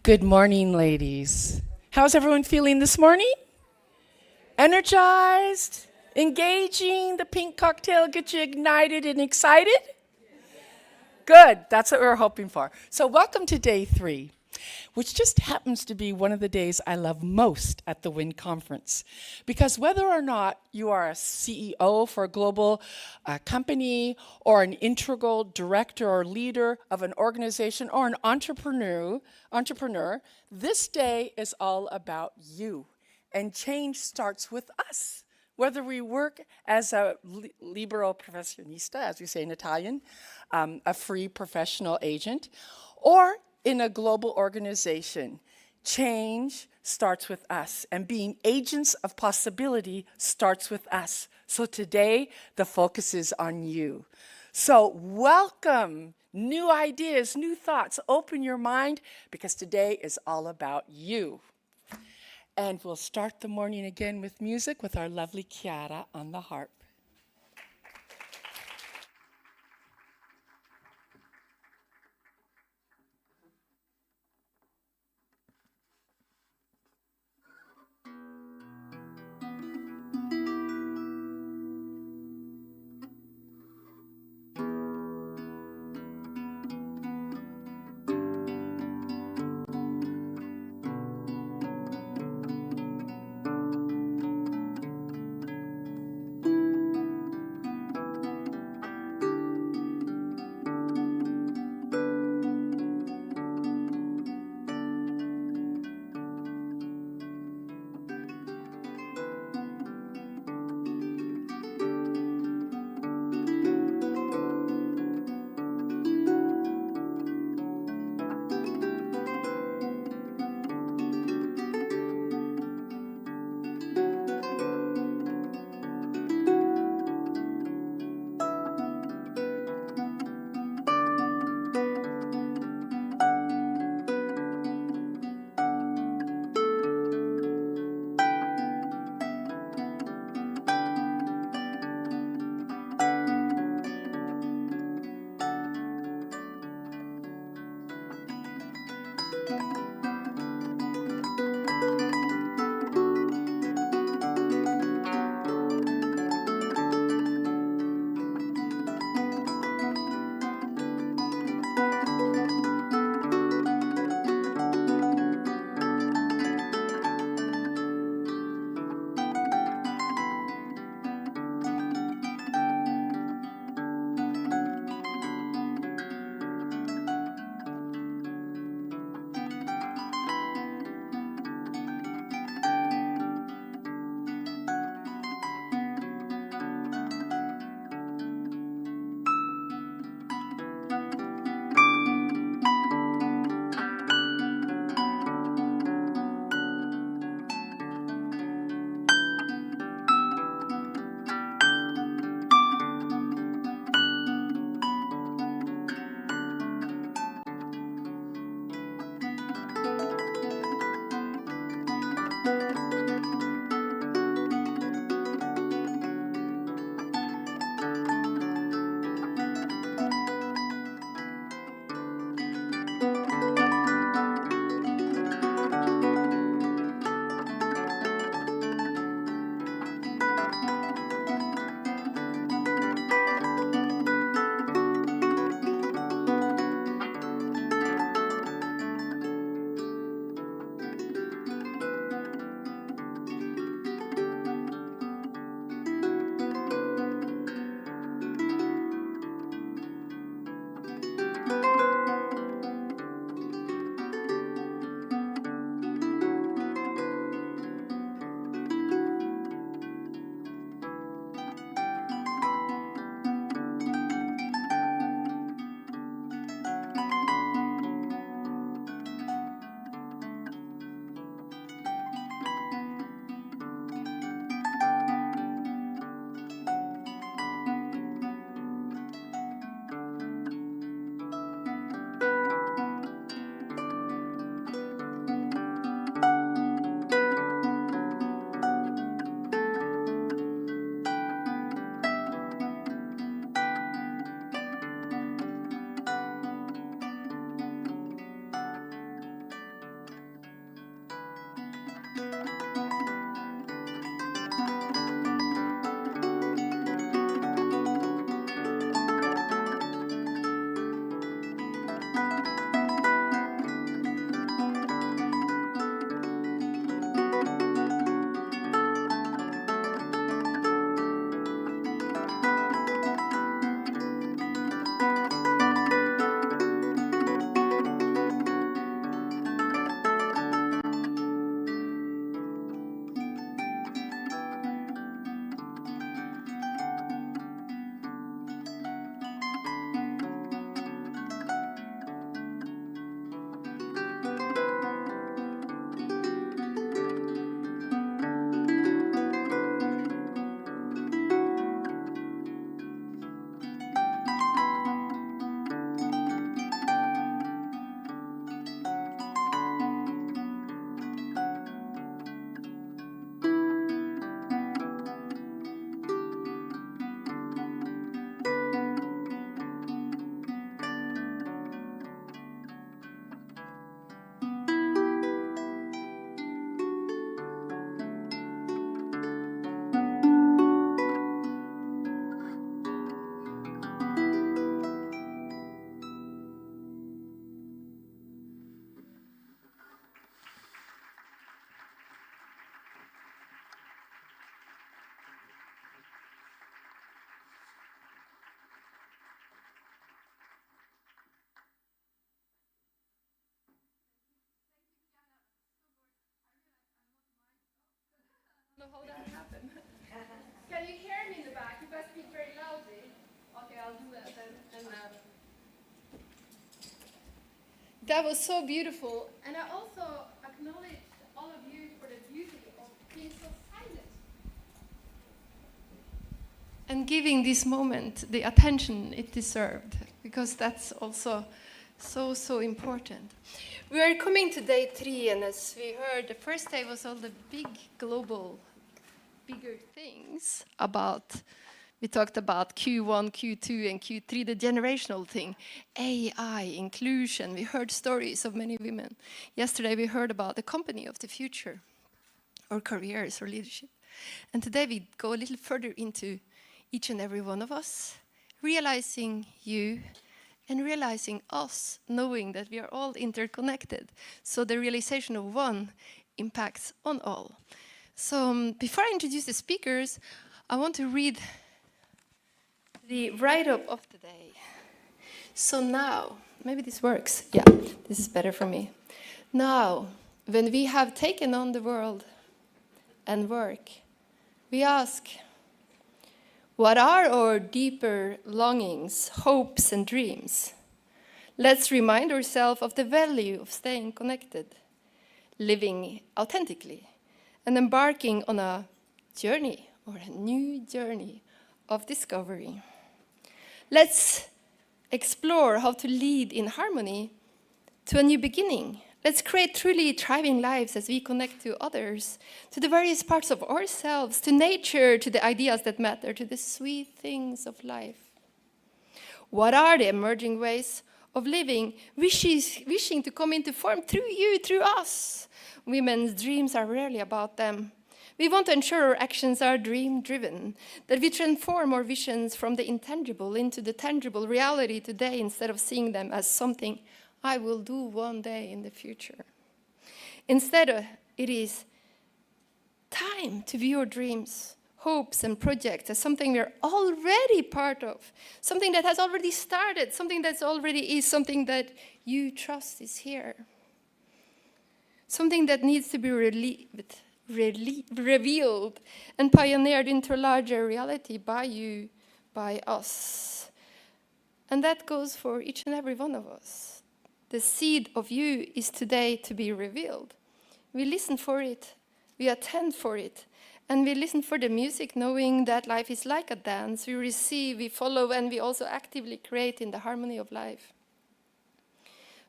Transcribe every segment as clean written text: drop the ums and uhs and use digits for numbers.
Good morning, ladies. How's everyone feeling this morning? Energized? Engaging? The pink cocktail get you ignited and excited? Good. That's what we're hoping for. So, welcome to day 3, which just happens to be one of the days I love most at the WINConference. Because whether or not you are a CEO for a global company, or an integral director or leader of an organization, or an entrepreneur, this day is all about you. And change starts with us. Whether we work as a libero professionista, as we say in Italian, a free professional agent, or in a global organization, change starts with us, and being agents of possibility starts with us. So today, the focus is on you. So welcome, new ideas, new thoughts, open your mind, because today is all about you. And we'll start the morning again with music with our lovely Chiara on the harp. I don't know how that happened. Can you hear me in the back? You guys speak very loudly. Okay, I'll do that then. That was so beautiful. And I also acknowledge all of you for the beauty of being so silent. And giving this moment the attention it deserved, because that's also so important. We are coming to day 3, and as we heard, the first day was all the big global, bigger things about. We talked about Q1, Q2, and Q3, the generational thing, AI, inclusion. We heard stories of many women. Yesterday we heard about the company of the future, or careers, or leadership. And today we go a little further into each and every one of us, realizing you and realizing us, knowing that we are all interconnected. So the realization of one impacts on all. So before I introduce the speakers, I want to read the write-up of the day. So now, maybe this works. Yeah, this is better for me. Now, when we have taken on the world and work, we ask, what are our deeper longings, hopes, and dreams? Let's remind ourselves of the value of staying connected, living authentically, and embarking on a journey, or a new journey of discovery. Let's explore how to lead in harmony to a new beginning. Let's create truly thriving lives as we connect to others, to the various parts of ourselves, to nature, to the ideas that matter, to the sweet things of life. What are the emerging ways of living, wishing to come into form through you, through us? Women's dreams are rarely about them. We want to ensure our actions are dream-driven, that we transform our visions from the intangible into the tangible reality today instead of seeing them as something I will do one day in the future. Instead, it is time to view our dreams, hopes, and projects as something we're already part of, something that has already started, something that's already is, something that you trust is here, something that needs to be revealed and pioneered into a larger reality by you, by us. And that goes for each and every one of us. The seed of you is today to be revealed. We listen for it, we attend for it, and we listen for the music, knowing that life is like a dance. We receive, we follow, and we also actively create in the harmony of life.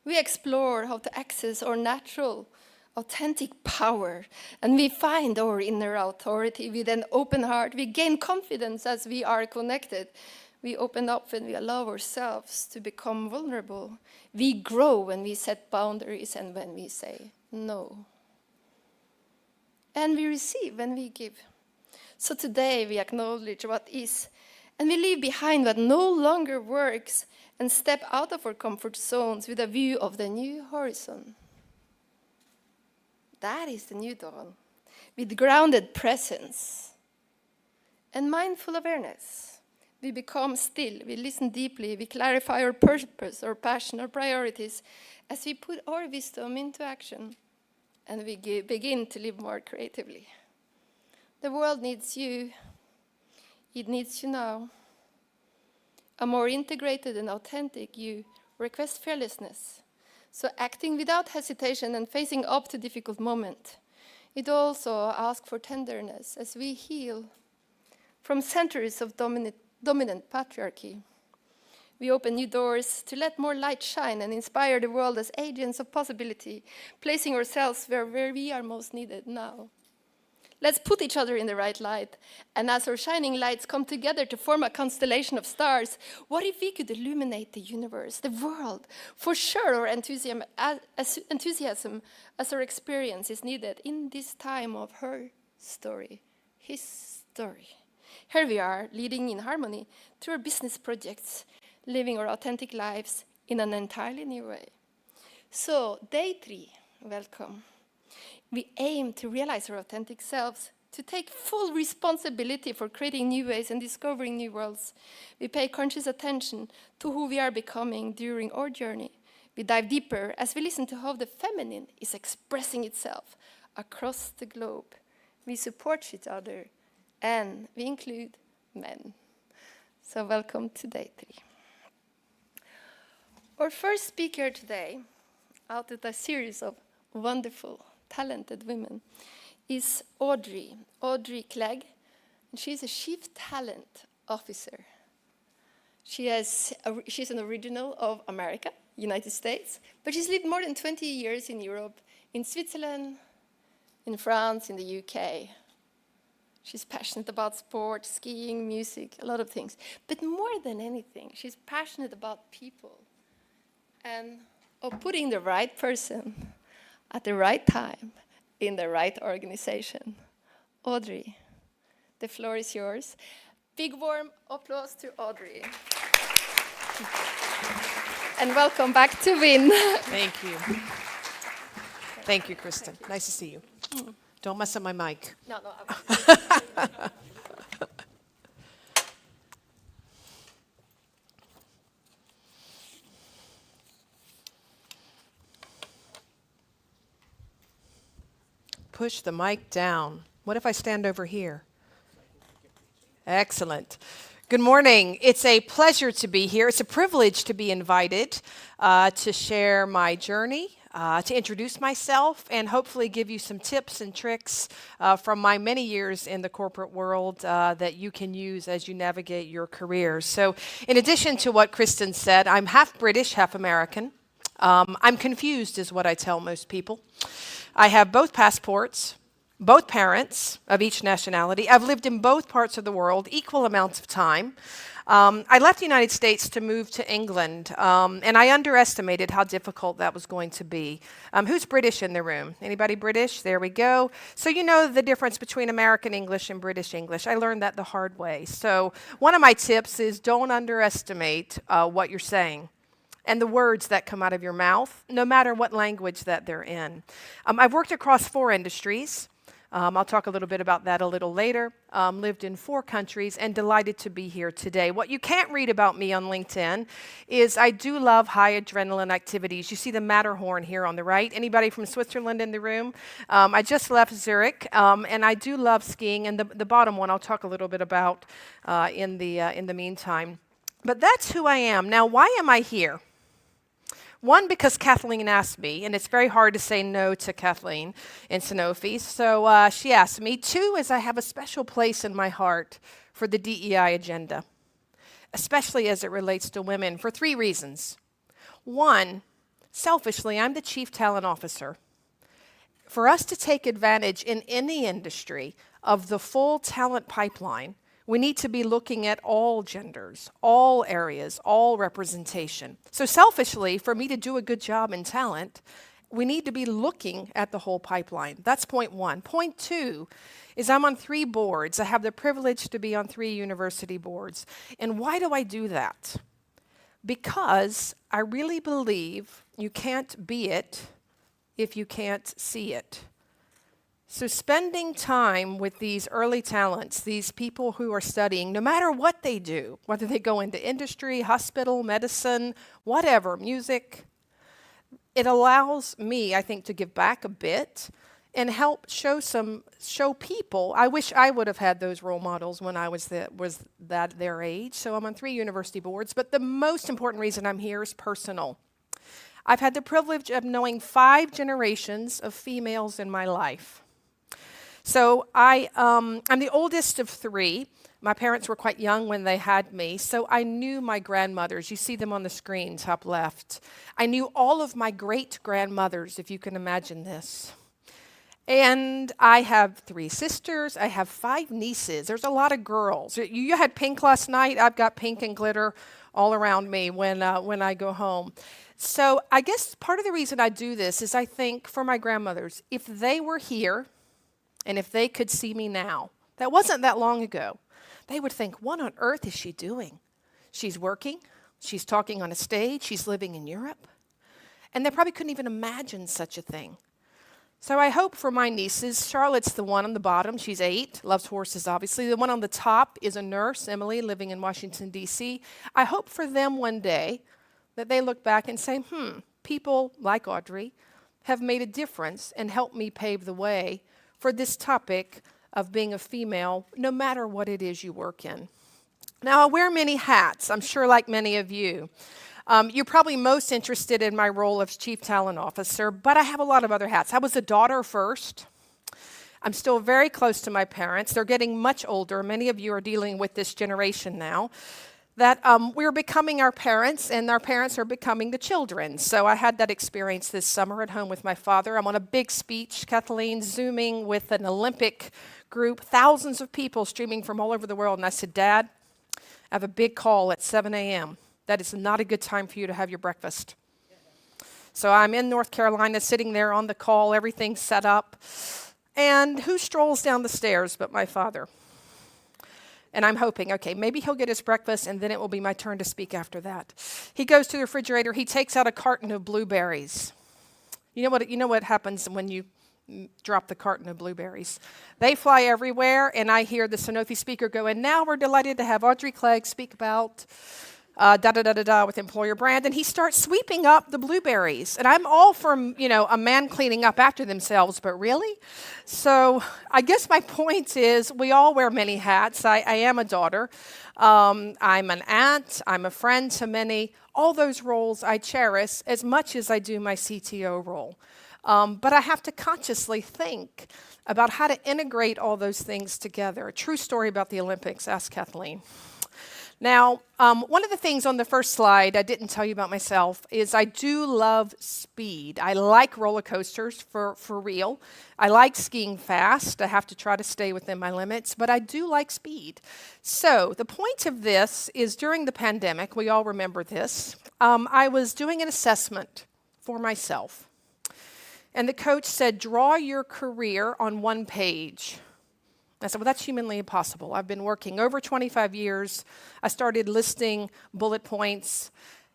We explore how to access our natural, authentic power, and we find our inner authority with an open heart. We gain confidence as we are connected. We open up when we allow ourselves to become vulnerable. We grow when we set boundaries and when we say no. And we receive when we give. So today we acknowledge what is, and we leave behind what no longer works and step out of our comfort zones with a view of the new horizon. That is the new dawn, with grounded presence and mindful awareness. We become still, we listen deeply, we clarify our purpose, our passion, our priorities, as we put our wisdom into action, and we begin to live more creatively. The world needs you. It needs you now. A more integrated and authentic you requests fearlessness. So acting without hesitation and facing up to difficult moments. It also asks for tenderness as we heal from centuries of dominant patriarchy. We open new doors to let more light shine and inspire the world as agents of possibility, placing ourselves where we are most needed now. Let's put each other in the right light, and as our shining lights come together to form a constellation of stars, what if we could illuminate the universe, the world? For sure, our enthusiasm as our experience is needed in this time of her story, his story. Here we are, leading in harmony through our business projects, living our authentic lives in an entirely new way. So, day 3, welcome. We aim to realize our authentic selves, to take full responsibility for creating new ways and discovering new worlds. We pay conscious attention to who we are becoming during our journey. We dive deeper as we listen to how the feminine is expressing itself across the globe. we support each other, and we include men. So welcome to day 3. Our first speaker today, out of a series of wonderful, talented women, is Audrey Clegg. And she's a Chief Talent Officer. She's an original of America, United States, but she's lived more than 20 years in Europe, in Switzerland, in France, in the UK. She's passionate about sport, skiing, music, a lot of things. But more than anything, she's passionate about people and of putting the right person at the right time in the right organization. Audrey, the floor is yours. Big warm applause to Audrey. And welcome back to WIN. Thank you. Thank you, Kristen. Nice to see you. Don't mess up my mic. No. Push the mic down. What if I stand over here? Excellent. Good morning. It's a pleasure to be here. It's a privilege to be invited to share my journey, to introduce myself, and hopefully give you some tips and tricks from my many years in the corporate world that you can use as you navigate your careers. So in addition to what Kristen said, I'm half British, half American. I'm confused is what I tell most people. I have both passports, both parents of each nationality. I've lived in both parts of the world, equal amounts of time. I left the United States to move to England, and I underestimated how difficult that was going to be. Who's British in the room? Anybody British? There we go. So you know the difference between American English and British English. I learned that the hard way. So one of my tips is don't underestimate what you're saying and the words that come out of your mouth, no matter what language that they're in. I've worked across 4 industries. I'll talk a little bit about that a little later. Lived in 4 countries and delighted to be here today. What you can't read about me on LinkedIn is I do love high adrenaline activities. You see the Matterhorn here on the right. Anybody from Switzerland in the room? I just left Zurich, and I do love skiing. And the bottom one I'll talk a little bit about in the meantime. But that's who I am. Now, why am I here? 1, because Kathleen asked me, and it's very hard to say no to Kathleen in Sanofi, so she asked me. 2, is I have a special place in my heart for the DEI agenda, especially as it relates to women, for 3 reasons. 1, selfishly, I'm the Chief Talent Officer. For us to take advantage in any industry of the full talent pipeline, we need to be looking at all genders, all areas, all representation. So selfishly, for me to do a good job in talent, we need to be looking at the whole pipeline. That's point 1. Point 2 is I'm on 3 boards. I have the privilege to be on 3 university boards. And why do I do that? Because I really believe you can't be it if you can't see it. So spending time with these early talents, these people who are studying, no matter what they do, whether they go into industry, hospital, medicine, whatever, music, it allows me, I think, to give back a bit and help show people. I wish I would have had those role models when I was their age. So I'm on 3 university boards, but the most important reason I'm here is personal. I've had the privilege of knowing 5 generations of females in my life. So I'm the oldest of 3. My parents were quite young when they had me, so I knew my grandmothers. You see them on the screen, top left. I knew all of my great-grandmothers, if you can imagine this. And I have 3 sisters. I have 5 nieces. There's a lot of girls. You had pink last night. I've got pink and glitter all around me when I go home. So I guess part of the reason I do this is I think for my grandmothers, if they were here, and if they could see me now, that wasn't that long ago, they would think, what on earth is she doing? She's working, she's talking on a stage, she's living in Europe. And they probably couldn't even imagine such a thing. So I hope for my nieces, Charlotte's the one on the bottom, she's 8, loves horses obviously. The one on the top is a nurse, Emily, living in Washington, D.C. I hope for them one day that they look back and say, people like Audrey have made a difference and helped me pave the way for this topic of being a female, no matter what it is you work in. Now, I wear many hats, I'm sure like many of you. You're probably most interested in my role as Chief Talent Officer, but I have a lot of other hats. I was a daughter first. I'm still very close to my parents. They're getting much older. Many of you are dealing with this generation now. That we're becoming our parents, and our parents are becoming the children. So I had that experience this summer at home with my father. I'm on a big speech, Kathleen, Zooming with an Olympic group, thousands of people streaming from all over the world. And I said, Dad, I have a big call at 7 a.m. That is not a good time for you to have your breakfast. So I'm in North Carolina, sitting there on the call, everything's set up. And who strolls down the stairs but my father? And I'm hoping, okay, maybe he'll get his breakfast and then it will be my turn to speak after that. He goes to the refrigerator, he takes out a carton of blueberries. You know what happens when you drop the carton of blueberries? They fly everywhere, and I hear the Sanofi speaker go, and now we're delighted to have Audrey Clegg speak about da-da-da-da-da with employer brand, and he starts sweeping up the blueberries. And I'm all from, a man cleaning up after themselves, but really? So I guess my point is we all wear many hats. I am a daughter. I'm an aunt. I'm a friend to many. All those roles I cherish as much as I do my CTO role. But I have to consciously think about how to integrate all those things together. A true story about the Olympics, ask Kathleen. Now, one of the things on the first slide I didn't tell you about myself is I do love speed. I like roller coasters for real. I like skiing fast. I have to try to stay within my limits, but I do like speed. So the point of this is during the pandemic, we all remember this, I was doing an assessment for myself. And the coach said, draw your career on one page. I said, well, that's humanly impossible. I've been working over 25 years. I started listing bullet points,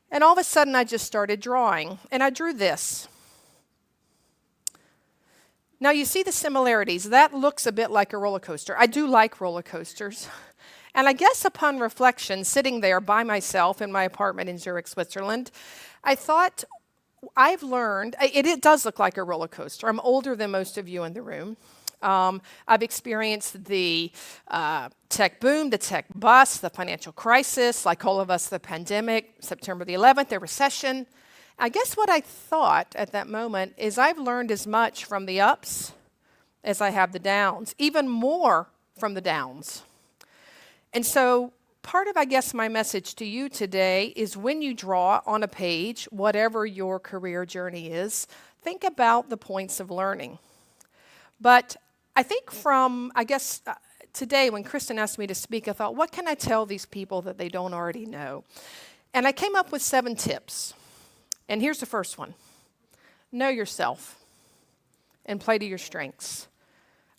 and all of a sudden I just started drawing, and I drew this. Now you see the similarities. That looks a bit like a roller coaster. I do like roller coasters. And I guess upon reflection, sitting there by myself in my apartment in Zurich, Switzerland, I thought, I've learned, it does look like a roller coaster. I'm older than most of you in the room. I've experienced the tech boom, the tech bust, the financial crisis, like all of us, the pandemic, September the 11th, the recession. I guess what I thought at that moment is I've learned as much from the ups as I have the downs, even more from the downs. And so part of, I guess, my message to you today is when you draw on a page, whatever your career journey is, think about the points of learning. But I think today when Kristen asked me to speak, I thought, what can I tell these people that they don't already know? And I came up with 7 tips. And here's the first one. Know yourself and play to your strengths.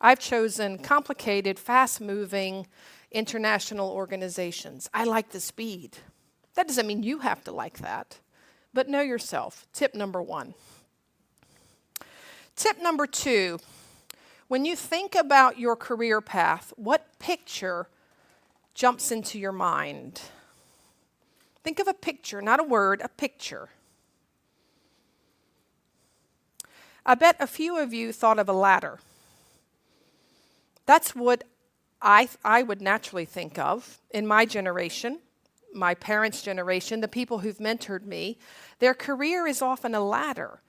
I've chosen complicated, fast-moving, international organizations. I like the speed. That doesn't mean you have to like that. But know yourself. Tip number 1. Tip number 2. When you think about your career path, what picture jumps into your mind? Think of a picture, not a word, a picture. I bet a few of you thought of a ladder. That's what I would naturally think of in my generation, my parents' generation, the people who've mentored me. Their career is often a ladder,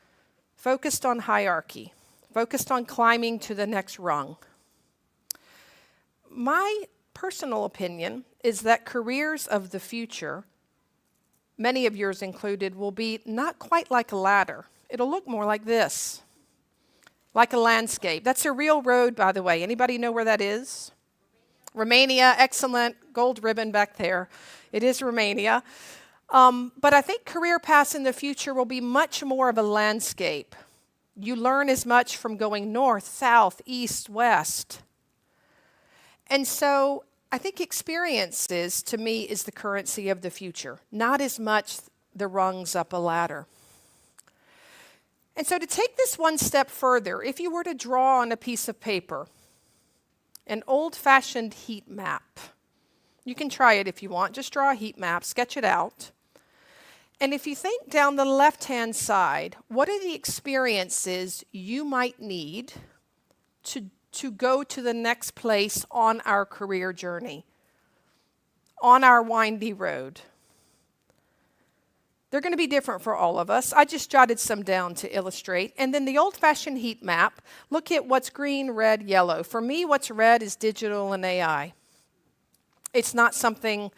focused on hierarchy, focused on climbing to the next rung. My personal opinion is that careers of the future, many of yours included, will be not quite like a ladder. It'll look more like this, like a landscape. That's a real road, by the way. Anybody know where that is? Romania, excellent, gold ribbon back there. It is Romania. But I think career paths in the future will be much more of a landscape. You learn as much from going north, south, east, west. And so I think experiences, to me, is the currency of the future, not as much the rungs up a ladder. And so to take this one step further, if you were to draw on a piece of paper an old-fashioned heat map, you can try it if you want. Just draw a heat map, sketch it out. And if you think down the left-hand side, what are the experiences you might need to go to the next place on our career journey, on our windy road. They're going to be different for all of us. I just jotted some down to illustrate. And then the old-fashioned heat map, look at what's green, red, yellow. For me, what's red is digital and AI. It's not something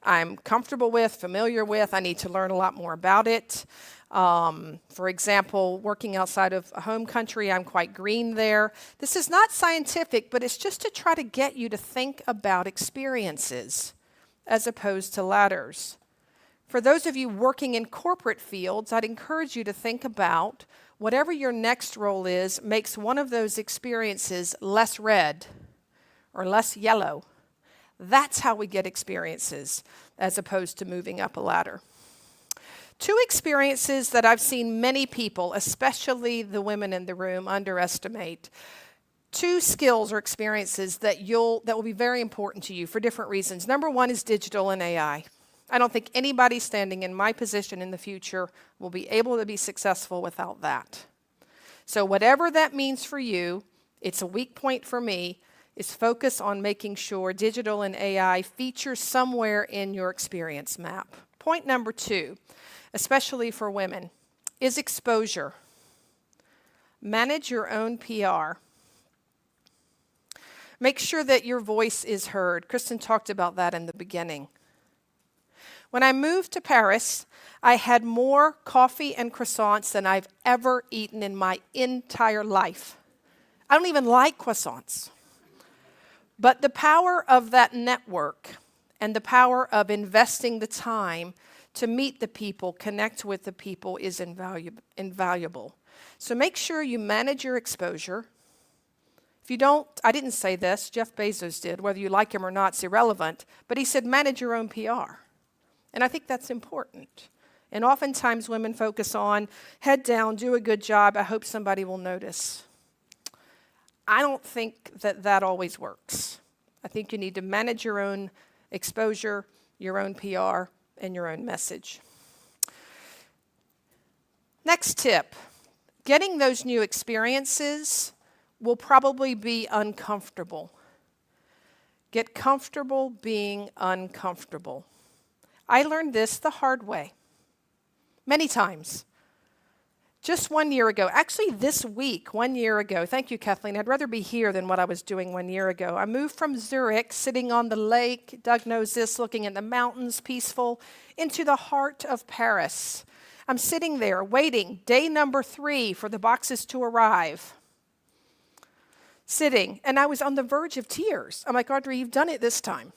I'm comfortable with, familiar with. I need to learn a lot more about it. For example, working outside of a home country, I'm quite green there. This is not scientific, but it's just to try to get you to think about experiences as opposed to ladders. For those of you working in corporate fields, I'd encourage you to think about whatever your next role is makes one of those experiences less red or less yellow. That's how we get experiences as opposed to moving up a ladder. Two experiences that I've seen many people, especially the women in the room, underestimate. Two skills or experiences that will be very important to you for different reasons. Number one is digital and AI. I don't think anybody standing in my position in the future will be able to be successful without that. So whatever that means for you, it's a weak point for me, is focus on making sure digital and AI feature somewhere in your experience map. Point number two, especially for women, is exposure. Manage your own PR. Make sure that your voice is heard. Kristen talked about that in the beginning. When I moved to Paris, I had more coffee and croissants than I've ever eaten in my entire life. I don't even like croissants. But the power of that network and the power of investing the time to meet the people, connect with the people is invaluable. So make sure you manage your exposure. If you don't, I didn't say this, Jeff Bezos did, whether you like him or not, it's irrelevant, but he said manage your own PR. And I think that's important. And oftentimes women focus on head down, do a good job, I hope somebody will notice. I don't think that always works. I think you need to manage your own exposure, your own PR, and your own message. Next tip, getting those new experiences will probably be uncomfortable. Get comfortable being uncomfortable. I learned this the hard way, many times. Just 1 year ago, actually this week, 1 year ago, thank you, Kathleen, I'd rather be here than what I was doing 1 year ago. I moved from Zurich, sitting on the lake, Doug knows this, looking at the mountains, peaceful, into the heart of Paris. I'm sitting there waiting, day number 3 for the boxes to arrive. Sitting, and I was on the verge of tears. I'm like, Audrey, you've done it this time.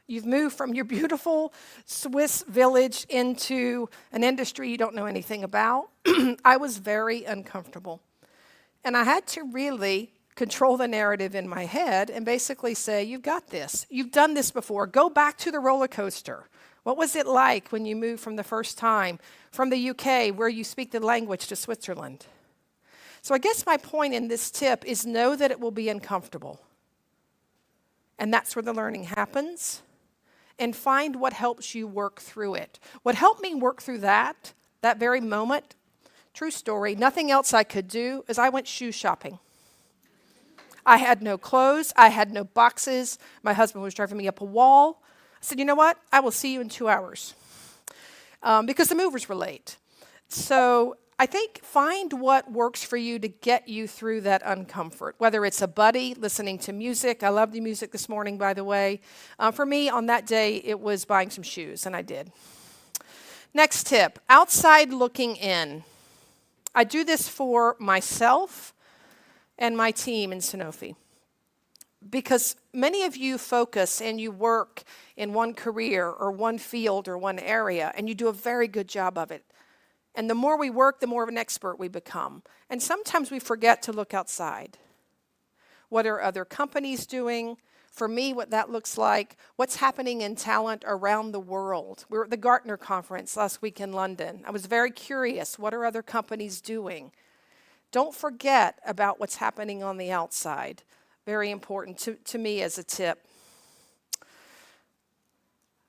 You've moved from your beautiful Swiss village into an industry you don't know anything about. I was very uncomfortable. And I had to really control the narrative in my head and basically say, you've got this. You've done this before. Go back to the roller coaster. What was it like when you moved from the first time from the UK, where you speak the language, to Switzerland? So I guess my point in this tip is know that it will be uncomfortable. And that's where the learning happens. And find what helps you work through it. What helped me work through that very moment, true story, nothing else I could do, is I went shoe shopping. I had no clothes. I had no boxes. My husband was driving me up a wall. I said, you know what? I will see you in 2 hours. Because the movers were late. So I think find what works for you to get you through that uncomfort, whether it's a buddy, listening to music. I love the music this morning, by the way. For me, on that day, it was buying some shoes, and I did. Next tip, outside looking in. I do this for myself and my team in Sanofi. Because many of you focus and you work in one career or one field or one area, and you do a very good job of it. And the more we work, the more of an expert we become. And sometimes we forget to look outside. What are other companies doing? For me, what that looks like, what's happening in talent around the world. We were at the Gartner conference last week in London. I was very curious, what are other companies doing? Don't forget about what's happening on the outside. Very important to me as a tip.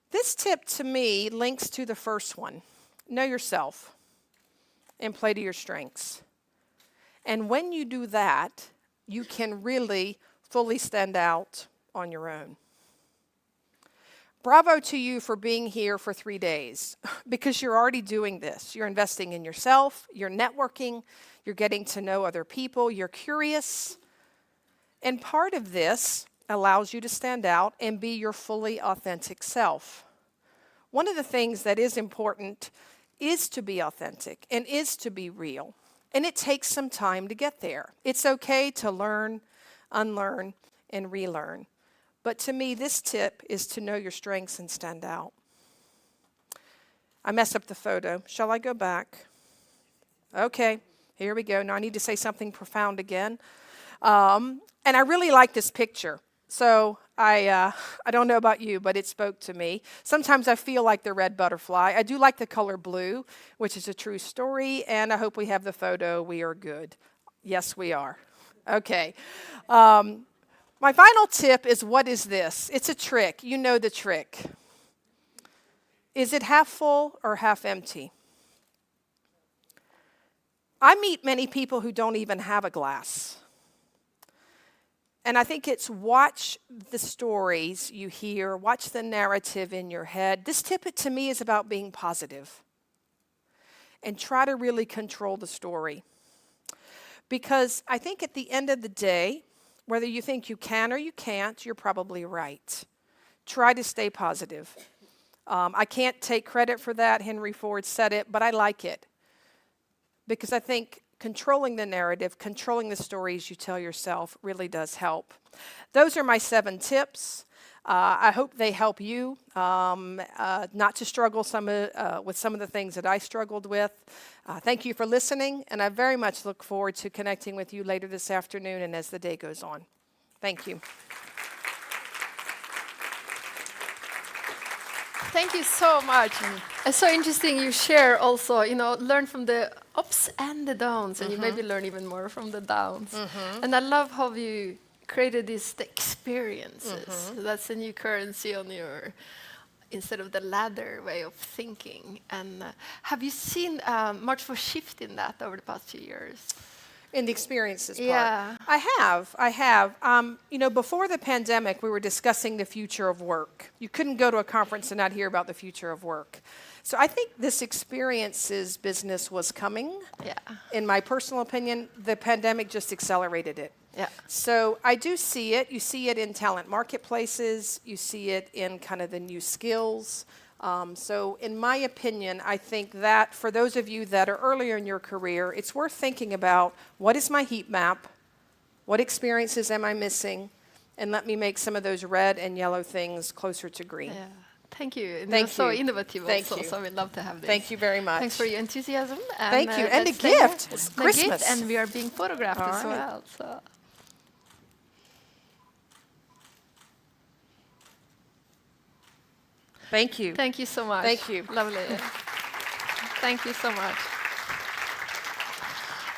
This tip to me links to the first one. Know yourself and play to your strengths. And when you do that, you can really fully stand out on your own. Bravo to you for being here for 3 days, because you're already doing this. You're investing in yourself, you're networking, you're getting to know other people, you're curious. And part of this allows you to stand out and be your fully authentic self. One of the things that is important is to be authentic and is to be real. And it takes some time to get there. It's okay to learn, unlearn, and relearn. But to me, this tip is to know your strengths and stand out. I messed up the photo. Shall I go back? Okay, here we go. Now I need to say something profound again. And I really like this picture. So I don't know about you, but it spoke to me. Sometimes I feel like the red butterfly. I do like the color blue, which is a true story. And I hope we have the photo. We are good. Yes, we are. Okay. My final tip is, what is this? It's a trick. You know the trick. Is it half full or half empty? I meet many people who don't even have a glass. And I think it's watch the stories you hear, watch the narrative in your head. This tip, to me, is about being positive. And try to really control the story. Because I think at the end of the day, whether you think you can or you can't, you're probably right. Try to stay positive. I can't take credit for that. Henry Ford said it, but I like it. Because I think controlling the narrative, controlling the stories you tell yourself really does help. Those are my 7 tips. I hope they help you not to struggle with some of the things that I struggled with. Thank you for listening, and I very much look forward to connecting with you later this afternoon and as the day goes on. Thank you. Thank you so much. It's so interesting you share also, learn from the ups and the downs, and you maybe learn even more from the downs. And I love how you created the experiences. That's a new currency on instead of the ladder way of thinking. And have you seen much of a shift in that over the past few years? In the experiences part. Yeah. I have. Before the pandemic, we were discussing the future of work. You couldn't go to a conference and not hear about the future of work. So I think this experiences business was coming. Yeah. In my personal opinion, the pandemic just accelerated it. Yeah. So I do see it. You see it in talent marketplaces. You see it in kind of the new skills. So in my opinion, I think that for those of you that are earlier in your career, it's worth thinking about, what is my heat map? What experiences am I missing? And let me make some of those red and yellow things closer to green. Yeah. Thank you. Thank You're so you. innovative Thank also, you. so we'd love to have this. Thank you very much. Thanks for your enthusiasm. Thank you. And a let's stay gift. there. It's The Christmas. gift, and we are being photographed All as right. well. So. Thank you. Thank you so much. Thank you. Lovely. Thank you so much.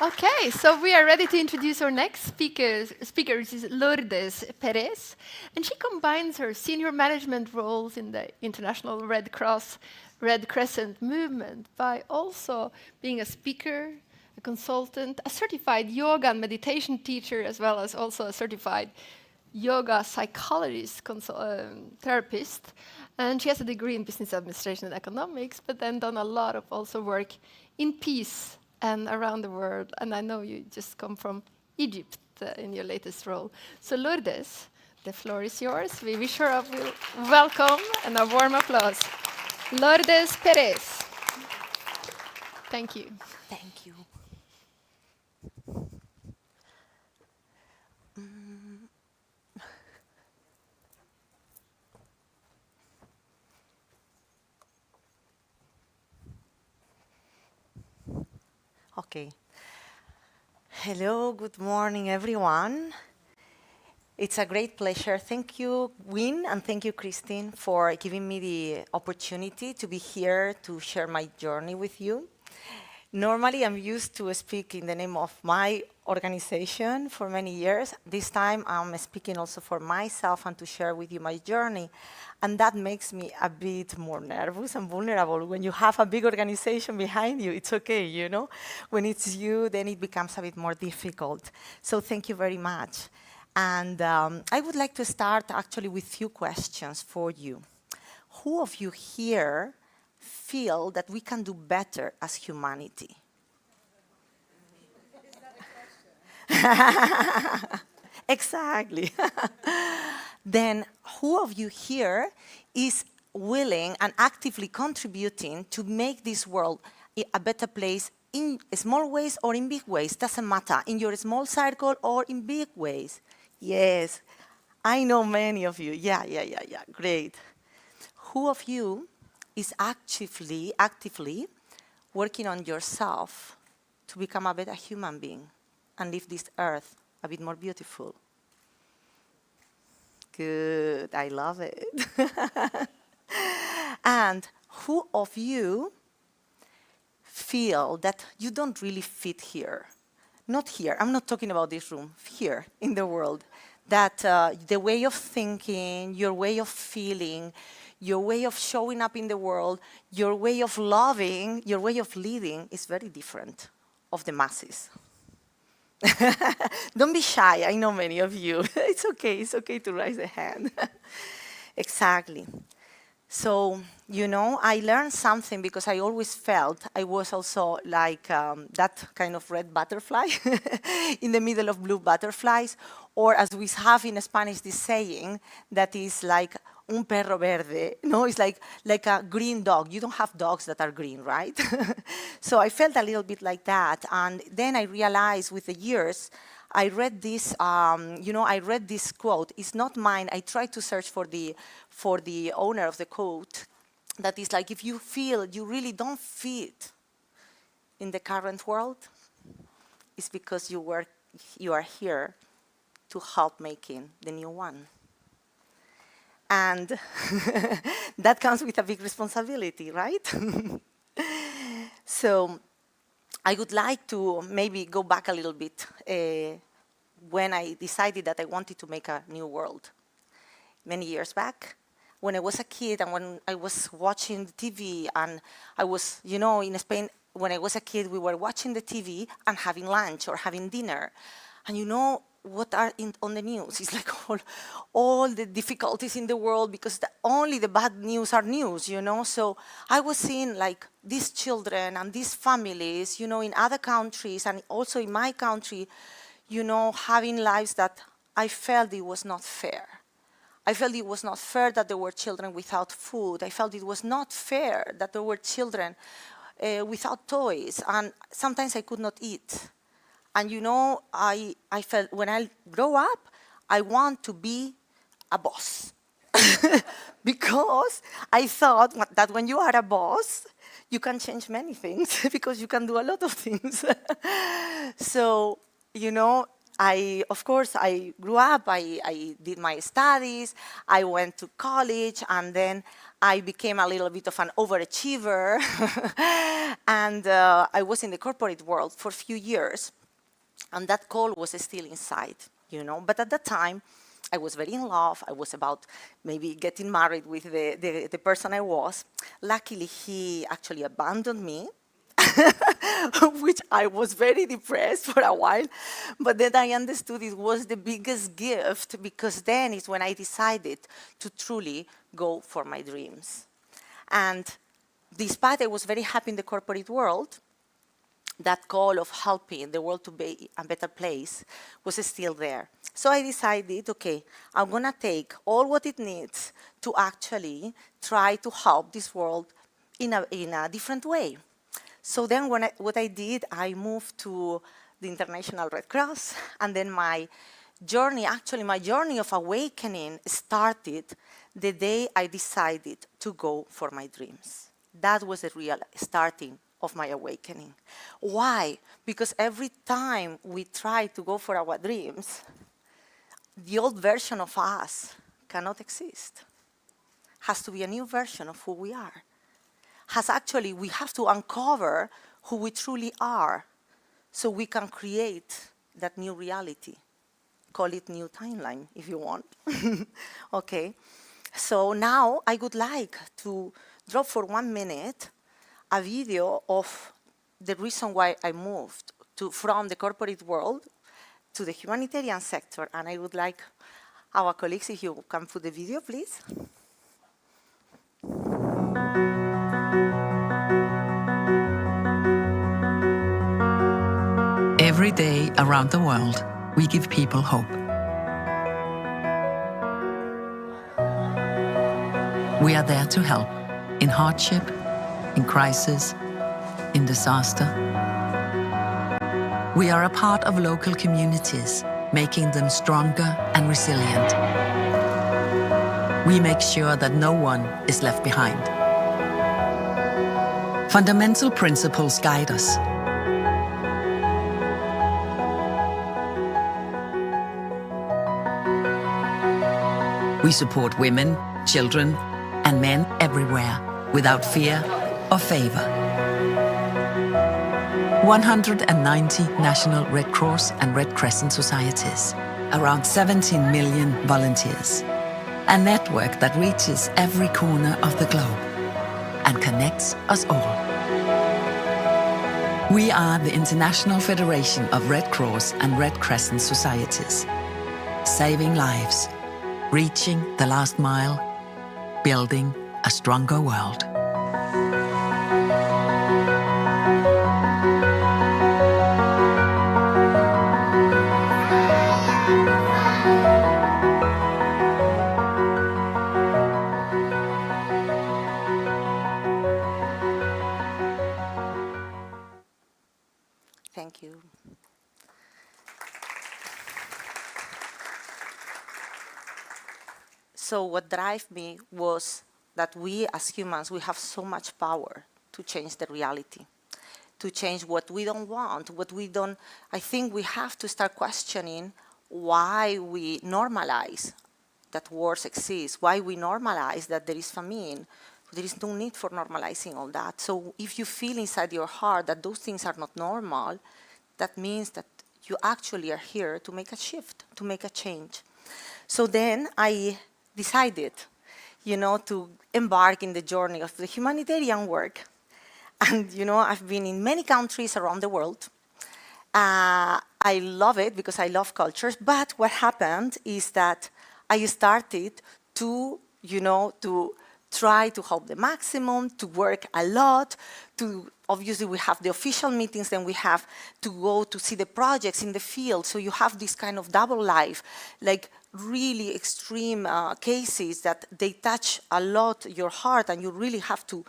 Okay, so we are ready to introduce our next speaker. Speaker is Lourdes Perez, and she combines her senior management roles in the International Red Cross, Red Crescent movement by also being a speaker, a consultant, a certified yoga and meditation teacher, as well as also a certified yoga psychologist, therapist. And she has a degree in business administration and economics, but then done a lot of also work in peace and around the world. And I know you just come from Egypt in your latest role. So Lourdes, the floor is yours. We wish her a welcome and a warm applause. Lourdes Perez. Thank you. Thank you. Okay. Hello, good morning, everyone. It's a great pleasure. Thank you, Win, and thank you, Christine, for giving me the opportunity to be here to share my journey with you. Normally, I'm used to speak in the name of my organization for many years. This time I'm speaking also for myself and to share with you my journey. And that makes me a bit more nervous and vulnerable. When you have a big organization behind you, it's okay, you know? When it's you, then it becomes a bit more difficult. So thank you very much. And I would like to start actually with few questions for you. Who of you here feel that we can do better as humanity? Exactly. Then who of you here is willing and actively contributing to make this world a better place in small ways or in big ways? Doesn't matter, in your small circle or in big ways. Yes, I know many of you. Yeah, great. Who of you is actively working on yourself to become a better human being and leave this earth a bit more beautiful? Good, I love it. And who of you feel that you don't really fit here? Not here, I'm not talking about this room, here in the world. That the way of thinking, your way of feeling, your way of showing up in the world, your way of loving, your way of leading is very different of the masses. Don't be shy, I know many of you. It's okay to raise a hand. Exactly. So, you know, I learned something because I always felt I was also like that kind of red butterfly in the middle of blue butterflies, or as we have in Spanish this saying that is like un perro verde. No, it's like a green dog. You don't have dogs that are green, right? So I felt a little bit like that. And then I realized with the years, I read this, I read this quote. It's not mine. I tried to search for the owner of the quote. That is like, if you feel you really don't fit in the current world, it's because you are here to help making the new one. And that comes with a big responsibility, right? So I would like to maybe go back a little bit when I decided that I wanted to make a new world. Many years back, when I was a kid and when I was watching the TV, and I was, in Spain, when I was a kid, we were watching the TV and having lunch or having dinner. And what are on the news? It's like all the difficulties in the world because only the bad news are news, So I was seeing like these children and these families, in other countries and also in my country, having lives that I felt it was not fair. I felt it was not fair that there were children without food. I felt it was not fair that there were children without toys. And sometimes I could not eat. And I felt when I grow up, I want to be a boss. Because I thought that when you are a boss, you can change many things because you can do a lot of things. So, of course, I grew up, I did my studies, I went to college, and then I became a little bit of an overachiever. And I was in the corporate world for a few years. And that call was still inside, But at that time, I was very in love. I was about maybe getting married with the person I was. Luckily, he actually abandoned me, which I was very depressed for a while. But then I understood it was the biggest gift, because then is when I decided to truly go for my dreams. And despite I was very happy in the corporate world, that call of helping the world to be a better place was still there. So I decided, okay, I'm going to take all what it needs to actually try to help this world in a different way. So then what I did, I moved to the International Red Cross, and then my journey of awakening started the day I decided to go for my dreams. That was the real starting of my awakening. Why? Because every time we try to go for our dreams, the old version of us cannot exist. Has to be a new version of who we are. We have to uncover who we truly are so we can create that new reality. Call it new timeline if you want. Okay. So now I would like to drop for 1 minute a video of the reason why I moved from the corporate world to the humanitarian sector. And I would like our colleagues, if you can put the video, please. Every day around the world, we give people hope. We are there to help in hardship, in crisis, in disaster. We are a part of local communities, making them stronger and resilient. We make sure that no one is left behind. Fundamental principles guide us. We support women, children, and men everywhere, without fear or favor. 190 national Red Cross and Red Crescent societies, around 17 million volunteers, a network that reaches every corner of the globe and connects us all. We are the International Federation of Red Cross and Red Crescent societies, saving lives, reaching the last mile, building a stronger world. Thank you. So what drove me was that we as humans, we have so much power to change the reality, to change what we don't want, what we don't. I think we have to start questioning why we normalize that wars exist, why we normalize that there is famine. There is no need for normalizing all that. So if you feel inside your heart that those things are not normal, that means that you actually are here to make a shift, to make a change. So then I decided, to embark in the journey of the humanitarian work. And, I've been in many countries around the world. I love it because I love cultures. But what happened is that I started to try to help the maximum, to work a lot, obviously we have the official meetings, then we have to go to see the projects in the field. So you have this kind of double life, like really extreme cases that they touch a lot your heart, and you really have to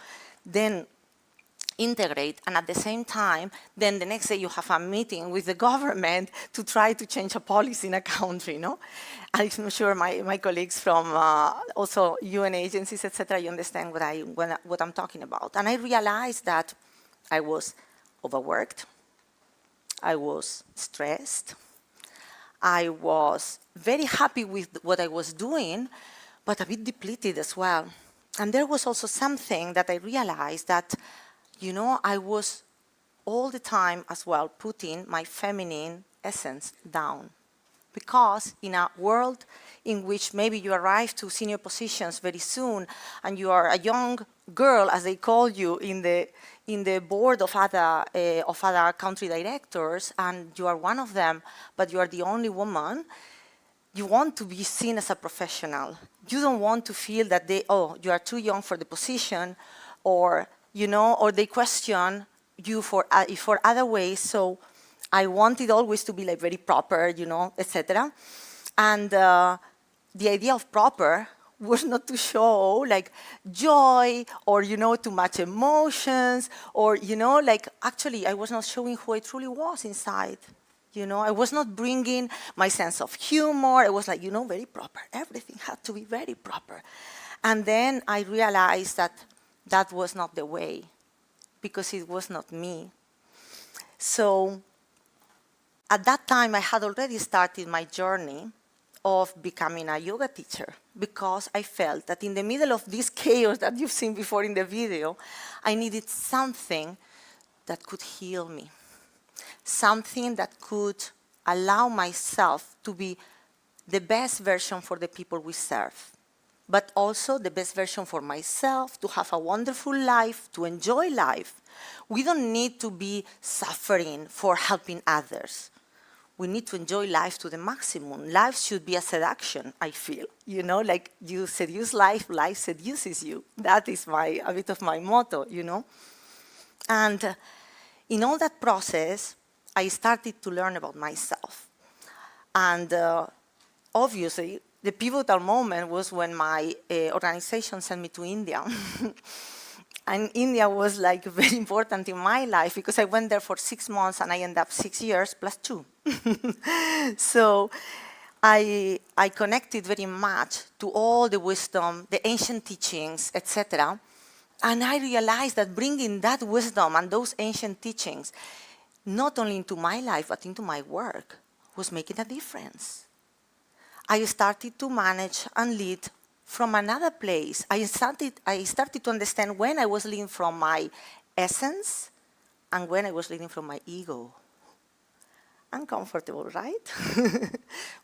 then integrate. And at the same time, then the next day you have a meeting with the government to try to change a policy in a country, no? And I'm sure my colleagues from also UN agencies, etc., you understand what I'm talking about. And I realized that I was overworked, I was stressed, I was very happy with what I was doing, but a bit depleted as well. And there was also something that I realized that, I was all the time as well putting my feminine essence down. Because in a world in which maybe you arrive to senior positions very soon, and you are a young girl, as they call you, in the board of other country directors, and you are one of them, but you are the only woman, you want to be seen as a professional. You don't want to feel that you are too young for the position, or or they question you for other ways. So I wanted always to be like very proper, etc. And the idea of proper was not to show like joy or, too much emotions or, actually I was not showing who I truly was inside. I was not bringing my sense of humor. I was like, very proper. Everything had to be very proper. And then I realized that that was not the way, because it was not me. So at that time, I had already started my journey of becoming a yoga teacher, because I felt that in the middle of this chaos that you've seen before in the video, I needed something that could heal me, something that could allow myself to be the best version for the people we serve, but also the best version for myself, to have a wonderful life, to enjoy life. We don't need to be suffering for helping others. We need to enjoy life to the maximum. Life should be a seduction, I feel. You know, like you seduce life, life seduces you. That is a bit of my motto, you know. And in all that process, I started to learn about myself. And obviously, the pivotal moment was when my organization sent me to India. And India was like very important in my life because I went there for 6 months and I ended up 6 years plus 2. So I connected very much to all the wisdom, the ancient teachings, etc. And I realized that bringing that wisdom and those ancient teachings, not only into my life, but into my work, was making a difference. I started to manage and lead from another place. I started to understand when I was leading from my essence and when I was leading from my ego. Uncomfortable, right?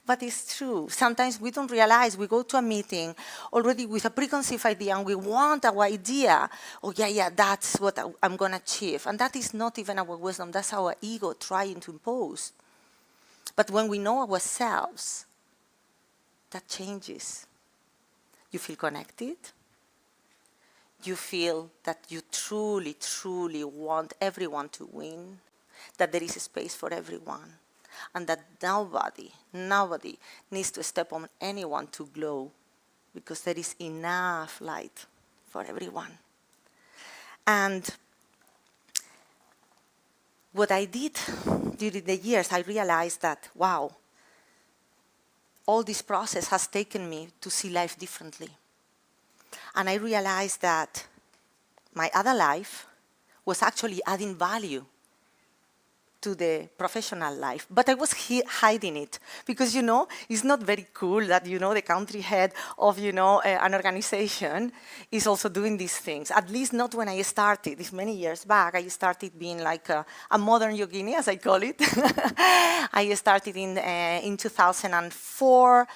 But it's true. Sometimes we don't realize we go to a meeting already with a preconceived idea and we want our idea. Oh, yeah, that's what I'm going to achieve. And that is not even our wisdom. That's our ego trying to impose. But when we know ourselves, that changes. You feel connected. You feel that you truly, truly want everyone to win, that there is a space for everyone, and that nobody needs to step on anyone to glow, because there is enough light for everyone. And what I did during the years, I realized that, wow, all this process has taken me to see life differently. And I realized that my other life was actually adding value to the professional life, but I was hiding it because, it's not very cool that, the country head of, an organization is also doing these things. At least not when I started. It's many years back. I started being like a modern yogini, as I call it. I started in 2004,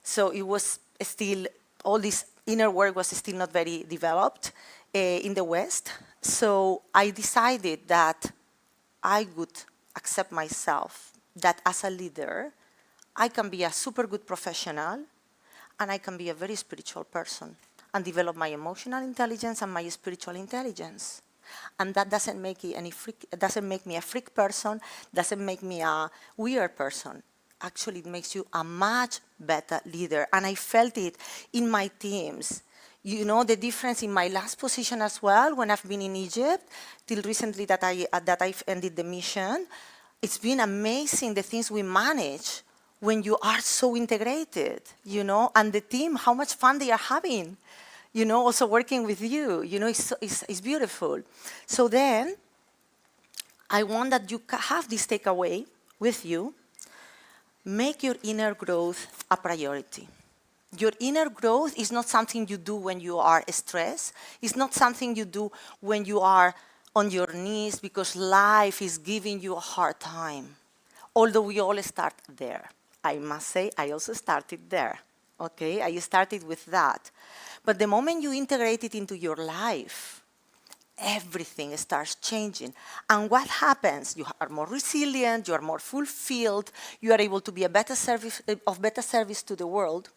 so it was still, all this inner work was still not very developed in the West. So I decided that I would accept myself, that as a leader, I can be a super good professional and I can be a very spiritual person and develop my emotional intelligence and my spiritual intelligence. And that doesn't make me a freak person, doesn't make me a weird person. Actually, it makes you a much better leader. And I felt it in my teams. The difference in my last position as well, when I've been in Egypt, till recently that I've ended the mission, it's been amazing the things we manage when you are so integrated, and the team, how much fun they are having, also working with you, it's beautiful. So then, I want that you have this takeaway with you. Make your inner growth a priority. Your inner growth is not something you do when you are stressed. It's not something you do when you are on your knees because life is giving you a hard time. Although we all start there. I must say, I also started there. Okay, I started with that. But the moment you integrate it into your life, everything starts changing. And what happens? You are more resilient, you are more fulfilled, you are able to be of better service to the world.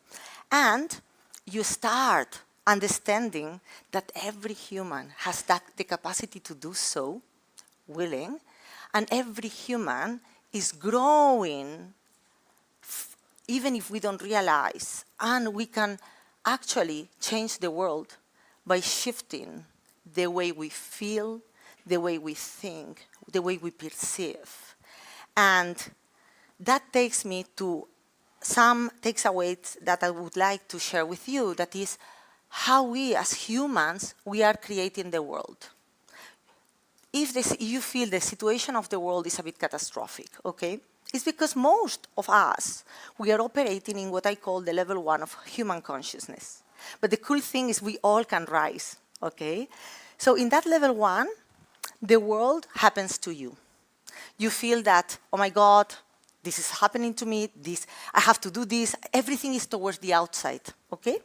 And you start understanding that every human has the capacity to do so, willing, and every human is growing, even if we don't realize, and we can actually change the world by shifting the way we feel, the way we think, the way we perceive. And that takes me to some takeaways that I would like to share with you, that is how we as humans, we are creating the world. If you feel the situation of the world is a bit catastrophic, okay, it's because most of us, we are operating in what I call the level 1 of human consciousness. But the cool thing is we all can rise, okay? So in that level 1, the world happens to you. You feel that, oh my God, this is happening to me, this, I have to do this. Everything is towards the outside, okay?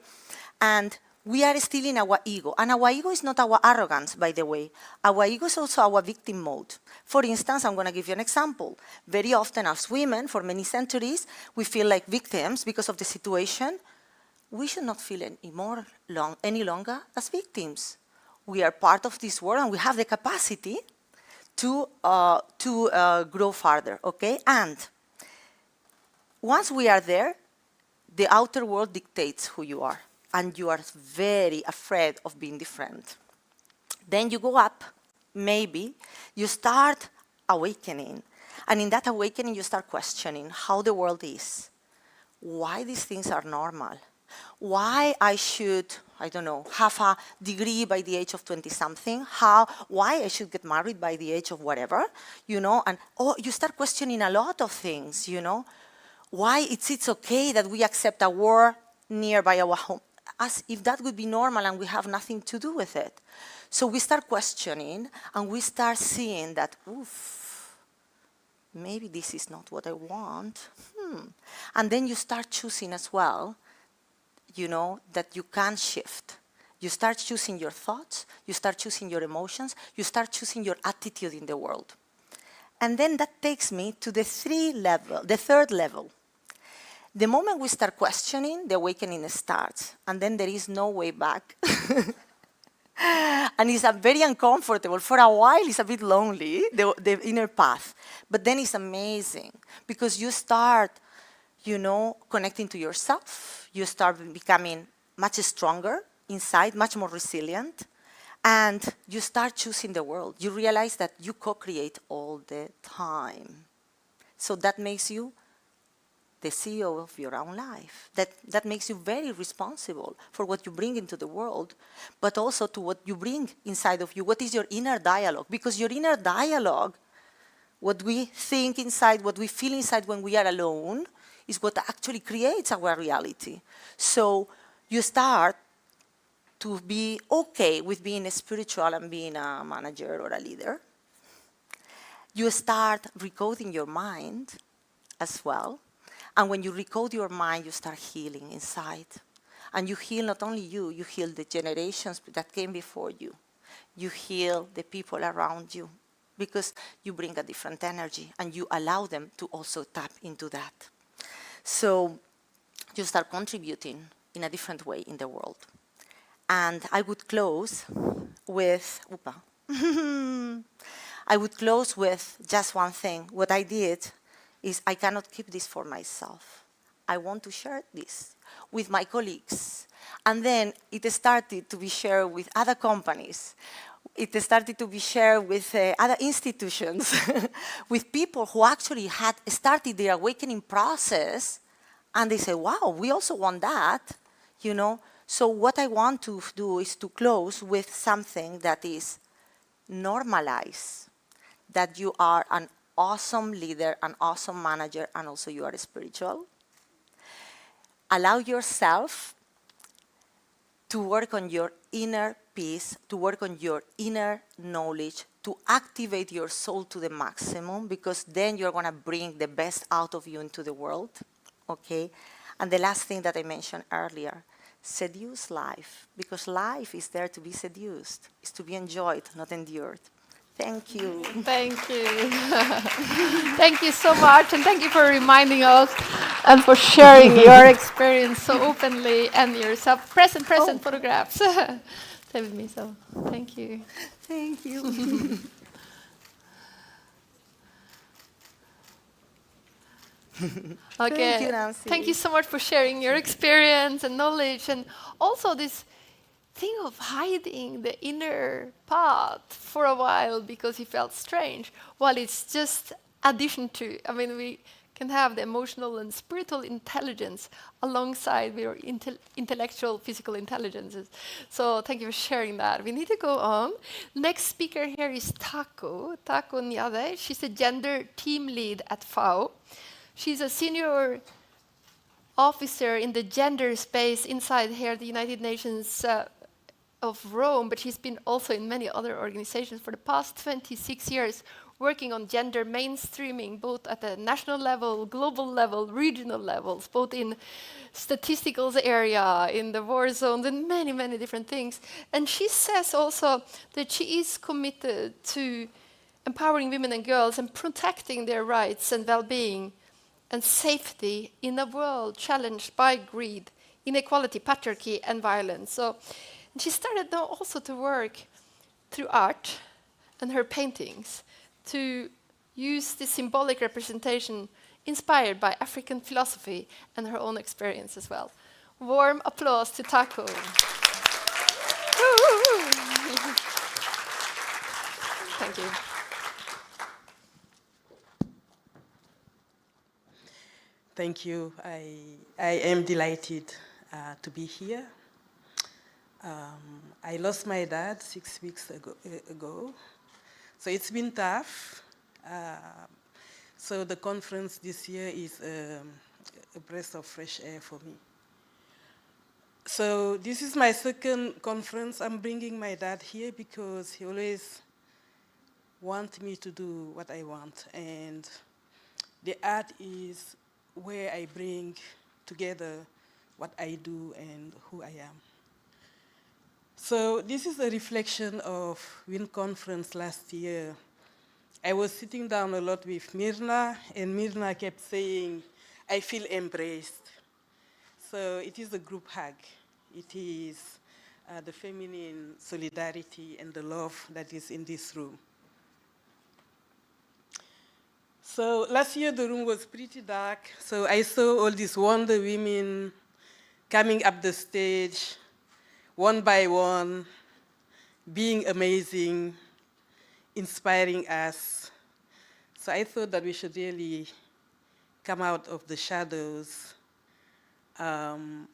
And we are still in our ego. And our ego is not our arrogance, by the way. Our ego is also our victim mode. For instance, I'm going to give you an example. Very often as women, for many centuries, we feel like victims because of the situation. We should not feel any longer as victims. We are part of this world, and we have the capacity to grow further, okay? And once we are there, the outer world dictates who you are, and you are very afraid of being different. Then you go up, maybe, you start awakening, and in that awakening you start questioning how the world is, why these things are normal, why I should, I don't know, have a degree by the age of 20-something, why I should get married by the age of whatever, you know, and you start questioning a lot of things, you know, why it's okay that we accept a war nearby our home, as if that would be normal and we have nothing to do with it. So we start questioning, and we start seeing that, oof, maybe this is not what I want. And then you start choosing as well, you know, that you can shift. You start choosing your thoughts, you start choosing your emotions, you start choosing your attitude in the world. And then that takes me to the third level. The moment we start questioning, the awakening starts, and then there is no way back. And it's very uncomfortable. For a while, it's a bit lonely, the inner path. But then it's amazing, because you start, you know, connecting to yourself. You start becoming much stronger inside, much more resilient, and you start choosing the world. You realize that you co-create all the time. So that makes you the CEO of your own life. That makes you very responsible for what you bring into the world, but also to what you bring inside of you. What is your inner dialogue? Because your inner dialogue, what we think inside, what we feel inside when we are alone, is what actually creates our reality. So you start to be okay with being spiritual and being a manager or a leader. You start recoding your mind as well. And when you recode your mind, you start healing inside. And you heal not only you heal the generations that came before you. You heal the people around you, because you bring a different energy and you allow them to also tap into that. So you start contributing in a different way in the world. And I would close with, I would close with just one thing. What I did is I cannot keep this for myself. I want to share this with my colleagues. And then it started to be shared with other companies. It started to be shared with other institutions, with people who actually had started their awakening process, and they say, wow, we also want that, you know. So what I want to do is to close with something that is normalize that you are an awesome leader, an awesome manager, and also you are spiritual. Allow yourself to work on your inner peace, to work on your inner knowledge, to activate your soul to the maximum, because then you're going to bring the best out of you into the world, okay? And the last thing that I mentioned earlier, seduce life, because life is there to be seduced. It's to be enjoyed, not endured. Thank you. Thank you. Thank you so much, and thank you for reminding us and for sharing your experience so openly and your present photographs. Stay with me, so thank you. Thank you. Okay. Thank you, Nancy. Thank you so much for sharing your experience and knowledge, and also this thing of hiding the inner path for a while because he felt strange. Well, it's just addition to, I mean, we can have the emotional and spiritual intelligence alongside your intellectual, physical intelligences. So thank you for sharing that. We need to go on. Next speaker here is Taco Nyade. She's a gender team lead at FAO. She's a senior officer in the gender space inside here, the United Nations of Rome, but she's been also in many other organizations for the past 26 years, working on gender mainstreaming, both at the national level, global level, regional levels, both in statistical area, in the war zones, and many, many different things. And she says also that she is committed to empowering women and girls and protecting their rights and well-being and safety in a world challenged by greed, inequality, patriarchy, and violence. So she started now also to work through art and her paintings to use this symbolic representation inspired by African philosophy and her own experience as well. Warm applause to Taco. Thank you. Thank you. I am delighted to be here. I lost my dad 6 weeks ago. So it's been tough. So the conference this year is a breath of fresh air for me. So this is my second conference. I'm bringing my dad here because he always wants me to do what I want. And the art is where I bring together what I do and who I am. So this is a reflection of WINConference last year. I was sitting down a lot with Mirna, and Mirna kept saying, I feel embraced. So it is a group hug. It is the feminine solidarity and the love that is in this room. So last year the room was pretty dark, so I saw all these Wonder Women coming up the stage, one by one, being amazing, inspiring us. So I thought that we should really come out of the shadows to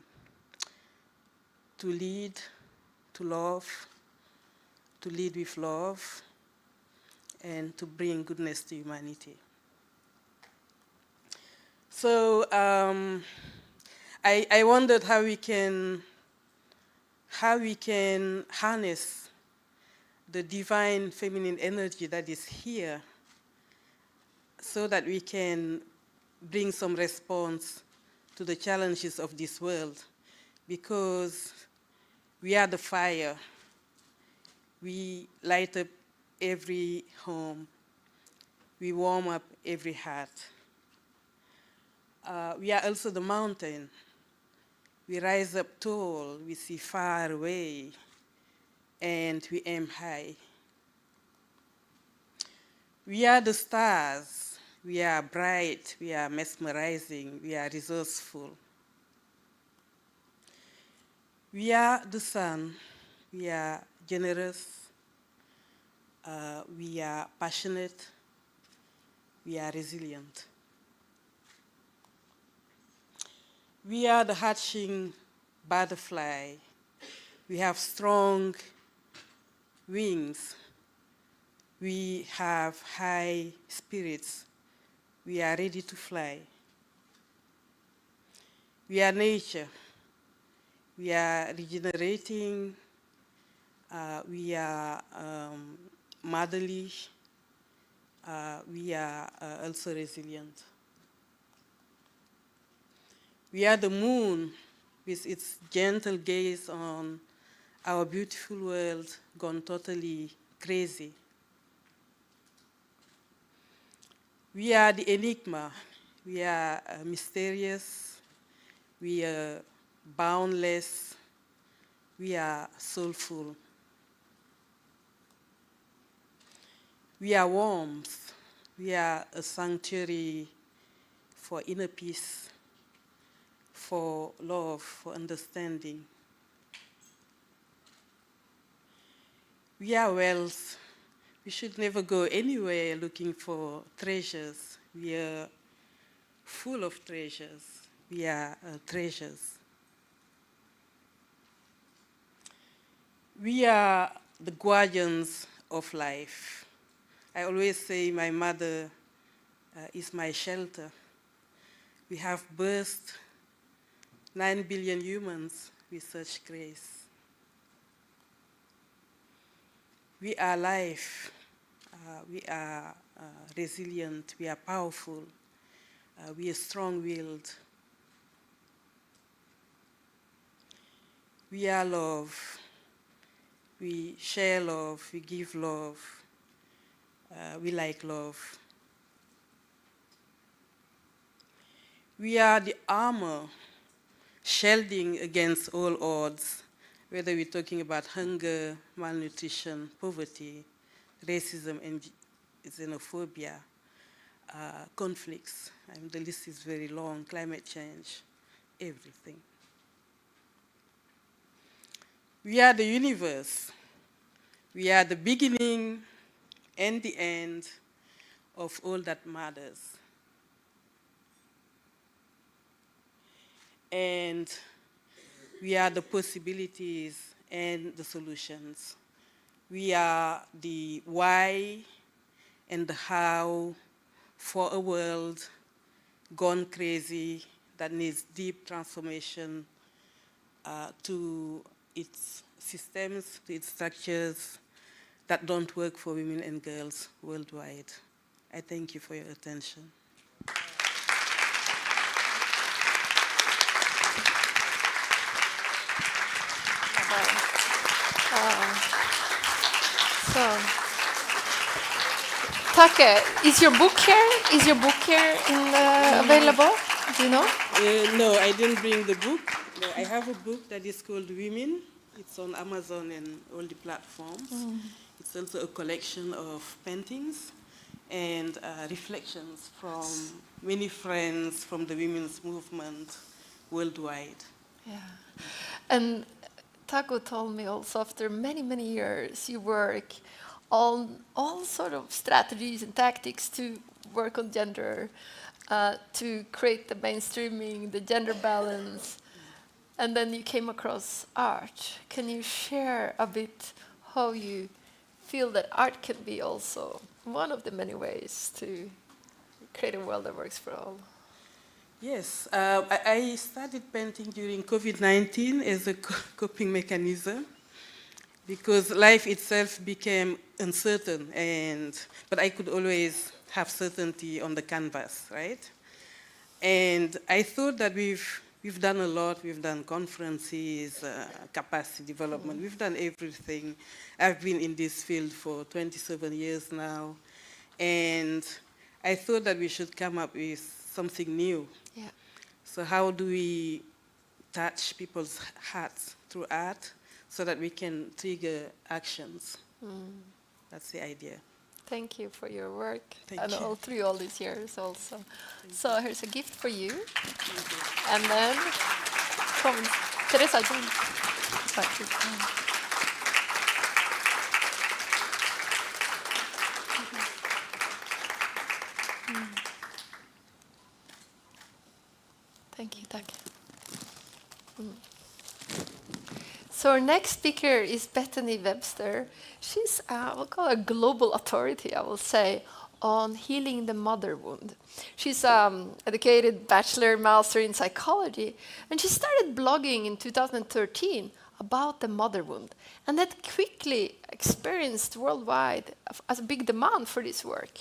lead, to love, to lead with love, and to bring goodness to humanity. So I wondered how we can harness the divine feminine energy that is here so that we can bring some response to the challenges of this world, because we are the fire. We light up every home. We warm up every heart. We are also the mountain. We rise up tall, we see far away, and we aim high. We are the stars. We are bright, we are mesmerizing, we are resourceful. We are the sun. We are generous. We are passionate. We are resilient. We are the hatching butterfly. We have strong wings. We have high spirits. We are ready to fly. We are nature. We are regenerating. We are motherly. We are also resilient. We are the moon with its gentle gaze on our beautiful world gone totally crazy. We are the enigma. We are mysterious. We are boundless. We are soulful. We are warmth. We are a sanctuary for inner peace, for love, for understanding. We are wealth. We should never go anywhere looking for treasures. We are full of treasures. We are treasures. We are the guardians of life. I always say my mother is my shelter. We have birthed 9 billion humans with such grace. We are life. we are resilient, we are powerful, we are strong-willed. We are love. We share love, we give love, we like love. We are the armor shielding against all odds, whether we're talking about hunger, malnutrition, poverty, racism, and xenophobia, conflicts. And the list is very long, climate change, everything. We are the universe. We are the beginning and the end of all that matters. And we are the possibilities and the solutions. We are the why and the how for a world gone crazy that needs deep transformation to its systems, to its structures that don't work for women and girls worldwide. I thank you for your attention. So, Take, is your book here? Is your book here available? Do you know? No, I didn't bring the book. No, I have a book that is called Women. It's on Amazon and all the platforms. It's also a collection of paintings and reflections from many friends from the women's movement worldwide. Yeah. And Taco told me also after many, many years you work on all sort of strategies and tactics to work on gender, to create the mainstreaming, the gender balance, and then you came across art. Can you share a bit how you feel that art can be also one of the many ways to create a world that works for all? Yes, I started painting during COVID-19 as a coping mechanism because life itself became uncertain, but I could always have certainty on the canvas, right? And I thought that we've done a lot. We've done conferences, capacity development. We've done everything. I've been in this field for 27 years now, and I thought that we should come up with something new. Yeah. So how do we touch people's hearts through art so that we can trigger actions? That's the idea. Thank you for your work Thank and you. all through all these years also. So here's a gift for you. And then from Teresa. Thank you, Take. So our next speaker is Bethany Webster. She's, we'll call her a global authority, I will say, on healing the mother wound. She's educated bachelor, master in psychology, and she started blogging in 2013 about the mother wound, and that quickly experienced worldwide as a big demand for this work.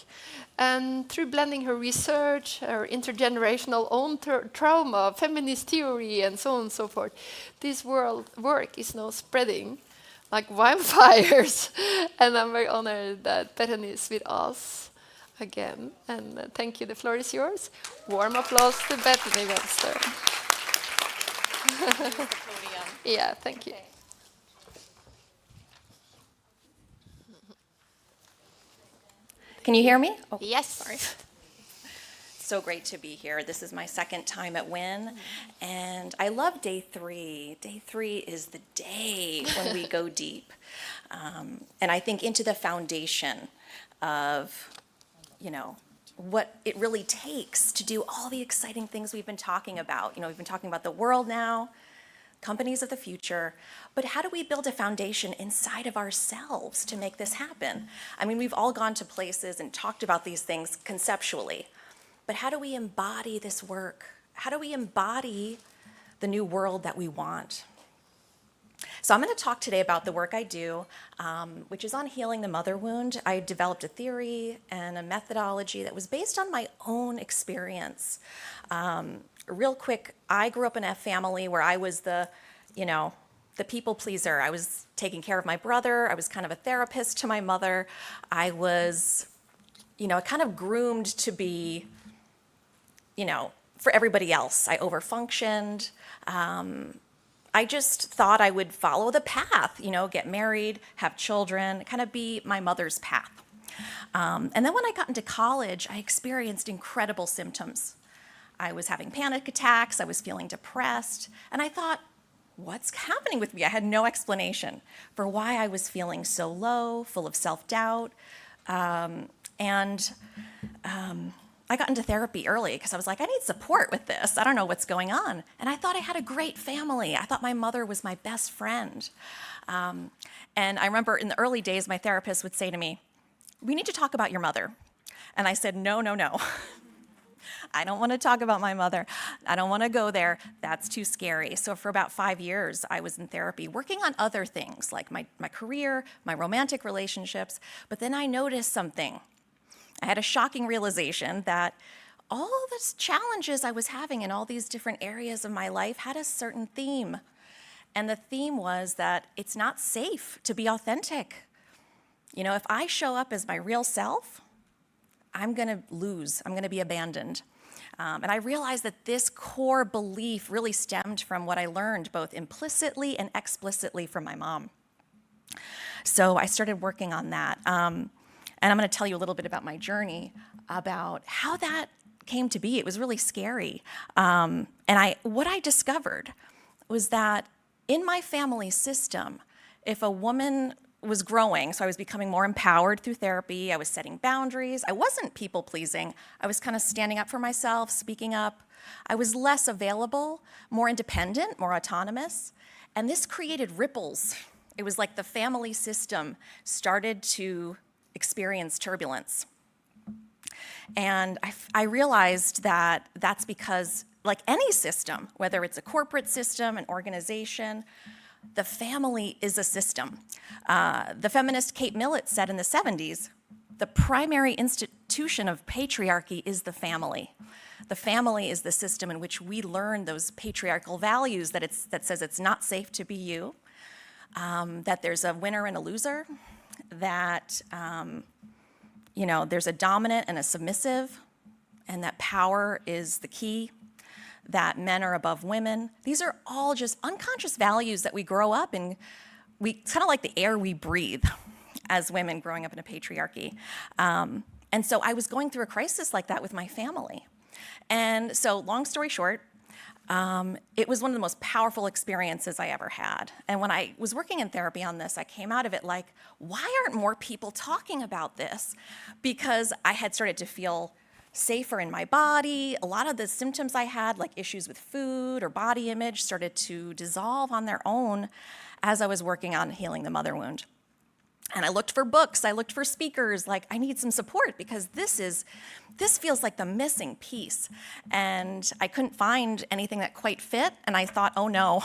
And through blending her research, her intergenerational own trauma, feminist theory, and so on and so forth, this work is now spreading like wildfires. And I'm very honored that Bethany is with us again. And thank you. The floor is yours. Warm applause to Bethany Webster. Yeah, thank you. Can you hear me? Oh, Yes. sorry. So great to be here. This is my second time at WIN, and I love day 3. Day 3 is the day when we go deep, and I think into the foundation of, what it really takes to do all the exciting things we've been talking about. We've been talking about the world now, companies of the future, but how do we build a foundation inside of ourselves to make this happen? I mean, we've all gone to places and talked about these things conceptually, but how do we embody this work? How do we embody the new world that we want? So I'm going to talk today about the work I do, which is on healing the mother wound. I developed a theory and a methodology that was based on my own experience. Real quick, I grew up in a family where I was the people pleaser. I was taking care of my brother. I was kind of a therapist to my mother. I was, kind of groomed to be, for everybody else. I overfunctioned. I just thought I would follow the path, get married, have children, kind of be my mother's path. And then when I got into college, I experienced incredible symptoms. I was having panic attacks, I was feeling depressed, and I thought, what's happening with me? I had no explanation for why I was feeling so low, full of self-doubt. I got into therapy early because I was like, I need support with this. I don't know what's going on. And I thought I had a great family. I thought my mother was my best friend. And I remember in the early days, my therapist would say to me, we need to talk about your mother. And I said, no. I don't want to talk about my mother. I don't want to go there. That's too scary. So for about 5 years, I was in therapy, working on other things like my career, my romantic relationships. But then I noticed something. I had a shocking realization that all the challenges I was having in all these different areas of my life had a certain theme. And the theme was that it's not safe to be authentic. If I show up as my real self, I'm going to lose. I'm going to be abandoned. And I realized that this core belief really stemmed from what I learned both implicitly and explicitly from my mom. So I started working on that. And I'm going to tell you a little bit about my journey, about how that came to be. It was really scary. What I discovered was that in my family system, if a woman was growing, so I was becoming more empowered through therapy, I was setting boundaries, I wasn't people-pleasing, I was kind of standing up for myself, speaking up. I was less available, more independent, more autonomous, and this created ripples. It was like the family system started to experience turbulence. And I realized that that's because, like any system, whether it's a corporate system, an organization, the family is a system. The feminist Kate Millett said in the 70s, the primary institution of patriarchy is the family. The family is the system in which we learn those patriarchal values that says it's not safe to be you, that there's a winner and a loser, that there's a dominant and a submissive, and that power is the key, that men are above women. These are all just unconscious values that we grow up in. It's kind of like the air we breathe as women growing up in a patriarchy. And so I was going through a crisis like that with my family. And so long story short, it was one of the most powerful experiences I ever had. And when I was working in therapy on this, I came out of it like, why aren't more people talking about this? Because I had started to feel safer in my body. A lot of the symptoms I had, like issues with food or body image, started to dissolve on their own as I was working on healing the mother wound. And I looked for books, I looked for speakers, like I need some support because this feels like the missing piece. And I couldn't find anything that quite fit, and I thought, oh no,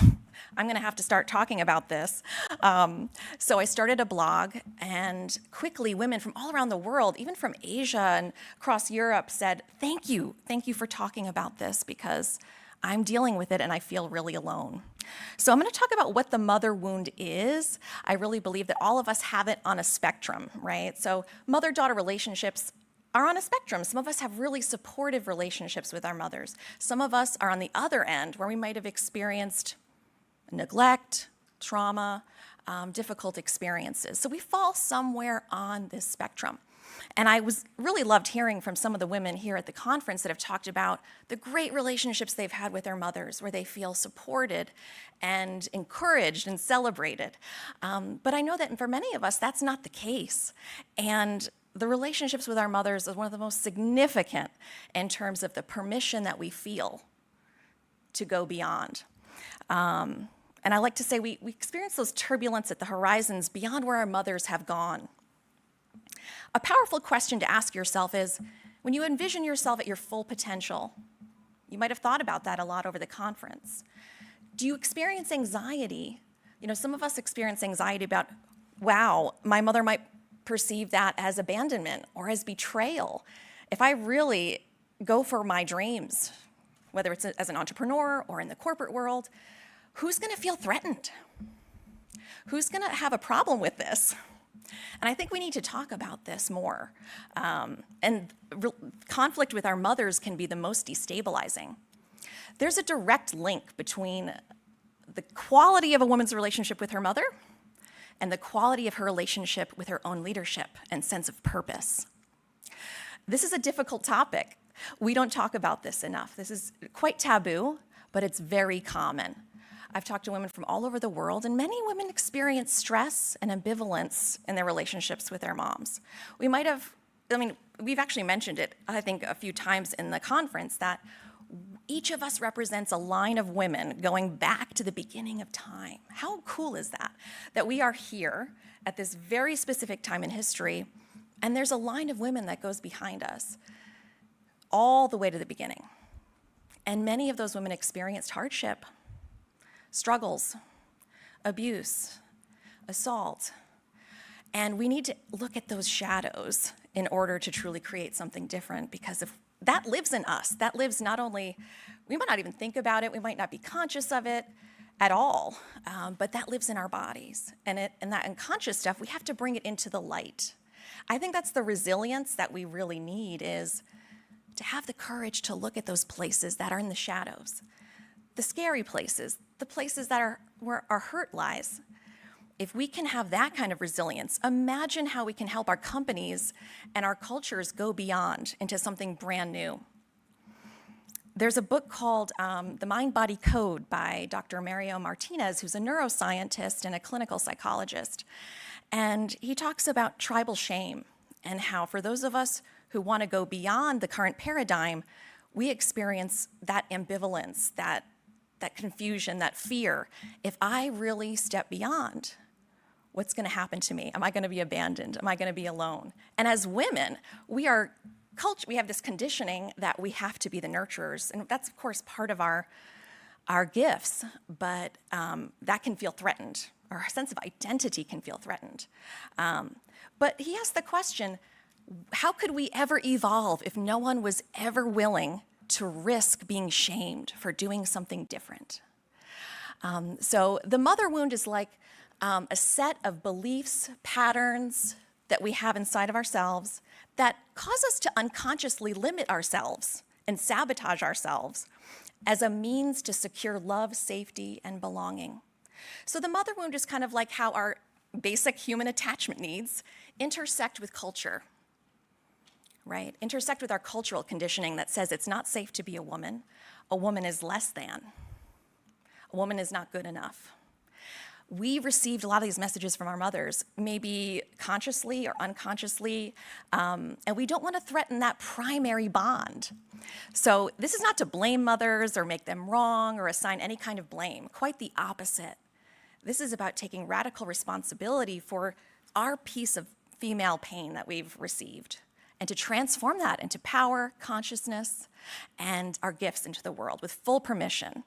I'm gonna have to start talking about this. So I started a blog, and quickly women from all around the world, even from Asia and across Europe, said, thank you for talking about this because I'm dealing with it and I feel really alone. So I'm going to talk about what the mother wound is. I really believe that all of us have it on a spectrum, right? So mother-daughter relationships are on a spectrum. Some of us have really supportive relationships with our mothers. Some of us are on the other end where we might have experienced neglect, trauma, difficult experiences. So we fall somewhere on this spectrum. And I really loved hearing from some of the women here at the conference that have talked about the great relationships they've had with their mothers, where they feel supported and encouraged and celebrated. But I know that for many of us, that's not the case. And the relationships with our mothers is one of the most significant in terms of the permission that we feel to go beyond. And I like to say we experience those turbulence at the horizons beyond where our mothers have gone. A powerful question to ask yourself is, when you envision yourself at your full potential, you might have thought about that a lot over the conference. Do you experience anxiety You know, some of us experience anxiety about, wow, my mother might perceive that as abandonment or as betrayal. If I really go for my dreams, whether it's as an entrepreneur or in the corporate world, who's going to feel threatened? Who's going to have a problem with this? And I think we need to talk about this more. Conflict with our mothers can be the most destabilizing. There's a direct link between the quality of a woman's relationship with her mother and the quality of her relationship with her own leadership and sense of purpose. This is a difficult topic. We don't talk about this enough. This is quite taboo, but it's very common. I've talked to women from all over the world, and many women experience stress and ambivalence in their relationships with their moms. We've actually mentioned it, I think, a few times in the conference, that each of us represents a line of women going back to the beginning of time. How cool is that? That we are here at this very specific time in history, and there's a line of women that goes behind us all the way to the beginning. And many of those women experienced hardship, struggles, abuse, assault. And we need to look at those shadows in order to truly create something different, because if that lives in us, that lives not only, we might not even think about it, we might not be conscious of it at all, but that lives in our bodies. And that unconscious stuff, we have to bring it into the light. I think that's the resilience that we really need, is to have the courage to look at those places that are in the shadows, the scary places, the places that are where our hurt lies. If we can have that kind of resilience, imagine how we can help our companies and our cultures go beyond into something brand new. There's a book called The Mind-Body Code by Dr. Mario Martinez, who's a neuroscientist and a clinical psychologist. And he talks about tribal shame and how, for those of us who want to go beyond the current paradigm, we experience that ambivalence, that confusion, that fear. If I really step beyond, what's going to happen to me? Am I going to be abandoned? Am I going to be alone? And as women, we have this conditioning that we have to be the nurturers, and that's of course part of our gifts, but that can feel threatened. Our sense of identity can feel threatened. But he asked the question, how could we ever evolve if no one was ever willing to risk being shamed for doing something different? So the mother wound is like a set of beliefs, patterns that we have inside of ourselves that cause us to unconsciously limit ourselves and sabotage ourselves as a means to secure love, safety, and belonging. So the mother wound is kind of like how our basic human attachment needs intersect with culture, right? Intersect with our cultural conditioning that says it's not safe to be a woman is less than, a woman is not good enough. We received a lot of these messages from our mothers, maybe consciously or unconsciously, and we don't want to threaten that primary bond. So this is not to blame mothers or make them wrong or assign any kind of blame, quite the opposite. This is about taking radical responsibility for our piece of female pain that we've received, and to transform that into power, consciousness, and our gifts into the world with full permission,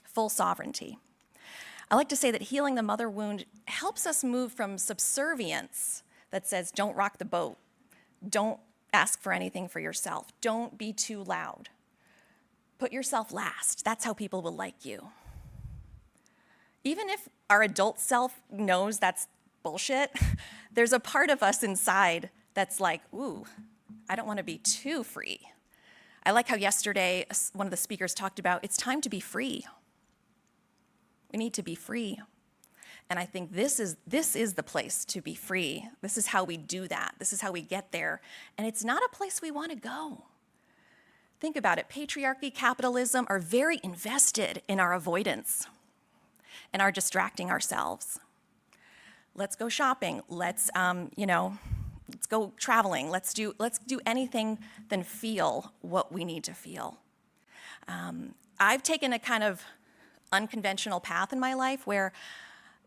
full sovereignty. I like to say that healing the mother wound helps us move from subservience that says, don't rock the boat, don't ask for anything for yourself, don't be too loud. Put yourself last, that's how people will like you. Even if our adult self knows that's bullshit, there's a part of us inside that's like, ooh, I don't want to be too free. I like how yesterday one of the speakers talked about it's time to be free. We need to be free. And I think this is the place to be free. This is how we do that. This is how we get there. And it's not a place we want to go. Think about it. Patriarchy, capitalism are very invested in our avoidance and our distracting ourselves. Let's go shopping. Let's go traveling. Let's do anything than feel what we need to feel. I've taken a kind of unconventional path in my life where,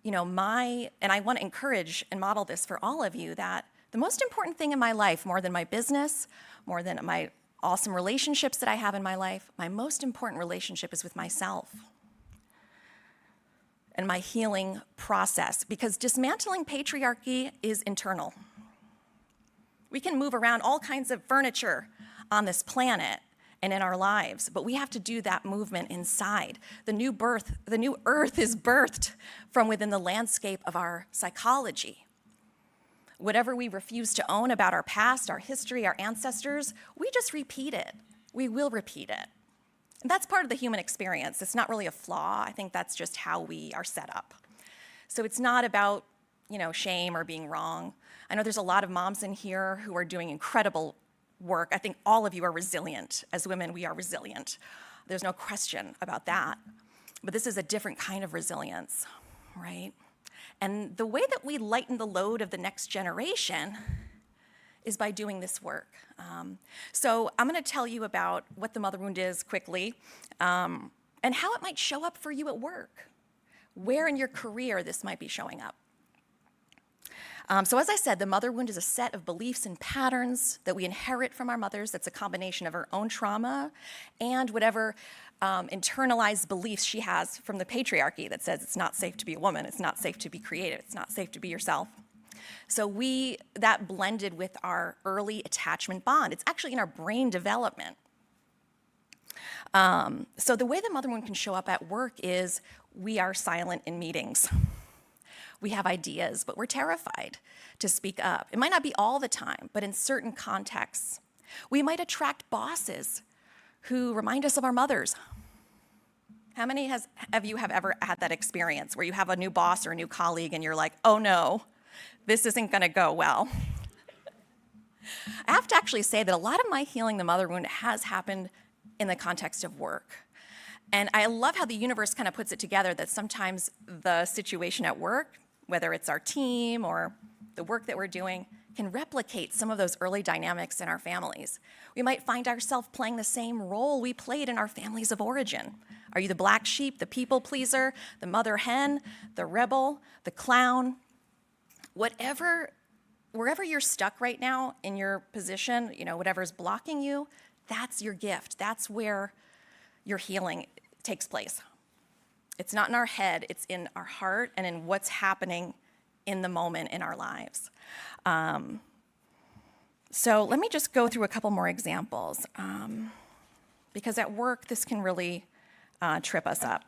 and I want to encourage and model this for all of you, that the most important thing in my life, more than my business, more than my awesome relationships that I have in my life, my most important relationship is with myself. and my healing process, because dismantling patriarchy is internal. We can move around all kinds of furniture on this planet and in our lives, but we have to do that movement inside. The new earth is birthed from within the landscape of our psychology. Whatever we refuse to own about our past, our history, our ancestors, we just repeat it. We will repeat it. And that's part of the human experience. It's not really a flaw. I think that's just how we are set up. So it's not about, shame or being wrong. I know there's a lot of moms in here who are doing incredible work. I think all of you are resilient. As women, we are resilient. There's no question about that. But this is a different kind of resilience, right? And the way that we lighten the load of the next generation is by doing this work. So I'm going to tell you about what the mother wound is quickly, and how it might show up for you at work, where in your career this might be showing up. So as I said, the mother wound is a set of beliefs and patterns that we inherit from our mothers. That's a combination of her own trauma and whatever internalized beliefs she has from the patriarchy that says it's not safe to be a woman, it's not safe to be creative, it's not safe to be yourself. So that blended with our early attachment bond. It's actually in our brain development. So the way the mother wound can show up at work is we are silent in meetings. We have ideas, but we're terrified to speak up. It might not be all the time, but in certain contexts. We might attract bosses who remind us of our mothers. How many of you have ever had that experience where you have a new boss or a new colleague and you're like, oh no, this isn't gonna go well? I have to actually say that a lot of my healing the mother wound has happened in the context of work. And I love how the universe kind of puts it together that sometimes the situation at work, whether it's our team or the work that we're doing, can replicate some of those early dynamics in our families. We might find ourselves playing the same role we played in our families of origin. Are you the black sheep, the people pleaser, the mother hen, the rebel, the clown? Wherever you're stuck right now in your position, whatever's blocking you, that's your gift. That's where your healing takes place. It's not in our head, it's in our heart and in what's happening in the moment in our lives. So let me just go through a couple more examples, because at work, this can really trip us up.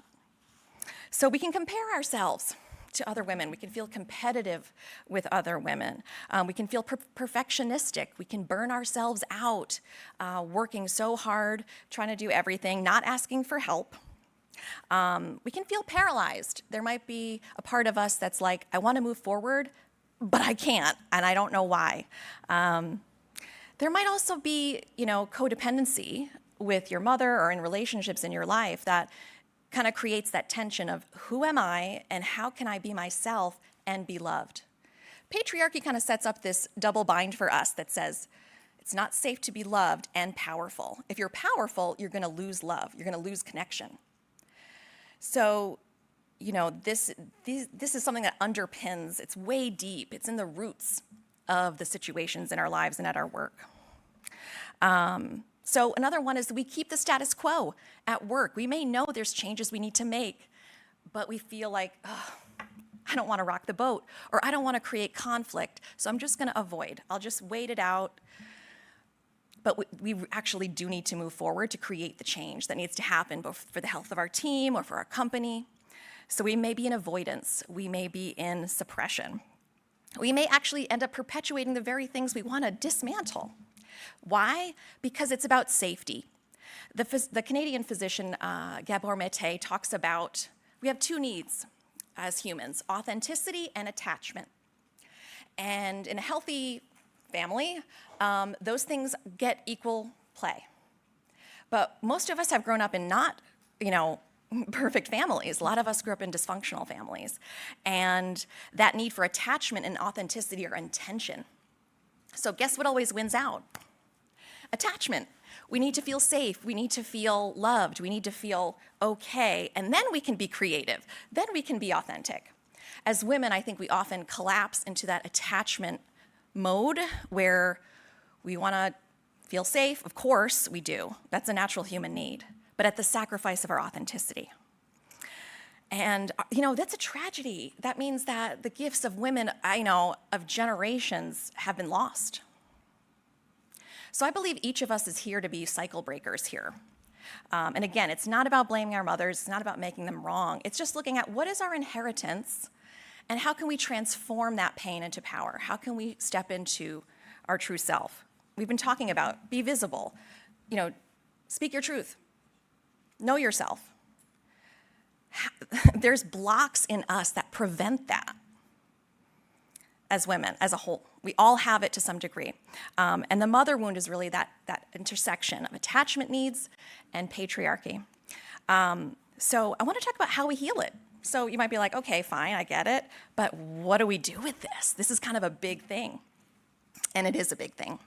So we can compare ourselves to other women. We can feel competitive with other women. We can feel perfectionistic. We can burn ourselves out, working so hard, trying to do everything, not asking for help. We can feel paralyzed. There might be a part of us that's like, I want to move forward, but I can't, and I don't know why. There might also be, codependency with your mother or in relationships in your life that kind of creates that tension of who am I and how can I be myself and be loved. Patriarchy kind of sets up this double bind for us that says it's not safe to be loved and powerful. If you're powerful, you're going to lose love. You're going to lose connection. So, this is something that underpins, it's way deep. It's in the roots of the situations in our lives and at our work. So another one is we keep the status quo at work. We may know there's changes we need to make, but we feel like, I don't want to rock the boat, or I don't want to create conflict, so I'm just going to avoid. I'll just wait it out. But we actually do need to move forward to create the change that needs to happen, both for the health of our team or for our company. So we may be in avoidance. We may be in suppression. We may actually end up perpetuating the very things we want to dismantle. Why? Because it's about safety. The Canadian physician, Gabor Mate, talks about, we have two needs as humans, authenticity and attachment. And in a healthy family, those things get equal play. But most of us have grown up in not, perfect families. A lot of us grew up in dysfunctional families. And that need for attachment and authenticity are in tension. So guess what always wins out? Attachment. We need to feel safe. We need to feel loved. We need to feel okay. And then we can be creative. Then we can be authentic. As women, I think we often collapse into that attachment mode where we want to feel safe. Of course we do. That's a natural human need, but at the sacrifice of our authenticity. And, that's a tragedy. That means that the gifts of women, of generations have been lost. So I believe each of us is here to be cycle breakers here. And again, it's not about blaming our mothers. It's not about making them wrong. It's just looking at what is our inheritance and how can we transform that pain into power? How can we step into our true self? We've been talking about be visible, speak your truth, know yourself. There's blocks in us that prevent that as women, as a whole. We all have it to some degree. And the mother wound is really that intersection of attachment needs and patriarchy. So I want to talk about how we heal it. So you might be like, okay, fine, I get it, but what do we do with this? This is kind of a big thing, and it is a big thing.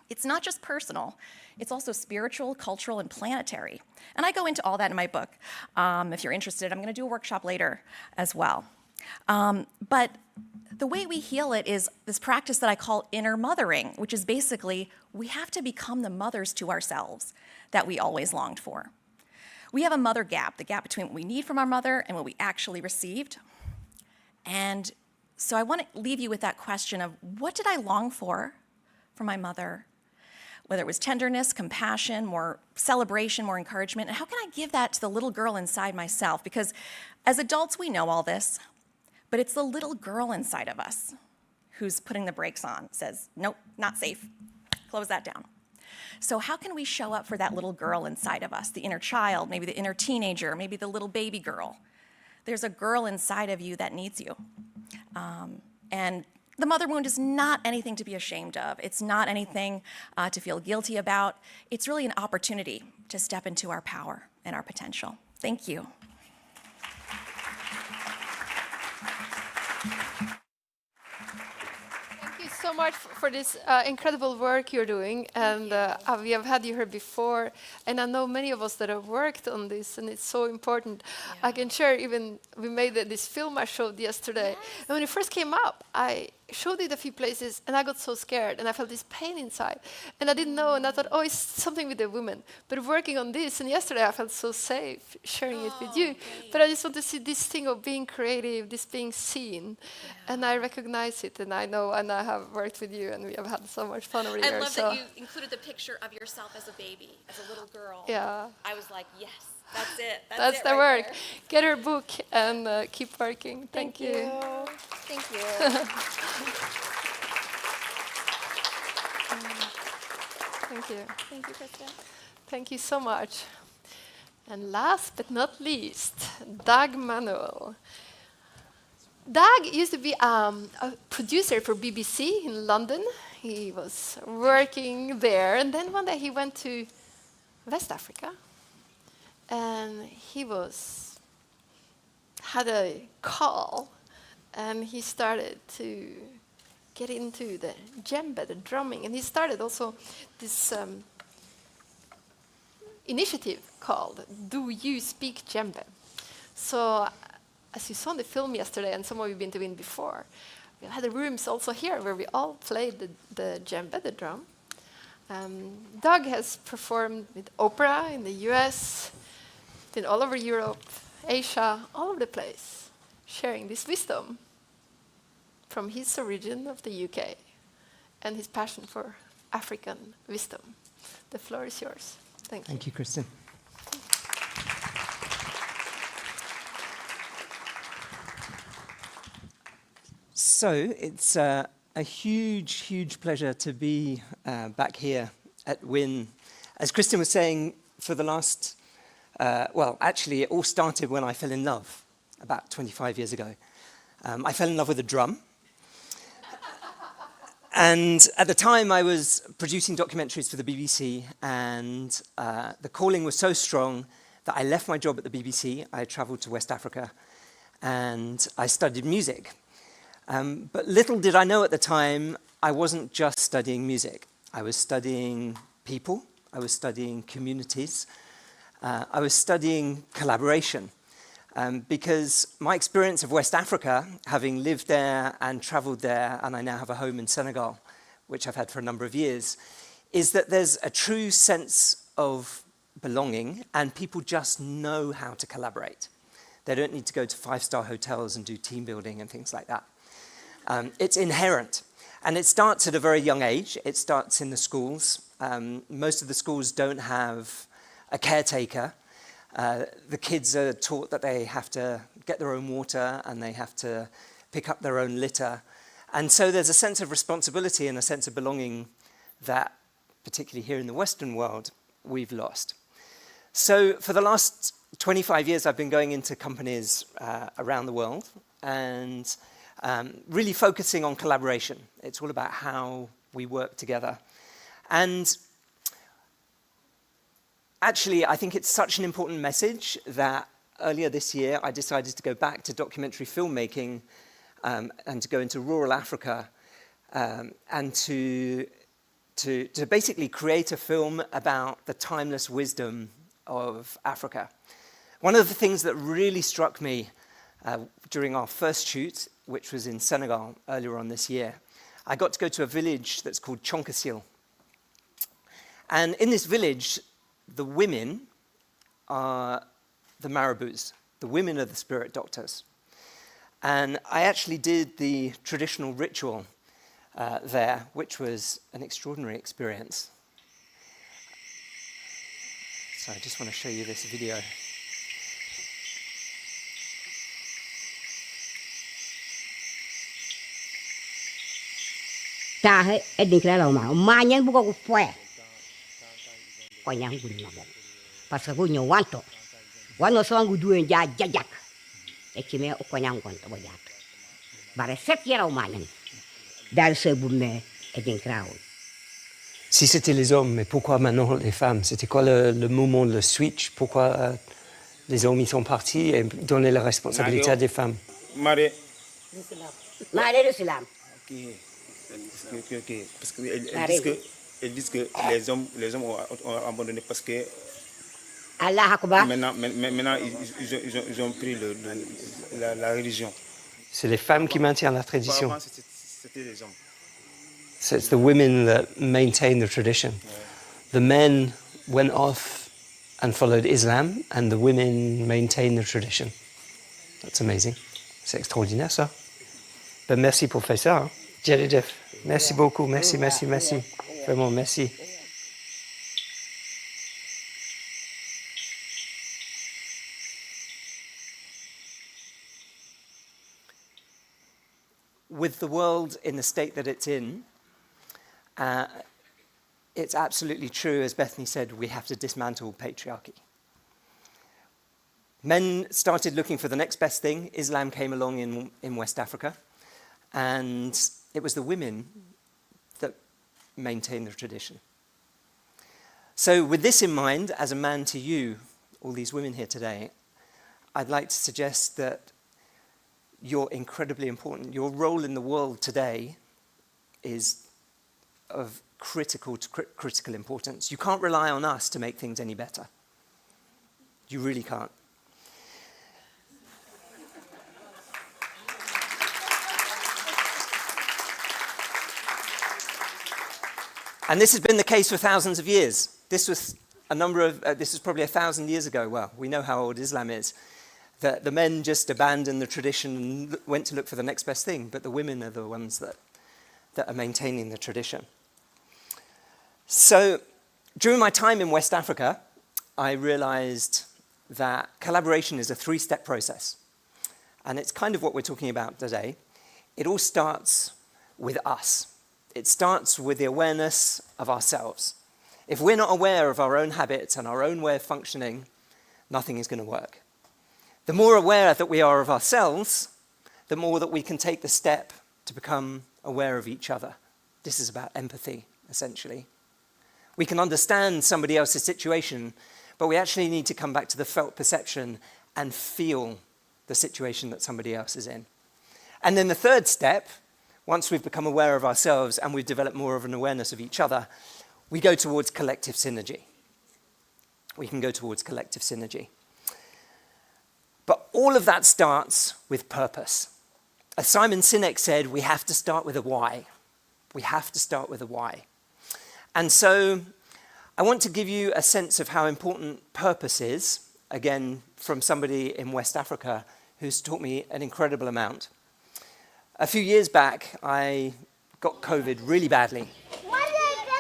It's not just personal, it's also spiritual, cultural, and planetary. And I go into all that in my book. If you're interested, I'm going to do a workshop later as well. But the way we heal it is this practice that I call inner mothering, which is basically we have to become the mothers to ourselves that we always longed for. We have a mother gap, the gap between what we need from our mother and what we actually received. And so I want to leave you with that question of what did I long for from my mother? Whether it was tenderness, compassion, more celebration, more encouragement, and how can I give that to the little girl inside myself? Because as adults, we know all this, but it's the little girl inside of us who's putting the brakes on, says, nope, not safe, close that down. So how can we show up for that little girl inside of us, the inner child, maybe the inner teenager, maybe the little baby girl? There's a girl inside of you that needs you. And the mother wound is not anything to be ashamed of. It's not anything to feel guilty about. It's really an opportunity to step into our power and our potential. Thank you. Thank you so much for this incredible work you're doing. And we have had you here before, and I know many of us that have worked on this, and it's so important. Yeah. I can share even, we made this film I showed yesterday. Yes. And when it first came up, I showed it a few places, and I got so scared, and I felt this pain inside. And I didn't know, and I thought, oh, it's something with the women. But working on this, and yesterday I felt so safe sharing it with you. Great. But I just want to see this thing of being creative, this being seen. Yeah. And I recognize it, and I know, and I have worked with you, and we have had so much fun over here. I love that you included the picture of yourself as a baby, as a little girl. Yeah. I was like, yes, that's it. That's the right work. There. Get her book and keep working. Thank you. Thank you. Thank you. Thank you, Christian. Thank you so much. And last but not least, Doug Manuel. Doug used to be a producer for BBC in London. He was working there, and then one day he went to West Africa, and he had a call, and he started to get into the djembe, the drumming, and he started also this initiative called Do You Speak Djembe? So as you saw in the film yesterday, and some of you have been doing before, we had the rooms also here where we all played the djembe, the drum. Doug has performed with opera in the US, been all over Europe, Asia, all over the place, sharing this wisdom from his origin of the UK and his passion for African wisdom. The floor is yours. Thank you. Thank you, Kristen. So it's a huge, huge pleasure to be back here at WIN. As Kristen was saying, for the last, well, actually, it all started when I fell in love about 25 years ago. I fell in love with a drum. And at the time, I was producing documentaries for the BBC, and the calling was so strong that I left my job at the BBC. I traveled to West Africa, and I studied music. But little did I know at the time, I wasn't just studying music. I was studying people. I was studying communities. I was studying collaboration. Because my experience of West Africa, having lived there and traveled there, and I now have a home in Senegal, which I've had for a number of years, is that there's a true sense of belonging, and people just know how to collaborate. They don't need to go to five-star hotels and do team building and things like that. It's inherent. And it starts at a very young age. It starts in the schools. Most of the schools don't have a caretaker. The kids are taught that they have to get their own water and they have to pick up their own litter. And so there's a sense of responsibility and a sense of belonging that, particularly here in the Western world, we've lost. So for the last 25 years, I've been going into companies around the world and really focusing on collaboration. It's all about how we work together. And actually, I think it's such an important message that earlier this year, I decided to go back to documentary filmmaking and to go into rural Africa and to basically create a film about the timeless wisdom of Africa. One of the things that really struck me during our first shoot, which was in Senegal earlier on this year, I got to go to a village that's called Chonkasil. And in this village, the women are the marabouts. The women are the spirit doctors. And I actually did the traditional ritual there, which was an extraordinary experience. So I just want to show you this video. Ta hết edin kira law ma ma nyen bu ko foe ko nyang gun na bo parce que go nyo wanto wano so ngu duen ja jajak e kime o ko nyang gon to bo jat bare set yera o ma nyen dal se bu me edin kira o. Si c'était les hommes, mais pourquoi maintenant les femmes? C'était quoi le moment, le switch? Pourquoi les hommes ils sont partis et donner la responsabilité à des femmes? Mare l'islam. Parce qu'elles disent que les hommes ont abandonné parce que Allah Akbar. Maintenant ils ont pris la religion. C'est les femmes qui maintiennent la tradition. Avant, c'était les hommes. So it's the women that maintain the tradition. The men went off and followed Islam, and the women maintain the tradition. That's amazing. C'est extraordinaire, ça. Ben, merci pour faire ça. Hein. Jeff, merci beaucoup. Merci. Vraiment, merci. With the world in the state that it's in, it's absolutely true, as Bethany said, we have to dismantle patriarchy. Men started looking for the next best thing. Islam came along in West Africa, and it was the women that maintained the tradition. So with this in mind, as a man to you, all these women here today, I'd like to suggest that you're incredibly important. Your role in the world today is of critical importance. You can't rely on us to make things any better. You really can't. And this has been the case for thousands of years. This was probably 1,000 years ago. Well, we know how old Islam is. That the men just abandoned the tradition and went to look for the next best thing, but the women are the ones that are maintaining the tradition. So during my time in West Africa, I realized that collaboration is a three-step process. And it's kind of what we're talking about today. It all starts with us. It starts with the awareness of ourselves. If we're not aware of our own habits and our own way of functioning, nothing is going to work. The more aware that we are of ourselves, the more that we can take the step to become aware of each other. This is about empathy, essentially. We can understand somebody else's situation, but we actually need to come back to the felt perception and feel the situation that somebody else is in. And then the third step, once we've become aware of ourselves and we've developed more of an awareness of each other, we go towards collective synergy. We can go towards collective synergy. But all of that starts with purpose. As Simon Sinek said, we have to start with a why. We have to start with a why. And so I want to give you a sense of how important purpose is again, from somebody in West Africa who's taught me an incredible amount. A few years back, I got COVID really badly.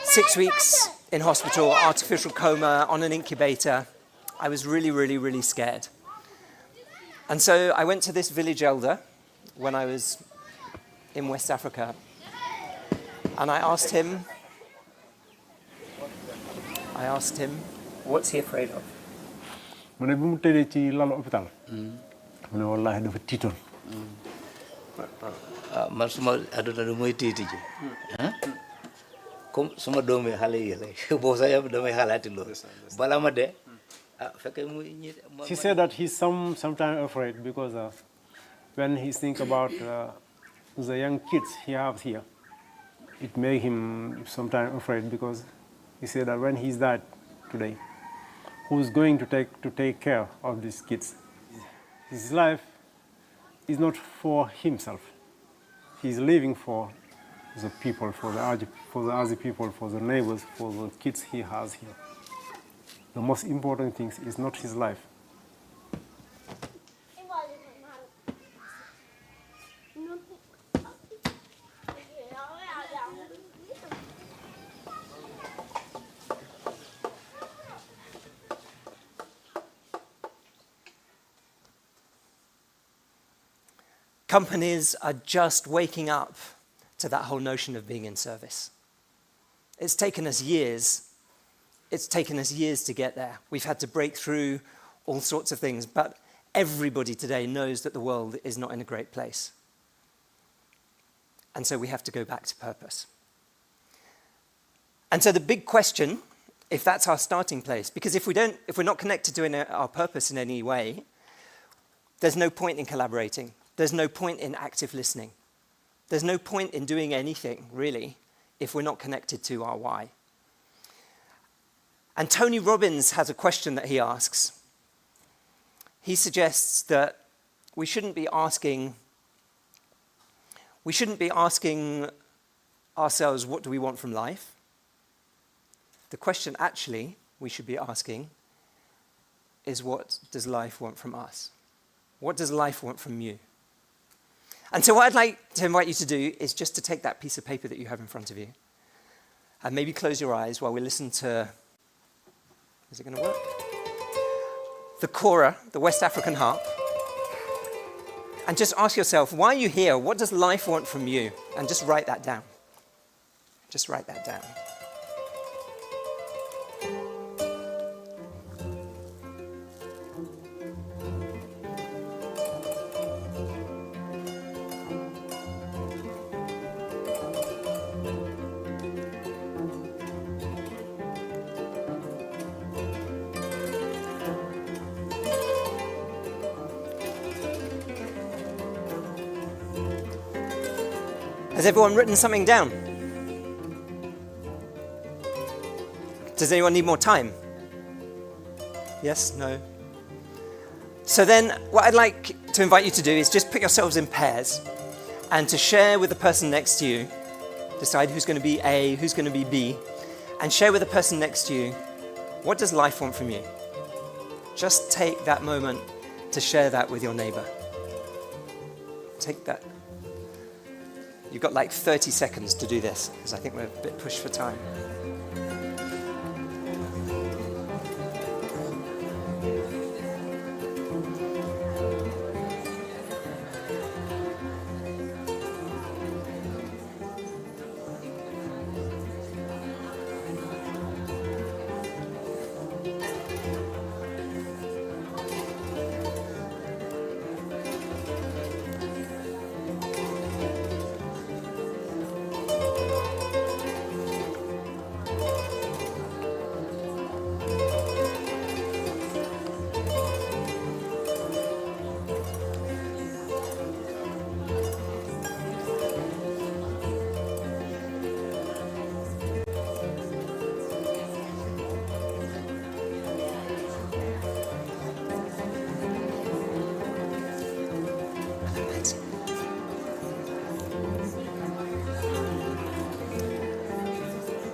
6 weeks in hospital, artificial coma, on an incubator. I was really, really, really scared. And so I went to this village elder when I was in West Africa, and I asked him, what's he afraid of? mu ne bi mu tëddee ci lalu hôpital. mu ne wallaahi dafa tiitoon. man suma aduna du mooy tiiti ji comme suma doomi xale yi lay boo sax yow damay xalaati loolu bala ma dee fekkee muy ñi. She said that he's sometimes afraid because when he think about the young kids he has here, it made him sometimes afraid because he said that when he's died today, who's going to take care of these kids? His life is not for himself. He's living for the people, for the other people, for the neighbors, for the kids he has here. The most important thing is not his life. Companies are just waking up to that whole notion of being in service. It's taken us years. It's taken us years to get there. We've had to break through all sorts of things, but everybody today knows that the world is not in a great place. And so we have to go back to purpose. And so the big question, if that's our starting place, because if we're not connected to our purpose in any way, there's no point in collaborating. There's no point in active listening. There's no point in doing anything, really, if we're not connected to our why. And Tony Robbins has a question that he asks. He suggests that we shouldn't be asking ourselves, what do we want from life? The question actually we should be asking is, what does life want from us? What does life want from you? And so what I'd like to invite you to do is just to take that piece of paper that you have in front of you and maybe close your eyes while we listen to, is it going to work? The kora, the West African harp. And just ask yourself, why are you here? What does life want from you? And just write that down. Just write that down. Has everyone written something down? Does anyone need more time? Yes? No? So then what I'd like to invite you to do is just put yourselves in pairs and to share with the person next to you, decide who's going to be A, who's going to be B, and share with the person next to you, what does life want from you? Just take that moment to share that with your neighbor. Take that. You've got like 30 seconds to do this, because I think we're a bit pushed for time.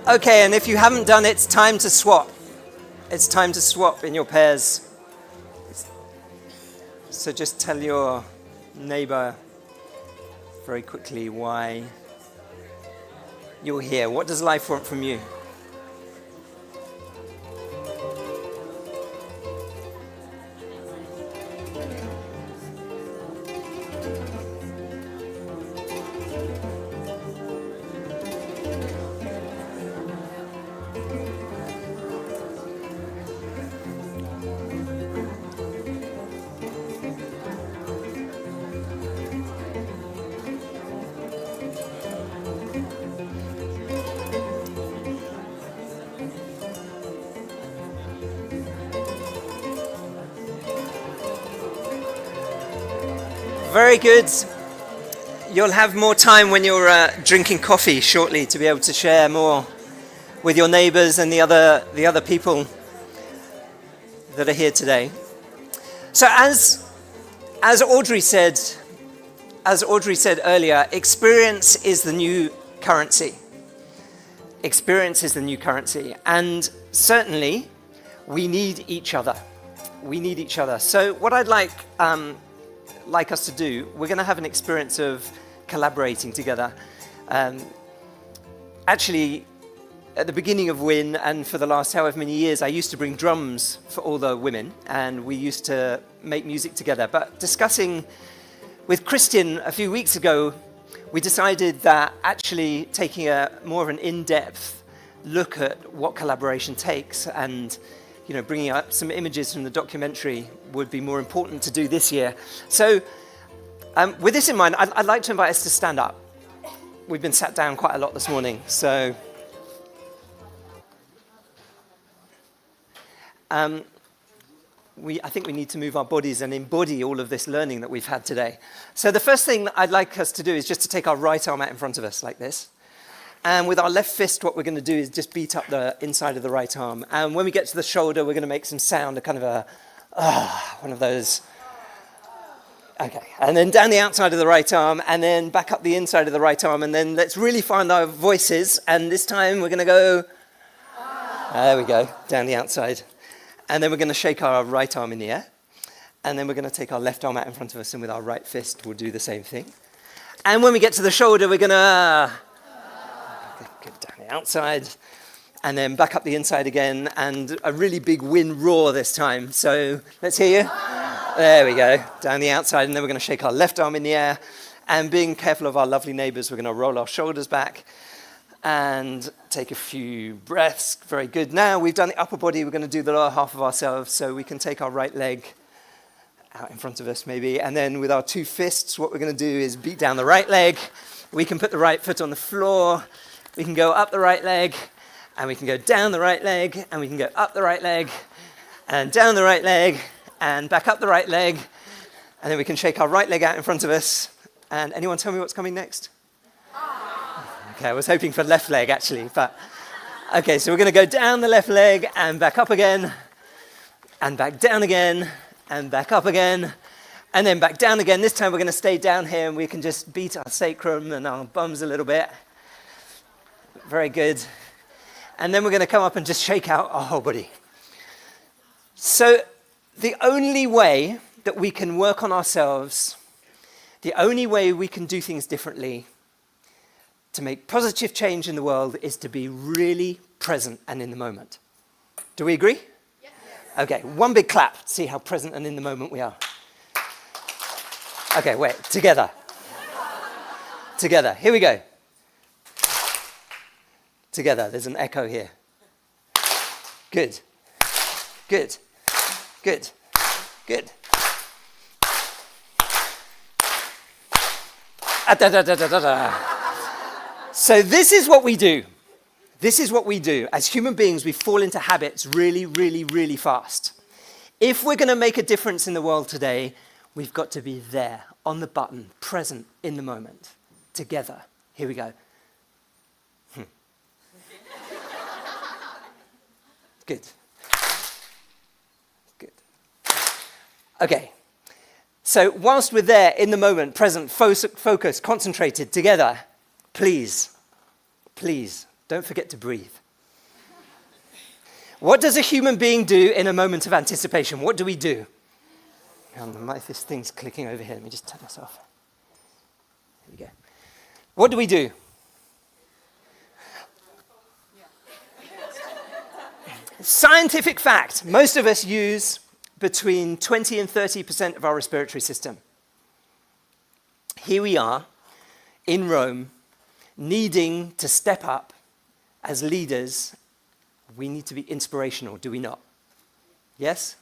Okay, and if you haven't done it, it's time to swap. It's time to swap in your pairs. So just tell your neighbor very quickly why you're here. What does life want from you? Very good. You'll have more time when you're drinking coffee shortly to be able to share more with your neighbors and the other people that are here today. So as Audrey said earlier, experience is the new currency. Experience is the new currency, and certainly we need each other. We need each other. So what I'd like us to do, we're going to have an experience of collaborating together. Actually, at the beginning of WIN, and for the last however many years, I used to bring drums for all the women, and we used to make music together. But discussing with Christian a few weeks ago, we decided that actually taking a more of an in-depth look at what collaboration takes, and bringing up some images from the documentary would be more important to do this year. So with this in mind, I'd like to invite us to stand up. We've been sat down quite a lot this morning, so I think we need to move our bodies and embody all of this learning that we've had today. So the first thing that I'd like us to do is just to take our right arm out in front of us like this. And with our left fist, what we're going to do is just beat up the inside of the right arm. And when we get to the shoulder, we're going to make some sound, a kind of one of those. Okay, and then down the outside of the right arm, and then back up the inside of the right arm, and then let's really find our voices. And this time we're going to go, there we go, down the outside. And then we're going to shake our right arm in the air. And then we're going to take our left arm out in front of us, and with our right fist, we'll do the same thing. And when we get to the shoulder, we're going to get down the outside, and then back up the inside again, and a really big WIN roar this time. So let's hear you. There we go, down the outside, and then we're going to shake our left arm in the air, and being careful of our lovely neighbors, we're going to roll our shoulders back and take a few breaths. Very good. Now we've done the upper body, we're going to do the lower half of ourselves, so we can take our right leg out in front of us maybe, and then with our two fists, what we're going to do is beat down the right leg. We can put the right foot on the floor, we can go up the right leg, and we can go down the right leg, and we can go up the right leg, and down the right leg, and back up the right leg, and then we can shake our right leg out in front of us. And anyone tell me what's coming next? Okay, I was hoping for left leg actually, but okay, so we're going to go down the left leg and back up again, and back down again, and back up again, and then back down again. This time we're going to stay down here, and we can just beat our sacrum and our bums a little bit. Very good. And then we're going to come up and just shake out our whole body. So the only way that we can work on ourselves, the only way we can do things differently to make positive change in the world is to be really present and in the moment. Do we agree? Yes. Okay, one big clap. See how present and in the moment we are. Okay, wait, together. Together, here we go. Together, there's an echo here. Good, good, good, good. So this is what we do. This is what we do. As human beings, we fall into habits really, really, really fast. If we're going to make a difference in the world today, we've got to be there, on the button, present in the moment, together. Here we go. Good. Good. Okay. So whilst we're there, in the moment, present, focused, concentrated, together, please, don't forget to breathe. What does a human being do in a moment of anticipation? What do we do? This thing's clicking over here. Let me just turn this off. Here we go. What do we do? Scientific fact. Most of us use between 20 and 30% of our respiratory system. Here we are in Rome, needing to step up as leaders. We need to be inspirational, do we not? Yes?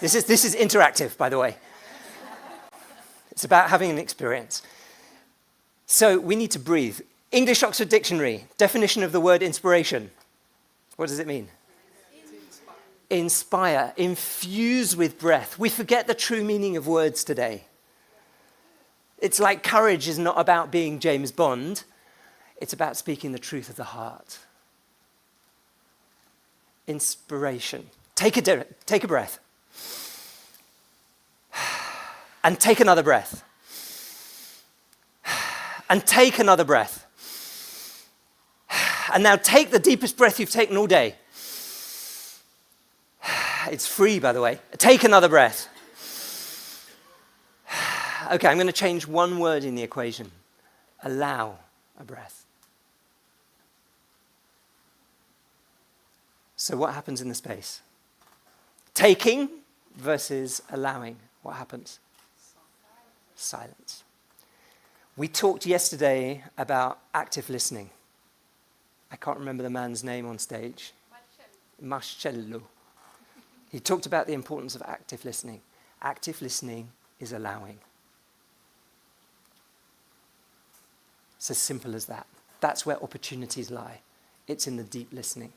Yes. This is interactive, by the way. It's about having an experience. So we need to breathe. English Oxford Dictionary, definition of the word inspiration. What does it mean? Inspire, infuse with breath. We forget the true meaning of words today. It's like courage is not about being James Bond. It's about speaking the truth of the heart. Inspiration. Take a breath. And take another breath. And take another breath. And now take the deepest breath you've taken all day. It's free, by the way. Take another breath. Okay, I'm going to change one word in the equation. Allow a breath. So what happens in the space? Taking versus allowing. What happens? Silence. We talked yesterday about active listening. I can't remember the man's name on stage. Marcello. He talked about the importance of active listening. Active listening is allowing. It's as simple as that. That's where opportunities lie. It's in the deep listening.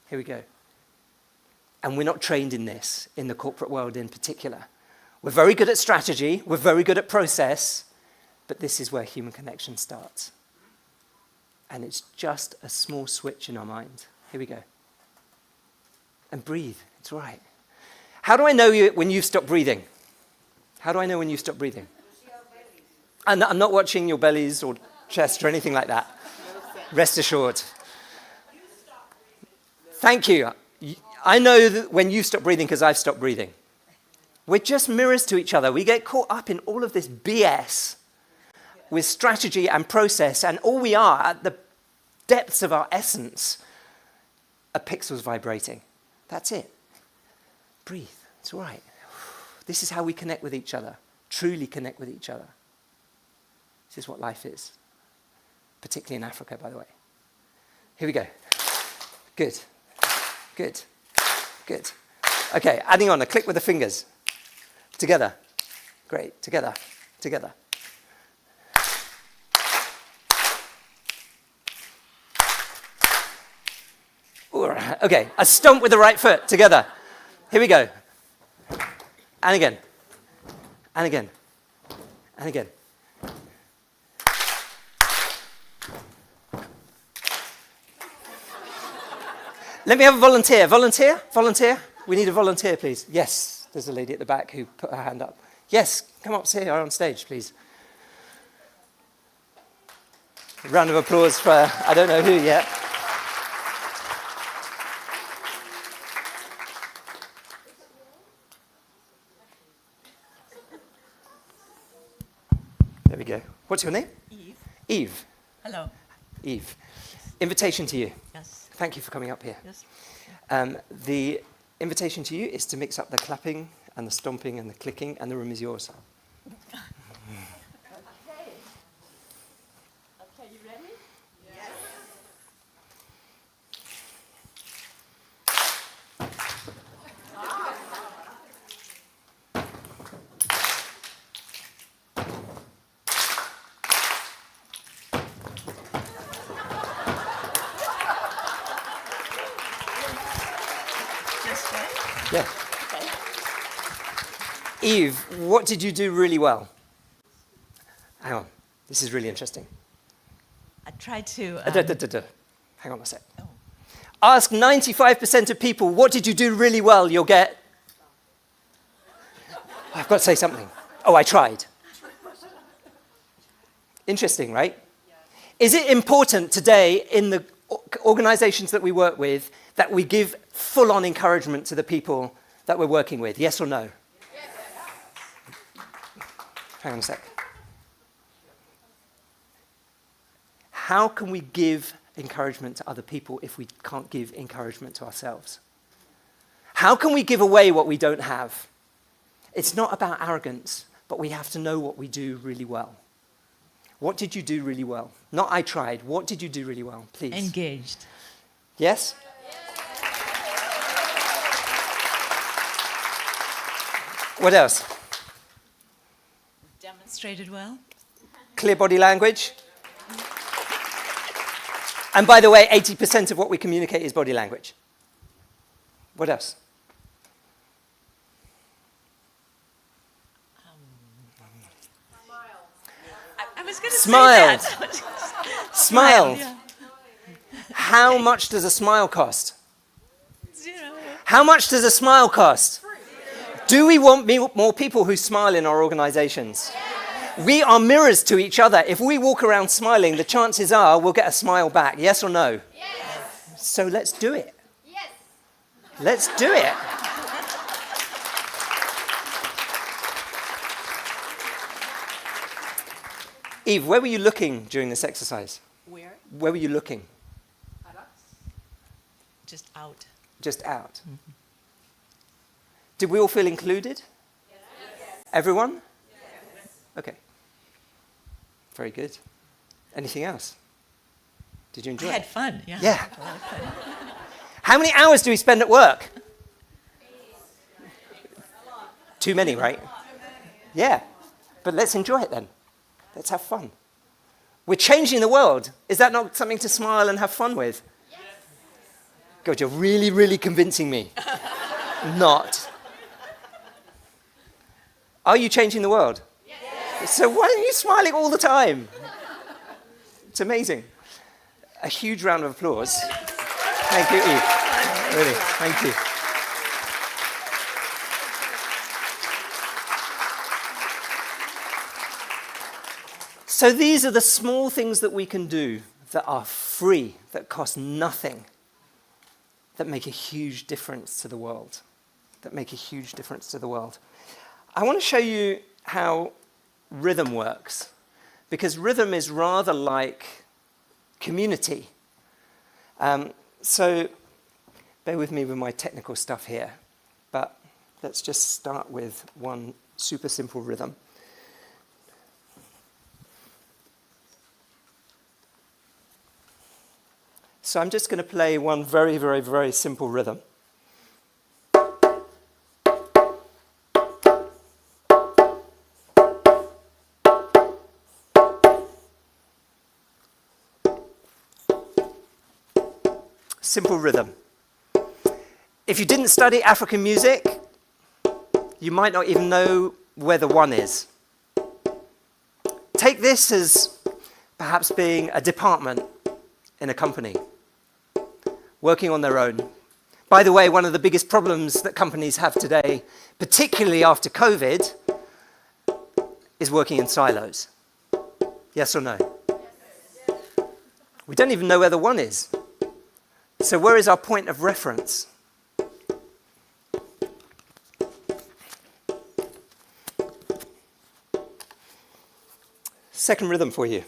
Here we go. And we're not trained in this, in the corporate world in particular. We're very good at strategy, we're very good at process, but this is where human connection starts. And it's just a small switch in our mind. Here we go. And breathe, it's all right. How do I know when you've stopped breathing? How do I know when you've stopped breathing? I'm not watching your bellies or chest or anything like that. Rest assured. Thank you. I know that when you stop breathing because I've stopped breathing. We're just mirrors to each other. We get caught up in all of this BS with strategy and process, and all we are, at the depths of our essence, are pixels vibrating. That's it. Breathe. It's all right. This is how we connect with each other, truly connect with each other. This is what life is, particularly in Africa, by the way. Here we go. Good. Good. Good. Okay, adding on a click with the fingers. Together. Great. Together. Together. Okay, a stomp with the right foot. Together. Here we go. And again. And again. And again. Let me have a volunteer. Volunteer? Volunteer? We need a volunteer, please. Yes, there's a lady at the back who put her hand up. Yes, come up here on stage, please. A round of applause for, I don't know who yet. There we go. What's your name? Eve. Eve. Hello. Eve. Invitation to you. Yes. Thank you for coming up here. Yes. The invitation to you is to mix up the clapping and the stomping and the clicking, and the room is yours. Okay. Okay, you ready? Yes. Yeah. Okay. Eve, what did you do really well? Hang on. This is really interesting. I tried to... Hang on a sec. Ask 95% of people, what did you do really well? You'll get... I've got to say something. Oh, I tried. Interesting, right? Is it important today in the organizations that we work with that we give full-on encouragement to the people that we're working with? Yes or no? hang on a sec. How can we give encouragement to other people if we can't give encouragement to ourselves? How can we give away what we don't have? It's not about arrogance, but we have to know what we do really well. What did you do really well? Not I tried. What did you do really well, please? Engaged. Yes? What else? Demonstrated well. Clear body language. And by the way, 80% of what we communicate is body language. What else? I was going to Smile. say that. Smile. Yeah. How much does a smile cost? 0. How much does a smile cost? Do we want more people who smile in our organizations? We are mirrors to each other. If we walk around smiling, the chances are we'll get a smile back. Yes or no? Yes. So let's do it. Yes. Let's do it. Eve, where were you looking during this exercise? Where? Where were you looking? Just out. Just out. Mm-hmm. Did we all feel included? Yes. Everyone? Yes. Okay. Very good. Anything else? Did you enjoy it? I had fun, yeah. Yeah. How many hours do we spend at work? Too many, right? Yeah. But let's enjoy it then. Let's have fun. We're changing the world. Is that not something to smile and have fun with? Yes. God, you're really, really convincing me. Not. Are you changing the world? Yes. So why are you smiling all the time? It's amazing. A huge round of applause. Thank you, Eve. Really, thank you. So these are the small things that we can do that are free, that cost nothing, that make a huge difference to the world. That make a huge difference to the world. I want to show you how rhythm works, because rhythm is rather like community. So bear with me with my technical stuff here, but let's just start with one super simple rhythm. So I'm just going to play one very, very, very simple rhythm. Simple rhythm. If you didn't study African music, you might not even know where the one is. Take this as perhaps being a department in a company, working on their own. By the way, one of the biggest problems that companies have today, particularly after COVID, is working in silos. Yes or no? Yes. We don't even know where the one is. So where is our point of reference? Second rhythm for you.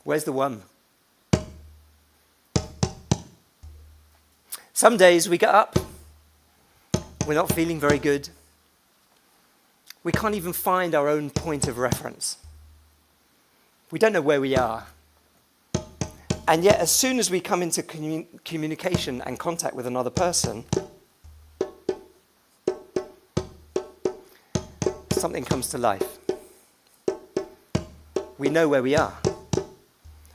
Where's the one? Some days we get up, we're not feeling very good. We can't even find our own point of reference. We don't know where we are. And yet, as soon as we come into communication and contact with another person, something comes to life. We know where we are.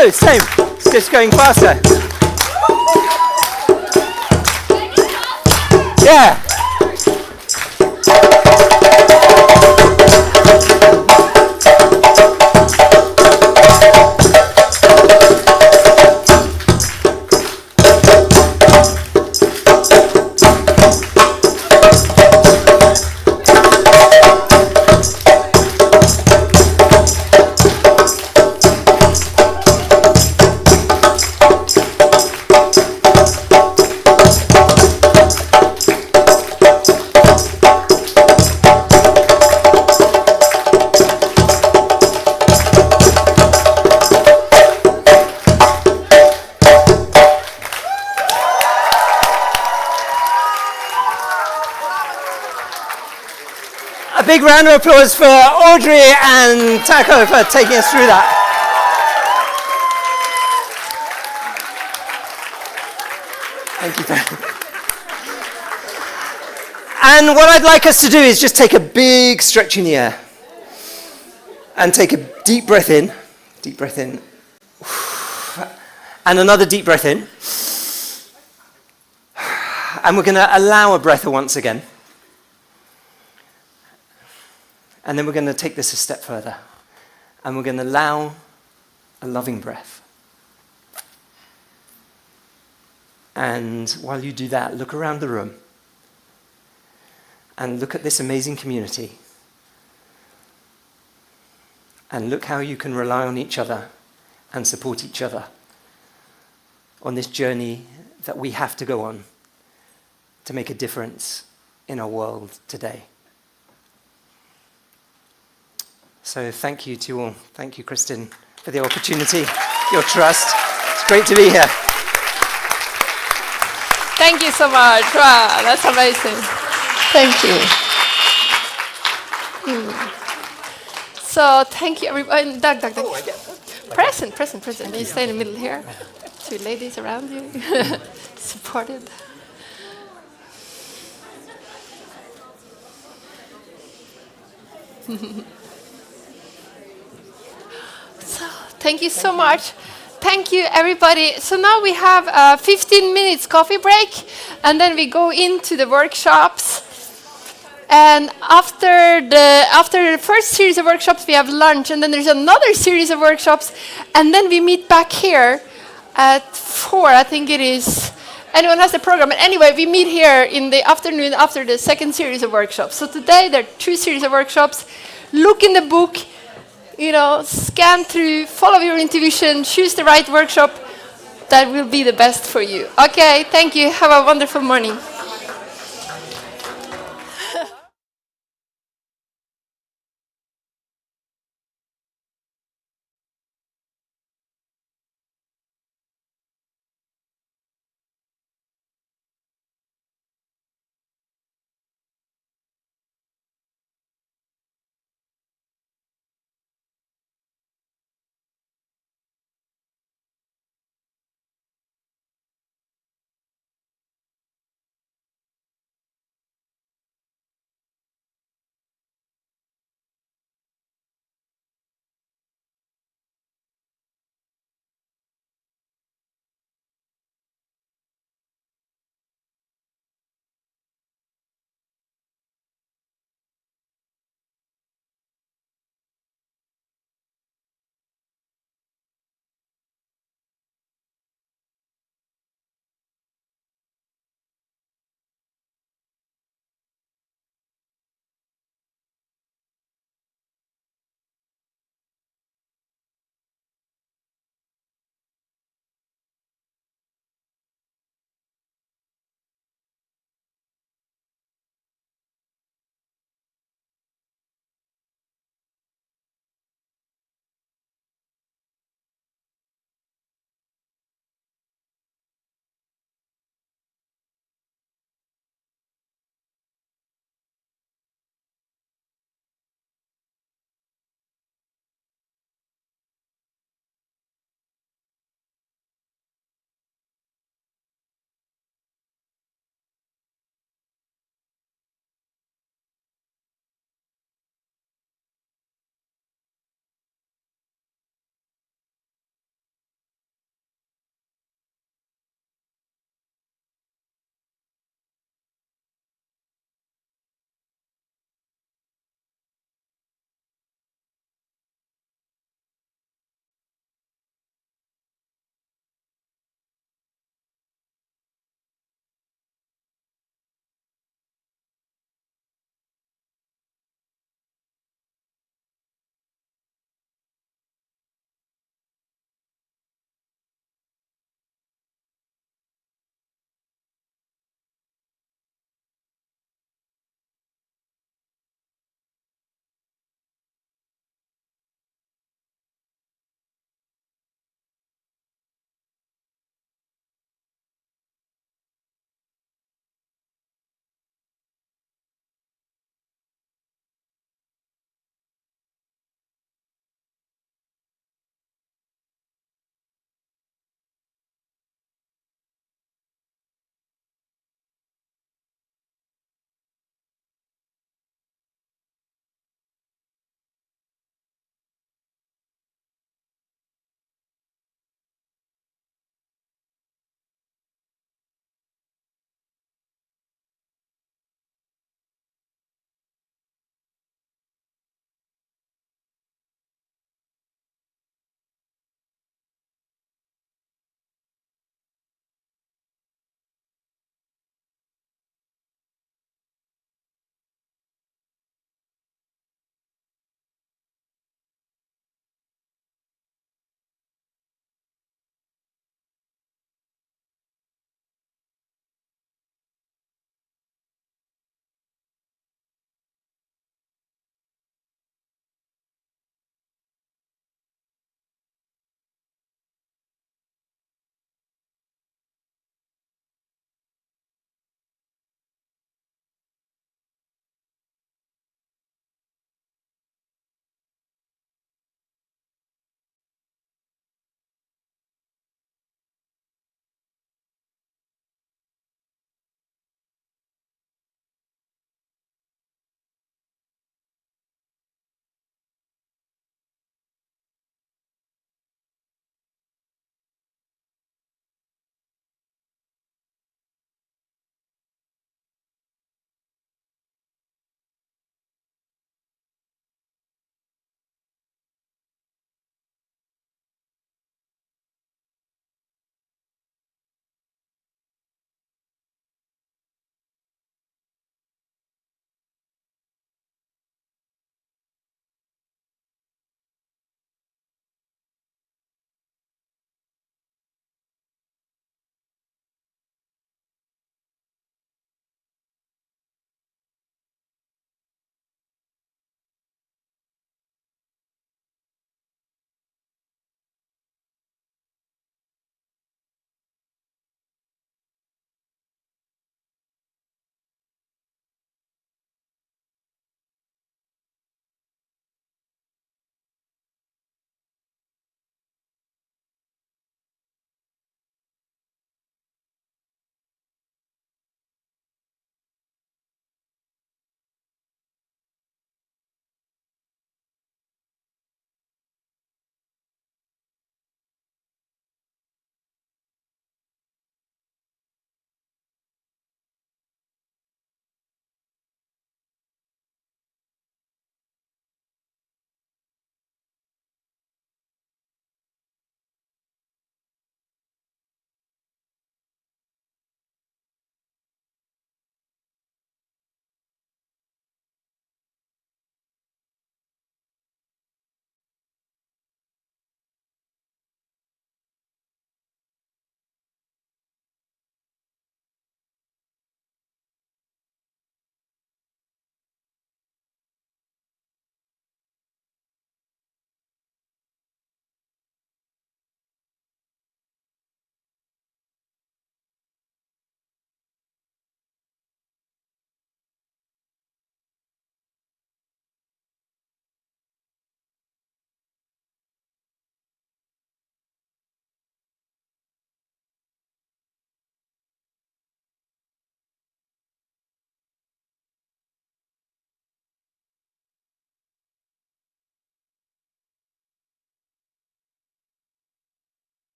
No, same. It's just going faster. Yeah. A big round of applause for Audrey and Taco for taking us through that. Thank you. And what I'd like us to do is just take a big stretch in the air. And take a deep breath in. Deep breath in. And another deep breath in. And we're going to allow a breath once again. And then we're going to take this a step further. And we're going to allow a loving breath. And while you do that, look around the room. And look at this amazing community. And look how you can rely on each other and support each other on this journey that we have to go on to make a difference in our world today. So thank you to you all. Thank you, Kristin, for the opportunity, your trust. It's great to be here. Thank you so much. Wow, that's amazing. Thank you. So thank you, everybody. Doug. Present. You stay in the middle here. Two ladies around you. Supported. So, thank you so much. Thank you, everybody. So now we have a 15 minutes coffee break, and then we go into the workshops. And after the first series of workshops, we have lunch, and then there's another series of workshops, and then we meet back here at 4, I think it is. Anyone has the program? But anyway, we meet here in the afternoon after the second series of workshops. So today there are 2 series of workshops. Look in the book, scan through, follow your intuition, choose the right workshop that will be the best for you. Okay, thank you. Have a wonderful morning.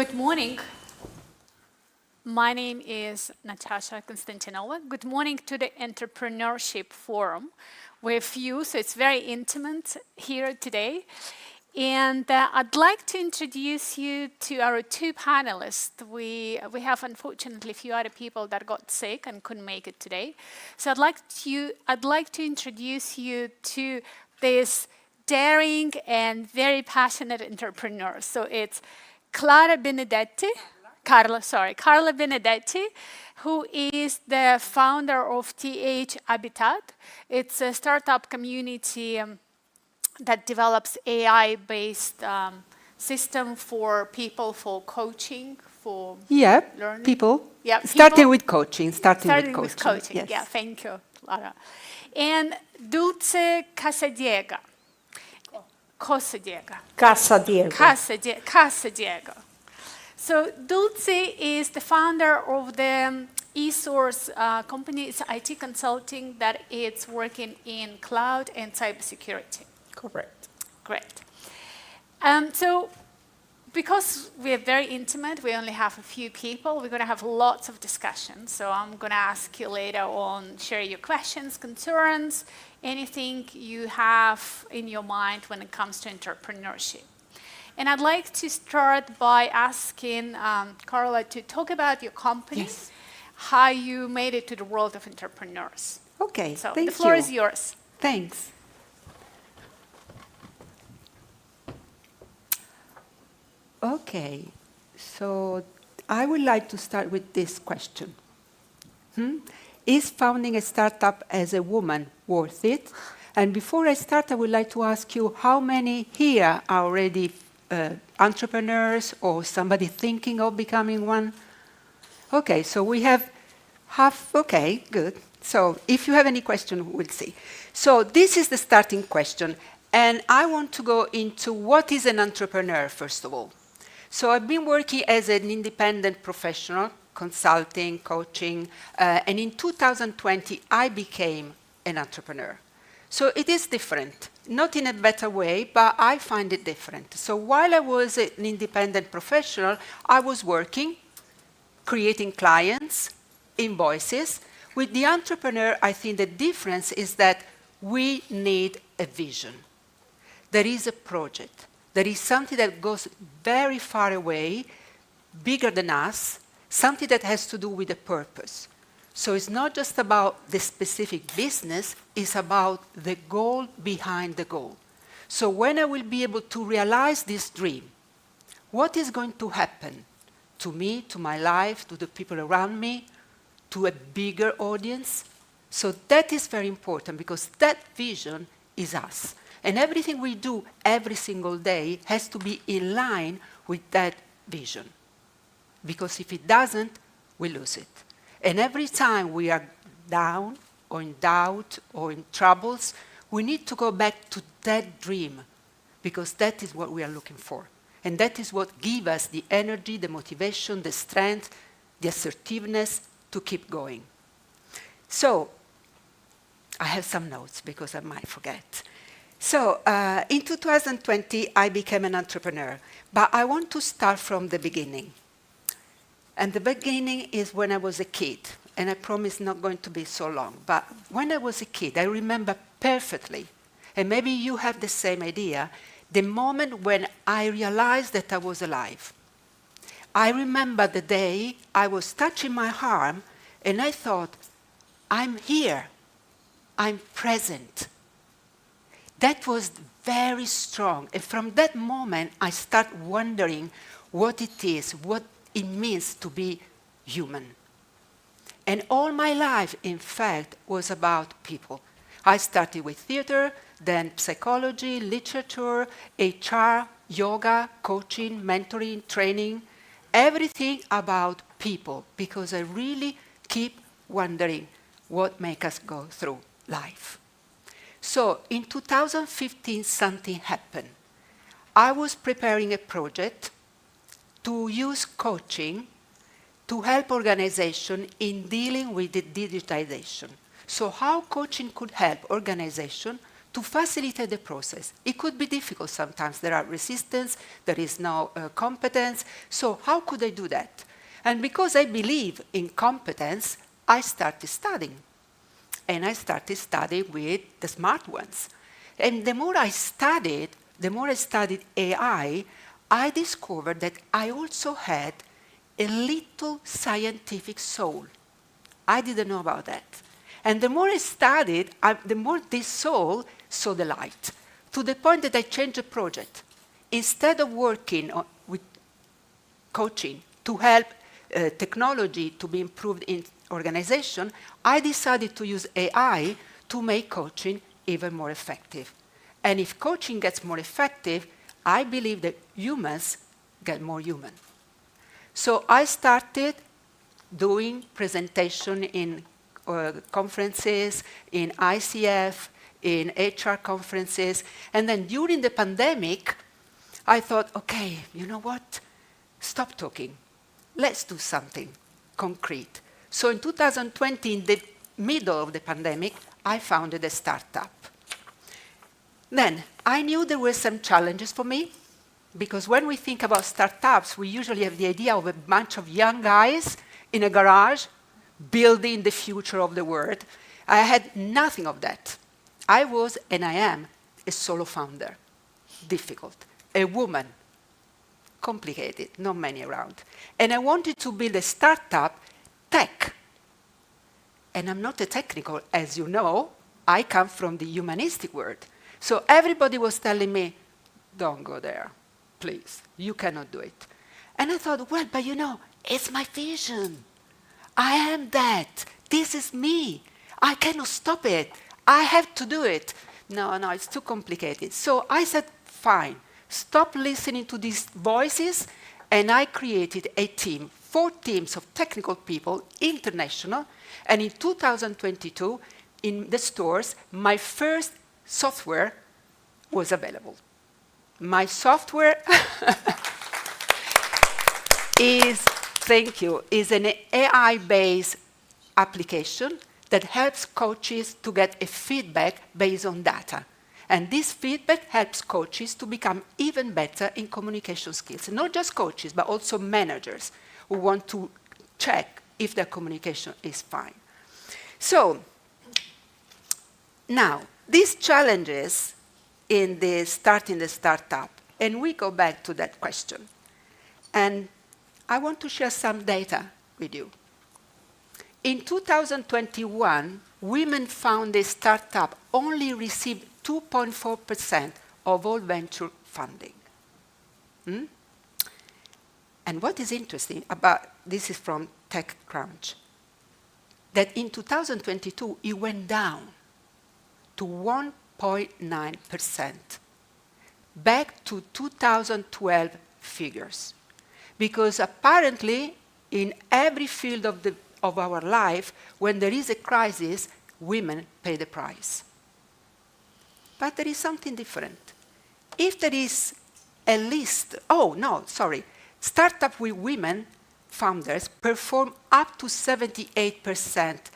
Good morning. My name is Natasha Konstantinova. Good morning to the Entrepreneurship Forum. We're few, so it's very intimate here today. And I'd like to introduce you to our two panelists. We have, unfortunately, a few other people that got sick and couldn't make it today. So I'd like to introduce you to this daring and very passionate entrepreneurs. So it's Carla Benedetti, who is the founder of TH Habitat. It's a startup community that develops AI-based system for people, for coaching, for learning. People. Yeah, starting with coaching. Starting with coaching. Yes. Yeah, thank you, Lara. And Dulce Casadiega. Casadiega. So Dulce is the founder of the eSource company. It's IT consulting that is working in cloud and cybersecurity. Correct. Great. So because we're very intimate, we only have a few people, we're going to have lots of discussions. So I'm going to ask you later on, share your questions, concerns, anything you have in your mind when it comes to entrepreneurship. And I'd like to start by asking Carla to talk about your company, how you made it to the world of entrepreneurs. Okay, so thank the floor you. is yours. Thanks. Okay, so I would like to start with this question. Is founding a startup as a woman worth it? And before I start, I would like to ask you how many here are already entrepreneurs or somebody thinking of becoming one? Okay, so we have half. Okay, good. So if you have any question, we'll see. So this is the starting question. And I want to go into what is an entrepreneur, first of all. So I've been working as an independent professional, consulting, coaching, and in 2020, I became an entrepreneur. So it is different, not in a better way, but I find it different. So while I was an independent professional, I was working, creating clients, invoices. With the entrepreneur, I think the difference is that we need a vision. There is a project. There is something that goes very far away, bigger than us, something that has to do with a purpose. So it's not just about the specific business, it's about the goal behind the goal. So when I will be able to realize this dream, what is going to happen to me, to my life, to the people around me, to a bigger audience? So that is very important because that vision is us. And everything we do every single day has to be in line with that vision. Because if it doesn't, we lose it. And every time we are down or in doubt or in troubles, we need to go back to that dream because that is what we are looking for. And that is what gives us the energy, the motivation, the strength, the assertiveness to keep going. So I have some notes because I might forget. So in 2020, I became an entrepreneur. But I want to start from the beginning. And the beginning is when I was a kid. And I promise not going to be so long. But when I was a kid, I remember perfectly, and maybe you have the same idea, the moment when I realized that I was alive. I remember the day I was touching my arm, and I thought, I'm here. I'm present. That was very strong. And from that moment, I start wondering what it is, what it means to be human. And all my life, in fact, was about people. I started with theater, then psychology, literature, HR, yoga, coaching, mentoring, training, everything about people, because I really keep wondering what makes us go through life. So in 2015, something happened. I was preparing a project to use coaching to help organizations in dealing with the digitization. So how coaching could help organizations to facilitate the process. It could be difficult sometimes. There are resistance, there is no competence. So how could I do that? And because I believe in competence, I started studying. And I started studying with the smart ones. And the more I studied AI, I discovered that I also had a little scientific soul. I didn't know about that. And the more I studied, the more this soul saw the light, to the point that I changed the project. Instead of working with coaching to help technology to be improved in organization, I decided to use AI to make coaching even more effective. And if coaching gets more effective, I believe that humans get more human. So I started doing presentation in conferences, in ICF, in HR conferences. And then during the pandemic, I thought, okay, you know what? Stop talking. Let's do something concrete. So in 2020, in the middle of the pandemic, I founded a startup. Then I knew there were some challenges for me, because when we think about startups, we usually have the idea of a bunch of young guys in a garage building the future of the world. I had nothing of that. I was, and I am, a solo founder. Difficult. A woman. Complicated. Not many around. And I wanted to build a startup tech. And I'm not a technical, as you know. I come from the humanistic world. So everybody was telling me, don't go there, please. You cannot do it. And I thought, well, but you know, it's my vision. I am that. This is me. I cannot stop it. I have to do it. No, it's too complicated. So I said, fine, stop listening to these voices, and I created a team, 4 teams of technical people, international, and in 2022, in the stores, my first software was available. My software is an AI-based application that helps coaches to get a feedback based on data. And this feedback helps coaches to become even better in communication skills. Not just coaches, but also managers who want to check if their communication is fine. So, now, these challenges in starting the startup, and we go back to that question. And I want to share some data with you. In 2021, women-founded startup only received 2.4% of all venture funding. And what is interesting about this is from TechCrunch, that in 2022 it went down to 1.9%, back to 2012 figures. Because apparently, in every field of our life, when there is a crisis, women pay the price. But there is something different. If there is a list, startup with women founders perform up to 78%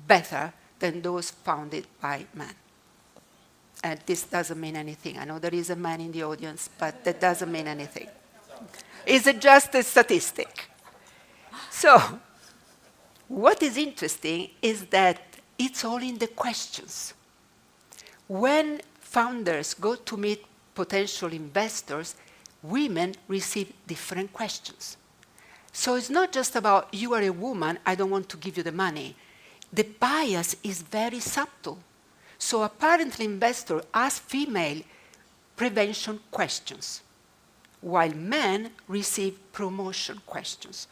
better than those founded by men. And this doesn't mean anything. I know there is a man in the audience, but that doesn't mean anything. It's just a statistic. So, what is interesting is that it's all in the questions. When founders go to meet potential investors, women receive different questions. So it's not just about, you are a woman, I don't want to give you the money. The bias is very subtle. So apparently investors ask female prevention questions, while men receive promotion questions.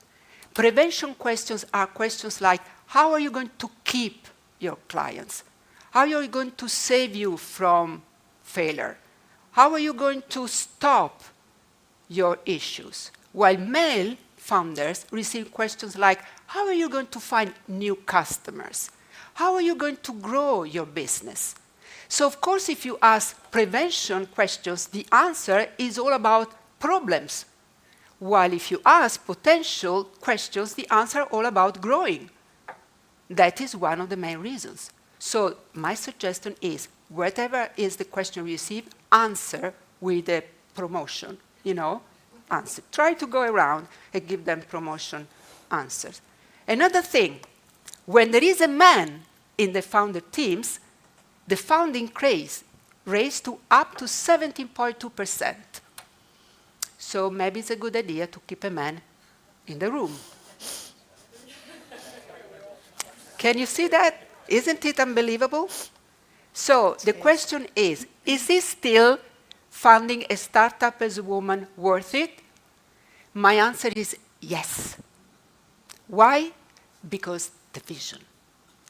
Prevention questions are questions like, how are you going to keep your clients? How are you going to save you from failure? How are you going to stop your issues? While male founders receive questions like, how are you going to find new customers? How are you going to grow your business? So of course, if you ask prevention questions, the answer is all about problems. While if you ask potential questions, the answer is all about growing. That is one of the main reasons. So my suggestion is whatever is the question you receive, answer with a promotion, answer. Try to go around and give them promotion answers. Another thing, when there is a man in the founder teams, the founding craze raised to up to 17.2%. So maybe it's a good idea to keep a man in the room. Can you see that? Isn't it unbelievable? So the question is it still funding a startup as a woman worth it? My answer is yes. Why? Because the vision.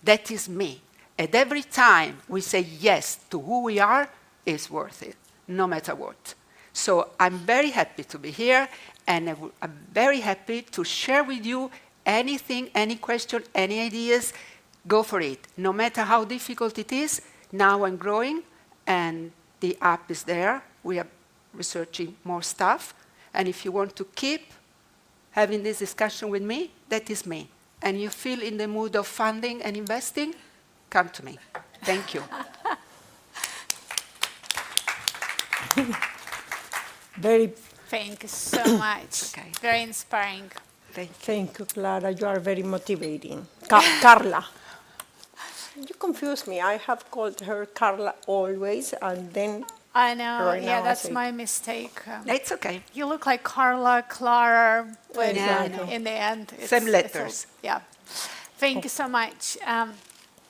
That is me. And every time we say yes to who we are, it's worth it, no matter what. So I'm very happy to be here, and I'm very happy to share with you anything, any question, any ideas. Go for it. No matter how difficult it is, now I'm growing, and the app is there. We are researching more stuff. And if you want to keep having this discussion with me, that is me. And you feel in the mood of funding and investing, come to me. Thank you. Thank you so much. Okay. Very inspiring. Thank you, Clara. You are very motivating. Carla. You confuse me. I have called her Carla always, and then I know. right Yeah, now that's I say, my mistake. It's okay. You look like Carla, Clara, but Exactly. in the end, it's Same letters. yeah. Thank you so much.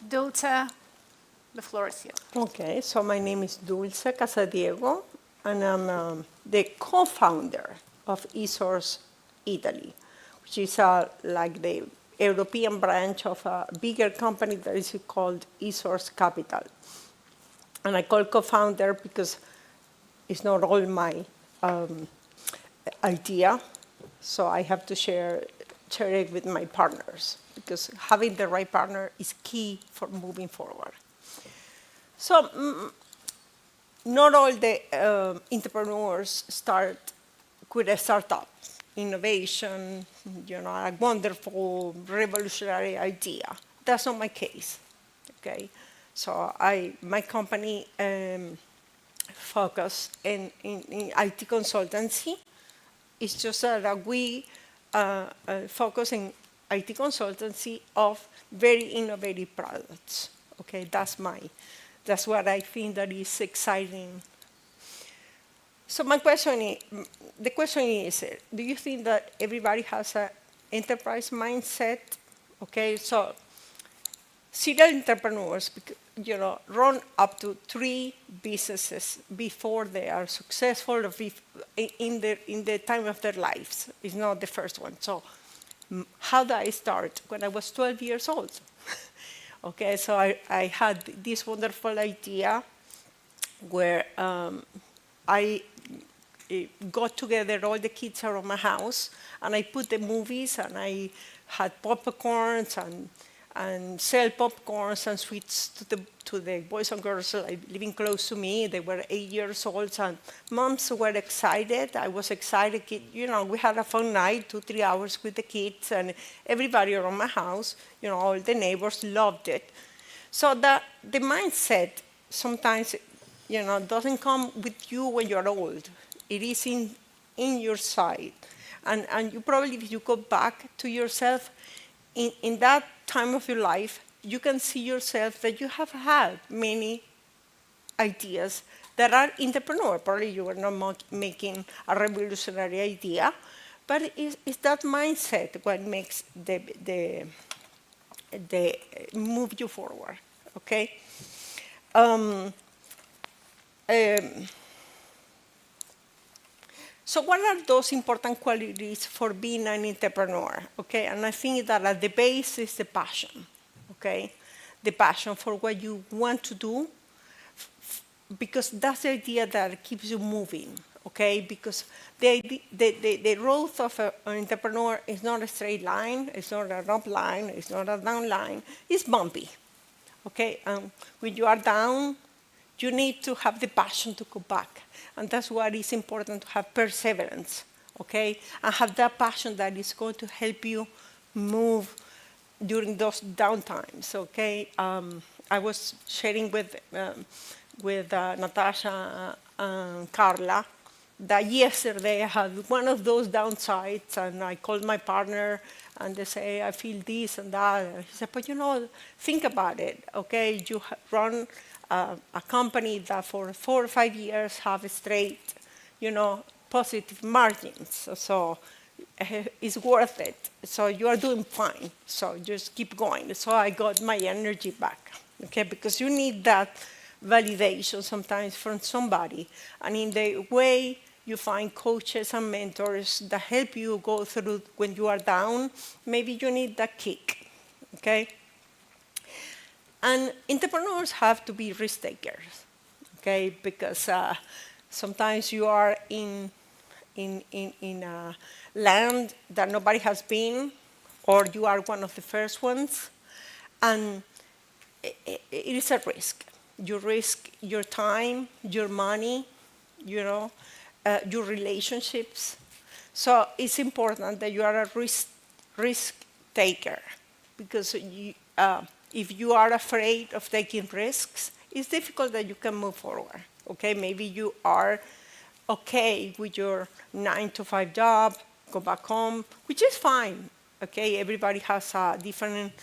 Dulce, the floor is yours. Okay, so my name is Dulce Casadiego, and I'm the co-founder of eSource Italy, which is like the European branch of a bigger company that is called eSource Capital. And I call co-founder because it's not all my idea, so I have to share it with my partners, because having the right partner is key for moving forward. So not all the entrepreneurs start with a startup, innovation, a wonderful, revolutionary idea. That's not my case, okay? So my company focus in IT consultancy. It's just that we focus in IT consultancy of very innovative products. Okay, that's what I think that is exciting. So the question is, do you think that everybody has an enterprise mindset? Okay, so serial entrepreneurs, run up to 3 businesses before they are successful in the time of their lives. It's not the first one. So how did I start? When I was 12 years old. Okay, so I had this wonderful idea where I got together all the kids around my house, and I put the movies, and I had popcorns and sell popcorns and sweets to the boys and girls living close to me. They were 8 years old, and moms were excited. I was excited. We had a fun night, 2-3 hours with the kids, and everybody around my house, all the neighbors loved it. So the mindset sometimes, doesn't come with you when you're old. It is in your side. And you probably, if you go back to yourself, in that time of your life, you can see yourself that you have had many ideas that are entrepreneur. Probably you were not making a revolutionary idea, but it's that mindset what makes the move you forward. Okay. So what are those important qualities for being an entrepreneur? Okay, and I think that at the base is the passion. Okay, the passion for what you want to do, because that's the idea that keeps you moving. Okay, because the growth of an entrepreneur is not a straight line, it's not a up line, it's not a down line, it's bumpy. Okay, and when you are down, you need to have the passion to go back. And that's why it's important to have perseverance, okay? And have that passion that is going to help you move during those downtimes, okay? I was sharing with Natasha and Carla that yesterday I had one of those downsides, and I called my partner, and they say, I feel this and that. And he said, but think about it, okay? You run a company that for 4 or 5 years have straight, positive margins. So it's worth it. So you are doing fine. So just keep going. So I got my energy back, okay? Because you need that validation sometimes from somebody. And in the way you find coaches and mentors that help you go through when you are down, maybe you need that kick, okay? And entrepreneurs have to be risk takers, okay? Because sometimes you are in a land that nobody has been, or you are one of the first ones, and it is a risk. You risk your time, your money, your relationships. So it's important that you are a risk taker, because if you are afraid of taking risks, it's difficult that you can move forward. Okay, maybe you are okay with your 9-to-5 job, go back home, which is fine. Okay, everybody has a different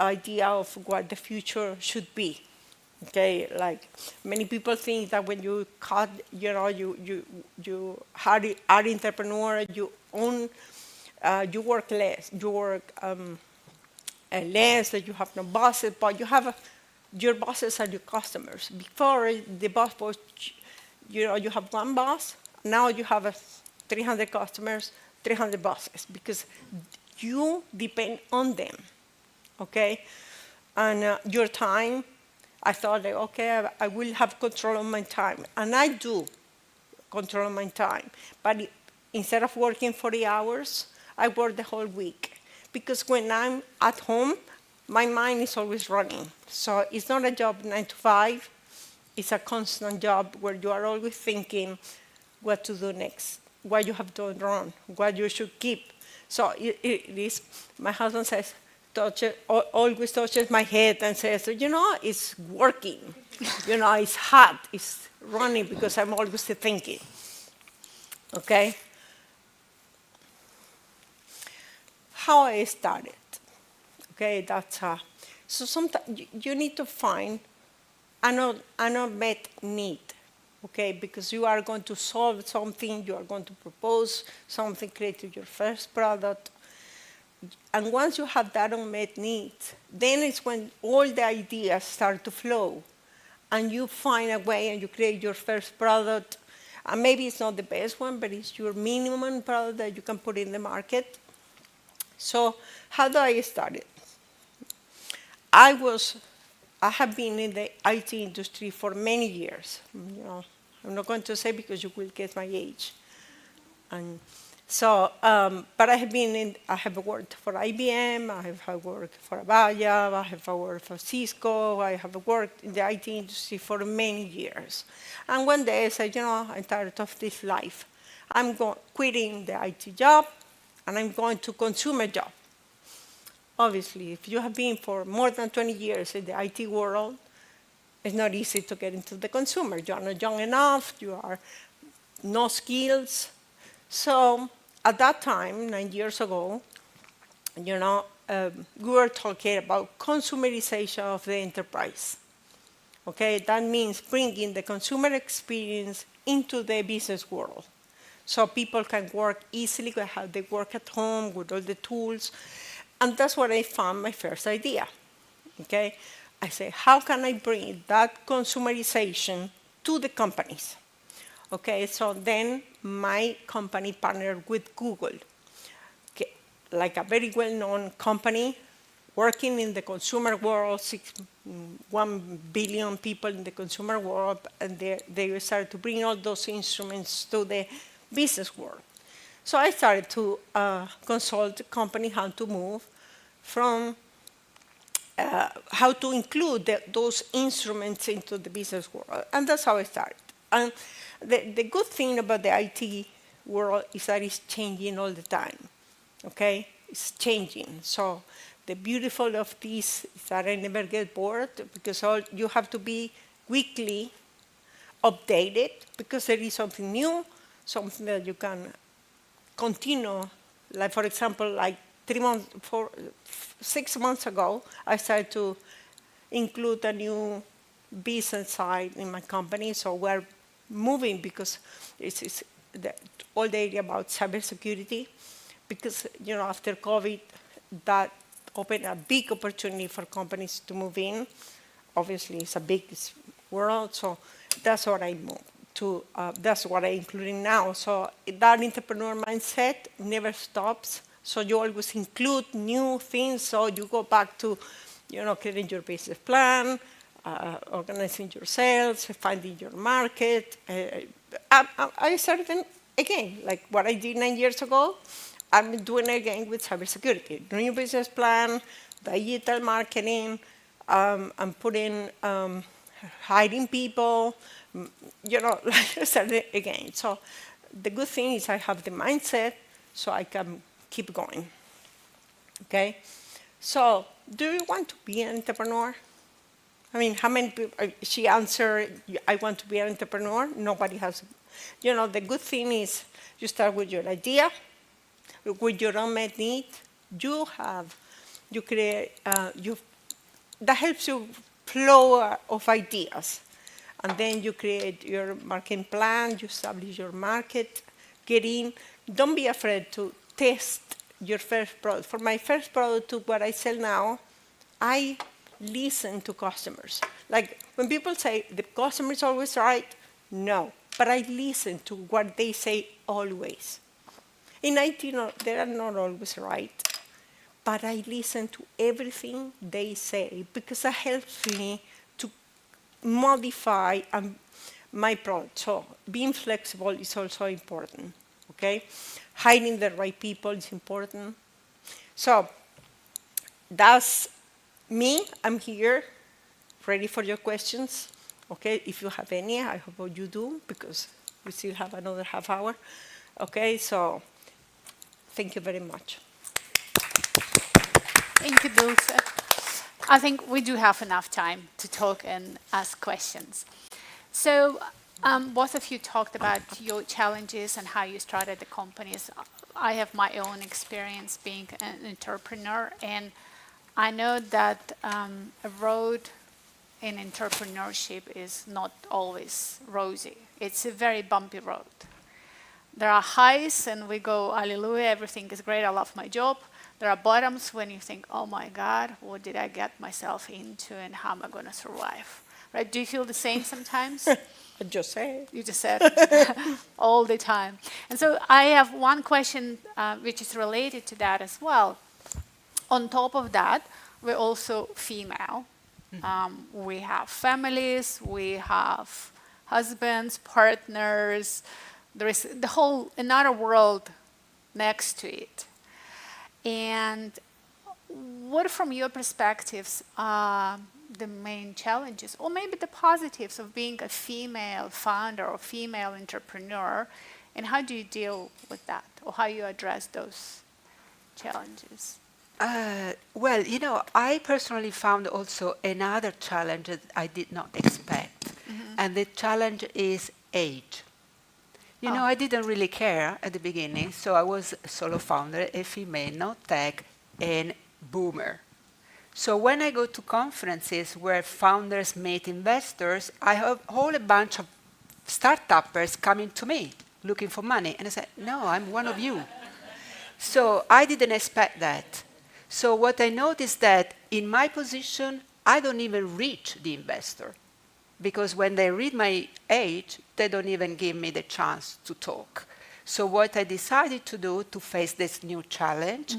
idea of what the future should be. Okay, like many people think that when you cut, you are entrepreneur, you work less, less, that you have no bosses, but you have your bosses are your customers. Before the boss was, you have one boss. Now you have 300 customers, 300 bosses, because you depend on them. Okay, and your time. I thought, okay, I will have control of my time. And I do control my time. But instead of working 40 hours, I work the whole week. Because when I'm at home, my mind is always running. So it's not a job 9 to 5. It's a constant job where you are always thinking what to do next, what you have done wrong, what you should keep. So it is, my husband says, always touches my head and says, it's working. It's hot, it's running, because I'm always thinking. Okay? How I started. Okay, that's so sometimes you need to find an unmet need. Okay, because you are going to solve something, you are going to propose something, create your first product. And once you have that unmet need, then it's when all the ideas start to flow. And you find a way and you create your first product. And maybe it's not the best one, but it's your minimum product that you can put in the market. So how do I start it? I have been in the IT industry for many years. I'm not going to say because you will guess my age. And so, but I have worked for IBM, I have worked for Avaya, I have worked for Cisco, I have worked in the IT industry for many years. And one day I said, I'm tired of this life. I'm quitting the IT job, and I'm going to consumer job. Obviously, if you have been for more than 20 years in the IT world, it's not easy to get into the consumer. You are not young enough, you are no skills. So at that time, 9 years ago, we were talking about consumerization of the enterprise. Okay, that means bringing the consumer experience into the business world. So people can work easily, how they work at home with all the tools. And that's what I found my first idea. Okay, I say, how can I bring that consumerization to the companies? Okay, so then my company partnered with Google, like a very well-known company working in the consumer world, 1 billion people in the consumer world, and they started to bring all those instruments to the business world. So I started to consult the company how to move from how to include those instruments into the business world. And that's how I started. And the good thing about the IT world is that it's changing all the time. Okay? It's changing. So The beautiful of this is that I never get bored because all you have to be weekly updated because there is something new, something that you can continue. Like for example, like 6 months ago, I started to include a new business side in my company. So we're moving because it's all the area about cybersecurity. Because after COVID, that opened a big opportunity for companies to move in. Obviously, it's a big world, so that's what I moved to. That's what I'm including now. So that entrepreneur mindset never stops. So you always include new things. So you go back to, creating your business plan, organizing your sales, finding your market. I started again, like what I did 9 years ago. I'm doing it again with cybersecurity. New business plan, digital marketing. I'm putting hiring people. I started again. So the good thing is I have the mindset, so I can keep going. Okay. So, do you want to be an entrepreneur? I mean, how many people? She answered, "I want to be an entrepreneur." Nobody has. The good thing is you start with your idea, with your unmet need. You create. That helps you flow of ideas, and then you create your marketing plan. You establish your market. Get in. Don't be afraid to test your first product. For my first product, to what I sell now, I listen to customers. Like when people say the customer is always right, no, but I listen to what they say always. In IT, they are not always right, but I listen to everything they say because that helps me to modify my product. So being flexible is also important, okay? Hiring the right people is important. So that's me. I'm here, ready for your questions. Okay, if you have any, I hope you do, because we still have another half hour. Okay, so thank you very much. Thank you, Dulce. I think we do have enough time to talk and ask questions. So both of you talked about your challenges and how you started the companies. I have my own experience being an entrepreneur, and I know that a road in entrepreneurship is not always rosy. It's a very bumpy road. There are highs and we go, hallelujah, everything is great, I love my job. There are bottoms when you think, oh my God, what did I get myself into and how am I going to survive? Right? Do you feel the same sometimes? I just said. You just said all the time. And so I have one question which is related to that as well. On top of that, we're also female. We have families, we have husbands, partners. There is the whole another world next to it. And what, from your perspectives, are the main challenges, or maybe the positives of being a female founder or female entrepreneur, and how do you deal with that, or how you address those challenges? Well, I personally found also another challenge that I did not expect, and the challenge is age. I didn't really care at the beginning, so I was a solo founder, a female, no tech, and boomer. So when I go to conferences where founders meet investors, I have a whole bunch of startuppers coming to me looking for money. And I said, no, I'm one of you. So I didn't expect that. So what I noticed that in my position, I don't even reach the investor. Because when they read my age, they don't even give me the chance to talk. So what I decided to do to face this new challenge,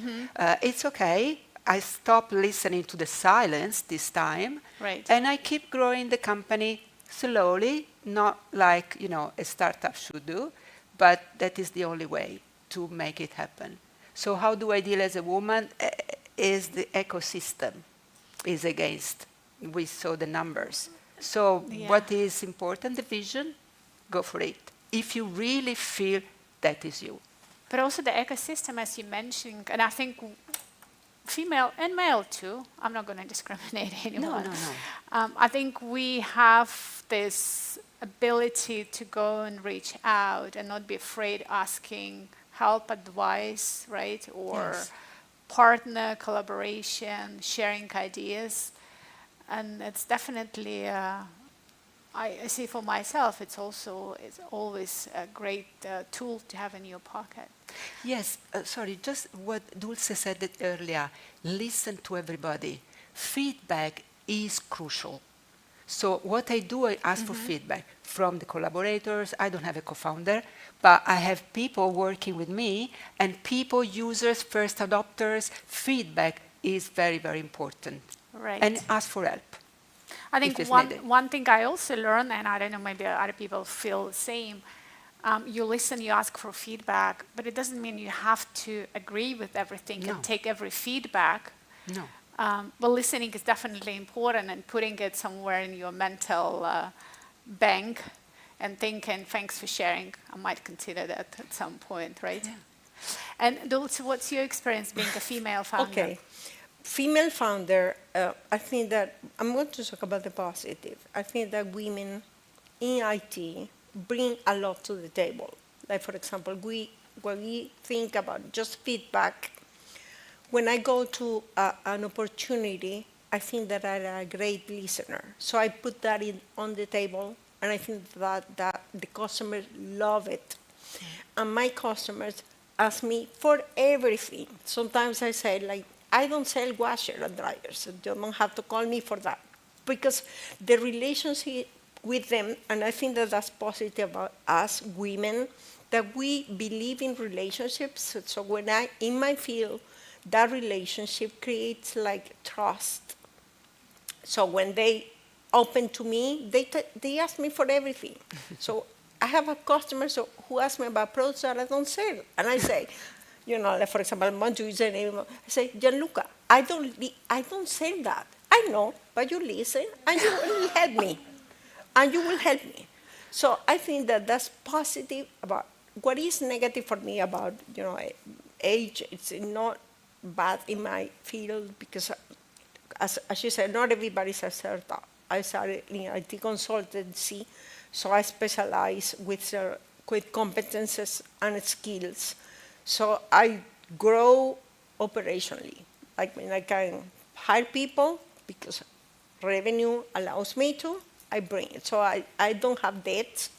it's okay. I stopped listening to the silence this time. Right. And I keep growing the company slowly, not like a startup should do, but that is the only way to make it happen. So how do I deal as a woman? Is the ecosystem is against. We saw the numbers. So what is important? The vision, go for it. If you really feel that is you. But also the ecosystem, as you mentioned, and I think female and male too. I'm not going to discriminate anyone. no. I think we have this ability to go and reach out and not be afraid asking help, advice, right? Or Yes. partner, collaboration, sharing ideas. And it's definitely, I see for myself, it's always a great tool to have in your pocket. Yes, sorry, just what Dulce said it earlier. Listen to everybody. Feedback is crucial. So what I do, I ask for feedback from the collaborators. I don't have a co-founder, but I have people working with me, and people, users, first adopters. Feedback is very, very important. Right. And ask for help. I think if it's one, needed. one thing I also learned, and I don't know, maybe other people feel the same, you listen, you ask for feedback, but it doesn't mean you have to agree with everything No. and take every feedback. No. But listening is definitely important, and putting it somewhere in your mental bank and thinking, thanks for sharing. I might consider that at some point, right? Yeah. And Dulce, what's your experience being a female founder? Okay. Female founder, I think that, I'm going to talk about the positive. I think that women in IT bring a lot to the table. Like, for example, when we think about just feedback, when I go to an opportunity, I think that I'm a great listener. So I put that on the table, and I think that the customers love it. And my customers ask me for everything. Sometimes I say, like, I don't sell washer and dryers, so you don't have to call me for that. Because the relationship with them, and I think that that's positive about us women, that we believe in relationships. So when in my field, that relationship creates like trust. So when they open to me, they ask me for everything. So I have a customer who asks me about products that I don't sell. And I say, like for example, I say, Gianluca, I don't sell that. I know, but you listen and you will help me. And you will help me. So I think that that's positive about what is negative for me about, age. It's not bad in my field because, as you said, not everybody's a startup. I started in IT consultancy, so I specialize with competences and skills. So I grow operationally. Like when I can hire people because revenue allows me to, I bring it. So I don't have debt.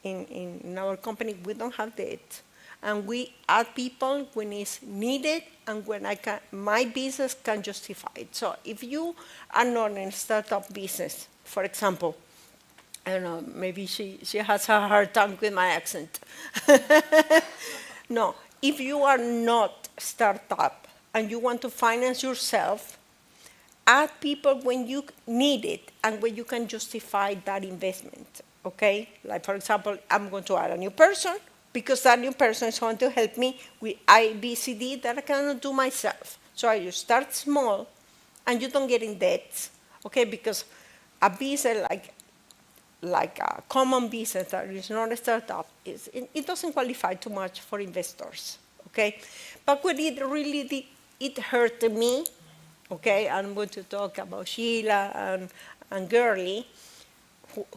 In our company, we don't have debt. And we add people when it's needed and when my business can justify it. So if you are not in a startup business, for example, I don't know, maybe she has a hard time with my accent. No, if you are not startup and you want to finance yourself, add people when you need it and when you can justify that investment, okay? Like, for example, I'm going to add a new person because that new person is going to help me with A, B, C, D that I cannot do myself. So you start small and you don't get in debt, okay? Because a business like a common business that is not a startup, it doesn't qualify too much for investors, okay? But when it hurt me, okay, I'm going to talk about Sheila and Girly,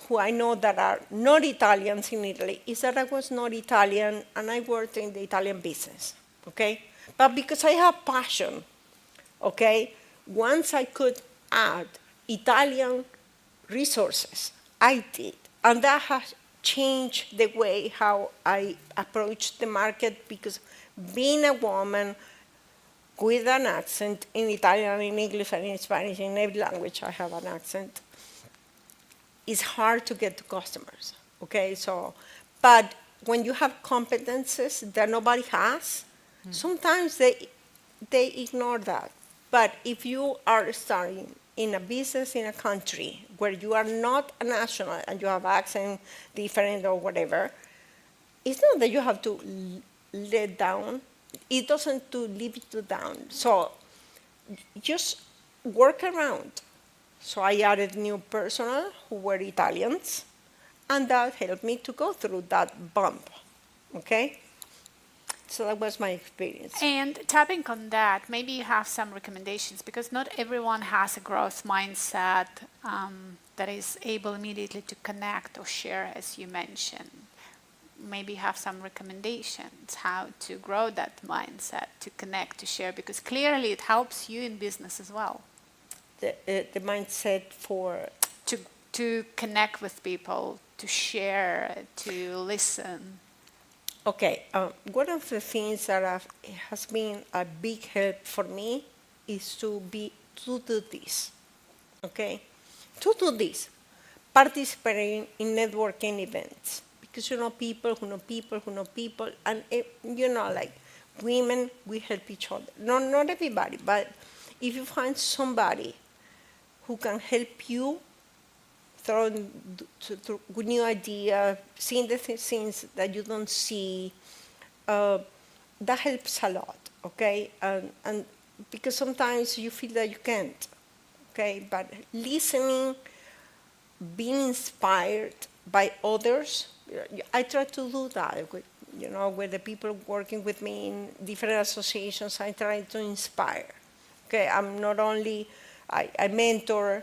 who I know that are not Italians in Italy, is that I was not Italian and I worked in the Italian business, okay? But because I have passion, okay, once I could add Italian resources, I did. And that has changed the way how I approach the market because being a woman with an accent in Italian, in English, and in Spanish, in every language I have an accent, it's hard to get to customers, okay? So, but when you have competences that nobody has, sometimes they ignore that. But if you are starting in a business in a country where you are not a national and you have accent different or whatever, it's not that you have to let down. It doesn't to leave you down. So just work around. So I added new personnel who were Italians, and that helped me to go through that bump, okay? So that was my experience. And tapping on that, maybe you have some recommendations because not everyone has a growth mindset that is able immediately to connect or share, as you mentioned. Maybe you have some recommendations how to grow that mindset, to connect, to share, because clearly it helps you in business as well. The mindset for to connect with people, to share, to listen. Okay, one of the things that has been a big help for me is to do this. Okay, to do this, participating in networking events because you know people who know people who know people, and you know, like women, we help each other. Not everybody, but if you find somebody who can help you through new ideas, seeing the things that you don't see, that helps a lot, okay? And because sometimes you feel that you can't, okay? But listening, being inspired by others, I try to do that with, you know, with the people working with me in different associations. I try to inspire. Okay, I'm not only, I mentor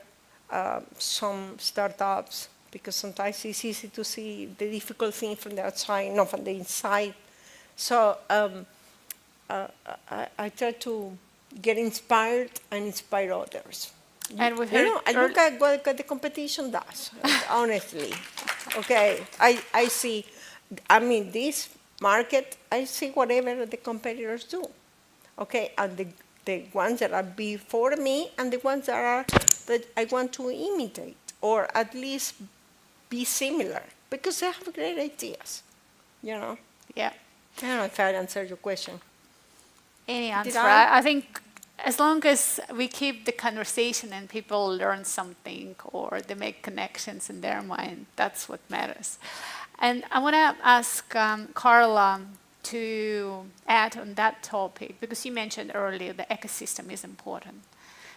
some startups because sometimes it's easy to see the difficult thing from the outside, not from the inside. So I try to get inspired and inspire others. And we You know, heard I look at what the competition does, honestly. Okay, I see, I mean, this market, I see whatever the competitors do. Okay, and the ones that are before me and the ones that I want to imitate or at least be similar because they have great ideas, you know? Yeah. I don't know if I answered your question. Any Did answer. I think as long as we keep the conversation and people learn something or they make connections in their mind, that's what matters. And I want to ask Carla to add on that topic, because you mentioned earlier the ecosystem is important.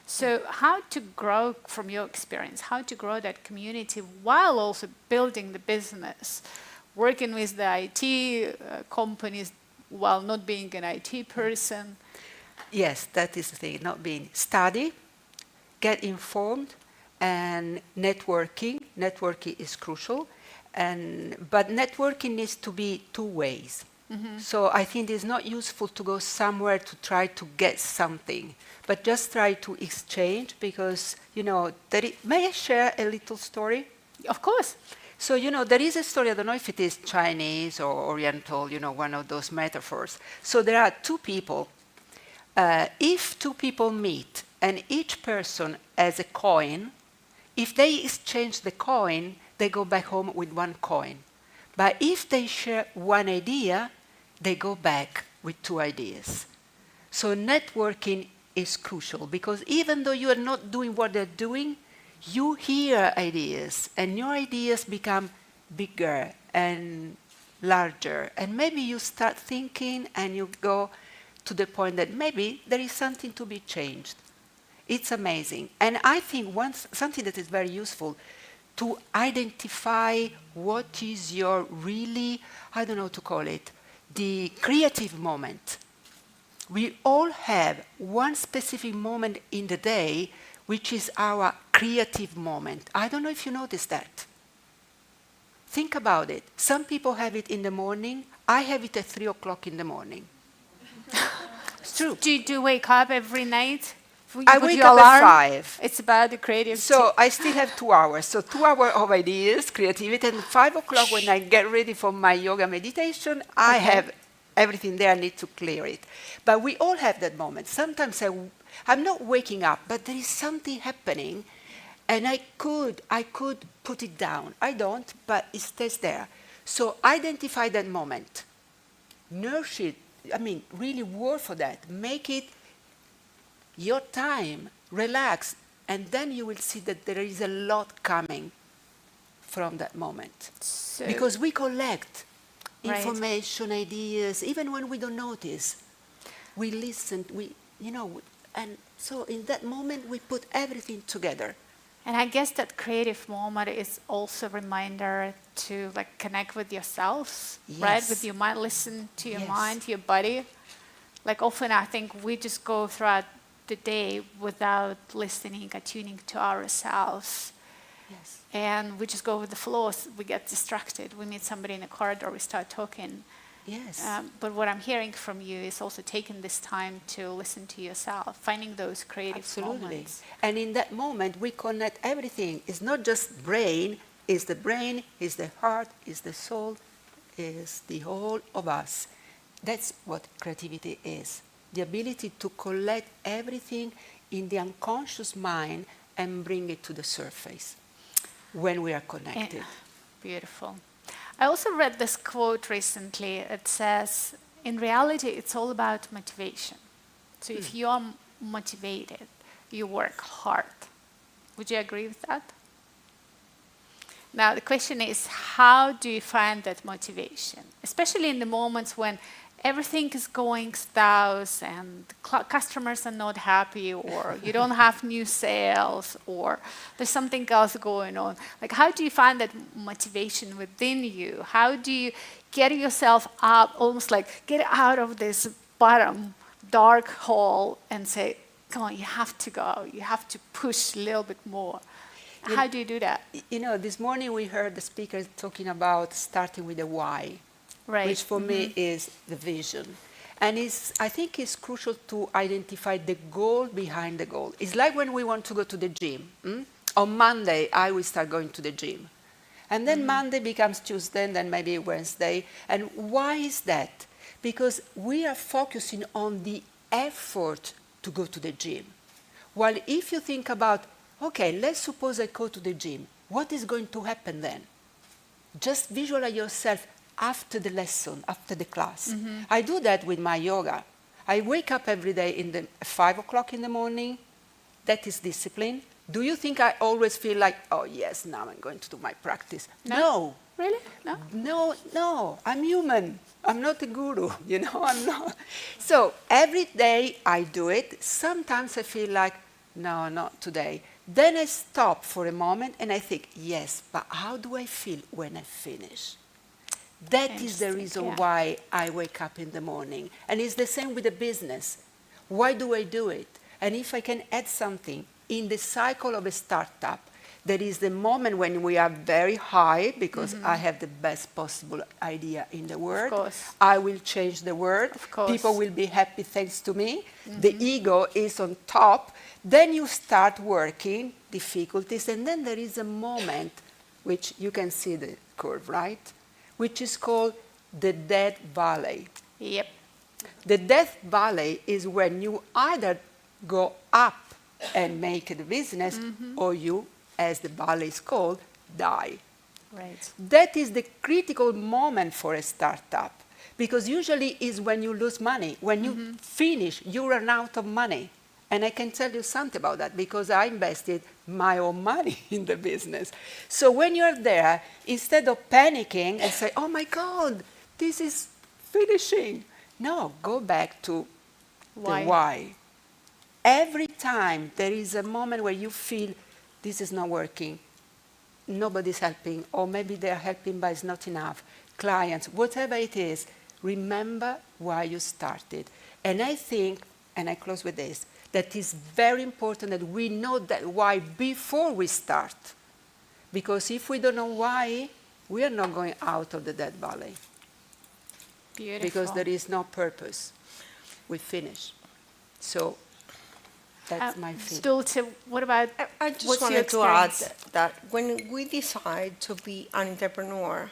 So how to grow, from your experience, how to grow that community while also building the business, working with the IT companies while not being an IT person? Yes, that is the thing, not being study, get informed, and networking. Networking is crucial, but networking needs to be two ways. Mm-hmm. So I think it's not useful to go somewhere to try to get something, but just try to exchange because, you know, may I share a little story? Of course. So, you know, there is a story, I don't know if it is Chinese or Oriental, you know, one of those metaphors. So there are two people. If two people meet and each person has a coin, if they exchange the coin, they go back home with one coin. But if they share one idea, they go back with two ideas. So networking is crucial because even though you are not doing what they're doing, you hear ideas and your ideas become bigger and larger. And maybe you start thinking and you go to the point that maybe there is something to be changed. It's amazing. And I think something that is very useful to identify what is your really, I don't know what to call it, the creative moment. We all have one specific moment in the day which is our creative moment. I don't know if you noticed that. Think about it. Some people have it in the morning. I have it at 3 o'clock in the morning. It's true. Do you wake up every night? I wake up at 5. It's about the creative. So I still have 2 hours. So 2 hours of ideas, creativity, and 5 o'clock when I get ready for my yoga meditation, I have everything there. I need to clear it. But we all have that moment. Sometimes I'm not waking up, but there is something happening, and I could put it down. I don't, but it stays there. So identify that moment. Nurture it. I mean, really work for that. Make it your time, relax, and then you will see that there is a lot coming from that moment. So because we collect right. information, ideas, even when we don't notice. We listen, and so in that moment we put everything together. And I guess that creative moment is also a reminder to like connect with yourselves, right? Yes. With your mind, listen to your Yes. mind, your body. Like often I think we just go throughout the day without listening, attuning to ourselves. Yes. And we just go with the flow. We get distracted. We meet somebody in a corridor, we start talking. Yes. But what I'm hearing from you is also taking this time to listen to yourself, finding those creative Absolutely. moments. And in that moment, we connect everything. It's not just brain, it's the brain, it's the heart, it's the soul, it's the whole of us. That's what creativity is. The ability to collect everything in the unconscious mind and bring it to the surface when we are connected. Beautiful. I also read this quote recently. It says, in reality, it's all about motivation. So if you are motivated, you work hard. Would you agree with that? Now, the question is, how do you find that motivation? Especially in the moments when everything is going south and customers are not happy, or you don't have new sales, or there's something else going on. Like, how do you find that motivation within you? How do you get yourself up, almost like get out of this bottom dark hole and say, come on, you have to go. You have to push a little bit more. How do you do that? You know, this morning we heard the speaker talking about starting with the why. Right. Which for me is the vision. And I think it's crucial to identify the goal behind the goal. It's like when we want to go to the gym. On Monday, I will start going to the gym. And then Monday becomes Tuesday, and then maybe Wednesday. And why is that? Because we are focusing on the effort to go to the gym. While if you think about, okay, let's suppose I go to the gym. What is going to happen then? Just visualize yourself after the lesson, after the class. I do that with my yoga. I wake up every day at 5 o'clock in the morning. That is discipline. Do you think I always feel like, oh yes, now I'm going to do my practice? No. Really? No? No. I'm human. I'm not a guru, I'm not. So every day I do it. Sometimes I feel like, no, not today. Then I stop for a moment and I think, yes, but how do I feel when I finish? That is the reason why I wake up in the morning. And it's the same with the business. Why do I do it? And if I can add something, in the cycle of a startup, there is the moment when we are very high, because I have the best possible idea in the world. Of course. I will change the world. Of course. People will be happy thanks to me. The ego is on top. Then you start working, difficulties, and then there is a moment, which you can see the curve, right? Which is called the death valley. Yep. The death valley is when you either go up and make it a business, or you, as the valley is called, die. Right. That is the critical moment for a startup, because usually is when you lose money. When you finish, you run out of money. And I can tell you something about that, because I invested my own money in the business. So when you're there, instead of panicking and say, oh my God, this is finishing. No, go back to the why. Every time there is a moment where you feel this is not working, nobody's helping, or maybe they're helping but it's not enough, clients, whatever it is, remember why you started. And I think, and I close with this, that is very important that we know that why before we start. Because if we don't know why, we are not going out of the dead valley. Beautiful. Because there is no purpose. We finish. So that's my feeling. Stulte, what about I just what's your wanted to add experience? that when we decide to be an entrepreneur,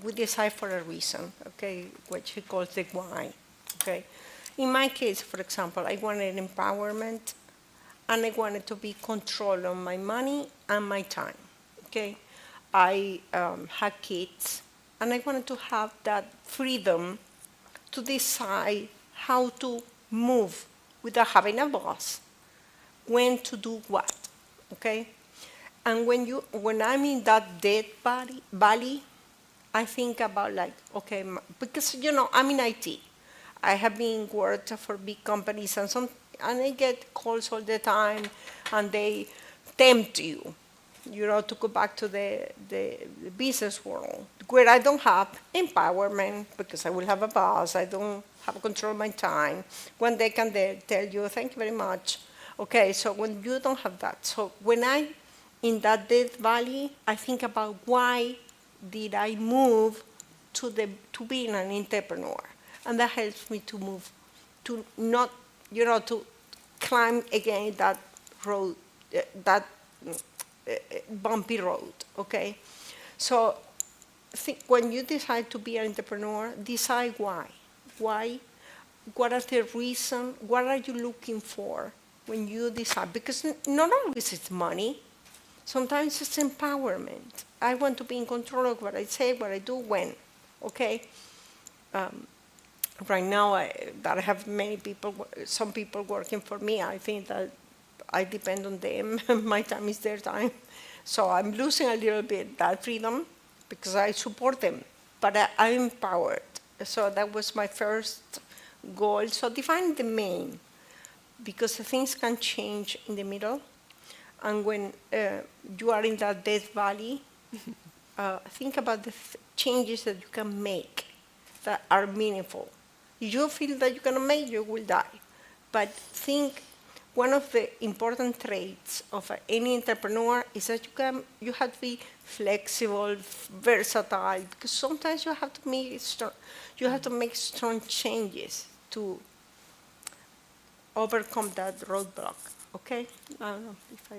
we decide for a reason, okay, which he calls the why, okay? In my case, for example, I wanted empowerment, and I wanted to be control on my money and my time, okay? I had kids, and I wanted to have that freedom to decide how to move without having a boss, when to do what, okay? And when I'm in that dead valley, I think about like, okay, because I'm in IT. I have been worked for big companies and I get calls all the time, and they tempt you, to go back to the business world, where I don't have empowerment because I will have a boss, I don't have control of my time. One day can they tell you, thank you very much. Okay, so when you don't have that. So when I, in that Death Valley, I think about why did I move to being an entrepreneur. And that helps me to move, to not, to climb again that road, that bumpy road, okay? So when you decide to be an entrepreneur, decide why. Why? What are the reasons? What are you looking for when you decide? Because not always it's money. Sometimes it's empowerment. I want to be in control of what I say, what I do, when, okay? Right now, that I have some people working for me, I think that I depend on them. My time is their time. So I'm losing a little bit that freedom because I support them, but I'm empowered. So that was my first goal. So define the main, because things can change in the middle. And when you are in that Death Valley, think about the changes that you can make that are meaningful. If you feel that you cannot make, you will die. But think, one of the important traits of any entrepreneur is that you have to be flexible, versatile, because sometimes you have to make strong changes to overcome that roadblock. Okay? I don't know if I...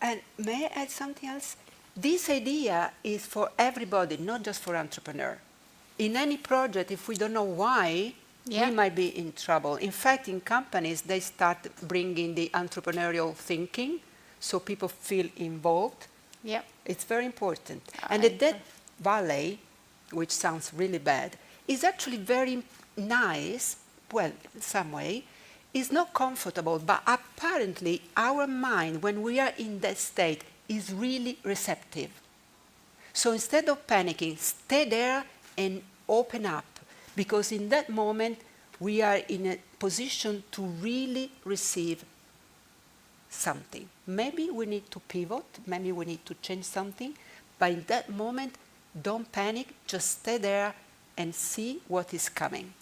And may I add something else? This idea is for everybody, not just for entrepreneurs. In any project, if we don't know why, we might be in trouble. In fact, in companies, they start bringing the entrepreneurial thinking, so people feel involved. Yeah. It's very important. And the Death Valley, which sounds really bad, is actually very nice, well, in some way. It's not comfortable, but apparently our mind, when we are in that state, is really receptive. So instead of panicking, stay there and open up, because in that moment we are in a position to really receive something. Maybe we need to pivot, maybe we need to change something, but in that moment, don't panic, just stay there and see what is coming.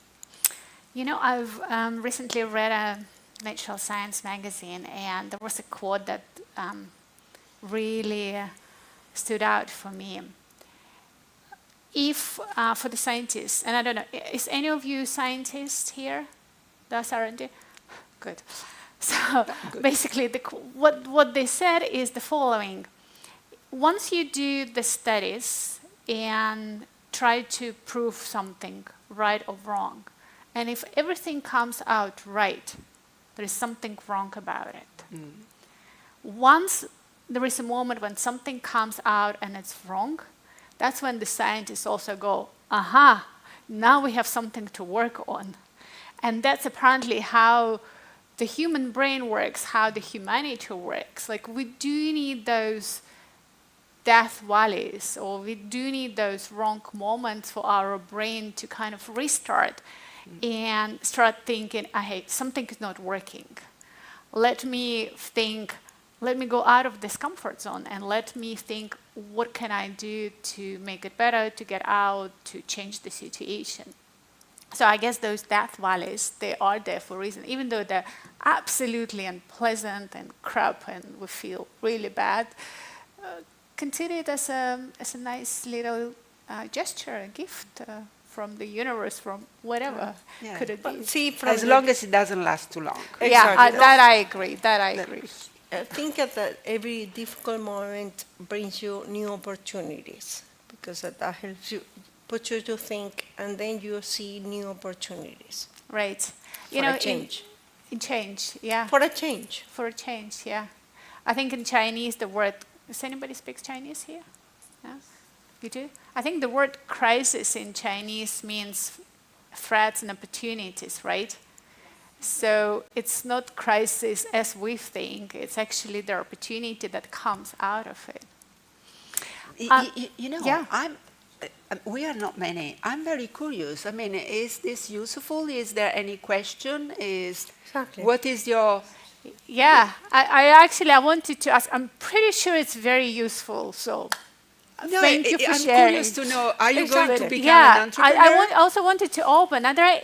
I've recently read a Natural Science magazine, and there was a quote that really stood out for me. If, for the scientists, and I don't know, is any of you scientists here? That's R&D? Good. So basically, what they said is the following. Once you do the studies and try to prove something right or wrong, and if everything comes out right, there is something wrong about it. Once there is a moment when something comes out and it's wrong, that's when the scientists also go, aha, now we have something to work on. And that's apparently how the human brain works, how the humanity works. Like, we do need those death valleys, or we do need those wrong moments for our brain to kind of restart and start thinking, hey, something is not working. Let me go out of this comfort zone and let me think, what can I do to make it better, to get out, to change the situation? So I guess those death valleys, they are there for a reason. Even though they're absolutely unpleasant and crap and we feel really bad, consider it as a nice little gesture, a gift from the universe, from whatever could it be. See, as long as it doesn't last too long. Exactly. Yeah, that I agree. Think that every difficult moment brings you new opportunities, because that helps you, puts you to think, and then you see new opportunities. Right. For a change. In change, yeah. For a change. For a change, yeah. I think in Chinese the word, does anybody speak Chinese here? Yeah? You do? I think the word crisis in Chinese means threats and opportunities, right? So it's not crisis as we think, it's actually the opportunity that comes out of it. We are not many. I'm very curious. I mean, is this useful? Is there any question? Exactly. What is your Yeah, I wanted to ask, I'm pretty sure it's very useful, so No, thank you for I'm sharing. curious to know, are you going to become Yeah, an entrepreneur? also wanted to open, are there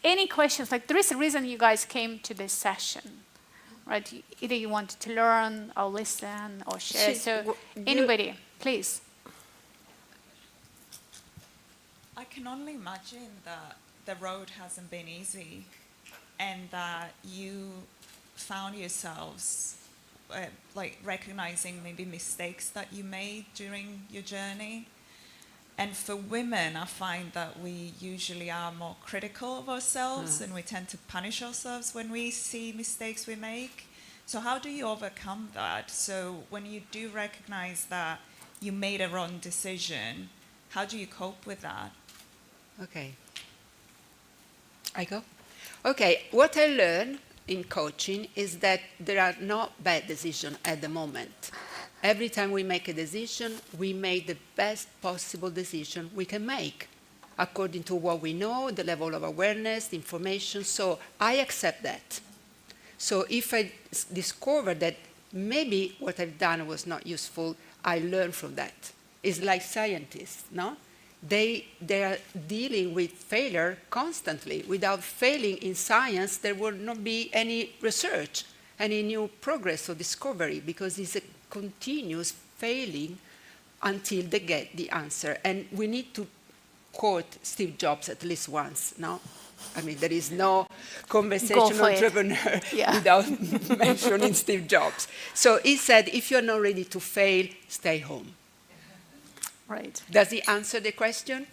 any questions? Like, there is a reason you guys came to this session, right? Either you wanted to learn or listen or share. So anybody, please. I can only imagine that the road hasn't been easy and that you found yourselves like recognizing maybe mistakes that you made during your journey. And for women, I find that we usually are more critical of ourselves and we tend to punish ourselves when we see mistakes we make. So how do you overcome that? So when you do recognize that you made a wrong decision, how do you cope with that? Okay. I go? Okay, what I learned in coaching is that there are no bad decisions at the moment. Every time we make a decision, we make the best possible decision we can make, according to what we know, the level of awareness, the information. So I accept that. So if I discover that maybe what I've done was not useful, I learn from that. It's like scientists, no? They are dealing with failure constantly. Without failing in science, there will not be any research, any new progress or discovery, because it's a continuous failing until they get the answer. And we need to quote Steve Jobs at least once, no? I mean, there is no conversation entrepreneur without mentioning Steve Jobs. So he said, if you're not ready to fail, stay home. Right. Does he answer the question?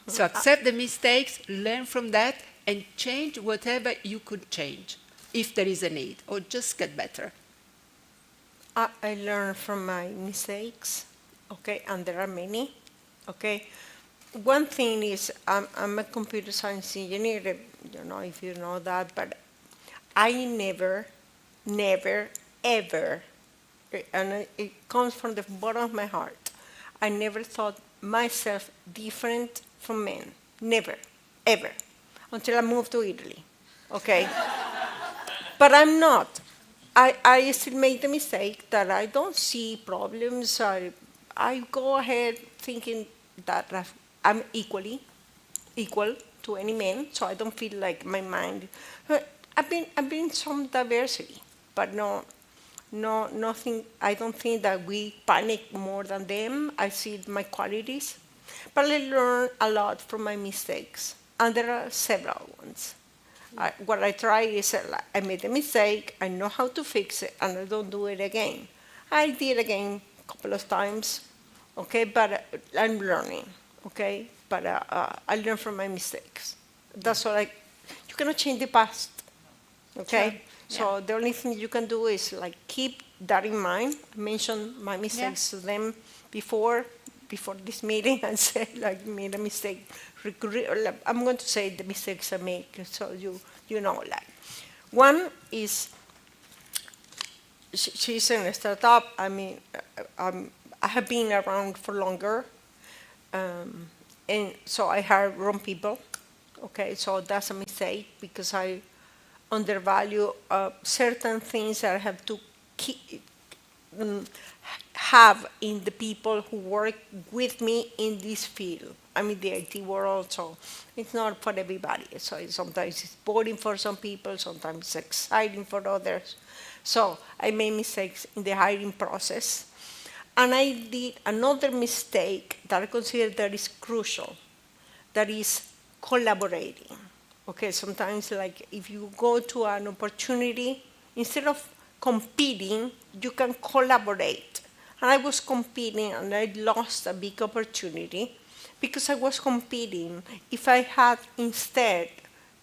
So accept the mistakes, learn from that, and change whatever you could change, if there is a need, or just get better. I learn from my mistakes, okay, and there are many, okay. One thing is, I'm a computer science engineer, I don't know if you know that, but I never, ever, and it comes from the bottom of my heart, I never thought myself different from men. Never, ever, until I moved to Italy, okay? But I'm not. I still make the mistake that I don't see problems. I go ahead thinking that I'm equal to any man, so I don't feel like my mind. I've been some diversity, but nothing. I don't think that we panic more than them. I see my qualities, but I learn a lot from my mistakes, and there are several ones. What I try is I made a mistake, I know how to fix it, and I don't do it again. I did again a couple of times, okay, but I'm learning, okay? But I learn from my mistakes. That's all you cannot change the past, okay? So the only thing you can do is like keep that in mind. I mentioned my mistakes to them before this meeting and say like made a mistake. I'm going to say the mistakes I make so you know like. One is she's in a startup. I mean, I have been around for longer, and so I hire wrong people. Okay, so that's a mistake because I undervalue certain things that I have to have in the people who work with me in this field. I'm in the IT world, so it's not for everybody. So sometimes it's boring for some people, sometimes it's exciting for others. So I made mistakes in the hiring process. And I did another mistake that I consider that is crucial, that is collaborating. Okay, sometimes like if you go to an opportunity, instead of competing, you can collaborate. And I was competing and I lost a big opportunity because I was competing. If I had instead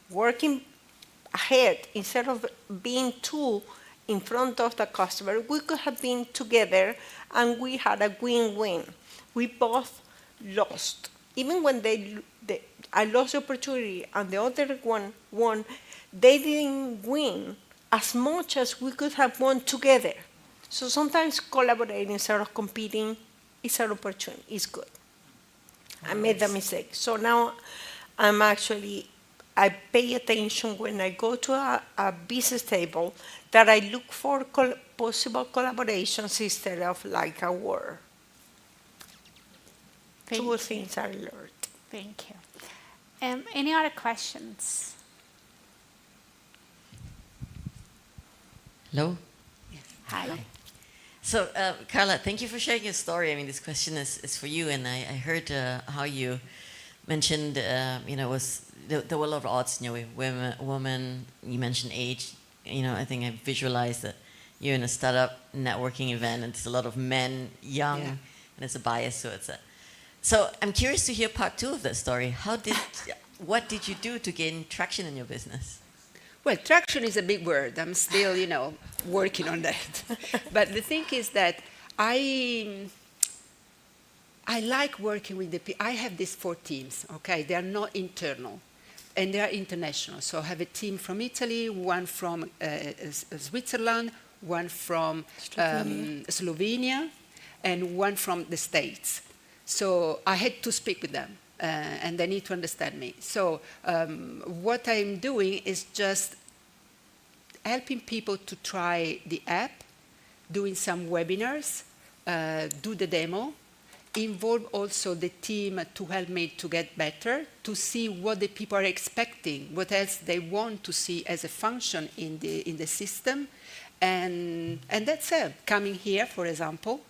working ahead, instead of being two in front of the customer, we could have been together and we had a win-win. We both lost. Even when I lost the opportunity and the other one won, they didn't win as much as we could have won together. So sometimes collaborating instead of competing is an opportunity, is good. I made the mistake. So now I'm actually I pay attention when I go to a business table that I look for possible collaborations instead of like a war. Two things I learned. Thank you. Any other questions? Hello. Hi. So, Carla, thank you for sharing your story. I mean, this question is for you, and I heard how you mentioned, there were a lot of odds, with women. You mentioned age. I think I visualized that you're in a startup networking event, and there's a lot of men, young, and it's a bias. So I'm curious to hear part 2 of that story. What did you do to gain traction in your business? Well, traction is a big word. I'm still, working on that. But the thing is that I like working with the people. I have these 4 teams, okay? They are not internal, and they are international. So I have a team from Italy, one from Switzerland, one from Slovenia, and one from the States. So I had to speak with them, and they need to understand me. So what I'm doing is just helping people to try the app, doing some webinars, do the demo, involve also the team to help me to get better, to see what the people are expecting, what else they want to see as a function in the system, and that's it. Coming here, for example.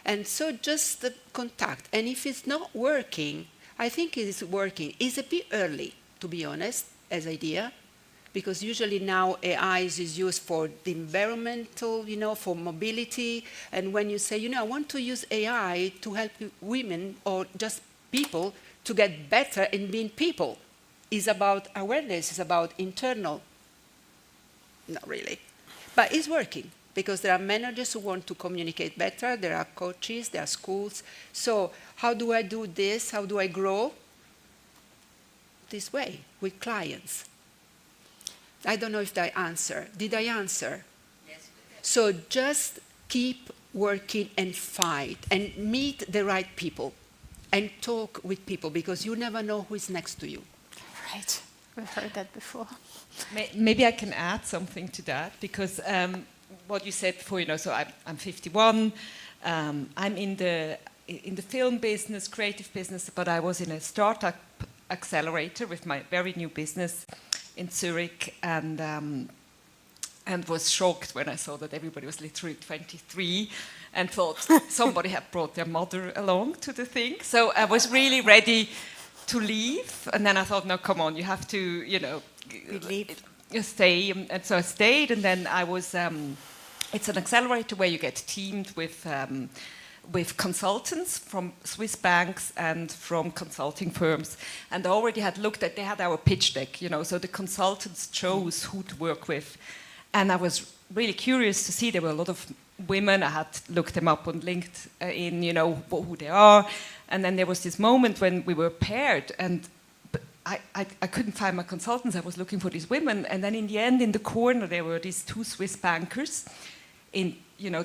And so just the contact. And if it's not working, I think it is working. It's a bit early, to be honest, as idea, because usually now AI is used for the environmental, for mobility. And when you say, I want to use AI to help women or just people to get better in being people, it's about awareness, it's about internal. Not really. But it's working, because there are managers who want to communicate better, there are coaches, there are schools. So how do I do this? How do I grow? This way, with clients. I don't know if I answer. Did I answer? Yes. So just keep working and fight and meet the right people and talk with people, because you never know who is next to you. Right. We've heard that before. Maybe I can add something to that, because what you said before, so I'm 51. I'm in the film business, creative business, but I was in a startup accelerator with my very new business in Zurich, and was shocked when I saw that everybody was literally 23 and thought somebody had brought their mother along to the thing. So I was really ready to leave, and then I thought, no, come on, you have to, stay. And so I stayed, and then I was, it's an accelerator where you get teamed with consultants from Swiss banks and from consulting firms. And I already had looked at, they had our pitch deck, so the consultants chose who to work with. And I was really curious to see there were a lot of women. I had looked them up on LinkedIn, who they are. And then there was this moment when we were paired, and I couldn't find my consultants. I was looking for these women. And then in the end, in the corner, there were these 2 Swiss bankers in,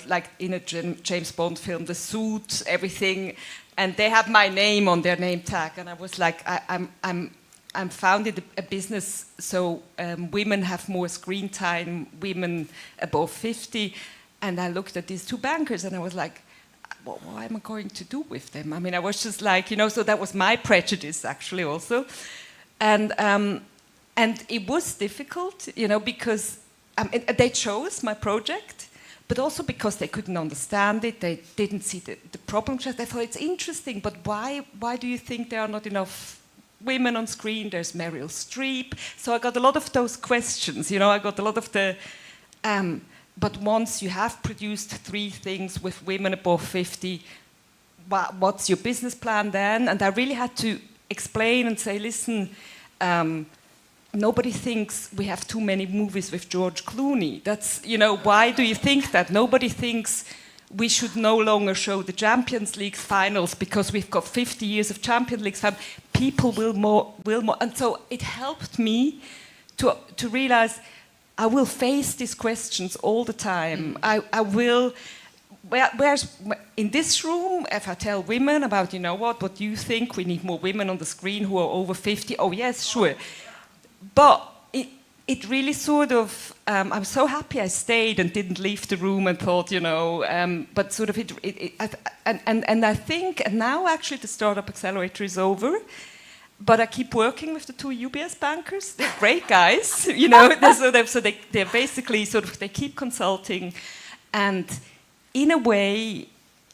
like in a James Bond film, the suit, everything, and they had my name on their name tag, and I was like, I'm founded a business so women have more screen time, women above 50, and I looked at these 2 bankers, and I was like, what am I going to do with them? I mean, I was just like, so that was my prejudice actually also, and it was difficult, because they chose my project. But also because they couldn't understand it, they didn't see the problem. They thought it's interesting, but why do you think there are not enough women on screen? There's Meryl Streep. So I got a lot of those questions, I got a lot of the... but once you have produced 3 things with women above 50, what's your business plan then? And I really had to explain and say, listen, nobody thinks we have too many movies with George Clooney. That's, why do you think that? Nobody thinks we should no longer show the Champions League finals because we've got 50 years of Champions League finals. People will more. And so it helped me to realize I will face these questions all the time. I will... Where's in this room, if I tell women about, what do you think? We need more women on the screen who are over 50. Oh, yes, sure. but it really sort of, I'm so happy I stayed and didn't leave the room and thought, but sort of and I think, and now actually the Startup Accelerator is over, but I keep working with the two UBS bankers. They're great guys, so they're basically sort of, they keep consulting, and in a way,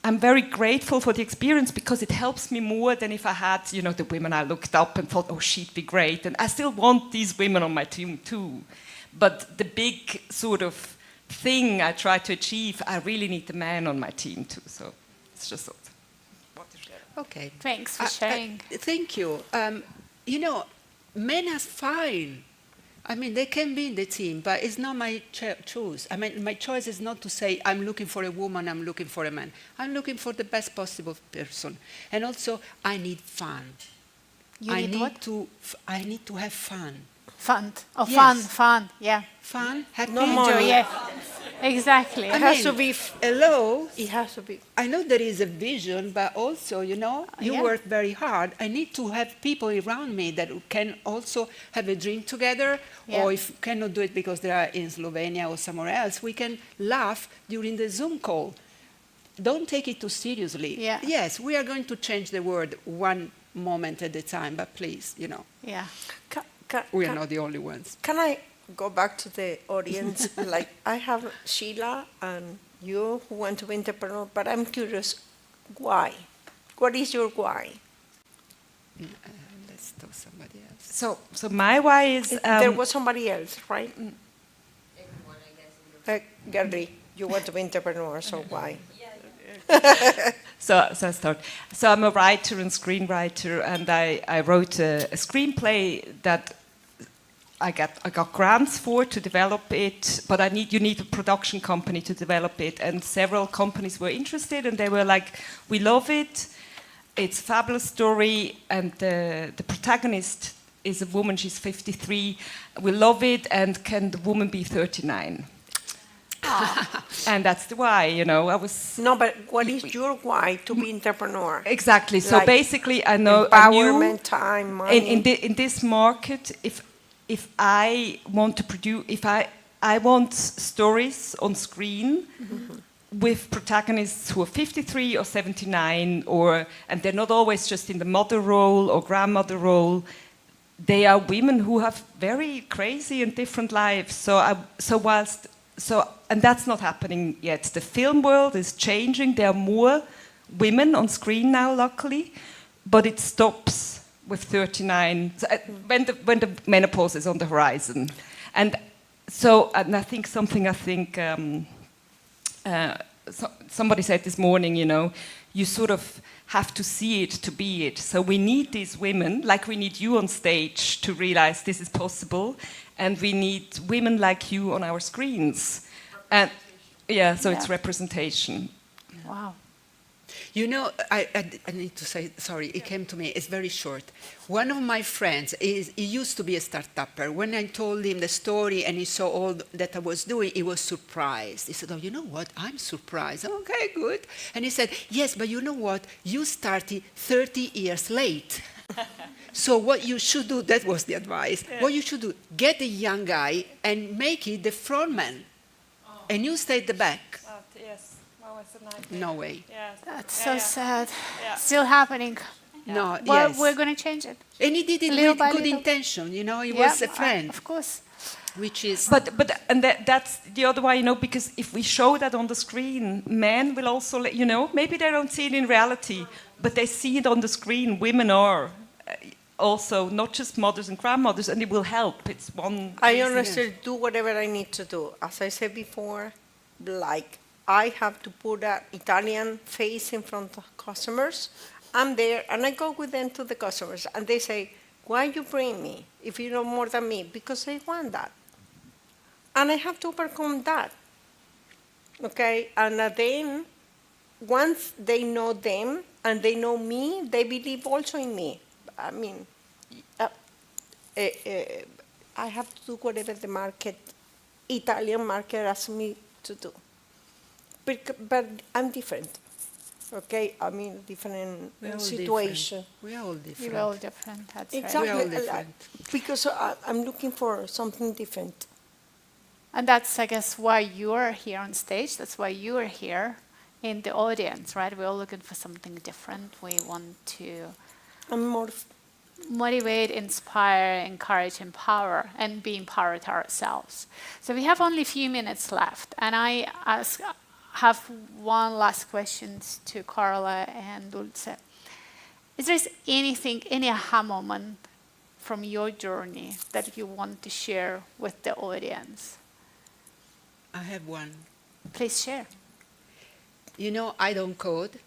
I'm very grateful for the experience because it helps me more than if I had, the women I looked up and thought, oh, she'd be great. And I still want these women on my team too. But the big sort of thing I try to achieve, I really need the man on my team too. So it's just what to share. Okay. Thanks for sharing. Thank you. Men are fine. I mean, they can be in the team, but it's not my choice. I mean, my choice is not to say, I'm looking for a woman, I'm looking for a man. I'm looking for the best possible person. And also, I need fun. I need to have fun. Fun. Oh, Yes. fun, yeah. Fun, happy. No more. Yeah, exactly. It has to be. Hello. It has to be. I know there is a vision, but also, you Yeah. work very hard. I need to have people around me that can also have a drink together, Yeah. or if cannot do it because they are in Slovenia or somewhere else, we can laugh during the Zoom call. Don't take it too seriously. Yeah. Yes, we are going to change the world one moment at a time, but please, Yeah. we are not the only ones. Can I go back to the audience? Like, I have Sheila and you who want to be entrepreneur, but I'm curious, why? What is your why? Let's do somebody else. So my why is... there was somebody else, right? Gary, you want to be entrepreneur, so why? So I start. So I'm a writer and screenwriter, and I wrote a screenplay that I got grants for to develop it, but you need a production company to develop it, and several companies were interested, and they were like, we love it, it's a fabulous story, and the protagonist is a woman, she's 53, we love it, and can the woman be 39? And that's the why, I was... No, but what is your why to be entrepreneur? Exactly, so Like basically I empowerment, time, money. in this market, if I want to produce, if I want stories on screen with protagonists who are 53 or 79, and they're not always just in the mother role or grandmother role, they are women who have very crazy and different lives. And that's not happening yet. The film world is changing. There are more women on screen now, luckily, but it stops with 39, when the menopause is on the horizon. And I think somebody said this morning, you sort of have to see it to be it. So we need these women, like we need you on stage to realize this is possible, and we need women like you on our screens. And it's representation. Wow. I need to say, sorry, it came to me, it's very short. One of my friends, he used to be a start-upper. When I told him the story and he saw all that I was doing, he was surprised. He said, oh, you know what, I'm surprised. Okay, good. And he said, yes, but you know what, you started 30 years late. So what you should do, that was the advice, what you should do, get a young guy and make it the frontman. And you stay at the back. Yes. No way. That's so sad. Still happening. No, Well, yes. we're going to change it. And he did it Little with by good little. intention, he was a friend. Of course. Which is... That's the other way, because if we show that on the screen, men will also, maybe they don't see it in reality, but they see it on the screen. Women are also not just mothers and grandmothers, and it will help. It's one... I honestly do whatever I need to do. As I said before, like, I have to put an Italian face in front of customers. I'm there, and I go with them to the customers, and they say, why you bring me if you know more than me? Because they want that. And I have to overcome that. Okay? And then, once they know them and they know me, they believe also in me. I mean, I have to do whatever the Italian market asks me to do. But I'm different. okay? I mean, different We're all situation. different. We're all different. We're all different, that's right. Exactly. We're all different. Because I'm looking for something different. And that's, I guess, why you're here on stage. That's why you are here in the audience, right? We're all looking for something different. We want to motivate, inspire, encourage, empower, and be empowered ourselves. So we have only a few minutes left. And I have one last question to Carla and Dulce. Is there anything, any aha moment from your journey that you want to share with the audience? I have one. Please share. You know, I don't code,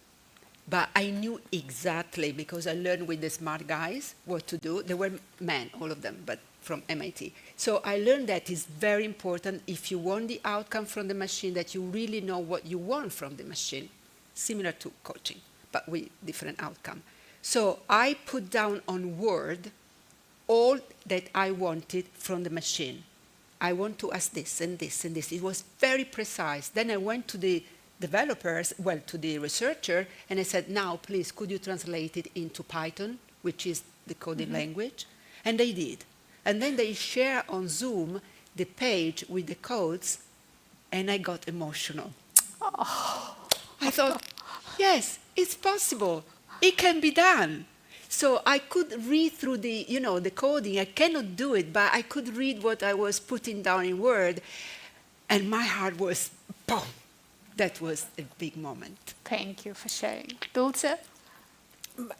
but I knew exactly, because I learned with the smart guys what to do. They were men, all of them, but from MIT. So I learned that it's very important, if you want the outcome from the machine, that you really know what you want from the machine, similar to coaching, but with different outcome. So I put down on Word all that I wanted from the machine. I want to ask this and this and this. It was very precise. Then I went to the developers, well, to the researcher, and I said, now, please, could you translate it into Python, which is the coding language? And they did. And then they share on Zoom the page with the codes, and I got emotional. Oh. I thought, yes, it's possible. It can be done. So I could read through the, the coding. I cannot do it, but I could read what I was putting down in Word, and my heart was, boom. That was a big moment. Thank you for sharing. Dulce?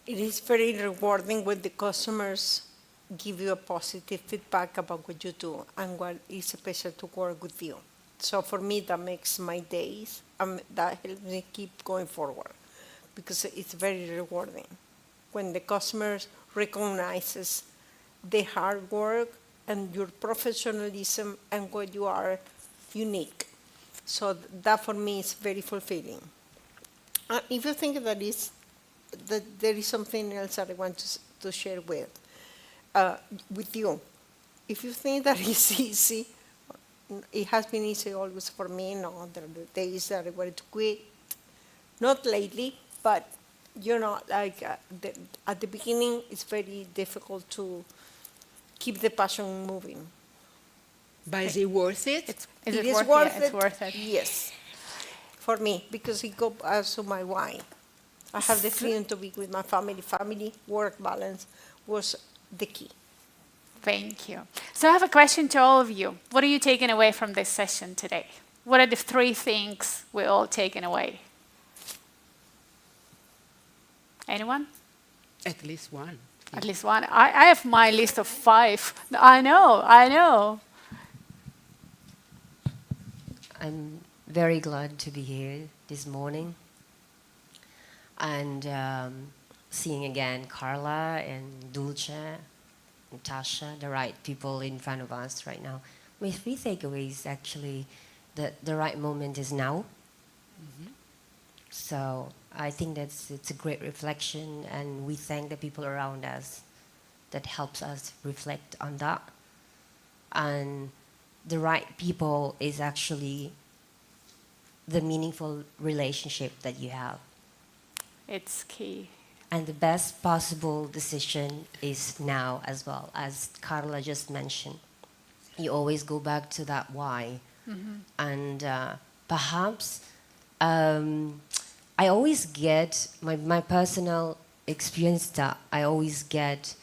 It is very rewarding when the customers give you a positive feedback about what you do and what is special to work with you. So for me, that makes my days, that helps me keep going forward, because it's very rewarding when the customers recognizes the hard work and your professionalism and what you are unique. So that for me is very fulfilling. If you think that there is something else that I want to share with you, if you think that it's easy, it has been easy always for me. No, there are days that I wanted to quit. Not lately, but at the beginning, it's very difficult to keep the passion moving. But is it worth it? It is worth it. Yes, for me, because it goes to my why. I have the freedom to be with my family, work balance was the key. Thank you. So I have a question to all of you. What are you taking away from this session today? What are the 3 things we're all taking away? Anyone? At least one. At least one. I have my list of 5. I know. I'm very glad to be here this morning and seeing again Carla and Dulce, Natasha, the right people in front of us right now. My 3 takeaways actually that the right moment is now. So I think it's a great reflection, and we thank the people around us that helps us reflect on that. And the right people is actually the meaningful relationship that you have. It's key. And the best possible decision is now as well, as Carla just mentioned. You always go back to that why. And perhaps I always get, my personal experience that I always get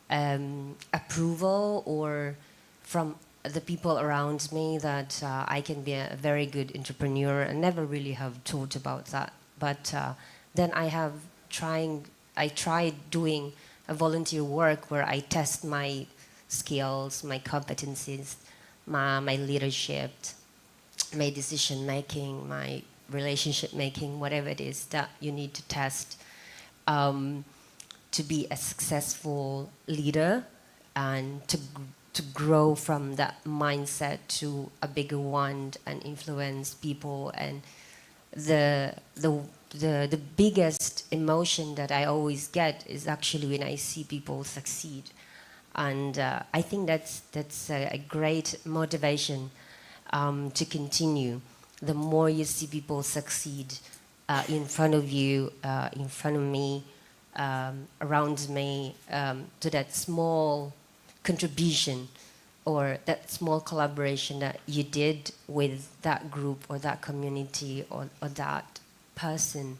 approval or from the people around me that I can be a very good entrepreneur. I never really have thought about that. But then I tried doing a volunteer work where I test my skills, my competencies, my leadership, my decision making, my relationship making, whatever it is that you need to test to be a successful leader and to grow from that mindset to a bigger one and influence people. And the biggest emotion that I always get is actually when I see people succeed. And I think that's a great motivation to continue. The more you see people succeed, in front of you, in front of me, around me, to that small contribution or that small collaboration that you did with that group or that community or that person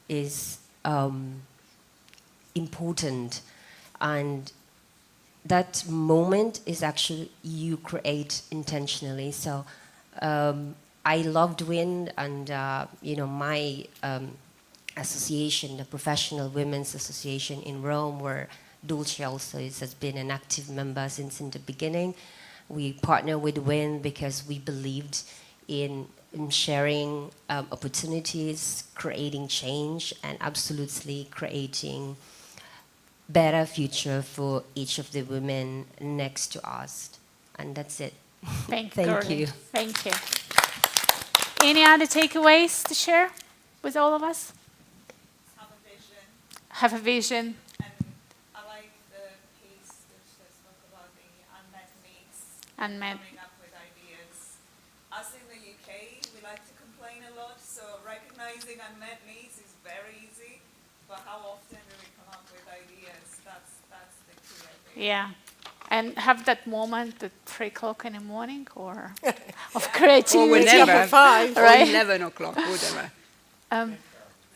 is important. And that moment is actually you create intentionally. So I loved WIN, and my association, the Professional Women's Association in Rome, where Dulce also has been an active member since in the beginning. We partner with WIN because we believed in sharing opportunities, creating change, and absolutely creating better future for each of the women next to us. And that's it. Thank you. you. Thank you. Any other takeaways to share with all of us? Have a vision. Have a vision. And I like the piece that spoke about the unmet needs. Unmet. Coming up with ideas. Us in the UK, we like to complain a lot, so recognizing unmet needs is very easy. But how often do we come up with ideas? That's the key, I think. Yeah. And have that moment at 3 o'clock in the morning or of creativity. Or whenever, right? or 11 o'clock, whatever.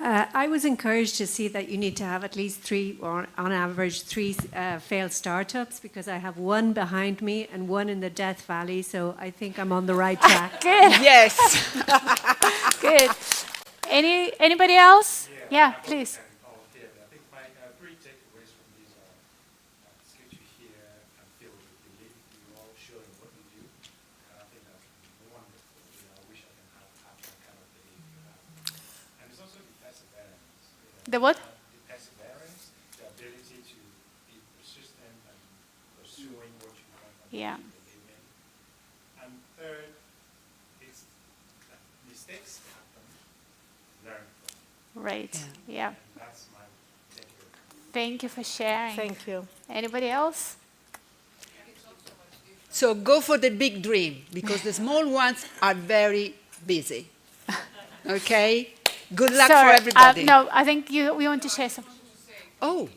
I was encouraged to see that you need to have at least 3, or on average 3 failed startups, because I have one behind me and one in the Death Valley, so I think I'm on the right track. Good. Yes. Good. Anybody else? Yeah, please. The what? The perseverance, the ability to be persistent and pursuing what you want and Yeah. believe in. And third, it's that mistakes happen, learn from them. Right. Yeah. And that's my takeaway. Thank you for sharing. Thank you. Anybody else? So go for the big dream, because the small ones are very busy. Okay? Good luck Sorry, for everybody. no, I think we want to share some. Oh.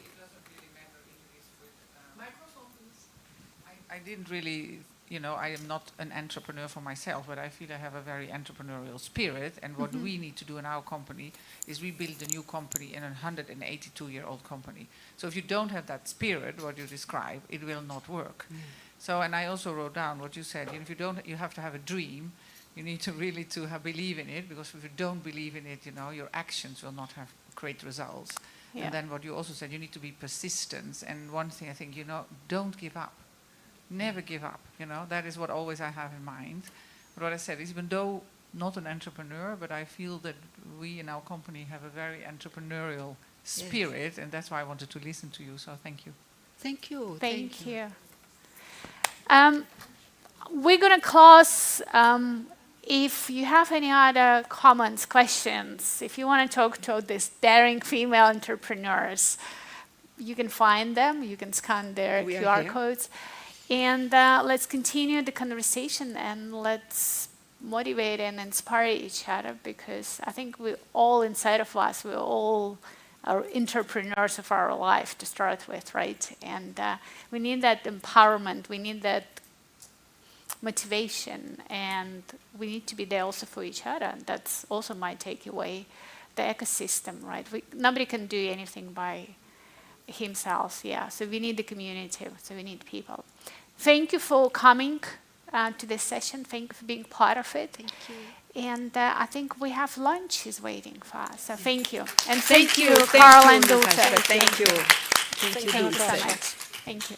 I didn't really, I am not an entrepreneur for myself, but I feel I have a very entrepreneurial spirit. And what we need to do in our company is we build a new company in a 182-year-old company. So if you don't have that spirit, what you describe, it will not work. So, and I also wrote down what you said. If you don't, you have to have a dream. You need to really believe in it, because if you don't believe in it, your actions will not create results. Yeah. And then what you also said, you need to be persistent. And one thing I think, don't give up. Never give up. That is what always I have in mind. But what I said is, even though not an entrepreneur, but I feel that we in our company have a very entrepreneurial spirit, and that's why I wanted to listen to you. So thank you. Thank you. Thank you. We're going to close. If you have any other comments, questions, if you want to talk to these daring female entrepreneurs, you can find them. You can scan their QR codes. And let's continue the conversation, and let's motivate and inspire each other, because I think we all inside of us, we all are entrepreneurs of our life to start with, right? And we need that empowerment. We need that motivation, and we need to be there also for each other. And that's also my takeaway, the ecosystem, right? Nobody can do anything by himself, so we need the community, so we need people. Thank you for coming to this session. Thank you for being part of it. Thank you. And I think we have lunch is waiting for us, so thank you. And thank you, Thank Carl you, and Dulce. Natasha. Thank you. Thank you so Dulce. much. Thank you.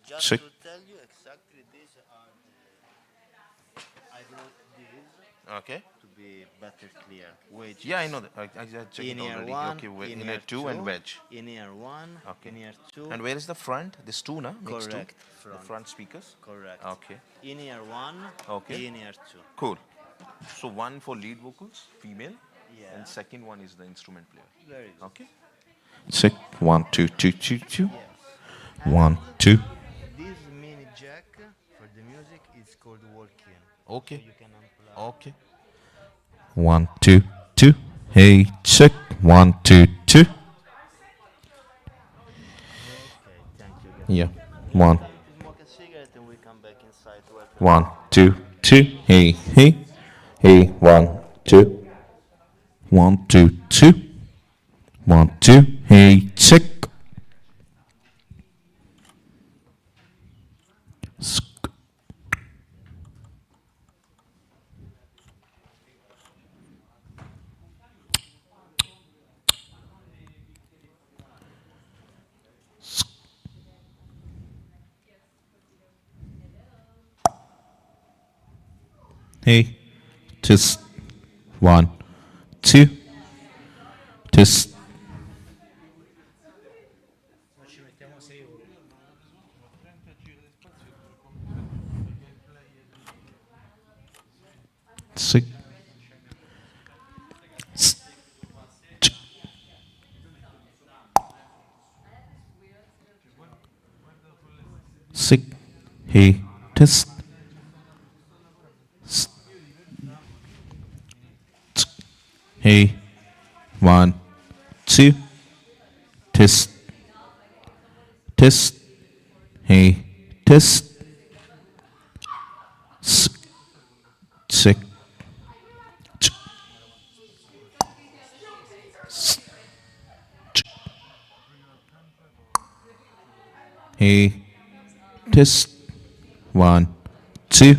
Just Check. to tell you exactly, these are I wrote these Okay. to be better clear. Which Yeah, I is know that. I checked in it ear already. one, Okay, in in ear a two and two, wedge. in ear one, Okay. in ear two. And where is the front? This two, na? Mixed two? Correct. The front speakers? Correct. Okay. In ear one, Okay. in ear two. Cool. So one for lead vocals, female, Yeah. and second one is the instrument player. Very good. Okay. Check 1 2 2 2 2. Yes. 1 And 2. this mini jack for the music is called walk-in. Okay. So you can unplug. Okay. 1 2 2. Hey, check 1 2 2. Okay, thank you. Yeah. It's 1 time to smoke a cigarette and we come back inside to help 1 2 2. Hey, hey. Hey, 1 2. 1 2 2. 1 2. Hey, check. Hey, just 1 2. Just six. Six. Hey, test. Hey, 1 2. Test. Test. Hey, test. Six. Hey, test. 1 2.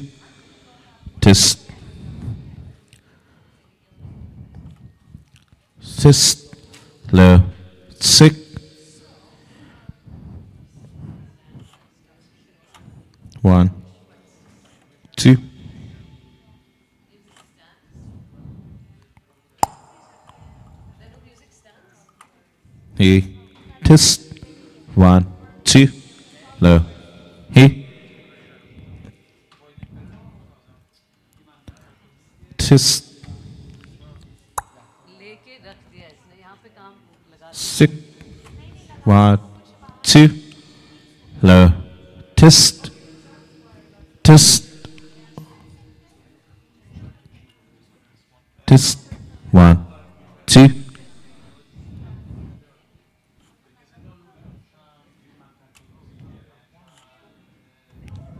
Test. Test. Low. 6. 1 2. Hey, test. 1 2. Low. Hey. Test. 6 1 2. Low. Test. Test. Test. 1 2.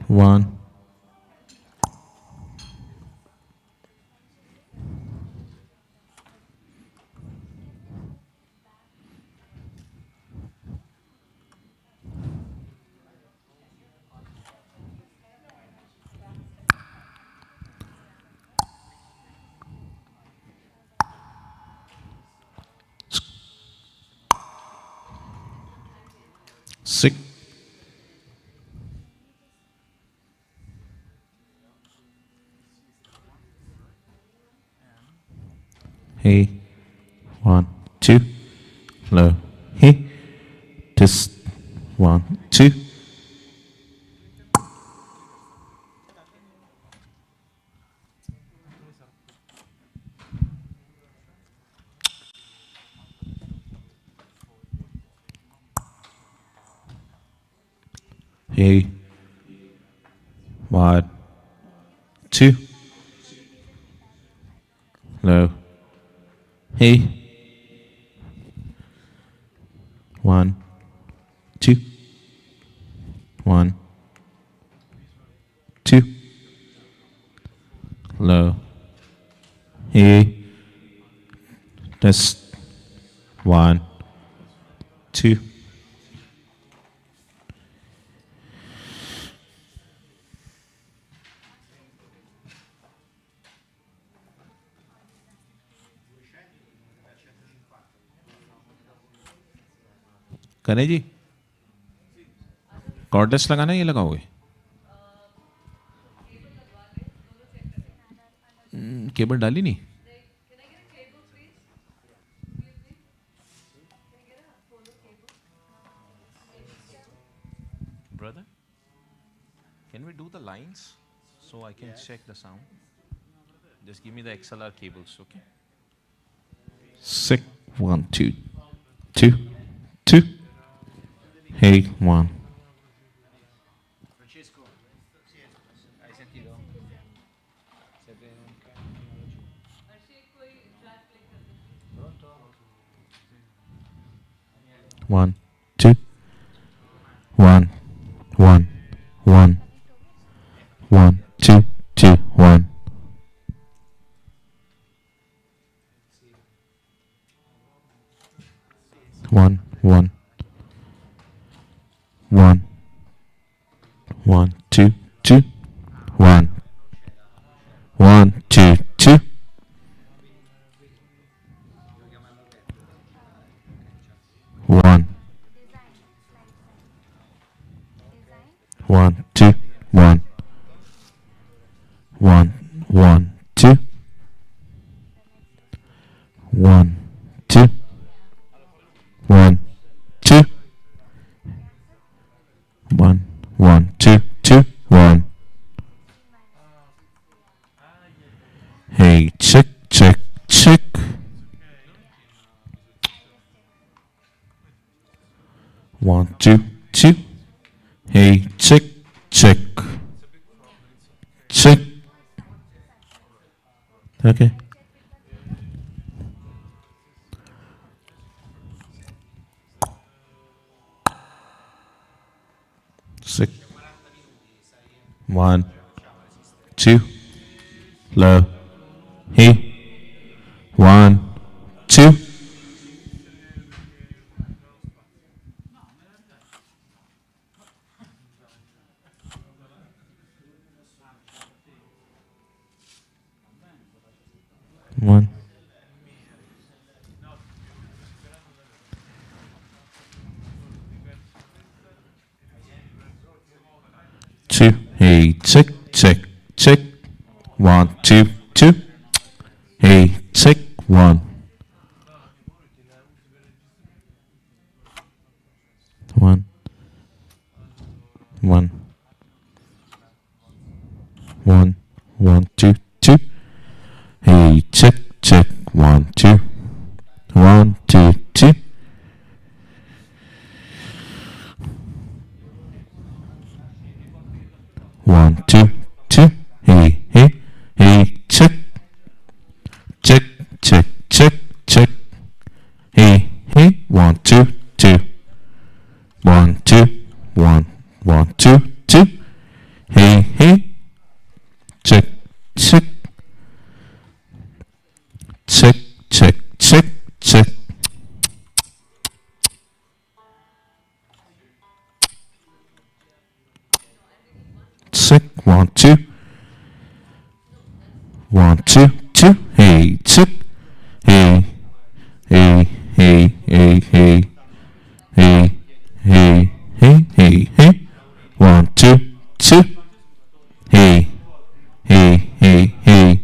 1 6 Hey, 1 2. Low. Hey. Test. 1 2. Hey, 1 2. Low. Hey. 1 2. 1 2. Low. Hey. Test. 1 2. करें जी कॉर्डेस लगाना है, ये लगाओगे? Cable डाली नहीं? Brother, can we do the lines so I can check the sound? Just give me the XLR cables, okay? 6, 1, 2, 2, 2. Hey, 1. Francesco, hai sentito? 1, 2, 1, 1, 1, 1, 2, 2, 1. One, one, one, one, two, two, one, one, two, two. One, one, two, one, one, one, two, one, two, one, two, one, one, two, two, one. Hey, check, check, check. One, two, two. Hey, check, check, check. Okay. Six. 1, 2. Low. He. 1, 2. One. Two. Hey, check, check, check. 1, 2, 2. Hey, check. 1. 1. 1. 1. 1, 2, 2. Hey, check, check. 1, 2. 1, 2, 2. One, two, two. Hey, hey, hey, check. Check, check, check, check. Hey, hey, 1, 2, 2. 1, 2, 1, 1, 2, 2. Hey, hey. Check, check. Check, check, check, check. Check, 1, 2. 1, 2, 2. Hey, check. Hey, hey, hey, hey, hey. Hey, hey, hey, hey, hey. 1, 2, 2. Hey, hey, hey, hey.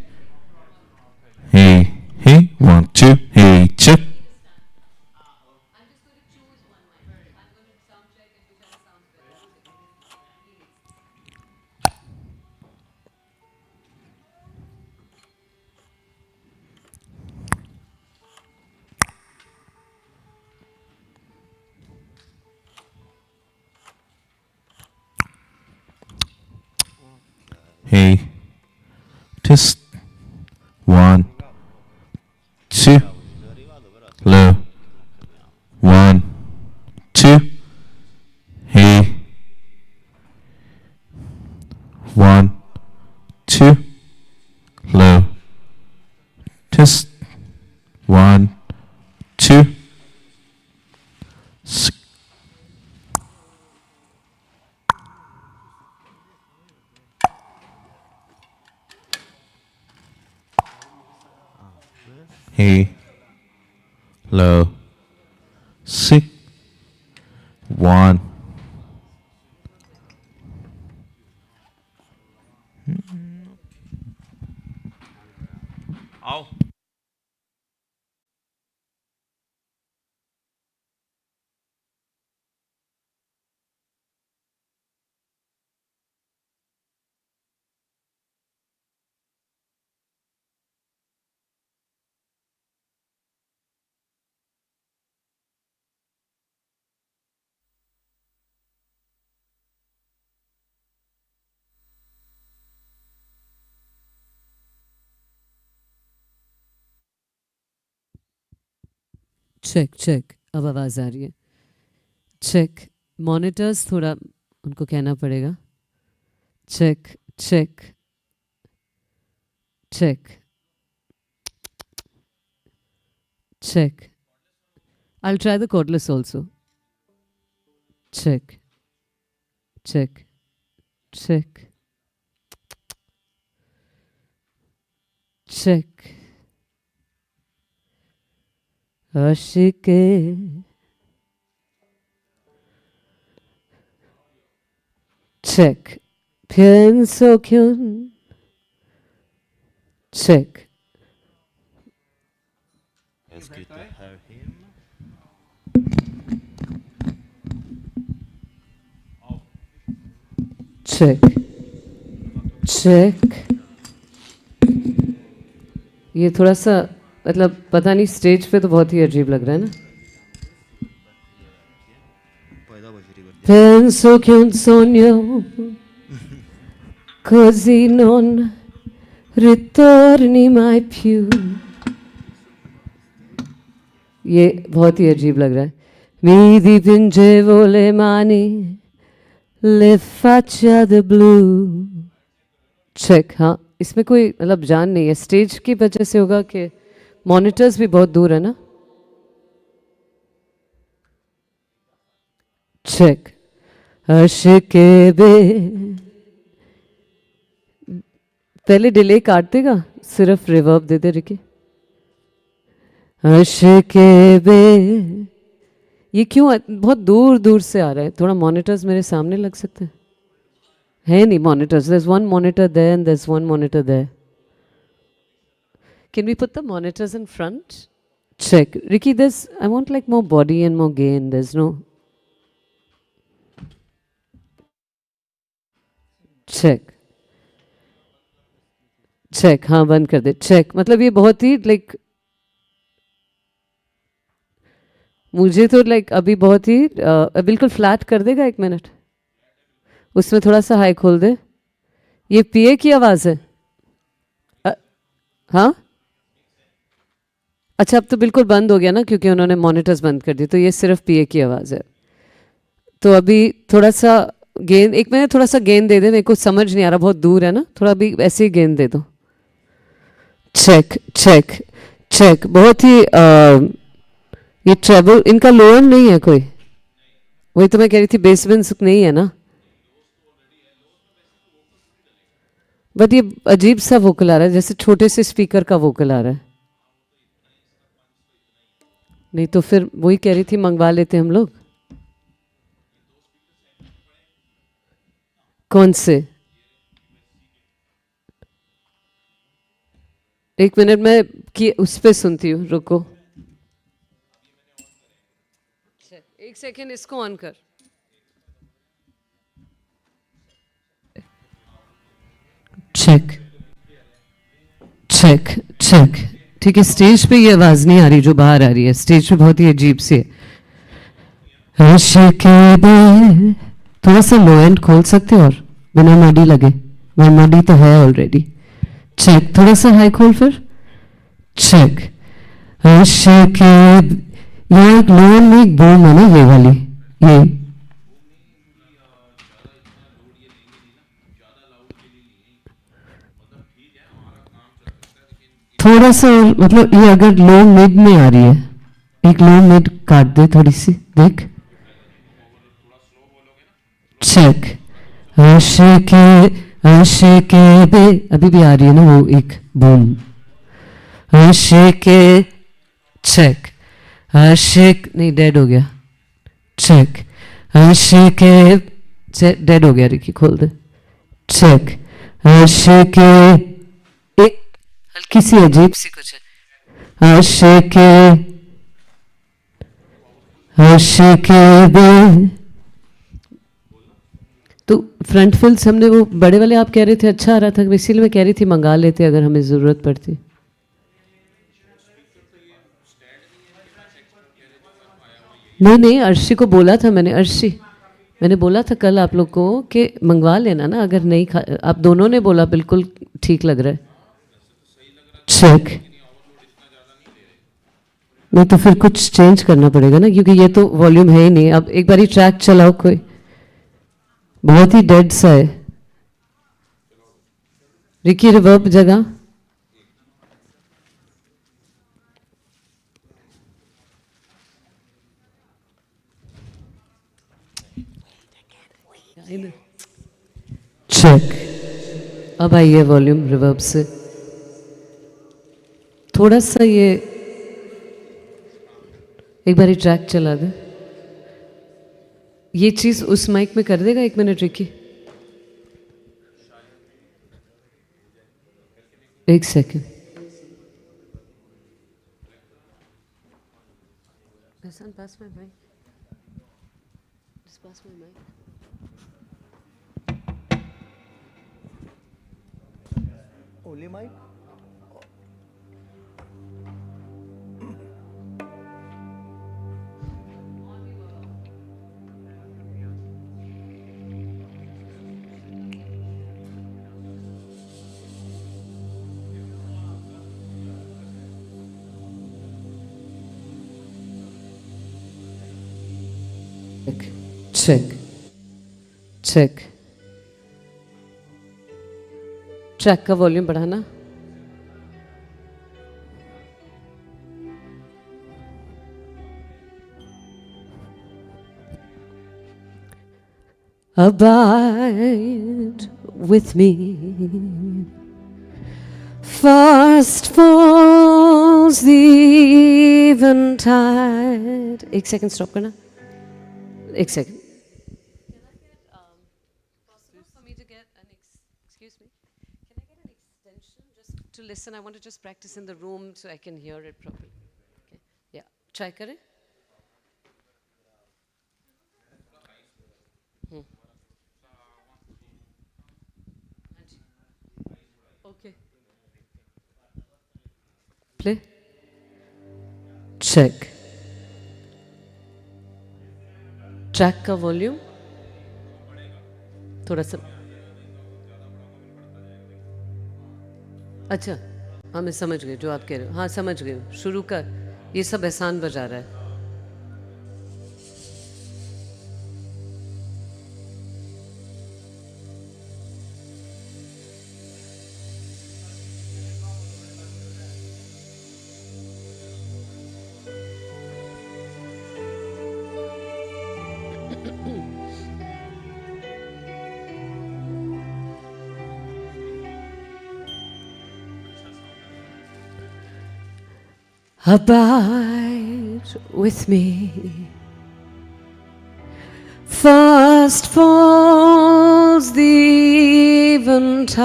Hey, hey, 1, 2. Hey, check. Hey, test 1, 2, low, 1, 2, hey, 1, 2, low, test 1, 2. Hey, low, 6, 1, check check, अब आवाज़ आ रही है। Check, monitors थोड़ा उनको कहना पड़ेगा। Check check check check. I'll try the cordless also. Check check check check. आशिके check. Pienso que un check. It's good to have him. Check check. ये थोड़ा सा मतलब पता नहीं, स्टेज पे तो बहुत ही अजीब लग रहा है ना। Penso che un sogno così non ritorni mai più. ये बहुत ही अजीब लग रहा है। Mi dipingevo le mani, le faccia de blu. Check, हाँ इसमें कोई मतलब जान नहीं है, स्टेज की वजह से होगा कि मॉनिटर्स भी बहुत दूर है ना। चेक, आशिके बे, पहले डिले काट देगा, सिर्फ रिवर्ब दे दे रिकी। आशिके बे, ये क्यों बहुत दूर दूर से आ रहा है? थोड़ा मॉनिटर्स मेरे सामने लग सकते हैं? है नहीं monitors. There's one monitor there and there's one monitor there. Can we put the monitors in front? Check. Ricky, I want like more body and more gain. There's no. Check. Check. हाँ बंद कर दे. Check. मतलब ये बहुत ही like मुझे तो like अभी बहुत ही बिल्कुल फ्लैट कर देगा, 1 मिनट। उसमें थोड़ा सा हाई खोल दे। ये पीए की आवाज़ है। हाँ अच्छा, अब तो बिल्कुल बंद हो गया ना, क्योंकि उन्होंने मॉनिटर्स बंद कर दिए, तो ये सिर्फ पीए की आवाज़ है। तो अभी थोड़ा सा गेंद, 1 मिनट थोड़ा सा गेंद दे दे, मेरे को समझ नहीं आ रहा, बहुत दूर है ना, थोड़ा अभी ऐसे ही गेंद दे दो। Check check check. बहुत ही ये ट्रेबल, इनका लोअर नहीं है कोई, वही तो मैं कह रही थी, बेसमेंट नहीं है ना। बट ये अजीब सा वोकल आ रहा है, जैसे छोटे से स्पीकर का वोकल आ रहा है। नहीं तो फिर वही कह रही थी, मंगवा लेते हम लोग। कौन से? 1 मिनट में कि उस पे सुनती हूँ, रुको 1 सेकेंड, इसको ऑन कर। Check check check. ठीक है, स्टेज पे ये आवाज़ नहीं आ रही जो बाहर आ रही है, स्टेज पे बहुत ही अजीब सी है। थोड़ा सा लो एंड खोल सकते हो और बिना मडी लगे, मैं मडी तो है ऑलरेडी। चेक, थोड़ा सा हाई खोल फिर। चेक यहाँ एक लो में एक बूम है ना, ये वाली, ये थोड़ा सा मतलब ये अगर लो मिड में आ रही है, एक लो मिड काट दे थोड़ी सी, देख। चेक आशिके बे, अभी भी आ रही है ना वो एक बूम। आशिके, चेक आशिक नहीं, डेड हो गया। चेक आशिके, डेड हो गया, रिकी खोल दे। चेक आशिके, एक हल्की सी अजीब सी कुछ है। आशिके बे, तो फ्रंट फिल्स हमने वो बड़े वाले आप कह रहे थे अच्छा आ रहा था, इसीलिए मैं कह रही थी मंगा लेते अगर हमें ज़रूरत पड़ती। नहीं अर्शी को बोला था मैंने, मैंने बोला था कल आप लोग को कि मंगवा लेना ना, अगर नहीं आप दोनों ने बोला बिल्कुल ठीक लग रहा है। चेक नहीं तो फिर कुछ चेंज करना पड़ेगा ना, क्योंकि ये तो वॉल्यूम है ही नहीं. अब एक बारी ट्रैक चलाओ कोई, बहुत ही डेड सा है. रिकी रिवर्ब जगह. चेक. अब आइए वॉल्यूम रिवर्ब से. थोड़ा सा ये एक बारी ट्रैक चला दे. ये चीज़ उस माइक में कर देगा. 1 minute Ricky, 1 second. Hassan, pass my mic. Just pass my mic. Only mic? Check. Check. Track का वॉल्यूम बढ़ाना. Abide with me. Fast falls the eventide. 1 second stop करना. 1 second. To listen, I want to just practice in the room so I can hear it properly. Okay. Yeah. Try kare. Okay. Play. Check. Track का volume थोड़ा सा. अच्छा, हाँ मैं समझ गई जो आप कह रहे हो. हाँ समझ गई. शुरू कर. ये सब एहसान बजा रहा है. Abide with me. Fast falls the eventide.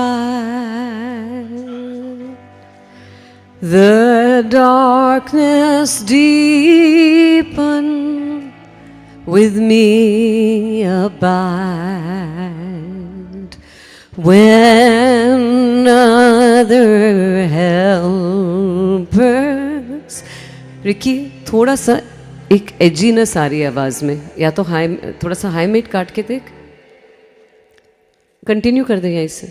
The darkness deepen. With me abide. When other helpers. Ricky थोड़ा सा एक एजीनेस आ रही है आवाज में. या तो हाई, थोड़ा सा हाई मेट काट के देख. कंटिन्यू कर दे यहीं से.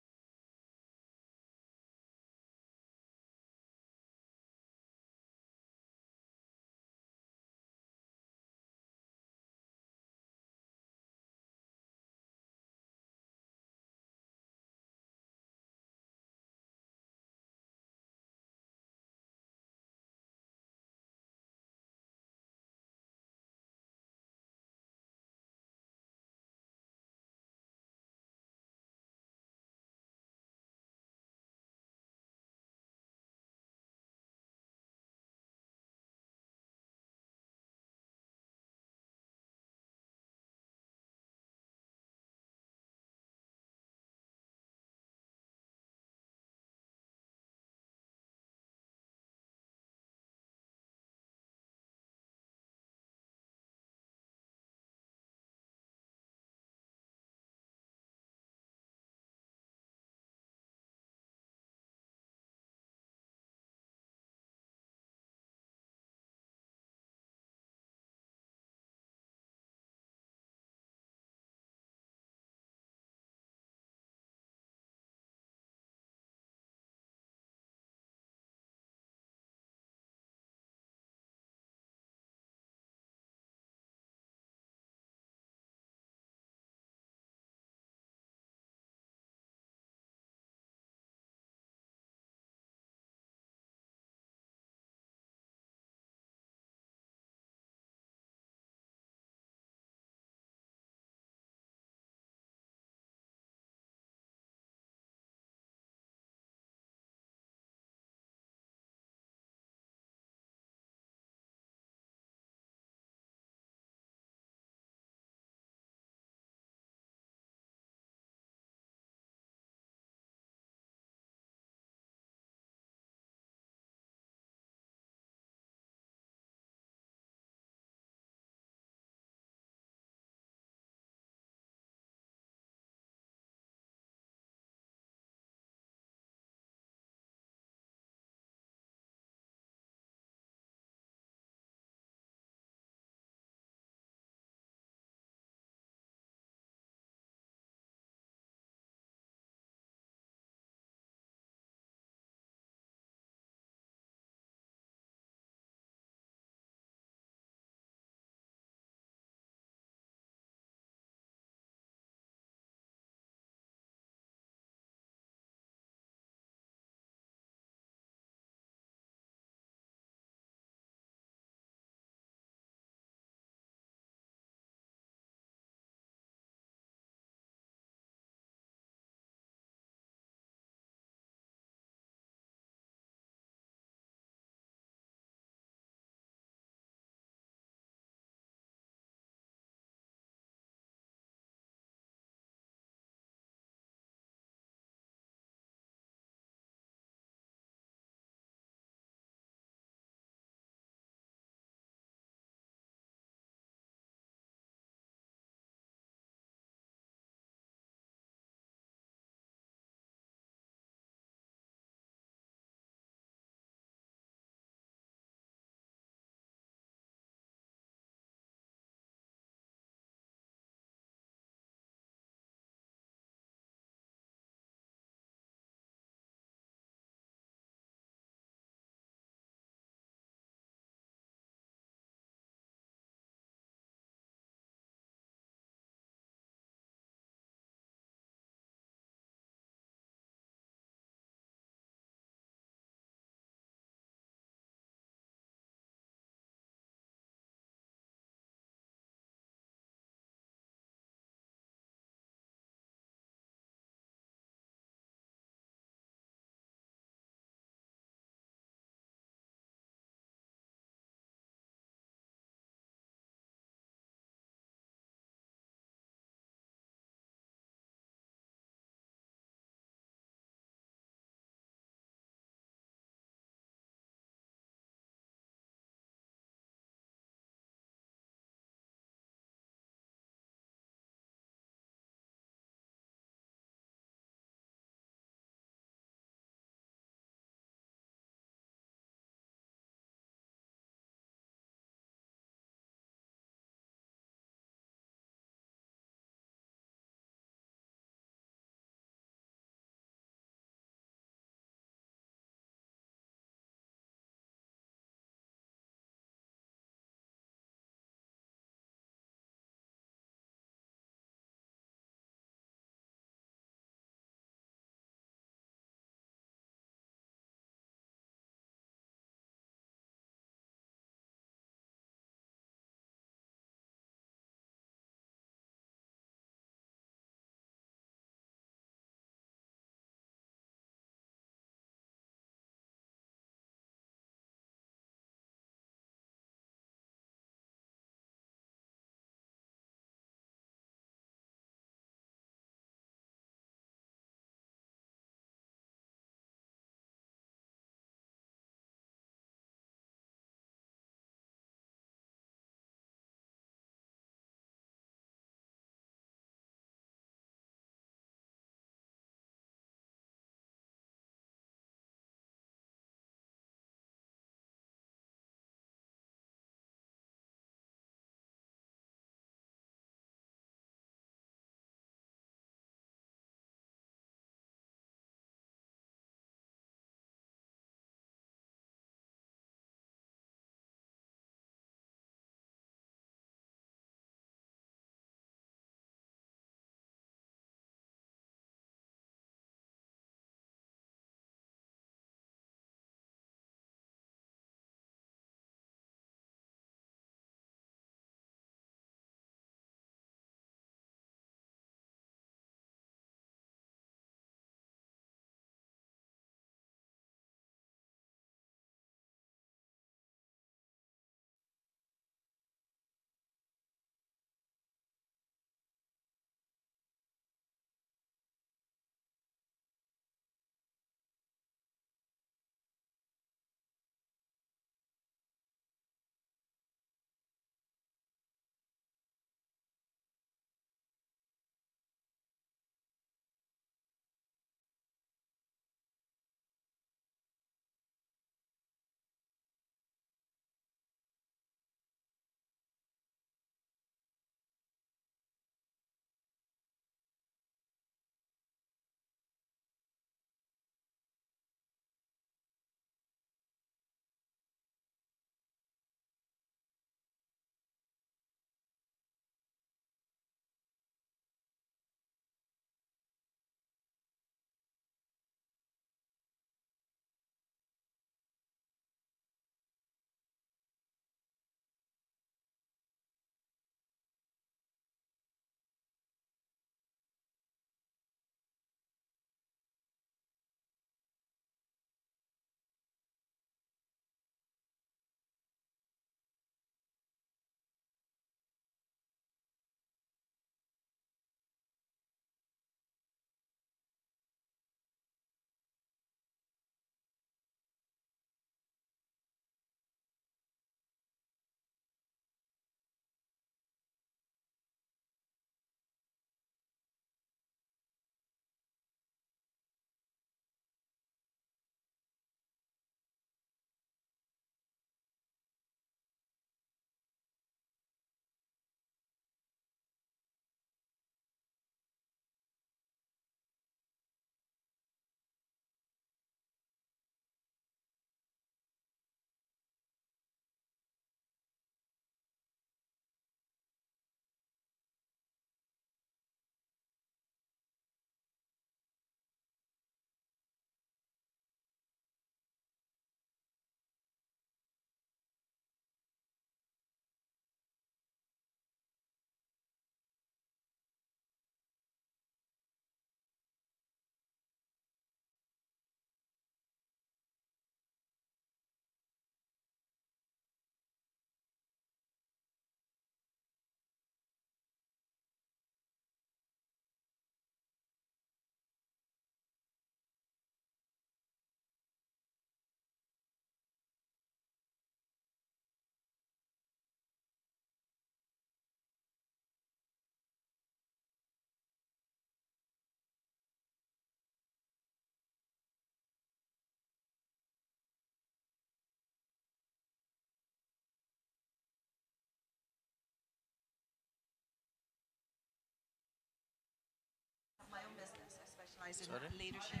exercise in Sorry? leadership.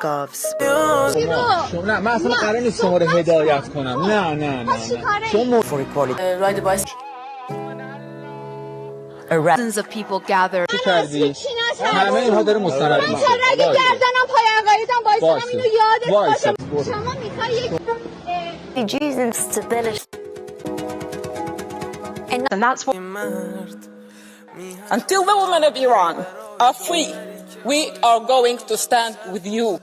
scarves. نه من اصلا قرار نیست شما رو هدایت کنم. نه شما For equality. Ride a bicycle. Thousands of people gather. کردی همه اینها داره مستند من چرا اگه گردنم پای عقایدم وایسادم اینو یادت باشه. شما میخوای Refugees and stability. And that's what. Until the women of Iran are free, we are going to stand with you.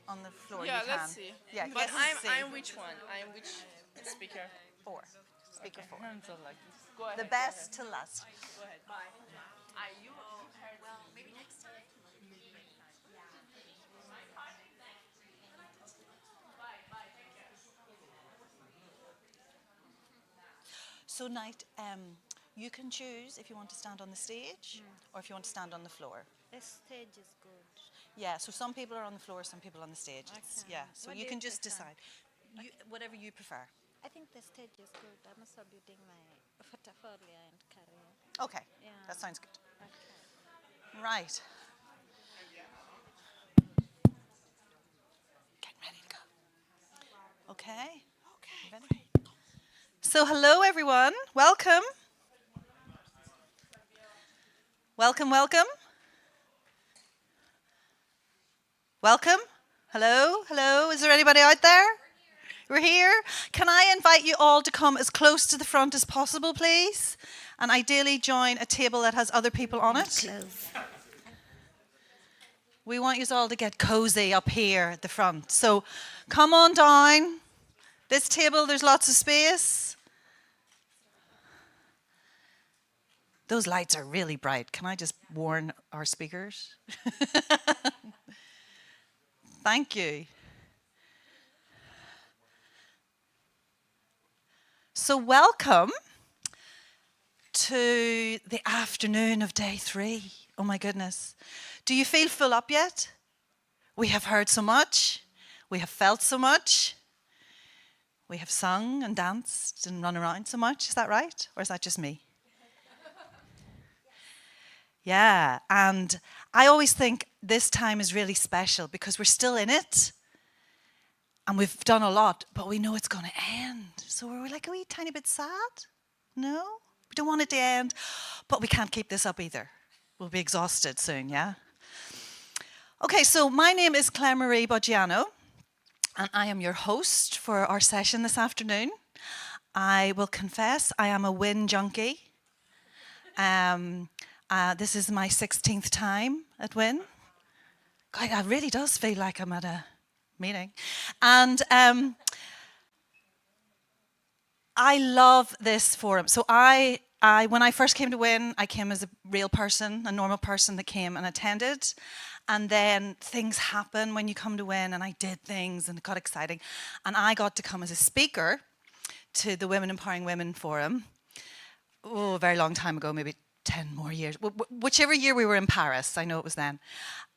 on the floor, Yeah, you can. let's see. Yeah, But let's see. I'm which one? I'm which speaker? 4. Speaker 4. Go ahead. The best to last. Go ahead. Bye. You heard well, maybe next time. So, Knight, you can choose if you want to stand on the stage or if you want to stand on the floor. The stage is good. Yeah, so some people are on the floor, some people on the stage. Yeah, so What you do can you just prefer? decide. Whatever you prefer. I think the stage is good. I'm also building my portfolio and career. Okay, Yeah. that sounds good. Okay. Right. Getting ready to go. Okay. Ready? So, hello everyone. Welcome. Welcome, welcome. Welcome. Hello, hello. Is there anybody out there? We're here. Can I invite you all to come as close to the front as possible, please? And ideally join a table that has other people on it. We want you all to get cozy up here at the front. So come on down. This table, there's lots of space. Those lights are really bright. Can I just warn our speakers? Thank you. So welcome to the afternoon of day 3. Oh my goodness. Do you feel full up yet? We have heard so much. We have felt so much. We have sung and danced and run around so much. Is that right? Or is that just me? Yeah, and I always think this time is really special because we're still in it. And we've done a lot, but we know it's going to end. So we're like a wee tiny bit sad. No? We don't want it to end, but we can't keep this up either. We'll be exhausted soon, yeah? Okay, so my name is Claire Marie Boggiano, and I am your host for our session this afternoon. I will confess I am a win junkie. This is my 16th time at Win. God, it really does feel like I'm at a meeting. And I love this forum. So when I first came to Win, I came as a real person, a normal person that came and attended. And then things happen when you come to Win, and I did things and it got exciting. And I got to come as a speaker to the Women Empowering Women Forum. Oh, a very long time ago, maybe 10 more years. Whichever year we were in Paris, I know it was then.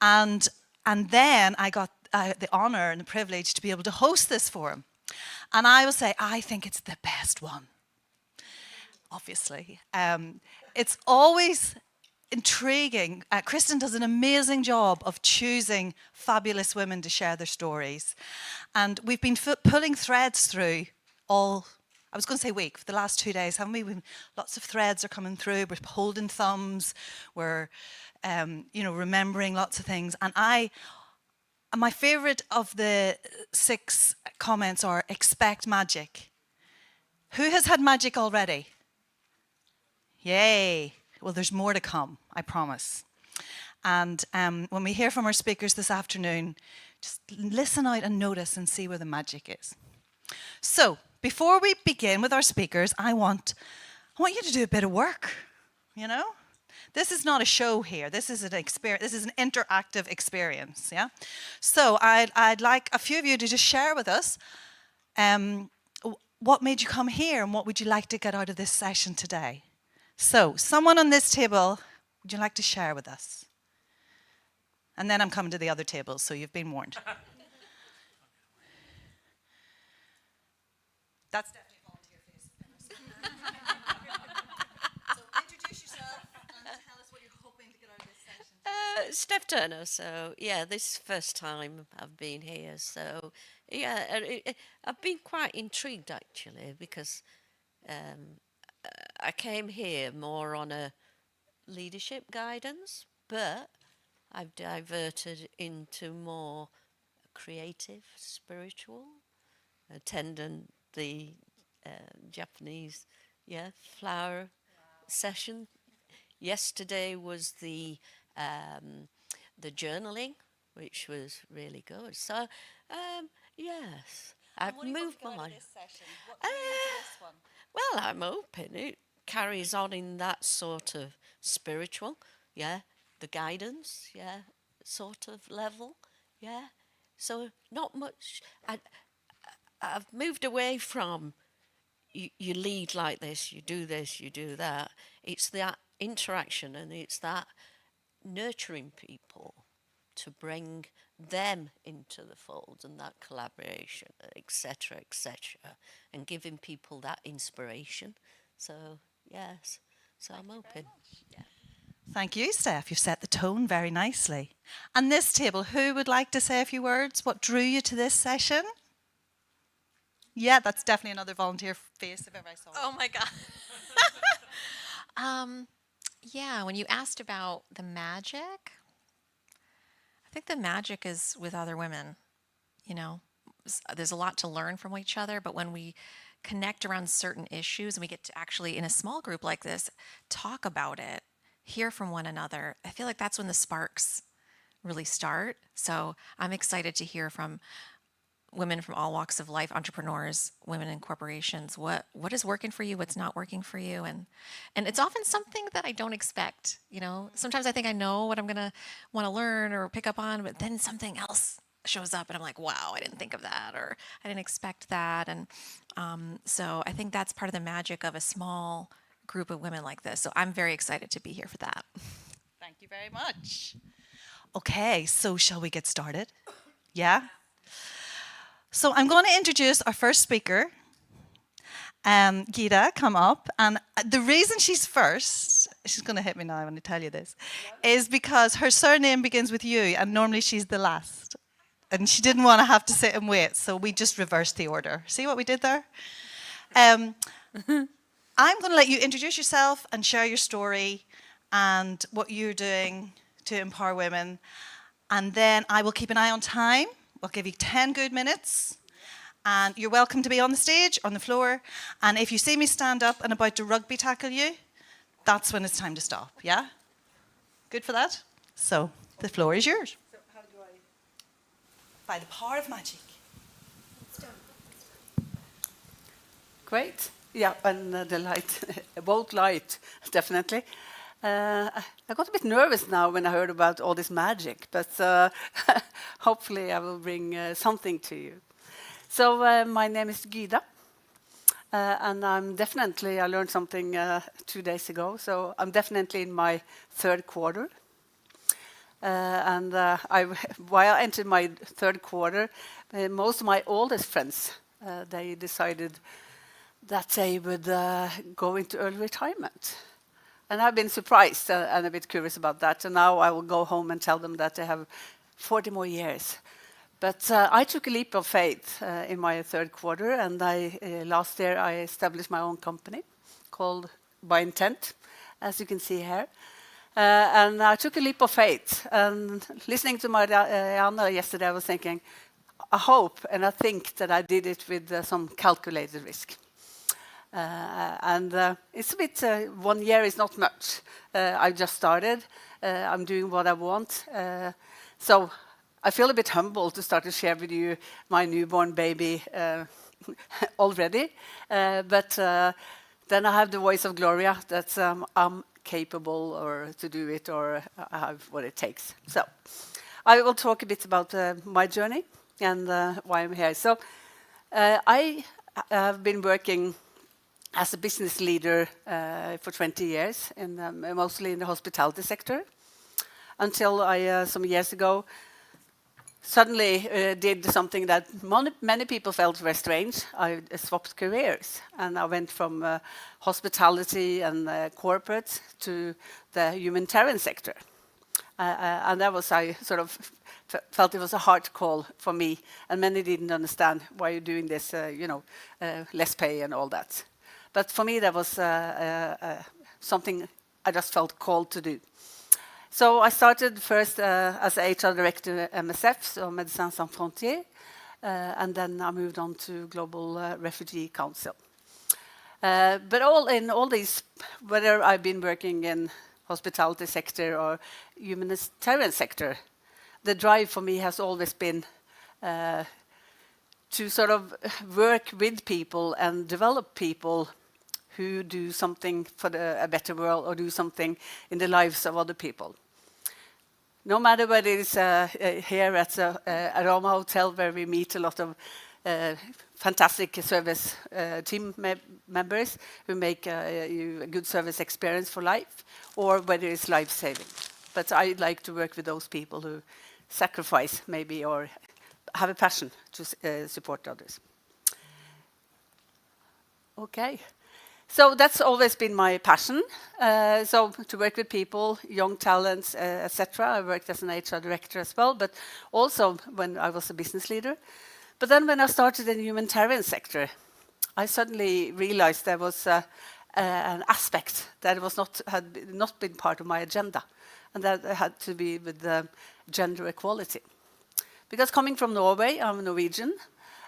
And then I got the honor and the privilege to be able to host this forum. And I will say, I think it's the best one, obviously. It's always intriguing. Kristen does an amazing job of choosing fabulous women to share their stories. And we've been pulling threads through I was going to say week, for the last 2 days, haven't we? Lots of threads are coming through. We're holding thumbs. We're, remembering lots of things. And my favorite of the 6 comments are expect magic. Who has had magic already? Yay. Well, there's more to come, I promise. And when we hear from our speakers this afternoon, just listen out and notice and see where the magic is. So, before we begin with our speakers, I want you to do a bit of work, This is not a show here. This is an experience. This is an interactive experience, yeah? So I'd like a few of you to just share with us what made you come here and what would you like to get out of this session today? So, someone on this table, would you like to share with us? And then I'm coming to the other tables, so you've been warned. That's definitely a volunteer face. So introduce yourself and tell us what you're hoping to get out of this session. Steph Turner, so yeah, this is the first time I've been here, so yeah, I've been quite intrigued actually, because I came here more on a leadership guidance, but I've diverted into more creative, spiritual, attending the Japanese flower session. Yesterday was the journaling, which was really good. So, yes, I've moved my. Well, I'm hoping it carries on in that sort of spiritual, yeah, the guidance, yeah, sort of level, yeah. So not much. I've moved away from you lead like this, you do this, you do that. It's that interaction and it's that nurturing people to bring them into the fold and that collaboration, etc., etc., and giving people that inspiration. So, yes, so I'm open. Yeah. Thank you, Steph. You've set the tone very nicely. And this table, who would like to say a few words? What drew you to this session? Yeah, that's definitely another volunteer face if ever I saw it. Oh my God. Yeah, when you asked about the magic, I think the magic is with other women. You know, there's a lot to learn from each other, but when we connect around certain issues and we get to actually, in a small group like this, talk about it, hear from one another, I feel like that's when the sparks really start. So I'm excited to hear from women from all walks of life, entrepreneurs, women in corporations, what is working for you, what's not working for you. And it's often something that I don't expect, you know. Sometimes I think I know what I'm going to want to learn or pick up on, but then something else shows up and I'm like, wow, I didn't think of that, or I didn't expect that. And so I think that's part of the magic of a small group of women like this. So I'm very excited to be here for that. Thank you very much. Okay, so shall we get started? Yeah? So I'm going to introduce our first speaker. Gita, come up. And the reason she's first, she's going to hit me now when I tell you this, is because her surname begins with U, and normally she's the last. And she didn't want to have to sit and wait, so we just reversed the order. See what we did there? I'm going to let you introduce yourself and share your story and what you're doing to empower women. And then I will keep an eye on time. We'll give you 10 good minutes. And you're welcome to be on the stage, on the floor. And if you see me stand up and about to rugby tackle you, that's when it's time to stop, yeah? Good for that? So the floor is yours. So how do I? By the power of magic. Great. Yeah, and the light, bold light, definitely. I got a bit nervous now when I heard about all this magic, but hopefully I will bring something to you. So my name is Gyda, and I learned something 2 days ago, so I'm definitely in my third quarter. While I entered my third quarter, most of my oldest friends, they decided that they would go into early retirement. And I've been surprised and a bit curious about that. And now I will go home and tell them that they have 40 more years. But I took a leap of faith in my third quarter. And last year I established my own company called By Intent, as you can see here. And I took a leap of faith. And listening to Marianne yesterday, I was thinking, I hope and I think that I did it with some calculated risk. It's a bit, 1 year is not much. I've just started. I'm doing what I want. So I feel a bit humble to start to share with you my newborn baby already. But then I have the voice of Gloria that I'm capable or to do it or I have what it takes. So I will talk a bit about my journey and why I'm here. So I have been working as a business leader for 20 years, mostly in the hospitality sector, until I, some years ago, suddenly did something that many people felt very strange. I swapped careers, and I went from hospitality and corporate to the humanitarian sector. And that was, I sort of felt it was a hard call for me, and many didn't understand why you're doing this, less pay and all that. But for me, that was something I just felt called to do. So I started first as HR director at MSF, so Médecins Sans Frontières, and then I moved on to Global Refugee Council. But in all these, whether I've been working in hospitality sector or humanitarian sector, the drive for me has always been to sort of work with people and develop people who do something for a better world or do something in the lives of other people. No matter whether it's here at the Aroma Hotel, where we meet a lot of fantastic service team members who make you a good service experience for life, or whether it's life-saving. But I like to work with those people who sacrifice maybe or have a passion to support others. Okay. So that's always been my passion. So to work with people, young talents, etc. I worked as an HR director as well, but also when I was a business leader. But then when I started in the humanitarian sector, I suddenly realized there was an aspect that had not been part of my agenda, and that had to be with gender equality. Because coming from Norway, I'm Norwegian.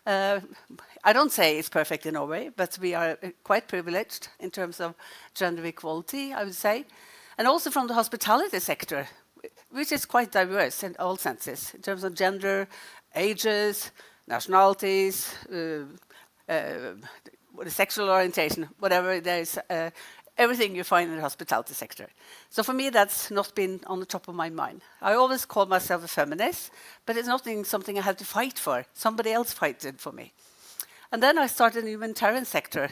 I don't say it's perfect in Norway, but we are quite privileged in terms of gender equality, I would say. And also from the hospitality sector, which is quite diverse in all senses, in terms of gender, ages, nationalities, sexual orientation, whatever there is, everything you find in the hospitality sector. So for me, that's not been on the top of my mind. I always call myself a feminist, but it's not something I had to fight for. Somebody else fighted for me. And then I started in the humanitarian sector.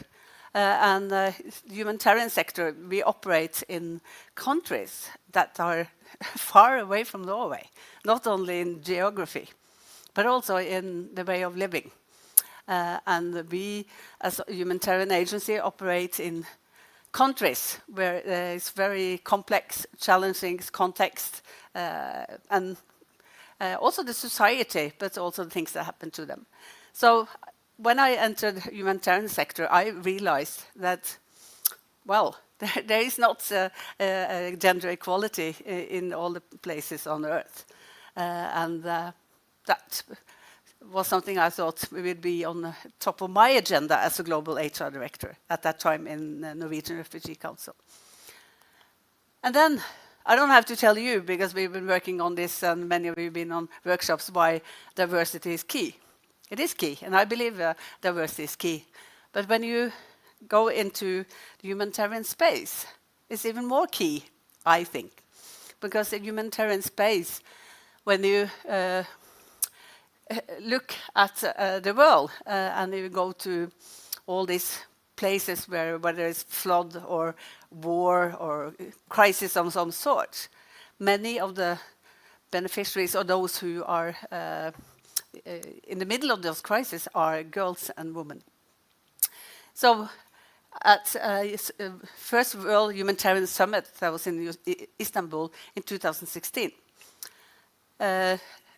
And the humanitarian sector, we operate in countries that are far away from Norway, not only in geography, but also in the way of living. And we, as a humanitarian agency, operate in countries where there is very complex, challenging context, and also the society, but also the things that happen to them. So when I entered the humanitarian sector, I realized that, well, there is not gender equality in all the places on Earth. And that was something I thought would be on the top of my agenda as a global HR director at that time in the Norwegian Refugee Council. And then, I don't have to tell you, because we've been working on this and many of you have been on workshops, why diversity is key. It is key, and I believe diversity is key. But when you go into the humanitarian space, it's even more key, I think. Because the humanitarian space, when you look at the world and you go to all these places where whether it's flood or war or crisis of some sort, many of the beneficiaries or those who are in the middle of those crises are girls and women. So at First World Humanitarian Summit that was in Istanbul in 2016,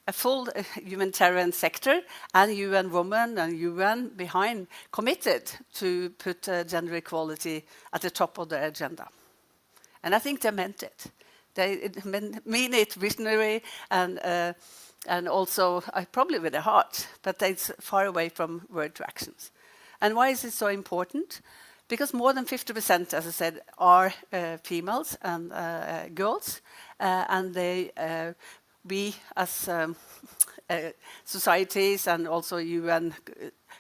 a full humanitarian sector and UN Women and UN behind committed to put gender equality at the top of their agenda. And I think they meant it. They mean it visionary and also probably with their heart, but it's far away from word to actions. And why is it so important? Because more than 50%, as I said, are females and girls, and we as societies and also UN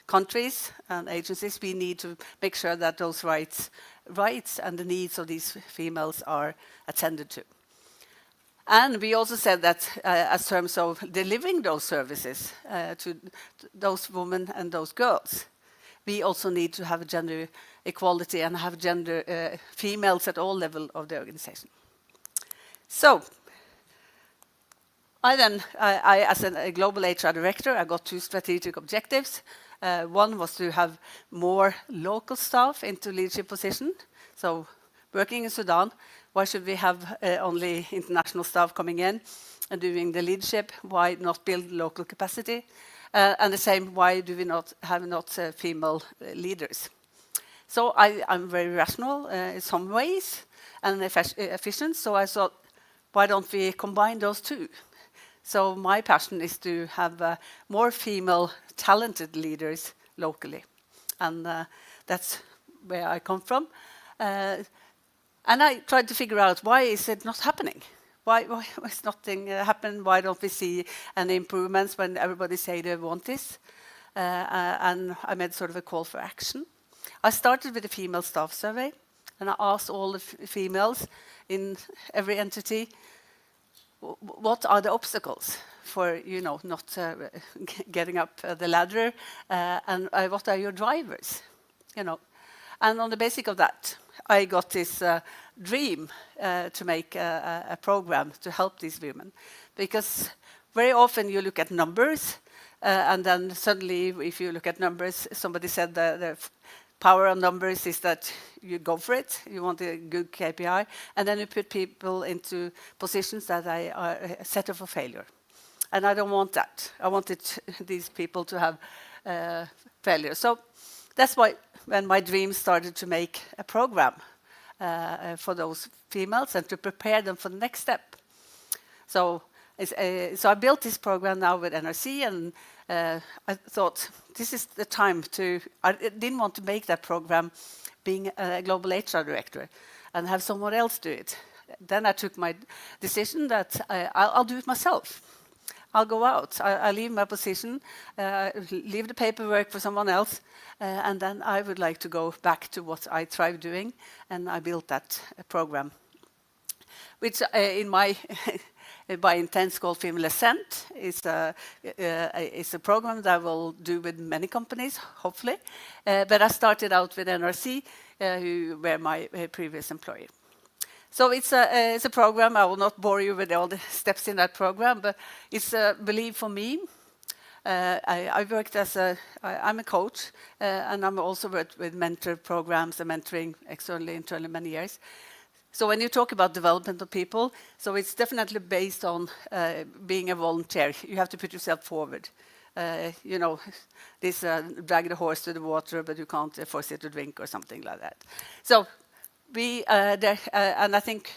countries and agencies, we need to make sure that those rights and the needs of these females are attended to. And we also said that as terms of delivering those services to those women and those girls, we also need to have gender equality and have gender females at all levels of the organization. So, I as a global HR director, I got 2 strategic objectives. One was to have more local staff into leadership position. So, working in Sudan, why should we have only international staff coming in and doing the leadership? Why not build local capacity? And the same, why do we not have female leaders? So I'm very rational in some ways and efficient. So I thought, why don't we combine those two? So my passion is to have more female talented leaders locally. And that's where I come from. And I tried to figure out, why is it not happening? why is nothing happened? Why don't we see any improvements when everybody say they want this? And I made sort of a call for action. I started with a female staff survey, and I asked all the females in every entity, what are the obstacles for, you know, not getting up the ladder, and what are your drivers, you know? And on the basis of that, I got this dream to make a program to help these women. Because very often you look at numbers, and then suddenly, if you look at numbers, somebody said the power of numbers is that you go for it, you want a good KPI, and then you put people into positions that are set up for failure. And I don't want that. I wanted these people to have failure. So that's why when my dream started to make a program for those females and to prepare them for the next step. So I built this program now with NRC, and I thought this is the time to. I didn't want to make that program being a global HR director and have someone else do it. Then I took my decision that I'll do it myself. I'll go out. I leave my position, leave the paperwork for someone else, and then I would like to go back to what I thrive doing, and I built that program, which in my by intense called Female Ascent is a program that I will do with many companies, hopefully. But I started out with NRC, who were my previous employer. So it's a program. I will not bore you with all the steps in that program, but it's believe for me. I worked as I'm a coach, and I'm also worked with mentor programs and mentoring externally, internally many years. So when you talk about development of people, so it's definitely based on being a volunteer. You have to put yourself forward. You know, this drag the horse to the water, but you can't force it to drink or something like that. So and I think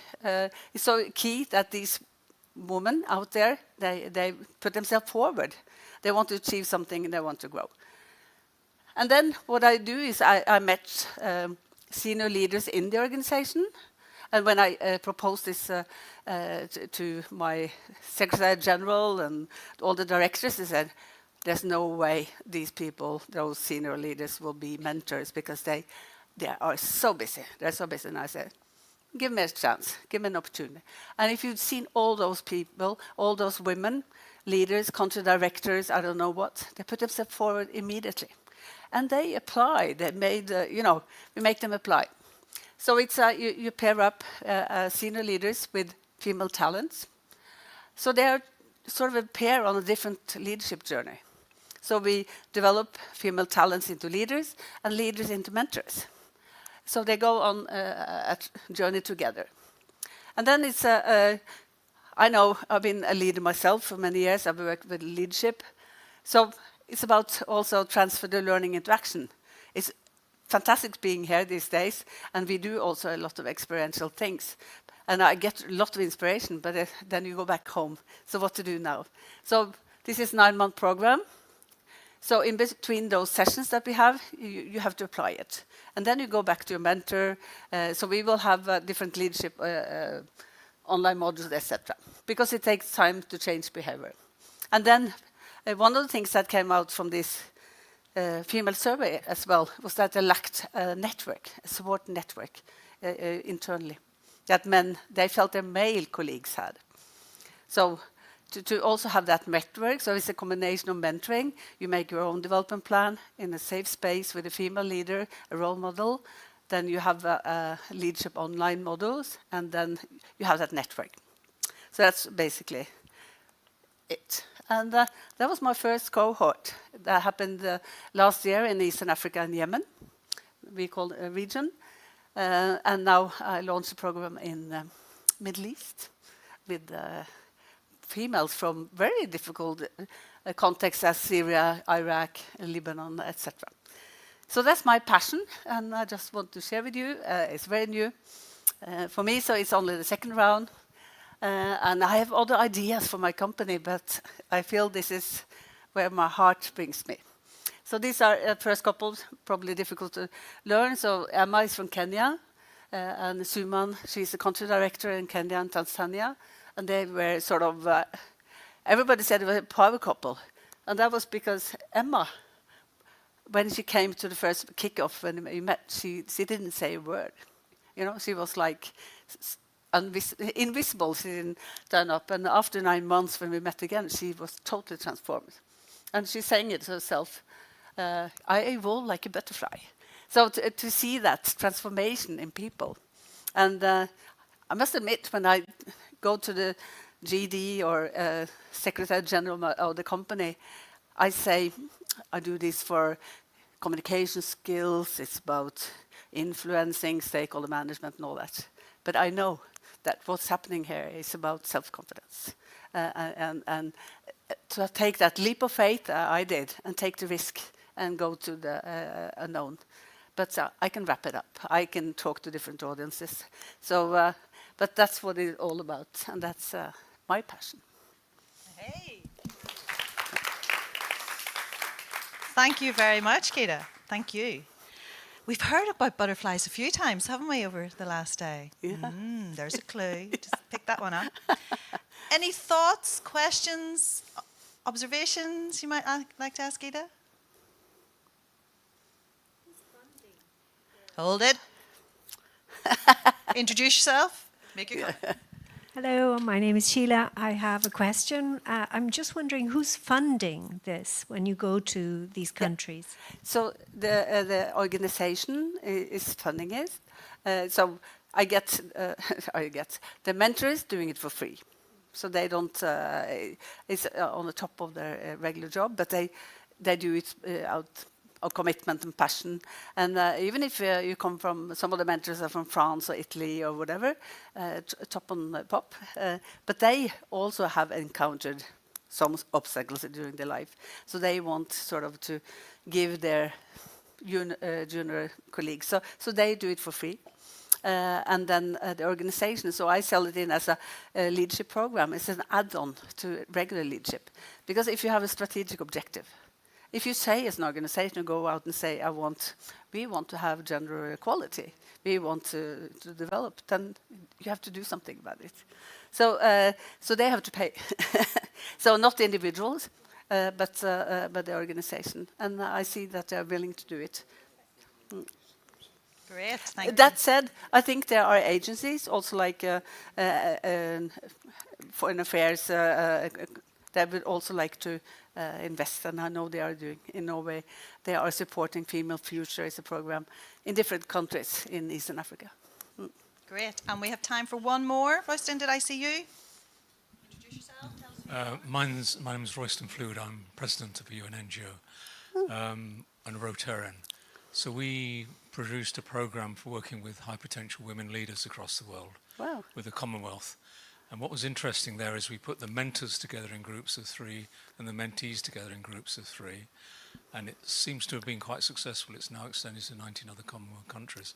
it's so key that these women out there, they put themselves forward. They want to achieve something and they want to grow. And then what I do is I met senior leaders in the organization. And when I proposed this to my Secretary General and all the directors, they said, there's no way these people, those senior leaders, will be mentors because they are so busy. They're so busy. And I said, give me a chance. Give me an opportunity. And if you've seen all those people, all those women, leaders, country directors, I don't know what, they put themselves forward immediately. And they apply. They made, we make them apply. So it's you pair up senior leaders with female talents. So they are sort of a pair on a different leadership journey. So we develop female talents into leaders and leaders into mentors. So they go on a journey together. And then it's I know I've been a leader myself for many years. I've worked with leadership. So it's about also transfer the learning into action. It's fantastic being here these days, and we do also a lot of experiential things. And I get a lot of inspiration, but then you go back home. So what to do now? So this is a 9-month program. So in between those sessions that we have, you have to apply it. And then you go back to your mentor. So we will have different leadership online modules, etc. Because it takes time to change behavior. And then one of the things that came out from this female survey as well was that they lacked a network, a support network internally, that men, they felt their male colleagues had. So to also have that network, so it's a combination of mentoring. You make your own development plan in a safe space with a female leader, a role model. Then you have leadership online models, and then you have that network. So that's basically it. And that was my first cohort. That happened last year in Eastern Africa and Yemen. We call it a region. And now I launched a program in Middle East with females from very difficult contexts as Syria, Iraq, Lebanon, etc. So that's my passion, and I just want to share with you. It's very new for me, so it's only the second round. And I have other ideas for my company, but I feel this is where my heart brings me. So these are first couples, probably difficult to learn. So Emma is from Kenya, and Suman, she's the country director in Kenya and Tanzania. and they were sort of, everybody said it was a power couple. And that was because Emma, when she came to the first kickoff, when we met, she didn't say a word. You know, she was like invisible. She didn't turn up. And after 9 months, when we met again, she was totally transformed. And she's saying it herself, I evolve like a butterfly. So to see that transformation in people. And I must admit, when I go to the GD or Secretary General of the company, I say, I do this for communication skills, it's about influencing, stakeholder management and all that. But I know that what's happening here is about self-confidence. And to take that leap of faith, I did, and take the risk and go to the unknown. But I can wrap it up. I can talk to different audiences. So, but that's what it's all about, and that's my passion. Hey. Thank you very much, Kira. Thank you. We've heard about butterflies a few times, haven't we, over the last day? Yeah. There's a clue. Just pick that one up. Any thoughts, questions, observations you might like to ask Kira? Hold it. Introduce yourself. Make your comment. Hello, my name is Sheila. I have a question. I'm just wondering who's funding this when you go to these countries? So the organization is funding it. So I get the mentors doing it for free. So they don't, it's on the top of their regular job, but they do it out of commitment and passion. And even if you come from, some of the mentors are from France or Italy or whatever, top on pop, but they also have encountered some obstacles during their life. So they want sort of to give their junior colleagues. So they do it for free. And then the organization, so I sell it in as a leadership program. It's an add-on to regular leadership. Because if you have a strategic objective, if you say as an organization, you go out and say, we want to have gender equality, we want to develop, then you have to do something about it. So they have to pay. So not the individuals, but the organization. And I see that they are willing to do it. Great, thank you. That said, I think there are agencies, also like Foreign Affairs, that would also like to invest, and I know they are doing. In Norway, they are supporting Female Future as a program in different countries in Eastern Africa. Great, and we have time for one more. Royston, did I see you? Introduce yourself. My name is Royston Fluid. I'm president of a UN NGO and a Rotarian. So we produced a program for working with high potential women leaders across the world. Wow. With the Commonwealth. And what was interesting there is we put the mentors together in groups of 3 and the mentees together in groups of 3. And it seems to have been quite successful. It's now extended to 19 other Commonwealth countries.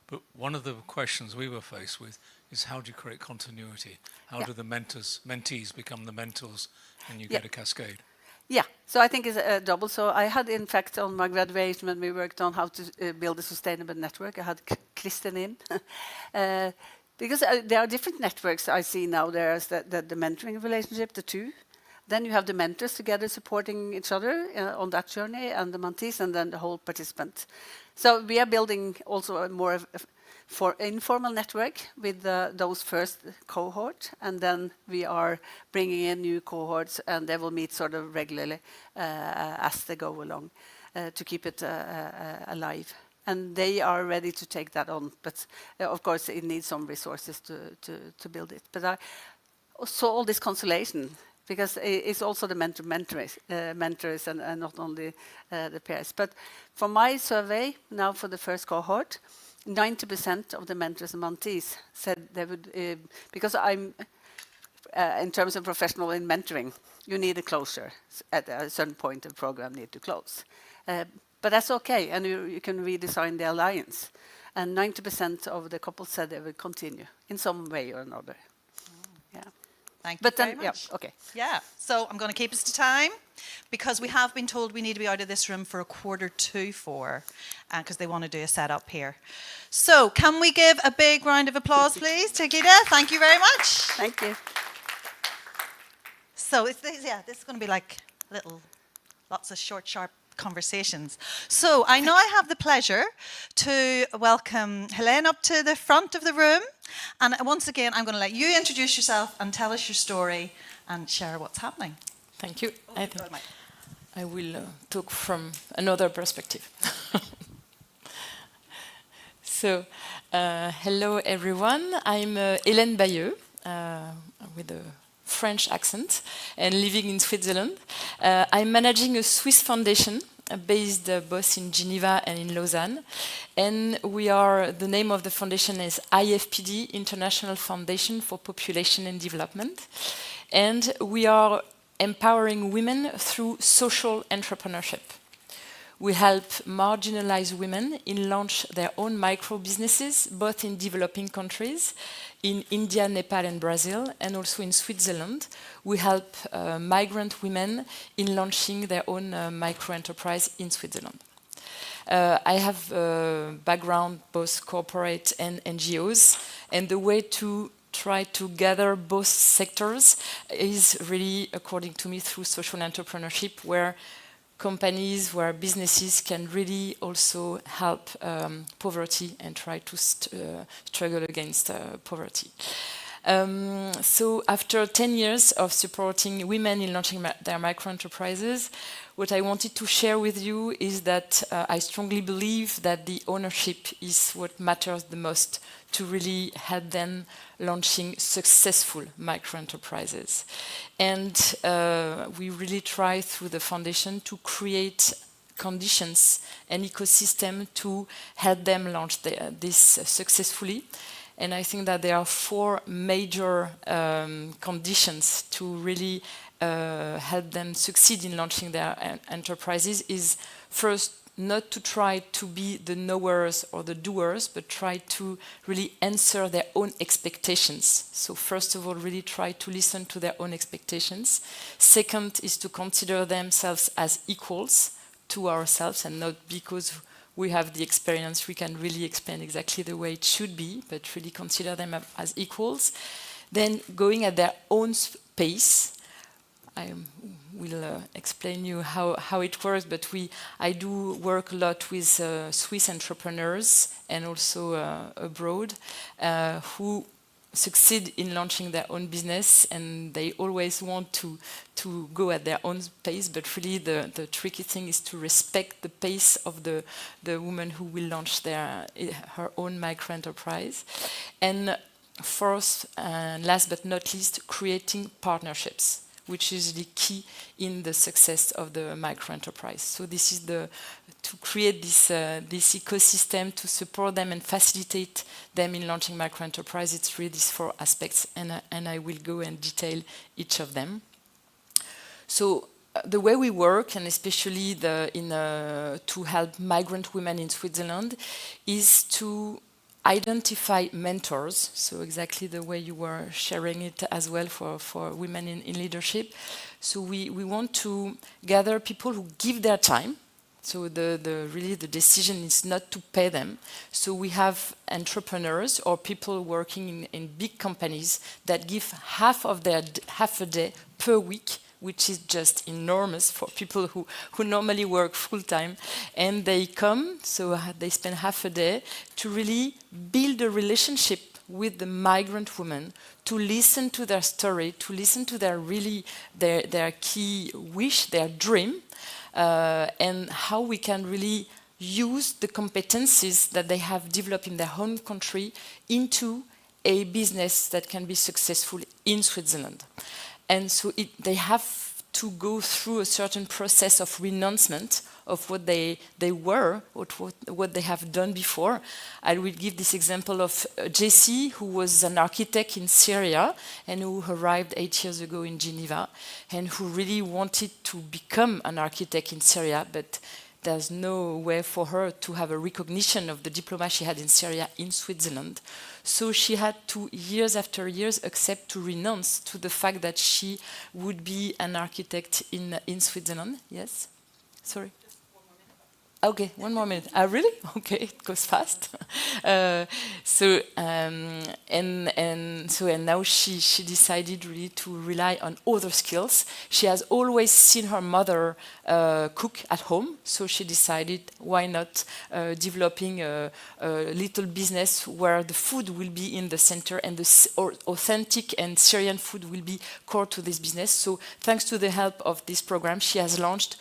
But one of the questions we were faced with is how do you create continuity? How do the mentees become the mentors and you get a cascade? Yeah, so I think it's a double. So I had, in fact, on my graduation when we worked on how to build a sustainable network, I had Kristen in. Because there are different networks I see now. There's the mentoring relationship, the two. Then you have the mentors together supporting each other on that journey, and the mentees, and then the whole participant. So we are building also a more for informal network with those first cohort, and then we are bringing in new cohorts, and they will meet sort of regularly as they go along to keep it alive. And they are ready to take that on, but of course it needs some resources to build it. But I saw all this consolation, because it's also the mentors and not only the peers. But for my survey, now for the first cohort, 90% of the mentors and mentees said they would, because I'm, in terms of professional in mentoring, you need a closure. At a certain point, the program needs to close. But that's okay, and you can redesign the alliance. And 90% of the couples said they would continue in some way or another. Yeah. Thank you very much. Yeah, okay. Yeah, so I'm going to keep us to time, because we have been told we need to be out of this room for 3:45, because they want to do a setup here. So can we give a big round of applause, please, to Gita? Thank you very much. Thank you. So this is going to be like lots of short, sharp conversations. So I know I have the pleasure to welcome Helene up to the front of the room. And once again, I'm going to let you introduce yourself and tell us your story and share what's happening. Thank you. I will talk from another perspective. So, hello everyone. I'm Hélène Bayeux, with a French accent and living in Switzerland. I'm managing a Swiss foundation based both in Geneva and in Lausanne. And the name of the foundation is IFPD, International Foundation for Population and Development. And we are empowering women through social entrepreneurship. We help marginalized women launch their own micro businesses, both in developing countries, in India, Nepal, and Brazil, and also in Switzerland. We help migrant women in launching their own micro enterprise in Switzerland. I have a background both corporate and NGOs, and the way to try to gather both sectors is really, according to me, through social entrepreneurship, where companies, where businesses can really also help poverty and try to struggle against poverty. So after 10 years of supporting women in launching their micro-enterprises, what I wanted to share with you is that I strongly believe that the ownership is what matters the most to really help them launching successful micro-enterprises. And we really try through the foundation to create conditions and ecosystem to help them launch this successfully. And I think that there are 4 major conditions to really help them succeed in launching their enterprises. Is first, not to try to be the knowers or the doers, but try to really answer their own expectations. So first of all, really try to listen to their own expectations. Second is to consider themselves as equals to ourselves, and not because we have the experience, we can really explain exactly the way it should be, but really consider them as equals. Then going at their own pace. I will explain you how it works, but I do work a lot with Swiss entrepreneurs and also abroad who succeed in launching their own business, and they always want to go at their own pace, but really the tricky thing is to respect the pace of the woman who will launch her own micro-enterprise. And fourth, and last but not least, creating partnerships, which is the key in the success of the micro-enterprise. So this is to create this ecosystem to support them and facilitate them in launching micro-enterprise. It's really these 4 aspects, and I will go and detail each of them. So the way we work, and especially to help migrant women in Switzerland, is to identify mentors, so exactly the way you were sharing it as well for women in leadership. So we want to gather people who give their time. So really the decision is not to pay them. So we have entrepreneurs or people working in big companies that give half a day per week, which is just enormous for people who normally work full-time. And they come, so they spend half a day to really build a relationship with the migrant women, to listen to their story, to listen to their key wish, their dream, and how we can really use the competencies that they have developed in their home country into a business that can be successful in Switzerland. And so they have to go through a certain process of renouncement of what they were, or what they have done before. I will give this example of Jessie, who was an architect in Syria and who arrived 8 years ago in Geneva, and who really wanted to become an architect in Syria, but there's no way for her to have a recognition of the diploma she had in Syria in Switzerland. So she had to, years after years, accept to renounce to the fact that she would be an architect in Switzerland. Yes? Sorry? Okay, one more minute. Really? Okay, it goes fast. And now she decided really to rely on other skills. She has always seen her mother cook at home, so she decided why not developing a little business where the food will be in the center and the authentic and Syrian food will be core to this business. So thanks to the help of this program, she has launched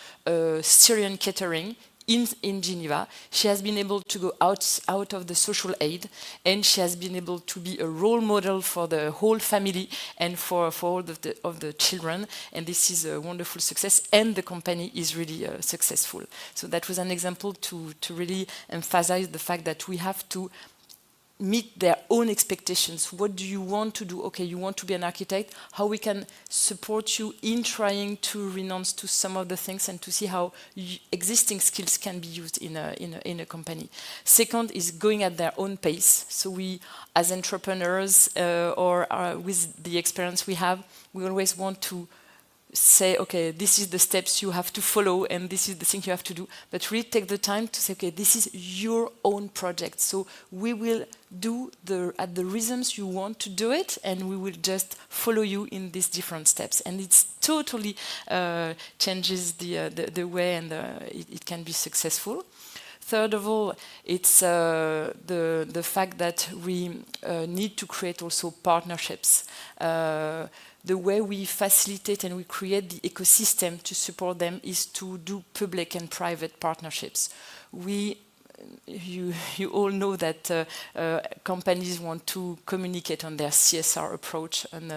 Syrian catering in Geneva. She has been able to go out of the social aid, and she has been able to be a role model for the whole family and for all of the children. And this is a wonderful success, and the company is really successful. So that was an example to really emphasize the fact that we have to meet their own expectations. What do you want to do? Okay, you want to be an architect. How we can support you in trying to renounce to some of the things and to see how existing skills can be used in a company. Second is going at their own pace. So we, as entrepreneurs or with the experience we have, we always want to say, okay, this is the steps you have to follow and this is the thing you have to do, but really take the time to say, okay, this is your own project. So we will do at the rhythms you want to do it, and we will just follow you in these different steps. And it's totally changes the way, and it can be successful. Third of all, it's the fact that we need to create also partnerships. The way we facilitate and we create the ecosystem to support them is to do public and private partnerships. You all know that companies want to communicate on their CSR approach and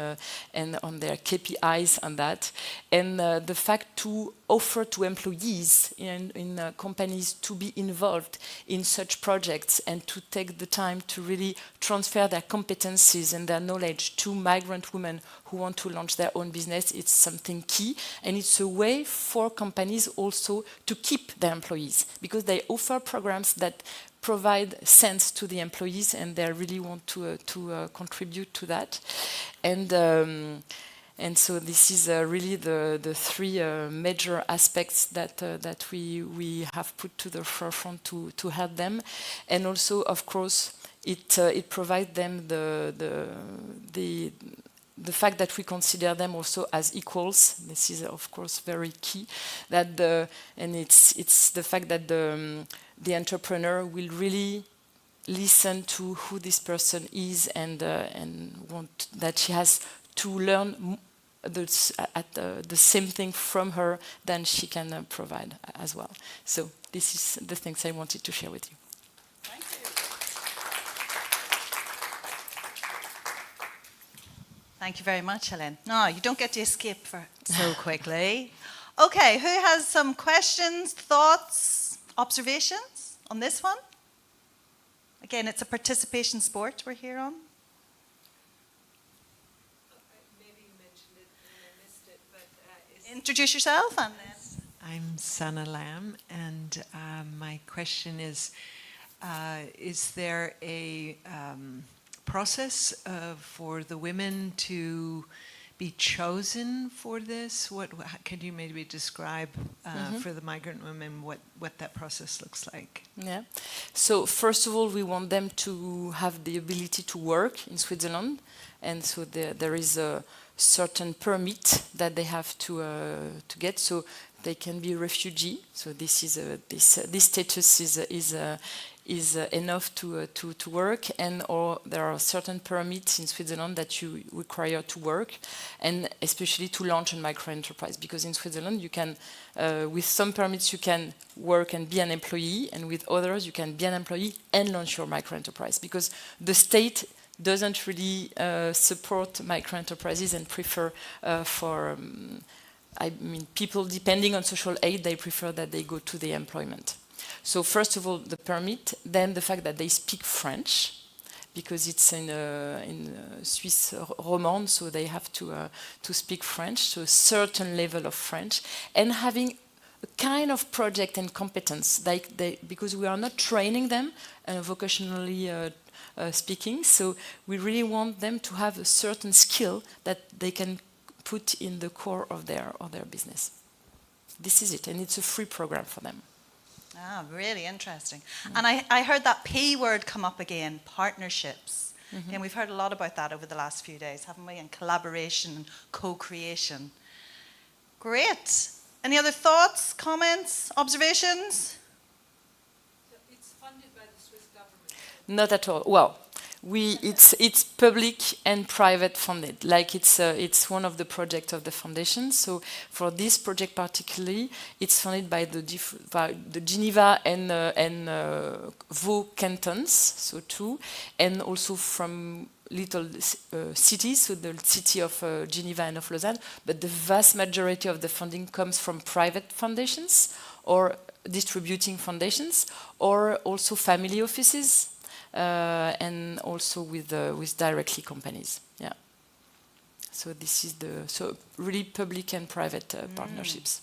on their KPIs on that. And the fact to offer to employees in companies to be involved in such projects and to take the time to really transfer their competencies and their knowledge to migrant women who want to launch their own business, it's something key. And it's a way for companies also to keep their employees, because they offer programs that provide sense to the employees, and they really want to contribute to that. And so this is really the three major aspects that we have put to the forefront to help them. And also, of course, it provides them the fact that we consider them also as equals. This is, of course, very key. And it's the fact that the entrepreneur will really listen to who this person is and want that she has to learn the same thing from her than she can provide as well. So this is the things I wanted to share with you. Thank you. Thank you very much, Hélène. No, you don't get to escape so quickly. Okay, who has some questions, thoughts, observations on this one? Again, it's a participation sport we're here on. Maybe you mentioned it and I missed it, but... Introduce yourself and then... I'm Sana Lam, and my question is there a process for the women to be chosen for this? Can you maybe describe for the migrant women what that process looks like? Yeah. So first of all, we want them to have the ability to work in Switzerland, and so there is a certain permit that they have to get. So they can be a refugee. So this is this status is enough to work, or there are certain permits in Switzerland that you require to work, and especially to launch a micro enterprise, because in Switzerland you can, with some permits you can work and be an employee, and with others you can be an employee and launch your micro enterprise, because the state doesn't really support micro enterprises and prefer people depending on social aid, they prefer that they go to the employment. So first of all, the permit, then the fact that they speak French, because it's in Swiss Romande, so they have to speak French, so a certain level of French, and having a kind of project and competence, because we are not training them vocationally speaking, so we really want them to have a certain skill that they can put in the core of their business. This is it, and it's a free program for them. Ah, really interesting. And I heard that P word come up again, partnerships. And we've heard a lot about that over the last few days, haven't we? And collaboration and co-creation. Great. Any other thoughts, comments, observations? It's funded by the Swiss government. Not at all. Well, it's public and private funded. Like it's one of the projects of the foundation. So for this project particularly, it's funded by the Geneva and Vaud cantons, so two, and also from little cities, so the city of Geneva and of Lausanne. But the vast majority of the funding comes from private foundations or distributing foundations, or also family offices. And also with directly companies, yeah. So this is really public and private partnerships.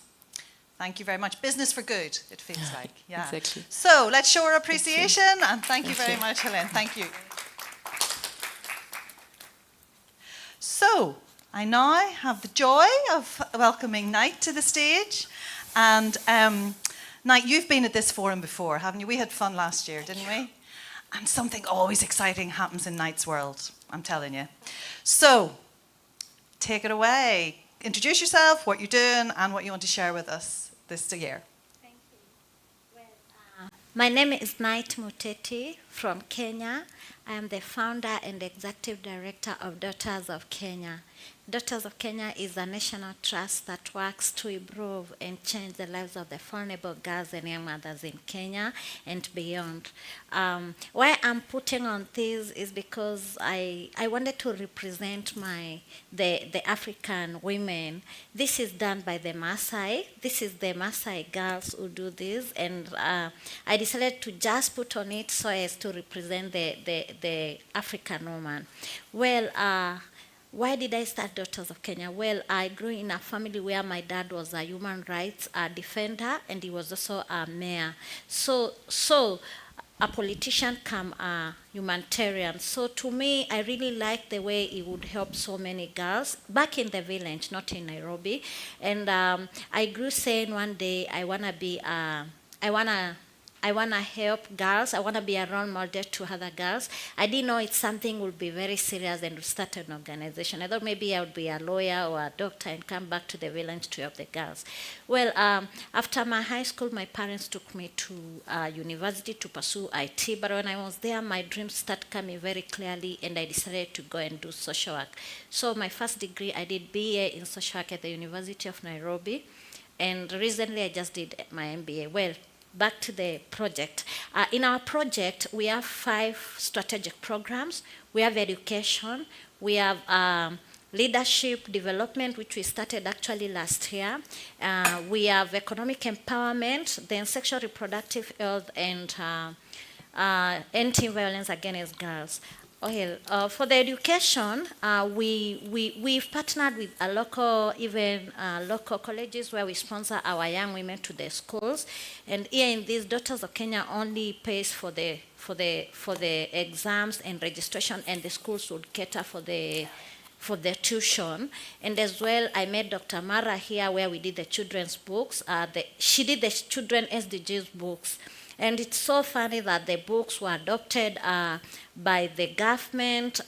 Thank you very much. Business for good, it feels like. Yeah. Exactly. So let's show our appreciation, and thank you very much, Helene. Thank you. So I now have the joy of welcoming Knight to the stage, and Knight, you've been at this forum before, haven't you? We had fun last year, didn't we? And something always exciting happens in Knight's world, I'm telling you. So, take it away. Introduce yourself, what you're doing, and what you want to share with us this year. Thank you. Well, my name is Knight Muteti from Kenya. I am the founder and executive director of Daughters of Kenya. Daughters of Kenya is a national trust that works to improve and change the lives of the vulnerable girls and young mothers in Kenya and beyond. Why I'm putting on this is because I wanted to represent the African women. This is done by the Maasai. This is the Maasai girls who do this, and I decided to just put on it so as to represent the African woman. Well, why did I start Daughters of Kenya? Well, I grew in a family where my dad was a human rights defender, and he was also a mayor. So a politician come a humanitarian. So to me, I really like the way he would help so many girls back in the village, not in Nairobi. And I grew saying one day I wanna help girls. I want to be a role model to other girls. I didn't know it's something would be very serious and would start an organization. I thought maybe I would be a lawyer or a doctor and come back to the village to help the girls. Well, after my high school, my parents took me to university to pursue IT. But when I was there, my dreams started coming very clearly, and I decided to go and do social work. So my first degree, I did BA in social work at the University of Nairobi. And recently, I just did my MBA. Well, back to the project. In our project, we have 5 strategic programs. We have education, we have leadership development, which we started actually last year. We have economic empowerment, then sexual reproductive health, and anti-violence against girls. Okay, for the education, we've partnered with a local colleges where we sponsor our young women to their schools. And here in these, Daughters of Kenya only pays for the exams and registration, and the schools would cater for the tuition. And as well, I met Dr. Mara here where we did the children's books. She did the children SDGs books. And it's so funny that the books were adopted by the government,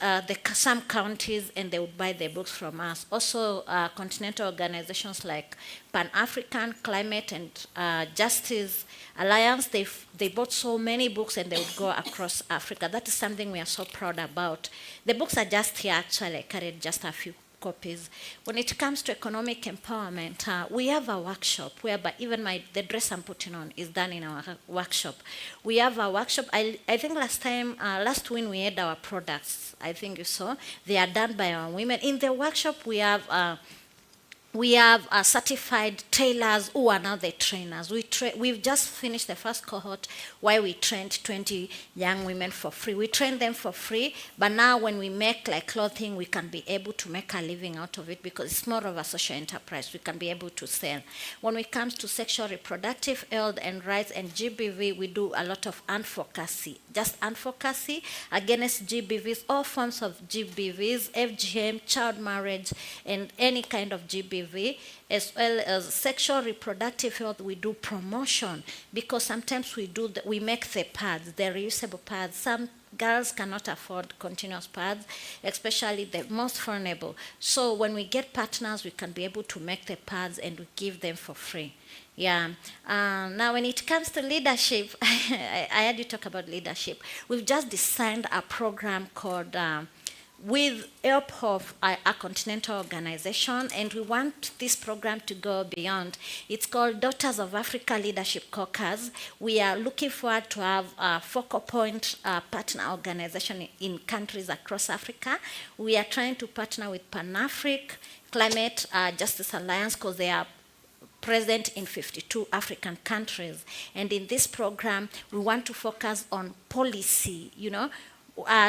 some counties, and they would buy the books from us. Also, continental organizations like Pan-African Climate and Justice Alliance, they bought so many books and they would go across Africa. That is something we are so proud about. The books are just here, actually. I carried just a few copies. When it comes to economic empowerment, we have a workshop whereby even the dress I'm putting on is done in our workshop. We have a workshop. I think last week we had our products. I think you saw. They are done by our women. In the workshop, we have certified tailors who are now the trainers. We've just finished the first cohort where we trained 20 young women for free. We trained them for free, but now when we make like clothing, we can be able to make a living out of it because it's more of a social enterprise. We can be able to sell. When it comes to sexual reproductive health and rights and GBV, we do a lot of advocacy. Just advocacy against GBVs, all forms of GBVs, FGM, child marriage, and any kind of GBV. HIV, as well as sexual reproductive health, we do promotion because sometimes we make the pads, the reusable pads. Some girls cannot afford continuous pads, especially the most vulnerable. So when we get partners, we can be able to make the pads and we give them for free. Yeah. Now, when it comes to leadership, I heard you talk about leadership. We've just designed a program called with help of a continental organization, and we want this program to go beyond. It's called Daughters of Africa Leadership Caucus. We are looking forward to have a focal point partner organization in countries across Africa. We are trying to partner with Pan-African Climate Justice Alliance because they are present in 52 African countries. And in this program, we want to focus on policy,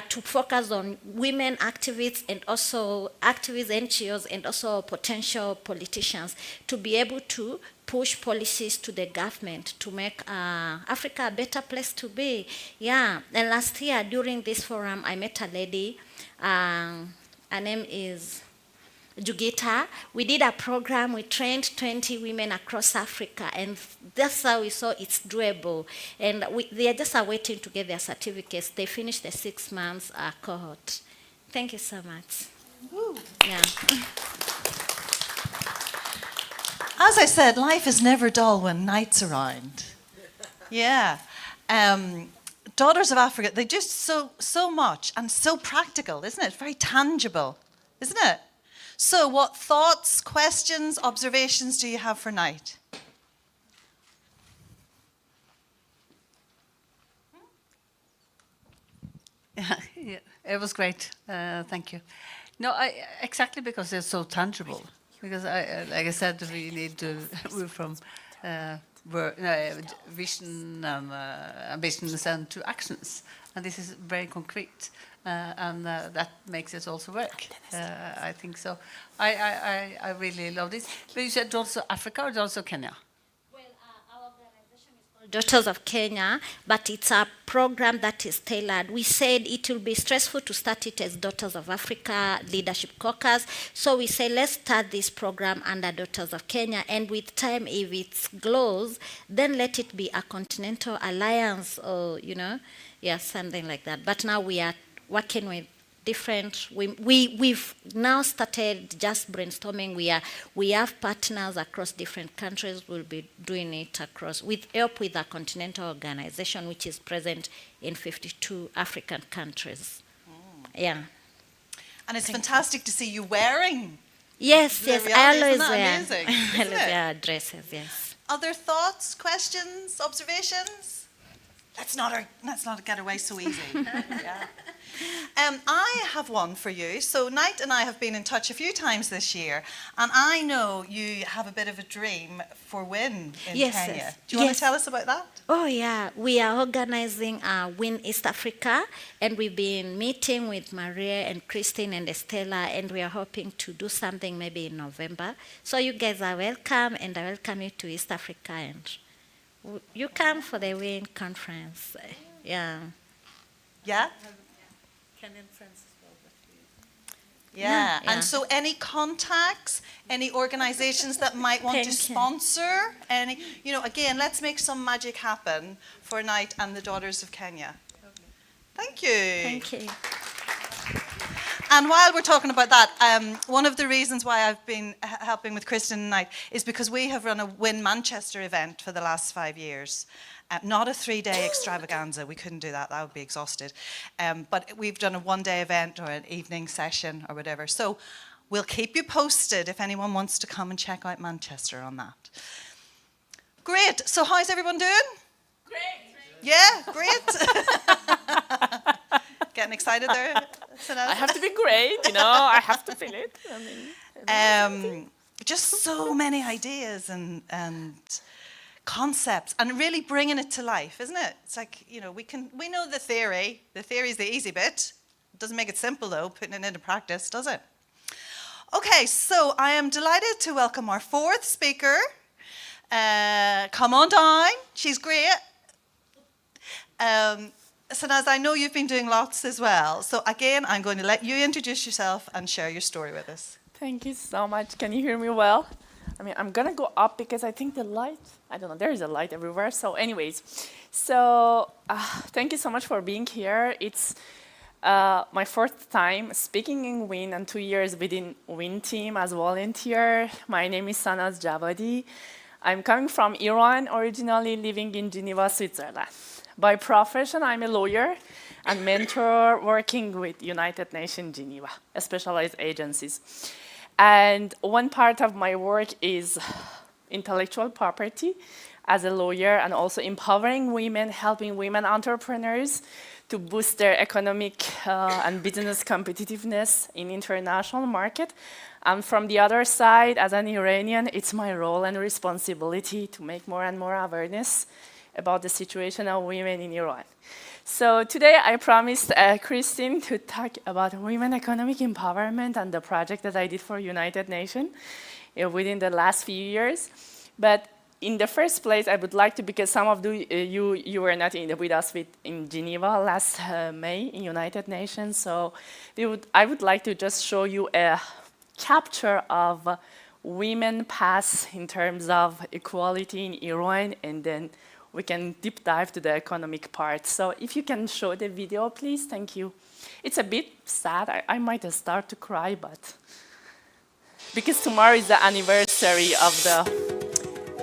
to focus on women activists and also activists, NGOs, and also potential politicians to be able to push policies to the government to make Africa a better place to be. Yeah, and last year during this forum, I met a lady, her name is Jugita. We did a program, we trained 20 women across Africa, and that's how we saw it's doable. And they are just waiting to get their certificates. They finished the 6 months cohort. Thank you so much. Woo. Yeah. As I said, life is never dull when night's around. Yeah. Daughters of Africa, they do so much and so practical, isn't it? Very tangible, isn't it? So what thoughts, questions, observations do you have for Night? Yeah, it was great. Thank you. No, exactly because they're so tangible. Because, like I said, we need to move from vision and ambitions and to actions. And this is very concrete. And that makes it also work. I think so. I really love this. But you said also Africa or also Kenya? Well, our organization is called Daughters of Kenya, but it's a program that is tailored. We said it will be stressful to start it as Daughters of Africa Leadership Caucus. So we say, let's start this program under Daughters of Kenya. And with time, if it glows, then let it be a continental alliance or, something like that. But now we are working with different, we've now started just brainstorming. We have partners across different countries. We'll be doing it across, with help with a continental organization which is present in 52 African countries. Yeah. And it's fantastic to see you wearing. Yes, I always wear. Amazing, I always wear dresses, yes. Other thoughts, questions, observations? Let's not get away so easy. Yeah. I have one for you. So Night and I have been in touch a few times this year, and I know you have a bit of a dream for WIN in Kenya. Yes. Do you want to tell us about that? Oh yeah, we are organizing WIN East Africa, and we've been meeting with Maria and Christine and Estella, and we are hoping to do something maybe in November. So you guys are welcome, and I welcome you to East Africa, and you come for the WINConference. Yeah. Yeah? Kenyan friends as well. Yeah. And so any contacts, any organizations that might want to sponsor, again, let's make some magic happen for Night and the Daughters of Kenya. Thank you. Thank you. And while we're talking about that, one of the reasons why I've been helping with Kristen and Night is because we have run a WIN Manchester event for the last 5 years. Not a 3-day extravaganza. We couldn't do that. That would be exhausted. But we've done a 1-day event or an evening session or whatever. So we'll keep you posted if anyone wants to come and check out Manchester on that. Great. So how's everyone doing? Great. Yeah, great. Getting excited there? I have to be great, I have to feel it. Just so many ideas and concepts and really bringing it to life, isn't it? It's like, we know the theory. The theory is the easy bit. It doesn't make it simple, though, putting it into practice, does it? Okay, so I am delighted to welcome our fourth speaker. Come on down. She's great. Sanaz, I know you've been doing lots as well. So again, I'm going to let you introduce yourself and share your story with us. Thank you so much. Can you hear me well? I mean, I'm gonna go up because I think the light, I don't know, there is a light everywhere. So anyways, thank you so much for being here. It's my fourth time speaking in WIN and 2 years within WIN team as volunteer. My name is Sanaz Javadi. I'm coming from Iran, originally living in Geneva, Switzerland. By profession, I'm a lawyer and mentor working with United Nations Geneva, specialized agencies. And one part of my work is intellectual property as a lawyer and also empowering women, helping women entrepreneurs to boost their economic and business competitiveness in international market. And from the other side, as an Iranian, it's my role and responsibility to make more and more awareness about the situation of women in Iran. So today I promised Christine to talk about women economic empowerment and the project that I did for United Nations within the last few years. But in the first place, I would like to, because some of you were not with us in Geneva last May in United Nations, so I would like to just show you a capture of women past in terms of equality in Iran, and then we can deep dive to the economic part. So if you can show the video, please, thank you. It's a bit sad, I might start to cry, but because tomorrow is the anniversary of the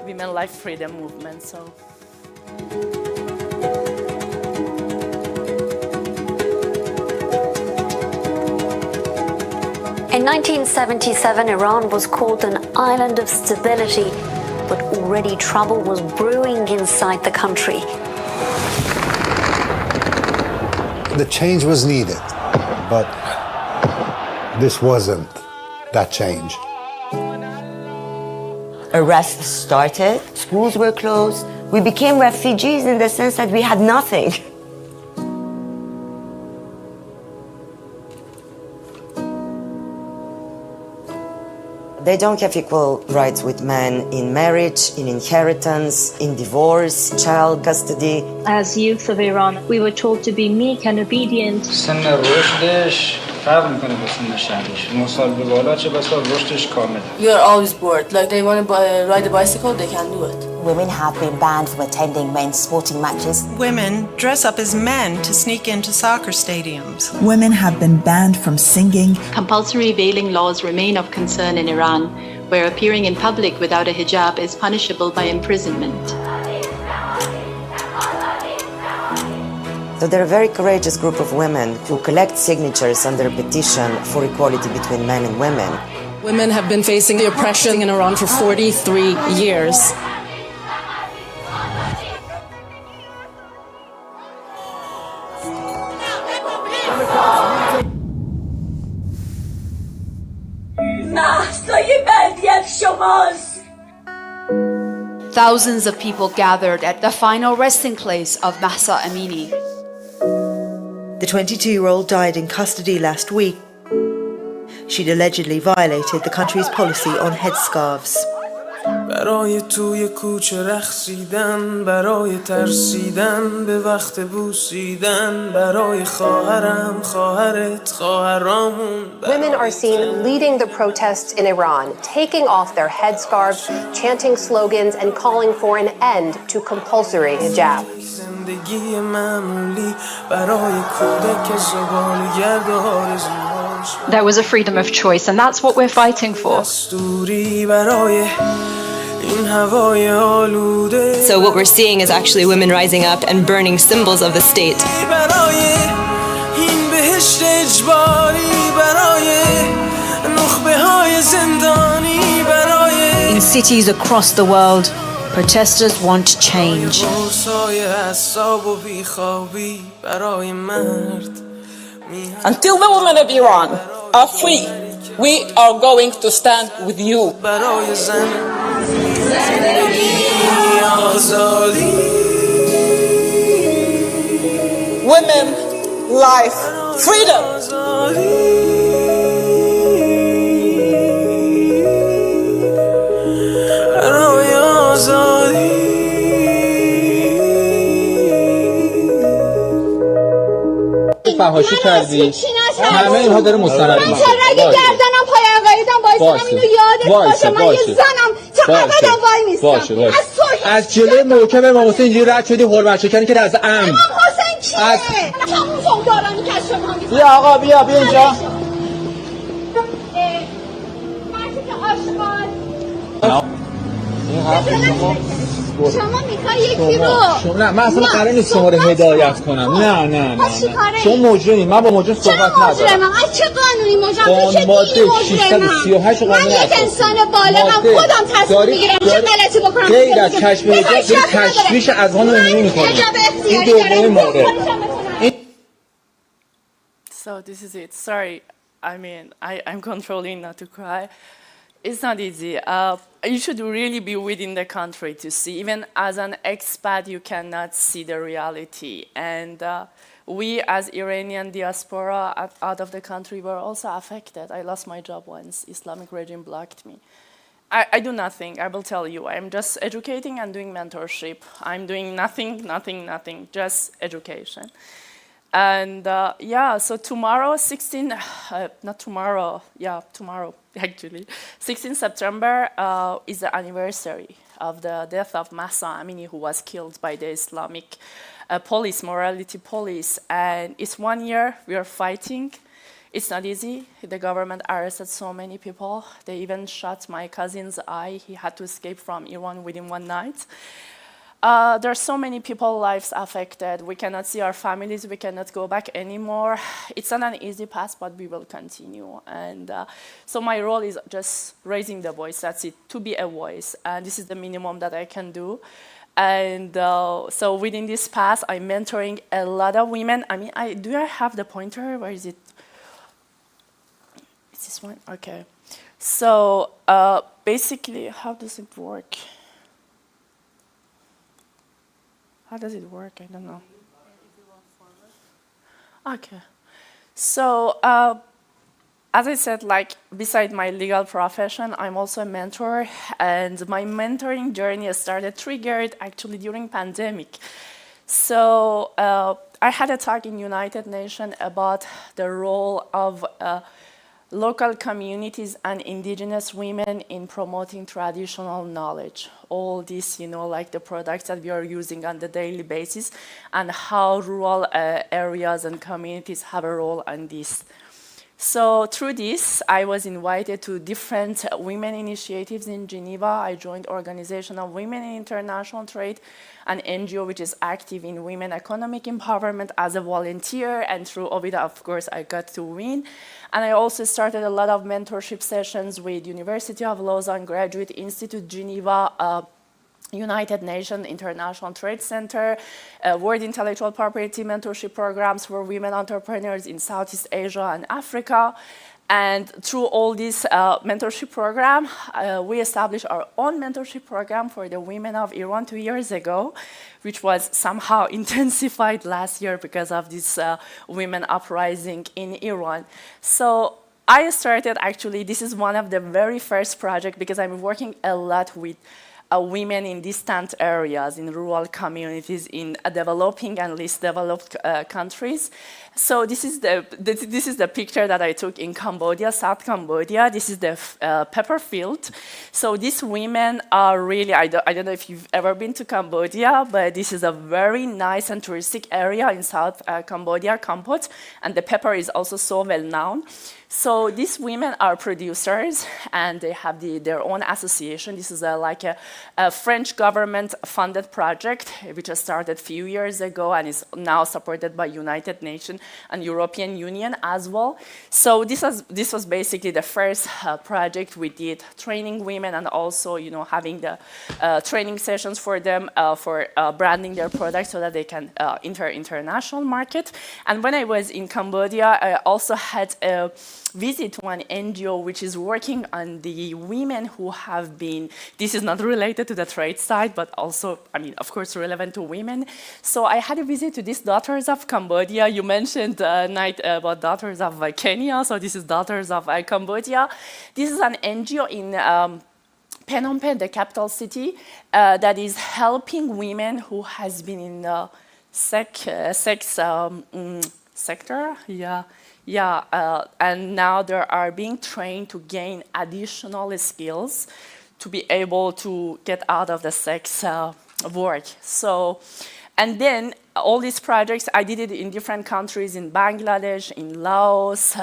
Women Life Freedom Movement, so. In 1977, Iran was called an island of stability, but already trouble was brewing inside the country. The change was needed, but this wasn't that change. Arrests started, schools were closed, we became refugees in the sense that we had nothing. They don't have equal rights with men in marriage, in inheritance, in divorce, child custody. As youth of Iran, we were told to be meek and obedient. You are always bored. Like they want to ride a bicycle, they can do it. Women have been banned from attending men's sporting matches. Women dress up as men to sneak into soccer stadiums. Women have been banned from singing. Compulsory veiling laws remain of concern in Iran, where appearing in public without a hijab is punishable by imprisonment. So they're a very courageous group of women who collect signatures under a petition for equality between men and women. Women have been facing the oppression in Iran for 43 years. Thousands of people gathered at the final resting place of Mahsa Amini. The 22-year-old died in custody last week. She'd allegedly violated the country's policy on headscarves. برای توی کوچه رقصیدن برای ترسیدن به وقت بوسیدن برای خواهرم خواهرت خواهرامون. Women are seen leading the protests in Iran, taking off their headscarves, chanting slogans and calling for an end to compulsory hijab. زندگی معمولی برای کودک زبالگرد و آرزوهاش. There was a freedom of choice, and that's what we're fighting for. So what we're seeing is actually women rising up and burning symbols of the state. In cities across the world, protesters want change. Until the women of Iran are free, we are going to stand with you. Women, life, freedom. فحاشی کردی همه اینها داره مستند من چرا اگه گردنم پای عقایدم باعث وایسادم اینو یادت باشه من یه زنم تا ابدا وای میستم از تو از جلوی محکم امام حسین اینجوری رد شدی حرمت شکنی که از امام حسین کیه؟ تموم سوگوارانی که از شما میزنم بیا آقا بیا اینجا مرتی که آشغال شما میخوای یکی رو نه من اصلا قرار نیست شما رو هدایت کنم نه شما مجرمی من با مجرم صحبت ندارم از چه قانونی مجرم چه دینی مجرمم من یک انسان بالغم خودم تصمیم میگیرم چه غلطی بکنم غیر از کشف حجاب داری تشویش اذهان عمومی میکنی این دومین مورد So this is it. Sorry, I mean, I'm controlling not to cry. It's not easy. You should really be within the country to see. Even as an expat, you cannot see the reality. And we, as Iranian diaspora out of the country, were also affected. I lost my job once. Islamic regime blocked me. I do nothing, I will tell you. I'm just educating and doing mentorship. I'm doing nothing, just education. And so tomorrow, tomorrow actually, 16 September is the anniversary of the death of Mahsa Amini, who was killed by the Islamic police, morality police. And it's 1 year we are fighting. It's not easy. The government arrested so many people. They even shot my cousin's eye. He had to escape from Iran within one night. There are so many people's lives affected. We cannot see our families. We cannot go back anymore. It's not an easy path, but we will continue. And so my role is just raising the voice. That's it, to be a voice. And this is the minimum that I can do. And so within this path, I'm mentoring a lot of women. I mean, do I have the pointer? Where is it? Is this one? Okay. So basically, how does it work? How does it work? I don't know. Okay. So as I said, like beside my legal profession, I'm also a mentor, and my mentoring journey started triggered actually during pandemic. So I had a talk in United Nations about the role of local communities and indigenous women in promoting traditional knowledge. All this, like the products that we are using on the daily basis, and how rural areas and communities have a role on this. So through this, I was invited to different women initiatives in Geneva. I joined Organization of Women in International Trade, an NGO which is active in women economic empowerment as a volunteer, and through OVIDA, of course, I got to win. And I also started a lot of mentorship sessions with University of Lausanne, Graduate Institute Geneva, United Nations International Trade Center, World Intellectual Property mentorship programs for women entrepreneurs in Southeast Asia and Africa. And through all this mentorship program, we established our own mentorship program for the women of Iran 2 years ago, which was somehow intensified last year because of this women uprising in Iran. So I started, actually, this is one of the very first projects because I'm working a lot with women in distant areas, in rural communities, in developing and least developed countries. So this is the picture that I took in Cambodia, South Cambodia. This is the pepper field. So these women are really, I don't know if you've ever been to Cambodia, but this is a very nice and touristic area in South Cambodia, Kampot, and the pepper is also so well known. So these women are producers, and they have their own association. This is like a French government-funded project, which was started a few years ago and is now supported by United Nations and European Union as well. So this was basically the first project we did, training women and also, having the training sessions for them for branding their products so that they can enter international market. And when I was in Cambodia, I also had a visit to an NGO which is working on the women who have been, this is not related to the trade side, but also, of course, relevant to women. So I had a visit to these Daughters of Cambodia. You mentioned Night about Daughters of Kenya, so this is Daughters of Cambodia. This is an NGO in Phnom Penh, the capital city, that is helping women who has been in the sex sector, Yeah, and now they are being trained to gain additional skills to be able to get out of the sex work. So, and then all these projects, I did it in different countries, in Bangladesh, in Laos,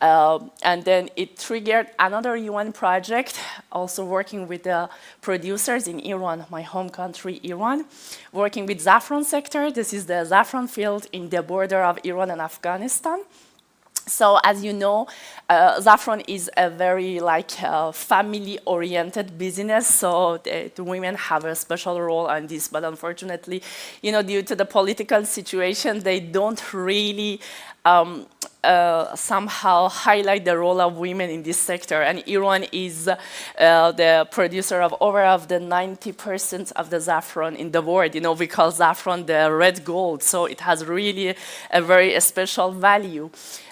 and then it triggered another UN project, also working with the producers in Iran, my home country, Iran, working with saffron sector. This is the saffron field in the border of Iran and Afghanistan. So as you know, saffron is a very family-oriented business. So the women have a special role on this, but unfortunately, due to the political situation, they don't really somehow highlight the role of women in this sector. And Iran is the producer of over 90% of the saffron in the world. We call saffron the red gold. So it has really a very special value.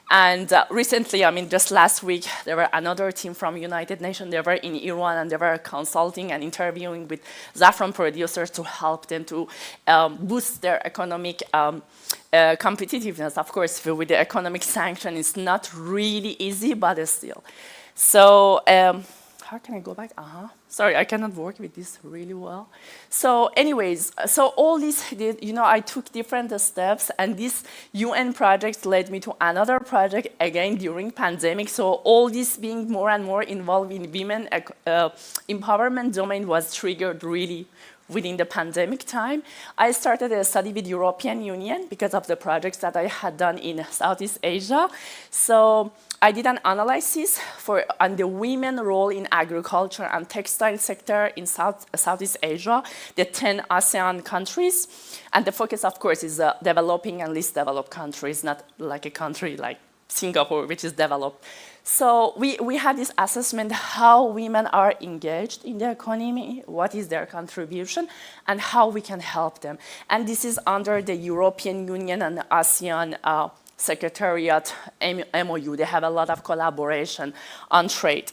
And recently, just last week, there were another team from United Nations. They were in Iran and they were consulting and interviewing with saffron producers to help them to boost their economic competitiveness. Of course, with the economic sanction, it's not really easy, but still. So how can I go back? Sorry, I cannot work with this really well. So anyways, so all this, I took different steps, and this UN project led me to another project, again, during pandemic. So all this being more and more involved in women empowerment domain was triggered really within the pandemic time. I started a study with European Union because of the projects that I had done in Southeast Asia. So I did an analysis on the women role in agriculture and textile sector in Southeast Asia, the 10 ASEAN countries. And the focus, of course, is developing and least developed countries, not like a country like Singapore, which is developed. So we had this assessment how women are engaged in the economy, what is their contribution, and how we can help them. And this is under the European Union and the ASEAN Secretariat MOU. They have a lot of collaboration on trade.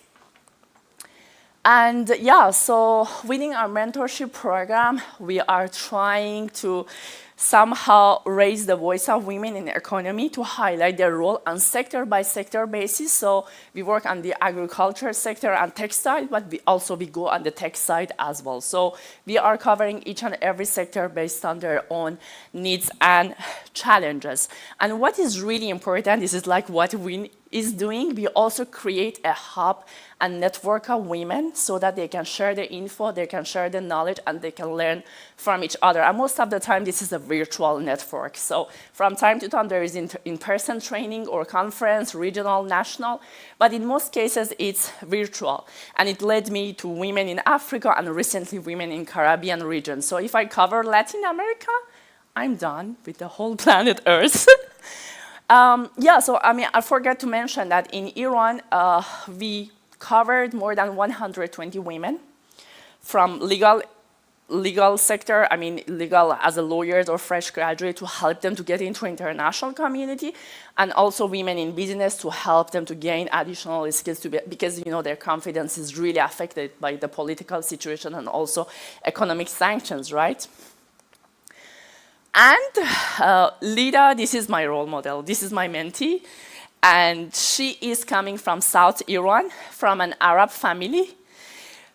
And yeah, so within our mentorship program, we are trying to somehow raise the voice of women in the economy to highlight their role on sector-by-sector basis. So we work on the agriculture sector and textile, but we go on the tech side as well. So we are covering each and every sector based on their own needs and challenges. And what is really important, this is like what WIN is doing, we also create a hub and network of women so that they can share the info, they can share the knowledge, and they can learn from each other. And most of the time, this is a virtual network. So from time to time, there is in-person training or conference, regional, national, but in most cases, it's virtual. And it led me to women in Africa and recently women in Caribbean region. So if I cover Latin America, I'm done with the whole planet Earth. I forgot to mention that in Iran, we covered more than 120 women from legal sector, legal as a lawyers or fresh graduate to help them to get into international community, and also women in business to help them to gain additional skills because their confidence is really affected by the political situation and also economic sanctions, right? And Lida, this is my role model. This is my mentee. And she is coming from South Iran, from an Arab family.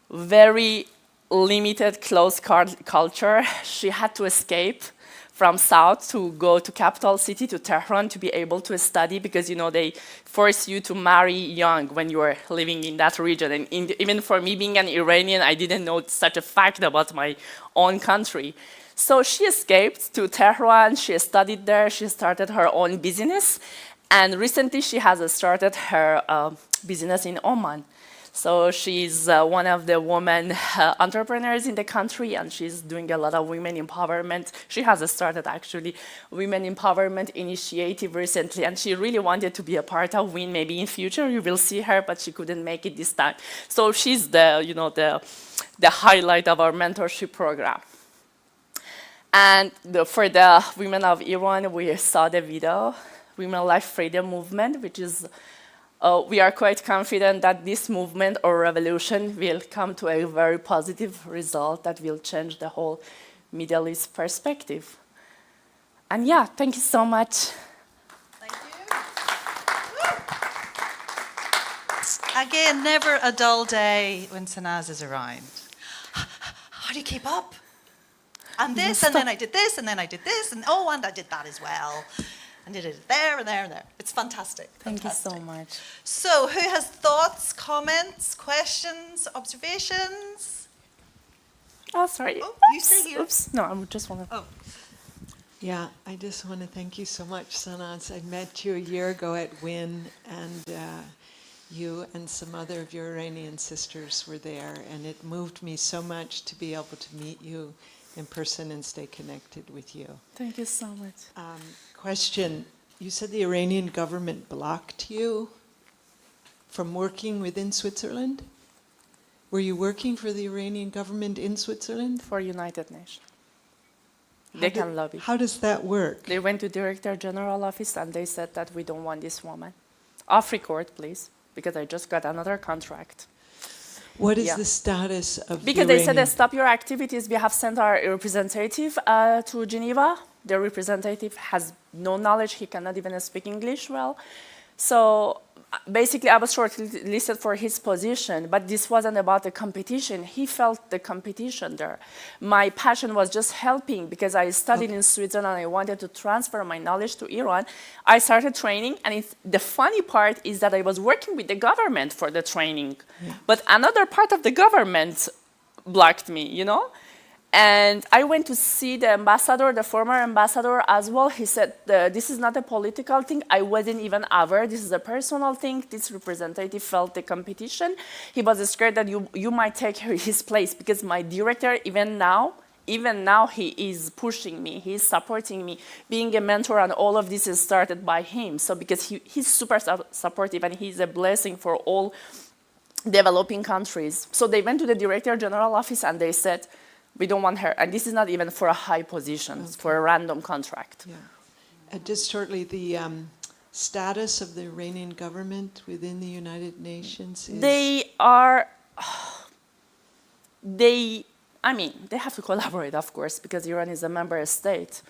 Very limited, close culture. She had to escape from South to go to capital city, to Tehran, to be able to study because, they force you to marry young when you are living in that region. And even for me, being an Iranian, I didn't know such a fact about my own country. So she escaped to Tehran, she studied there, she started her own business, and recently she has started her business in Oman. So she's one of the women entrepreneurs in the country, and she's doing a lot of women empowerment. She has started actually women empowerment initiative recently, and she really wanted to be a part of WIN. Maybe in future you will see her, but she couldn't make it this time. So she's the highlight of our mentorship program. And for the women of Iran, we saw the video, Women Life Freedom Movement, which is, we are quite confident that this movement or revolution will come to a very positive result that will change the whole Middle East perspective. And yeah, thank you so much. Thank you. Again, never a dull day when Sanaz is around. How do you keep up? And this, and then I did this, and then I did this, and oh, and I did that as well. And did it there and there and there. It's fantastic. Thank you so much. So, who has thoughts, comments, questions, observations? Oh, sorry. Oh, you say here. Oops. No, I just want to. Oh. Yeah, I just want to thank you so much, Sanaz. I met you a year ago at WIN, and you and some other of your Iranian sisters were there, and it moved me so much to be able to meet you in person and stay connected with you. Thank you so much. Question, you said the Iranian government blocked you from working within Switzerland? Were you working for the Iranian government in Switzerland? For United Nations. They can lobby. How does that work? They went to Director General office and they said that we don't want this woman. Off record, please, because I just got another contract. What is the status of Because the they said, stop your activities. We have sent our representative to Geneva. The representative has no knowledge. He cannot even speak English well. So basically, I was shortlisted for his position, but this wasn't about the competition. He felt the competition there. My passion was just helping because I studied in Switzerland and I wanted to transfer my knowledge to Iran. I started training, and the funny part is that I was working with the government for the training, but another part of the government blocked me, you know? And I went to see the ambassador, the former ambassador as well. He said, this is not a political thing. I wasn't even aware. This is a personal thing. This representative felt the competition. He was scared that you might take his place because my director, even now, he is pushing me. He's supporting me. Being a mentor and all of this is started by him. So because he's super supportive and he's a blessing for all developing countries. So they went to the Director General office and they said, we don't want her. And this is not even for a high position. It's for a random contract. Yeah. Just shortly, the status of the Iranian government within the United Nations is... They have to collaborate, of course, because Iran is a member state.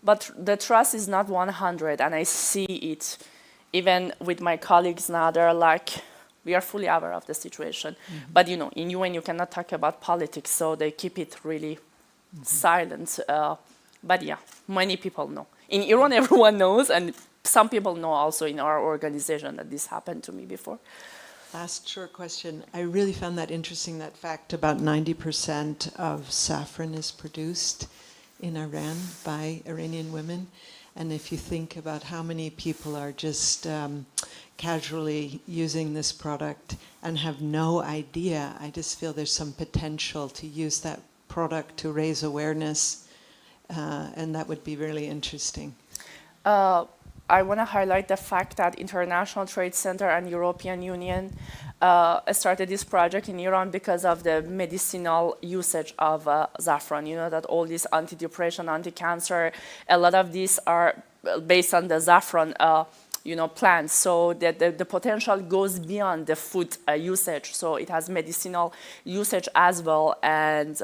But the trust is not 100, and I see it. Even with my colleagues now, they're like, we are fully aware of the situation. Mm-hmm. But, you know, in UN, you cannot talk about politics, so they keep it really silent. But, yeah, many people know. In Iran, everyone knows, and some people know also in our organization that this happened to me before. Last short question. I really found that interesting, that fact about 90% of saffron is produced in Iran by Iranian women. And if you think about how many people are just casually using this product and have no idea, I just feel there's some potential to use that product to raise awareness, and that would be really interesting. I want to highlight the fact that International Trade Center and European Union started this project in Iran because of the medicinal usage of saffron. You know that all these anti-depression, anti-cancer, a lot of these are based on the saffron plants. So that the potential goes beyond the food usage. So it has medicinal usage as well. And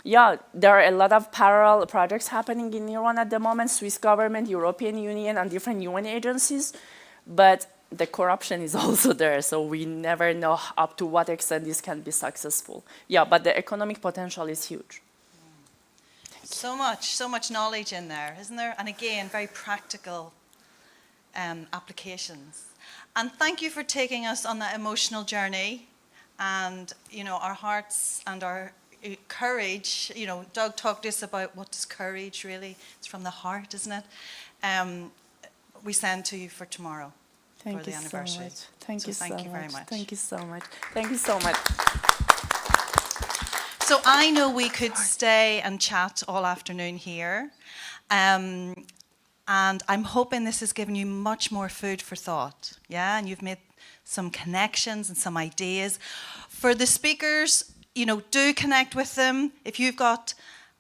yeah, there are a lot of parallel projects happening in Iran at the moment, Swiss government, European Union, and different UN agencies. But the corruption is also there, so we never know up to what extent this can be successful. Yeah, but the economic potential is huge. So much knowledge in there, isn't there? And again, very practical applications. And thank you for taking us on that emotional journey. And, you know, our hearts and our courage, you know, Doug talked to us about what is courage really. It's from the heart, isn't it? We send to you for tomorrow. Thank for the you anniversary. so much. Thank you thank you very much. Thank you so much. Thank you so much. So I know we could stay and chat all afternoon here. And I'm hoping this has given you much more food for thought. Yeah, and you've made some connections and some ideas. For the speakers, you know, do connect with them. If you've got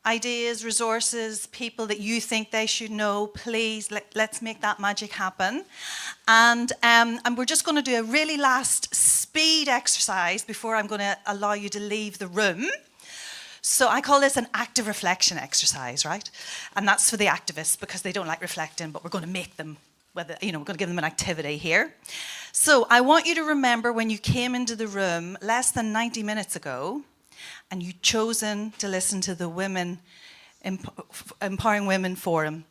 ideas, resources, people that you think they should know, please let's make that magic happen. And we're just going to do a really last speed exercise before I'm going to allow you to leave the room. So I call this an active reflection exercise, right? And that's for the activists because they don't like reflecting, but we're going to make them, we're going to give them an activity here. So I want you to remember when you came into the room less than 90 minutes ago and you'd chosen to listen to the Empowering Women Forum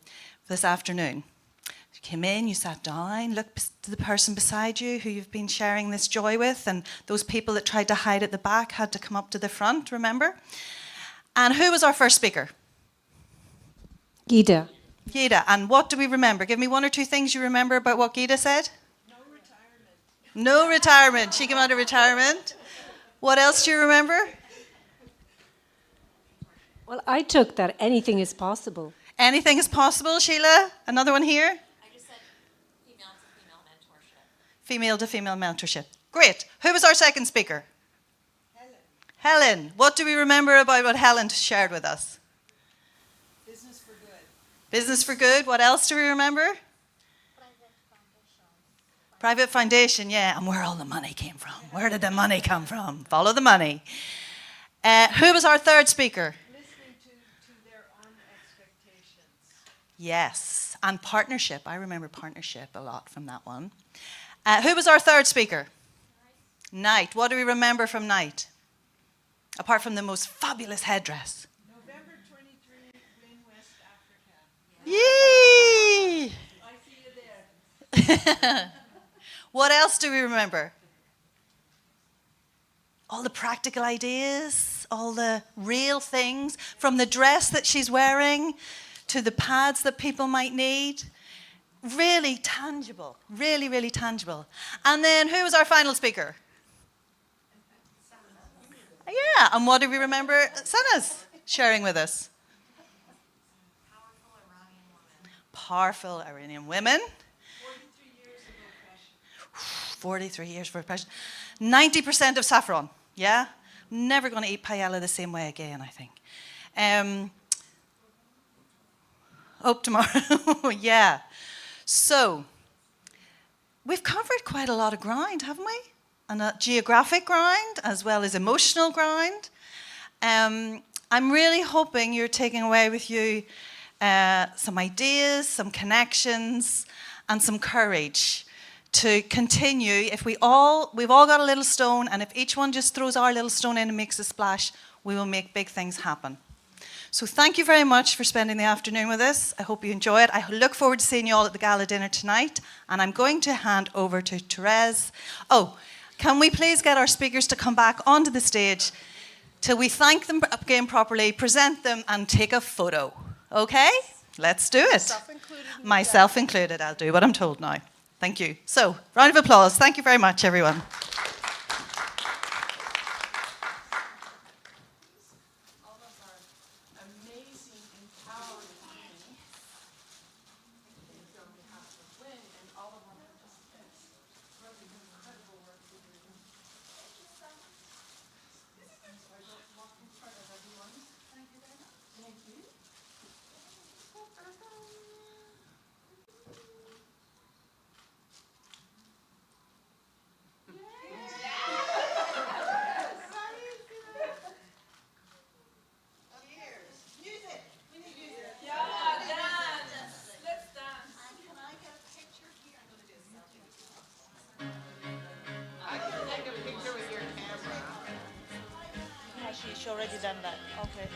this afternoon. You came in, you sat down, looked to the person beside you who you've been sharing this joy with, and those people that tried to hide at the back had to come up to the front, remember? And who was our first speaker? Gita. Gita. And what do we remember? Give me one or two things you remember about what Gita said. No retirement. She came out of retirement. What else do you remember? Well, I took that anything is possible. Anything is possible, Sheila? Another one here? I just said female-to-female mentorship. Female-to-female mentorship. Great. Who was our second speaker? Helen. What do we remember about what Helen shared with us? Business for good. Business for good. What else do we remember? Private foundation, yeah. And where all the money came from. Where did the money come from? Follow the money. Who was our third speaker? Listening to their own expectations. Yes. And partnership. I remember partnership a lot from that one. Who was our third speaker? Night. What do we remember from Night? Apart from the most fabulous headdress. November 23, Win West Africa. Yay! I see you there. What else do we remember? All the practical ideas, all the real things, from the dress that she's wearing to the pads that people might need. Really tangible, really, really tangible. And then who was our final speaker? Yeah, and what do we remember Sana's sharing with us? Powerful Iranian women. 43 years for oppression. 90% of saffron, yeah? Never going to eat paella the same way again, I think. Hope tomorrow, yeah. So, we've covered quite a lot of ground, haven't we? And a geographic ground, as well as emotional ground. I'm really hoping you're taking away with you some ideas, some connections, and some courage to continue. If we've all got a little stone, and if each one just throws our little stone in and makes a splash, we will make big things happen. So thank you very much for spending the afternoon with us. I hope you enjoy it. I look forward to seeing you all at the gala dinner tonight, and I'm going to hand over to Therese. Oh, can we please get our speakers to come back onto the stage till we thank them again properly, present them, and take a photo. Okay? Let's do it. Myself included. I'll do what I'm told now. Thank you. So, round of applause. Thank you very much, everyone. She's already done that. Okay.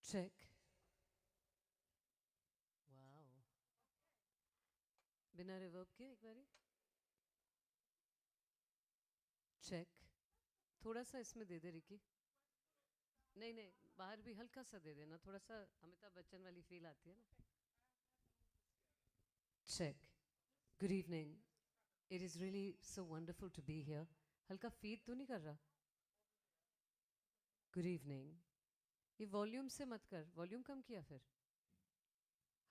Check. Wow. बिना reverb के एक बारी check थोड़ा सा इसमें दे दे Ricky नहीं नहीं बाहर भी हल्का सा दे देना थोड़ा सा अमिताभ बच्चन वाली फील आती है ना check good evening it is really so wonderful to be here हल्का फीड तो नहीं कर रहा गुड इवनिंग ये वॉल्यूम से मत कर वॉल्यूम कम किया फिर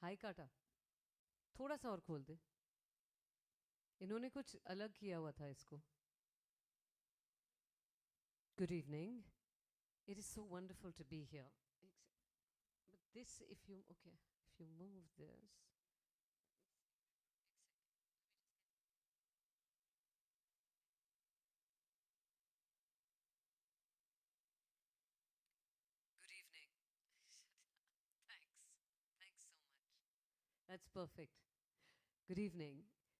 हाई काटा थोड़ा सा और खोल दे इन्होंने कुछ अलग किया हुआ था इसको good evening it is so wonderful to be here but this if you okay if you move this Good evening. Thanks so much. That's perfect. Good evening.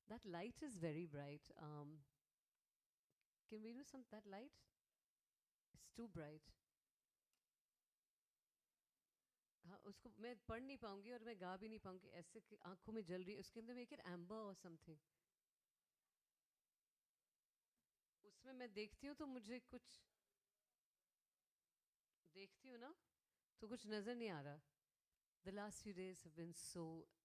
That light is very bright. Can we do that light? It's too bright. हाँ उसको मैं पढ़ नहीं पाऊंगी और मैं गा भी नहीं पाऊंगी ऐसे आंखों में जल रही है उसके अंदर मेक इट एम्बर और समथिंग उसमें मैं देखती हूँ तो मुझे कुछ देखती हूँ ना तो कुछ नजर नहीं आ रहा The last few days have been so incredible.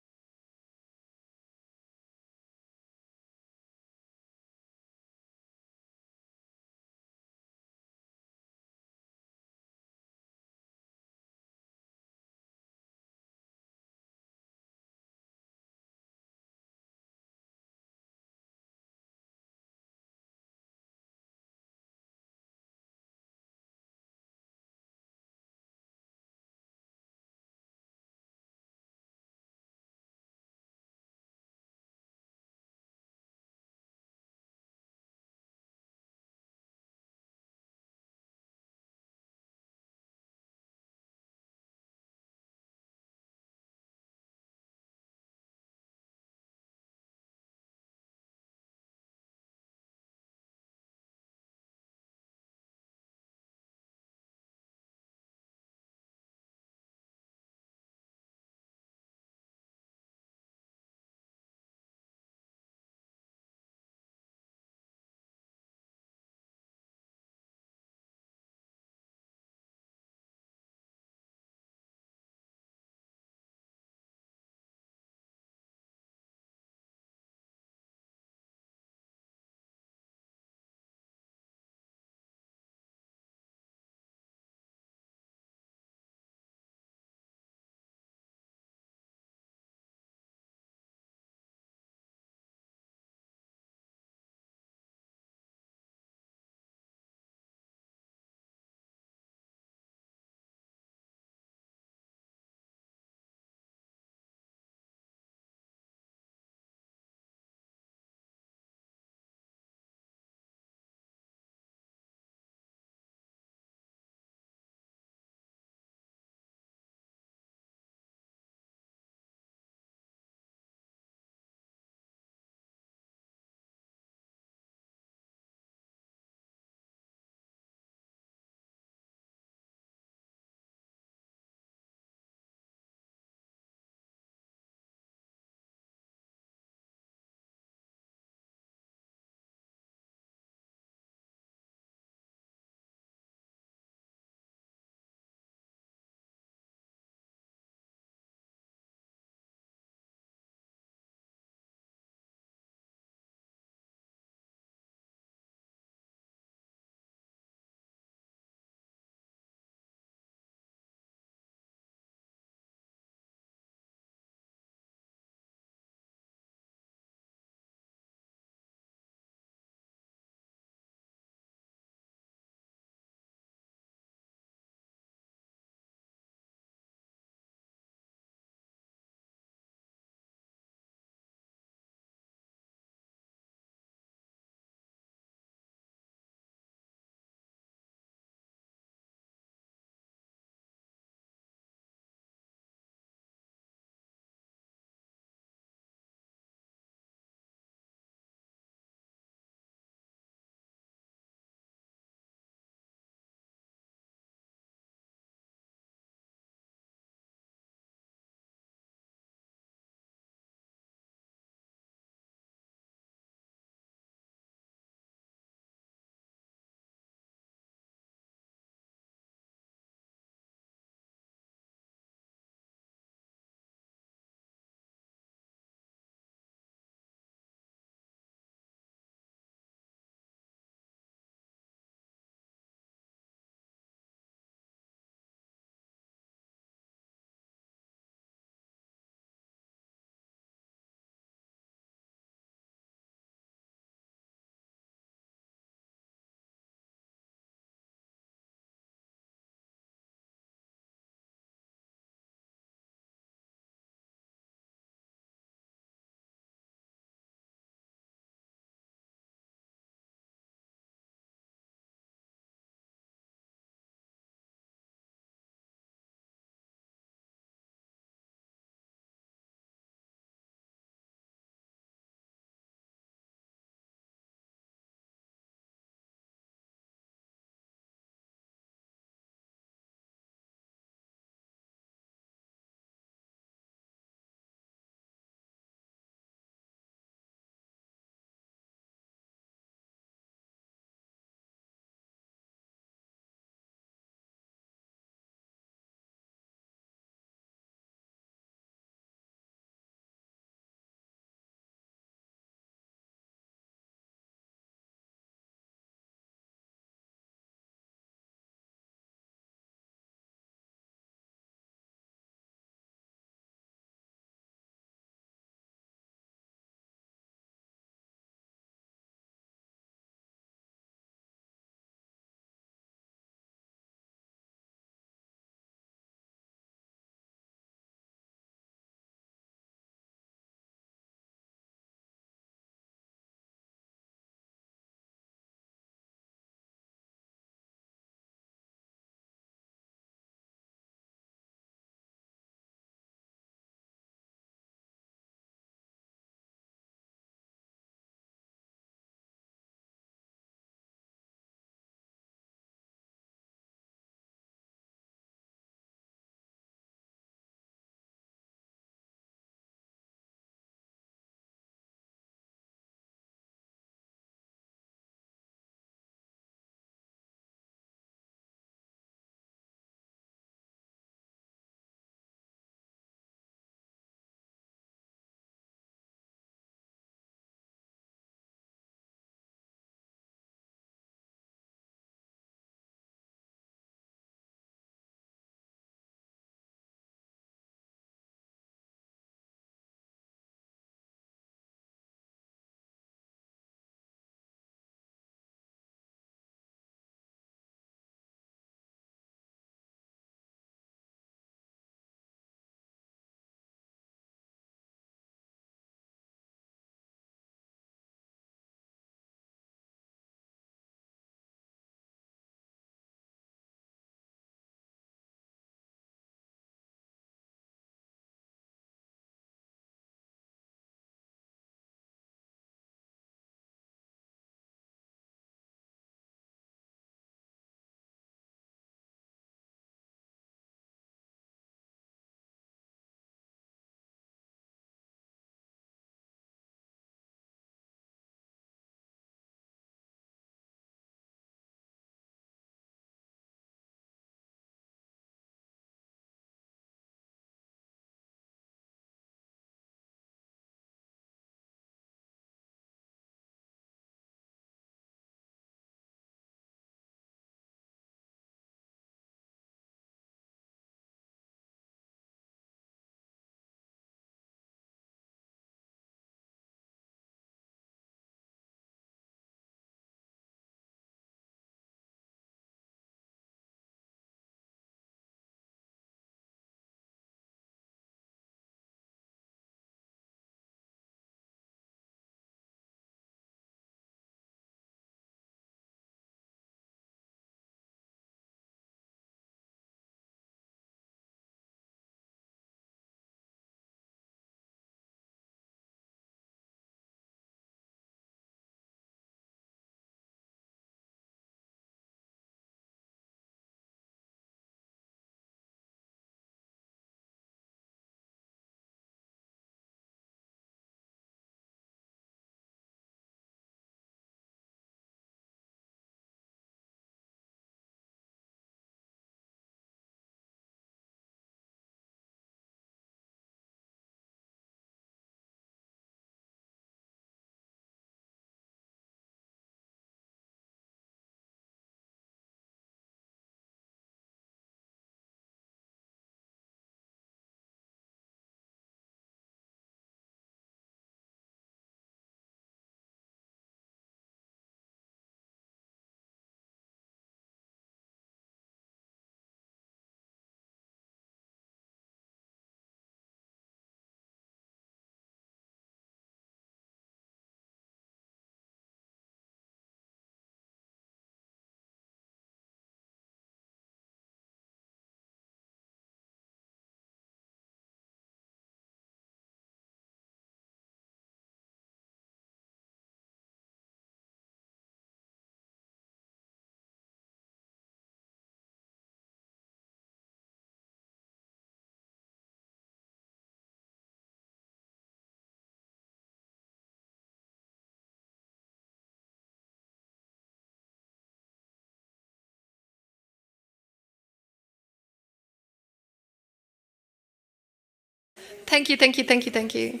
Thank you, thank you, thank you, thank you.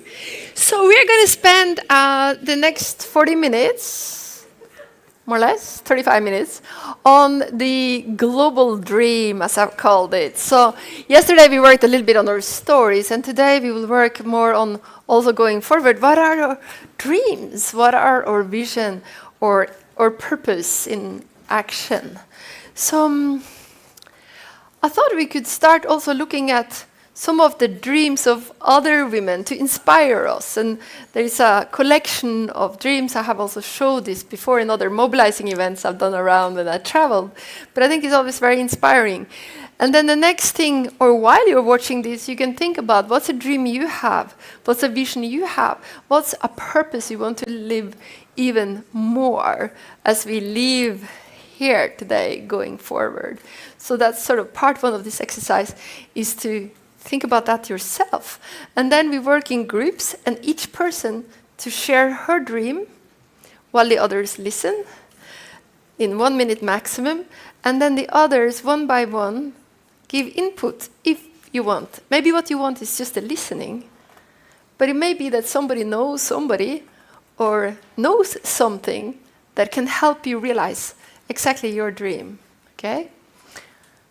So we are going to spend the next 40 minutes, more or less, 35 minutes, on the global dream, as I've called it. So yesterday we worked a little bit on our stories, and today we will work more on also going forward. What are our dreams? What are our vision or purpose in action? So I thought we could start also looking at some of the dreams of other women to inspire us. And there is a collection of dreams. I have also showed this before in other mobilizing events I've done around when I traveled. But I think it's always very inspiring. And then the next thing, or while you're watching this, you can think about what's a dream you have, what's a vision you have, what's a purpose you want to live even more as we live here today going forward. So that's sort of part one of this exercise, is to think about that yourself. And then we work in groups, and each person to share her dream while the others listen in 1 minute maximum. And then the others, one by one, give input if you want. Maybe what you want is just the listening, but it may be that somebody knows somebody or knows something that can help you realize exactly your dream, okay?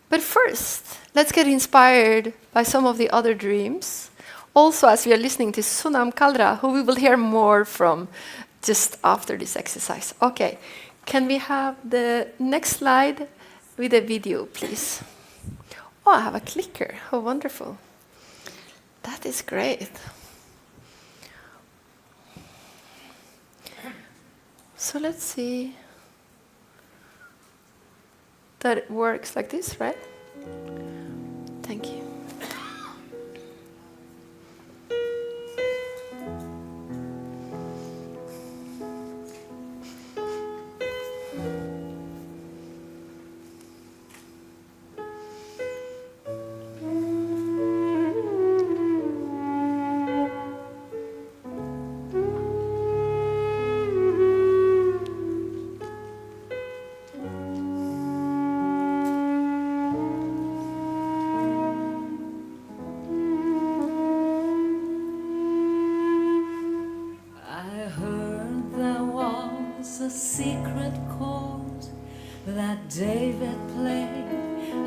But first, let's get inspired by some of the other dreams. Also, as we are listening to Sunam Kalra, who we will hear more from just after this exercise. Okay, can we have the next slide with a video, please? Oh, I have a clicker. How wonderful. That is great. So let's see. That it works like this, right? Thank you. A secret chord that David played,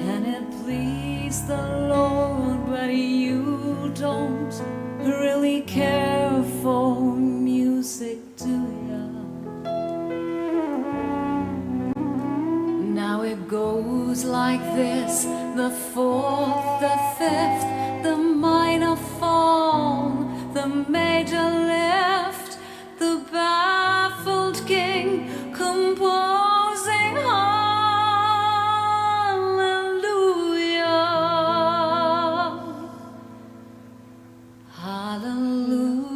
and it pleased the Lord, but you don't really care for music, do ya? Now it goes like this: the fourth, the fifth, the minor fall, the major lift, the baffled king composing hallelujah, hallelujah,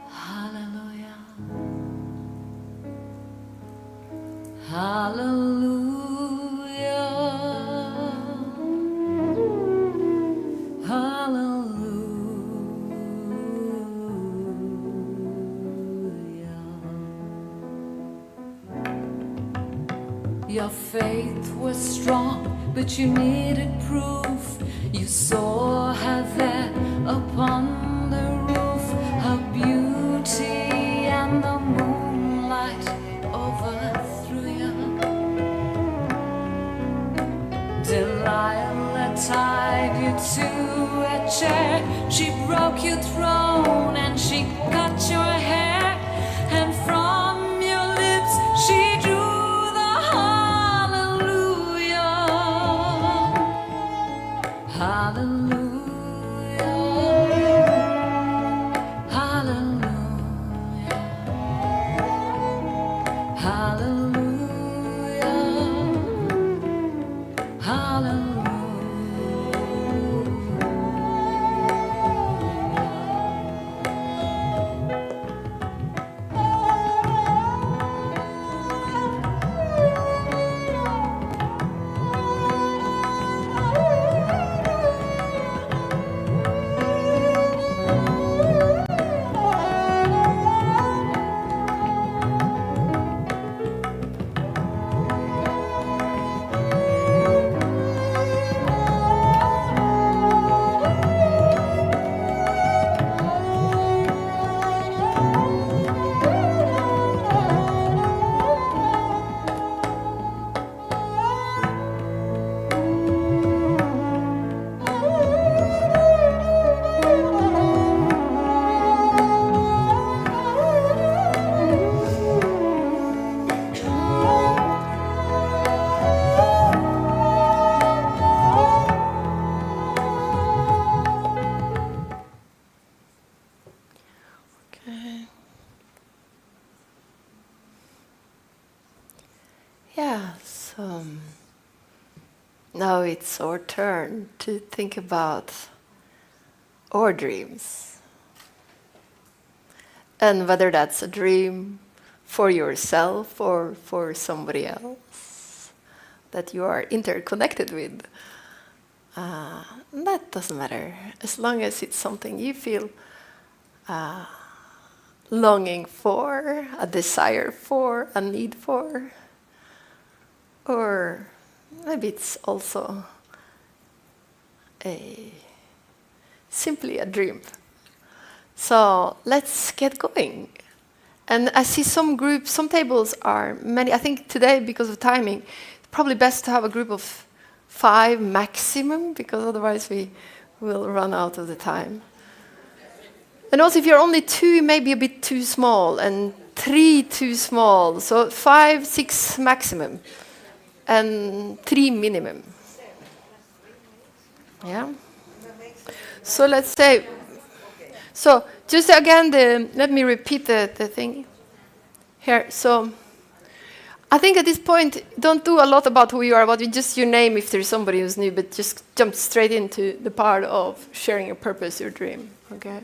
hallelujah, hallelujah, hallelujah. Your faith was strong, but you needed proof. You saw her there upon the roof, her beauty and the moonlight overthrew you. Delilah tied you to a chair. She broke your throne and she cut your hair, and from your lips she drew hallelujah, Okay. Yeah, so now it's our turn to think about our dreams. And whether that's a dream for yourself or for somebody else that you are interconnected with, that doesn't matter. As long as it's something you feel longing for, a desire for, a need for, or maybe it's also simply a dream. So let's get going. And I see some groups, some tables are many. I think today, because of timing, it's probably best to have a group of 5 maximum, because otherwise we will run out of the time. And also, if you're only 2, it may be a bit too small, and 3 too small. So 5, 6 maximum, and 3 minimum. Yeah. So let's say. So just again, let me repeat the thing here. So I think at this point, don't do a lot about who you are, but just your name if there's somebody who's new, but just jump straight into the part of sharing your purpose, your dream. Okay.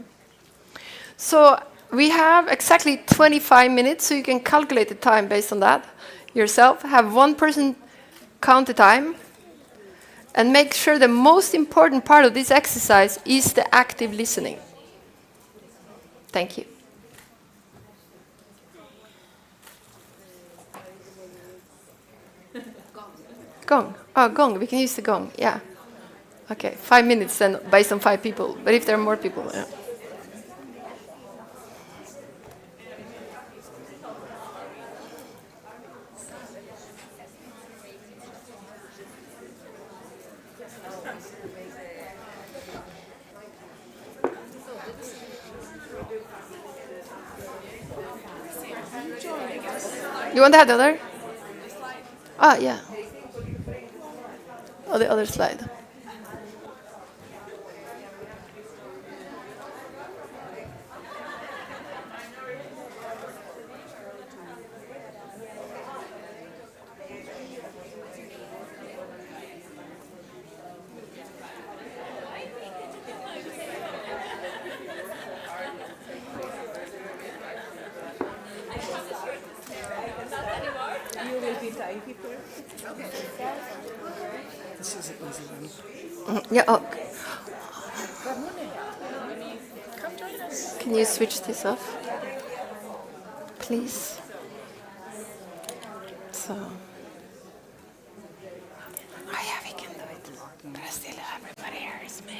So we have exactly 25 minutes, so you can calculate the time based on that yourself. Have one person count the time, and make sure the most important part of this exercise is the active listening. Thank you. Gong. Oh, gong. We can use the gong. Yeah. Okay. 5 minutes then, based on 5 people. But if there are more people, yeah. You want to have the other? Ah, yeah. Oh, the other slide. You will be timekeeper. This is an easy one. Yeah. Oh. Come join us. Can you switch this off, please? So. Oh yeah, we can do it. But still, everybody here is me.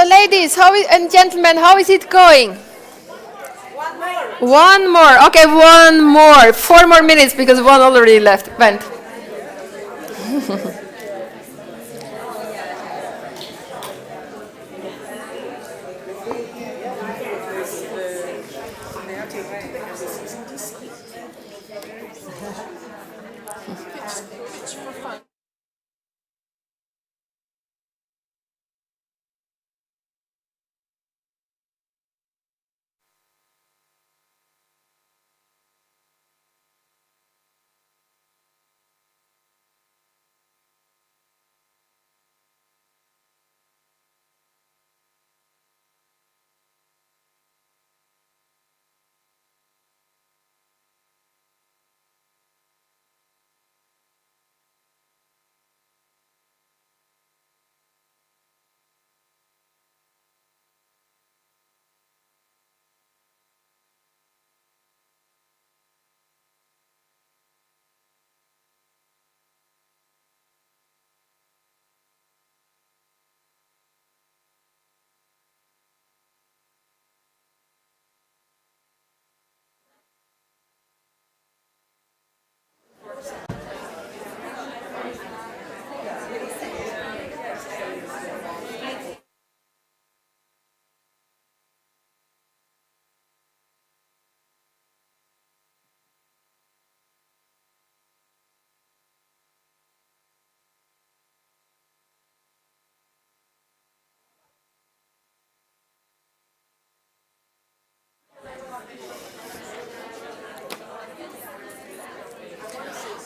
ladies, and gentlemen, how is it going? One more. Okay, one more. 4 more minutes because one already went.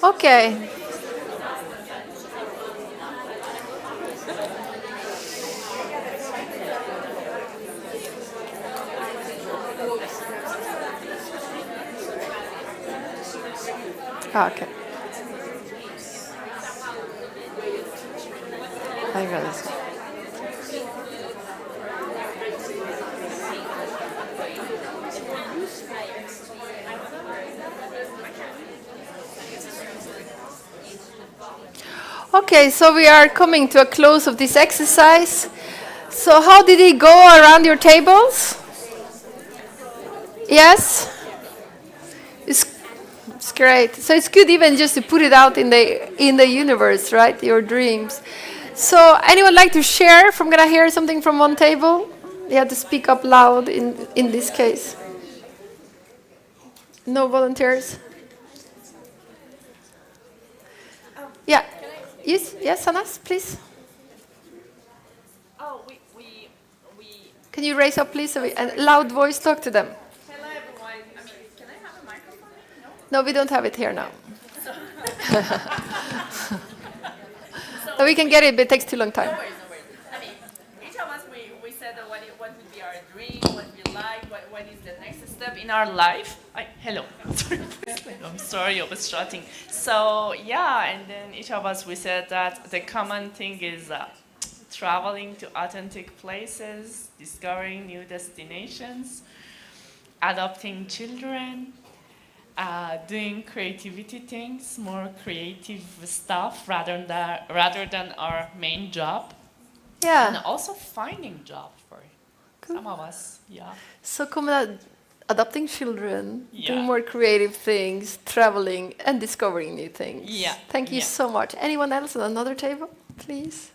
Okay. Okay. I got this. Okay, so we are coming to a close of this exercise. So how did it go around your tables? Yes? It's great. So it's good even just to put it out in the universe, right? Your dreams. So anyone like to share? If I'm going to hear something from one table, you have to speak up loud in this case. No volunteers? Yeah. Yes, Anas, please. Oh, Can you raise up, please, and loud voice talk to them? Hello, everyone. Can I have a microphone? No, we don't have it here now. So we can get it, but it takes too long time. No worries. Each of us, we said what would be our dream, what we like, what is the next step in our life. Hello. I'm sorry, I was shouting. So, yeah, and then each of us, we said that the common thing is traveling to authentic places, discovering new destinations, adopting children, doing creativity things, more creative stuff rather than our main job. Yeah. And also finding job for some of us, yeah. So adopting children, Yeah. doing more creative things, traveling, and discovering new things. Yeah. Thank you so much. Anyone else on another table, please?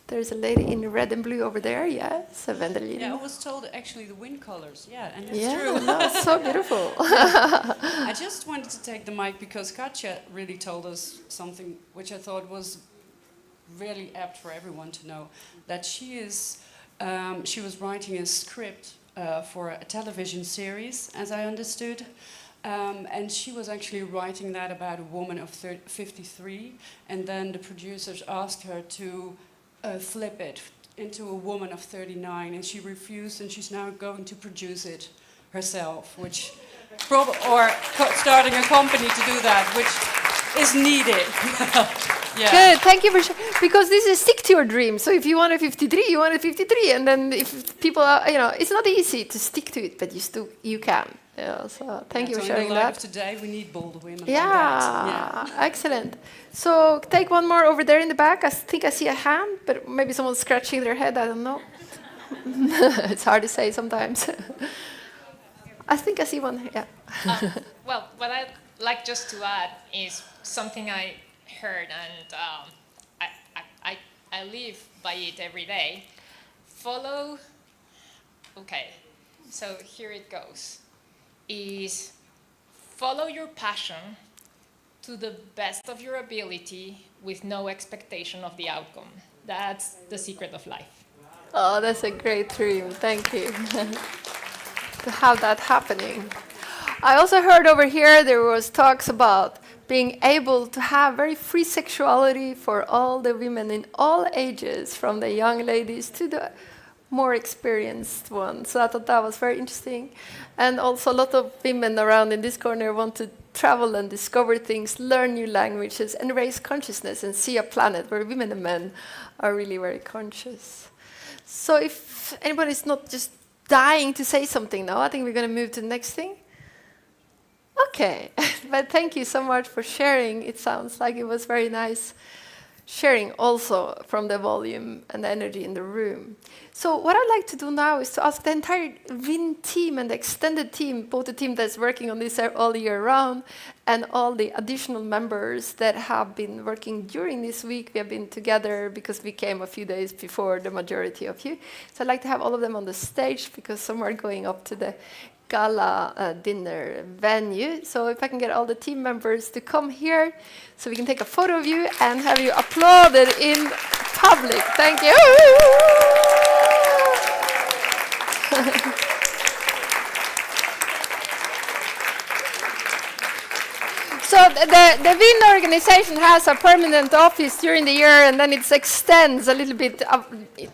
There's a lady in red and blue over there, yes, Wendelin. Yeah, I was told actually the wind colors, yeah, and it's Yeah, true. no, it's so beautiful. I just wanted to take the mic because Katja really told us something which I thought was really apt for everyone to know, that she was writing a script for a television series, as I understood, and she was actually writing that about a woman of 53, and then the producers asked her to flip it into a woman of 39, and she refused, and she's now going to produce it herself, which starting a company to do that, which is needed. Yeah. Good, thank you for sharing. Because this is stick to your dream. So if you want a 53, you want a 53, and then if people are, it's not easy to stick to it, but you can. Yeah, so thank you for sharing in the life that. of today, we need bold women Yeah, like that. Yeah, excellent. So take one more over there in the back. I think I see a hand, but maybe someone's scratching their head. I don't know. It's hard to say sometimes. I think I see one. Yeah. Well, what I'd like just to add is something I heard, and I live by it every day. Follow. Okay, so here it goes. Is follow your passion to the best of your ability with no expectation of the outcome. That's the secret of life. Oh, that's a great dream. Thank you. To have that happening. I also heard over here there was talks about being able to have very free sexuality for all the women in all ages, from the young ladies to the more experienced ones. So I thought that was very interesting. And also a lot of women around in this corner want to travel and discover things, learn new languages, and raise consciousness and see a planet where women and men are really very conscious. So if anybody's not just dying to say something now, I think we're going to move to the next thing. Okay, but thank you so much for sharing. It sounds like it was very nice sharing also from the volume and the energy in the room. So what I'd like to do now is to ask the entire WIN team and the extended team, both the team that's working on this all year round and all the additional members that have been working during this week. We have been together because we came a few days before the majority of you. So I'd like to have all of them on the stage because some are going up to the gala dinner venue. So if I can get all the team members to come here so we can take a photo of you and have you applauded in public. Thank you. So the WIN organization has a permanent office during the year, and then it extends a little bit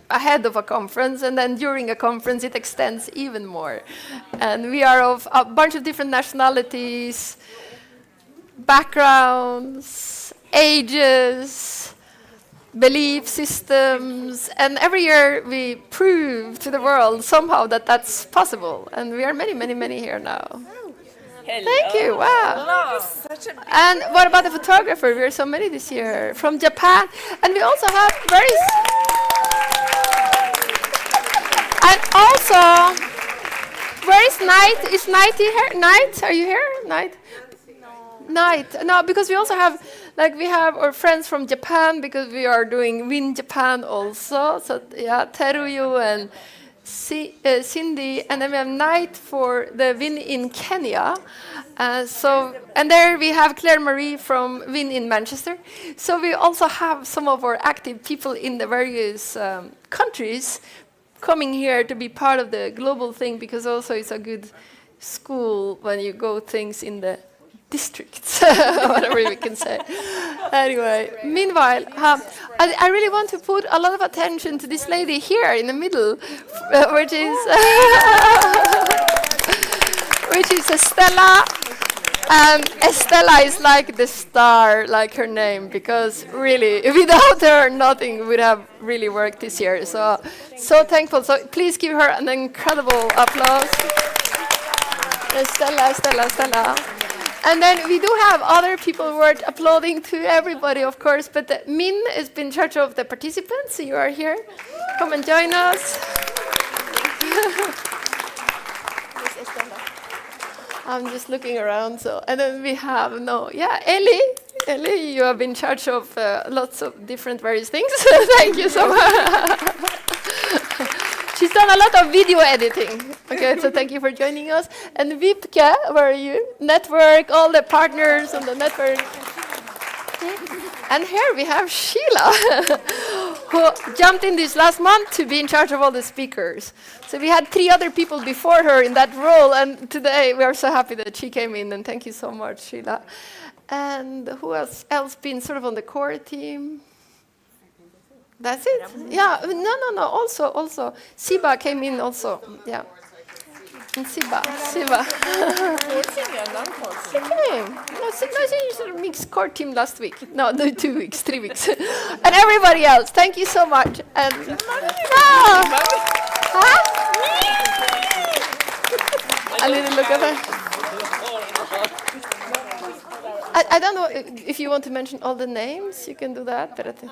ahead of a conference, and then during a conference it extends even more. And we are of a bunch of different nationalities, backgrounds, ages, belief systems, and every year we prove to the world somehow that that's possible. And we are many, many, many here now. Hello. Thank you. Wow. And what about the photographer? We are so many this year from Japan, and we also have and also, where is Night? Is Night here? Night, are you here? Night. Night. No, because we also have, like, we have our friends from Japan because we are doing WIN Japan also. So yeah, Teruyu and Cindy, and then we have Night for the WIN in Kenya. And there we have Claire Marie from WIN in Manchester. So we also have some of our active people in the various countries coming here to be part of the global thing, because also it's a good school when you go things in the districts, whatever we can say. Anyway, meanwhile, I really want to put a lot of attention to this lady here in the middle, which is Estella. And Estella is like the star, like her name, because really, without her, nothing would have really worked this year. So thankful. So please give her an incredible applause. Estella. And then we do have other people worth applauding to everybody, of course, but Min has been in charge of the participants, so you are here. Come and join us. I'm just looking around, and then we have, Ellie, you have been in charge of lots of different various things. Thank you so much. She's done a lot of video editing. Okay, so thank you for joining us. And Vipke, where are you? Network, all the partners on the network. And here we have Sheila, who jumped in this last month to be in charge of all the speakers. So we had 3 other people before her in that role, and today we are so happy that she came in, and thank you so much, Sheila. And who else been sort of on the core team? That's it? Yeah, no, also. Siba came in also, yeah. And Siba. She came. No, she sort of mixed core team last week. No, 2 weeks, 3 weeks. And everybody else, thank you so much. And a little look at her. I don't know if you want to mention all the names, you can do that. But I think.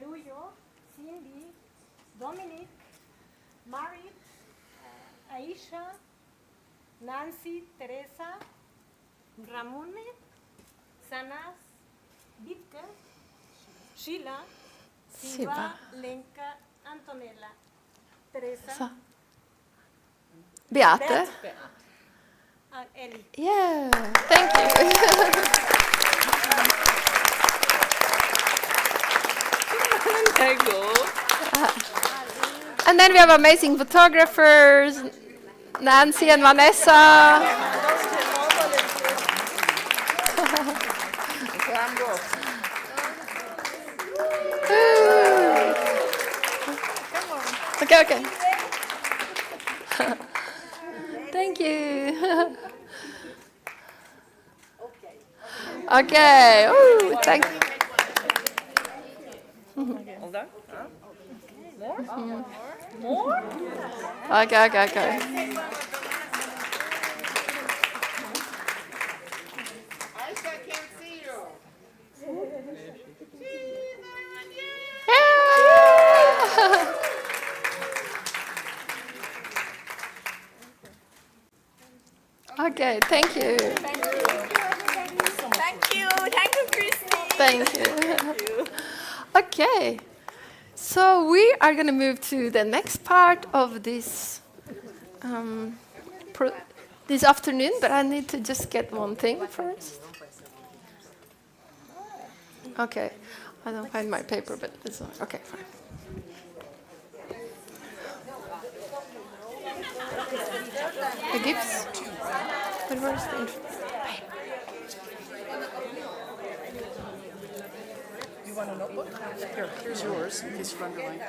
Cerullo, Cindy, Dominic, Marit, Aisha, Nancy, Teresa, Ramune, Sanas, Wiebke, Sheila, Siva, Lenka, Antonella, Teresa, Beate. and Ellie. Yeah, thank you. There you go. And then we have amazing photographers, Nancy and Vanessa. Okay. Thank you. Okay. Ooh, thank you. Hold on. More? Mhm. More? Okay. Okay, thank you. Thank you, Christy. Thank you. Okay, so we are going to move to the next part of this this afternoon, but I need to just get one thing first. Okay, I don't find my paper, but it's okay, fine. The gifts? But where's the You want a notebook? Here's yours, in case you underline.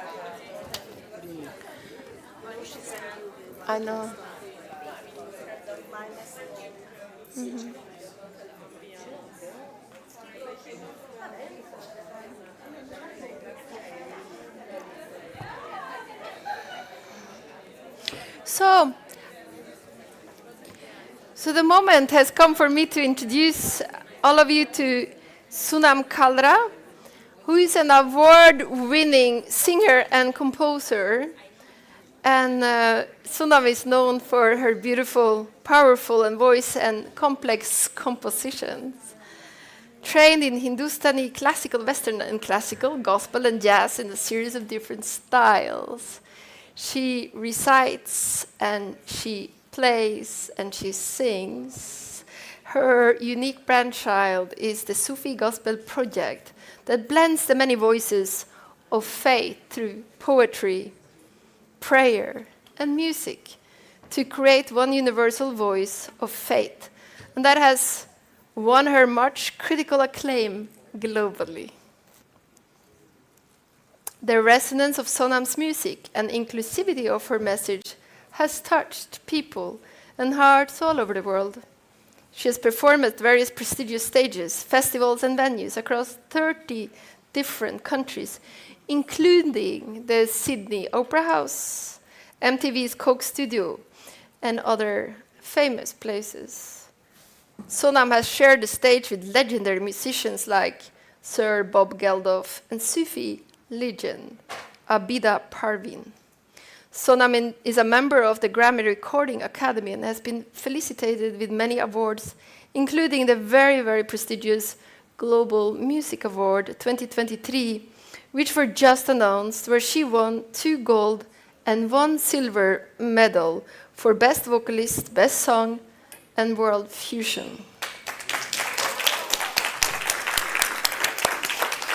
What do you need? I know. Mm-hmm. So the moment has come for me to introduce all of you to Sunam Kalra, who is an award-winning singer and composer. And Sunam is known for her beautiful, powerful voice and complex compositions. Trained in Hindustani, classical, Western and classical, gospel and jazz in a series of different styles. She recites and she plays and she sings. Her unique brainchild is the Sufi Gospel Project that blends the many voices of faith through poetry, prayer, and music to create one universal voice of faith. And that has won her much critical acclaim globally. The resonance of Sonam's music and inclusivity of her message has touched people and hearts all over the world. She has performed at various prestigious stages, festivals, and venues across 30 different countries, including the Sydney Opera House, MTV's Coke Studio, and other famous places. Sonam has shared the stage with legendary musicians like Sir Bob Geldof and Sufi legend Abida Parveen. Sonam is a member of the Grammy Recording Academy and has been felicitated with many awards, including the very, very prestigious Global Music Award 2023, which were just announced, where she won 2 gold and 1 silver medal for Best Vocalist, Best Song, and World Fusion.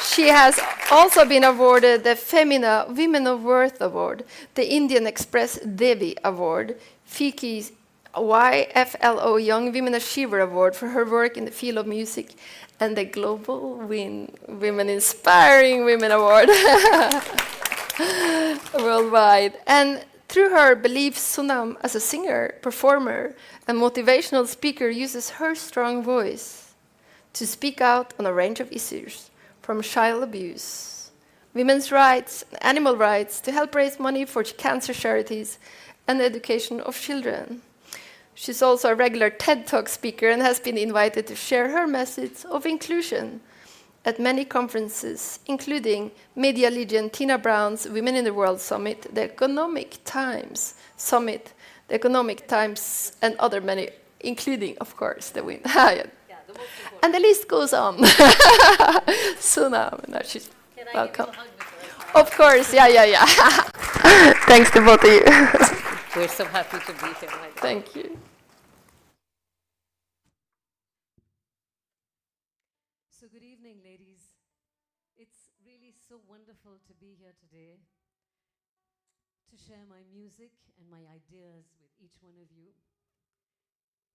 She has also been awarded the Femina Women of Worth Award, the Indian Express Devi Award, FICCI's YFLO Young Women Achiever Award for her work in the field of music, and the Global WIN Women Inspiring Women Award worldwide. And through her beliefs, Sunam, as a singer, performer, and motivational speaker, uses her strong voice to speak out on a range of issues, from child abuse, women's rights, animal rights, to help raise money for cancer charities and the education of children. She's also a regular TED Talk speaker and has been invited to share her message of inclusion at many conferences, including Media Legion, Tina Brown's Women in the World Summit, the Economic Times Summit, the Economic Times, and other many, including, of course, the WIN. And the list goes on. Suna, no, she's welcome. Of course, yeah. Thanks to both of you. We're so happy to be here. Thank you. So good evening, ladies. It's really so wonderful to be here today to share my music and my ideas with each one of you.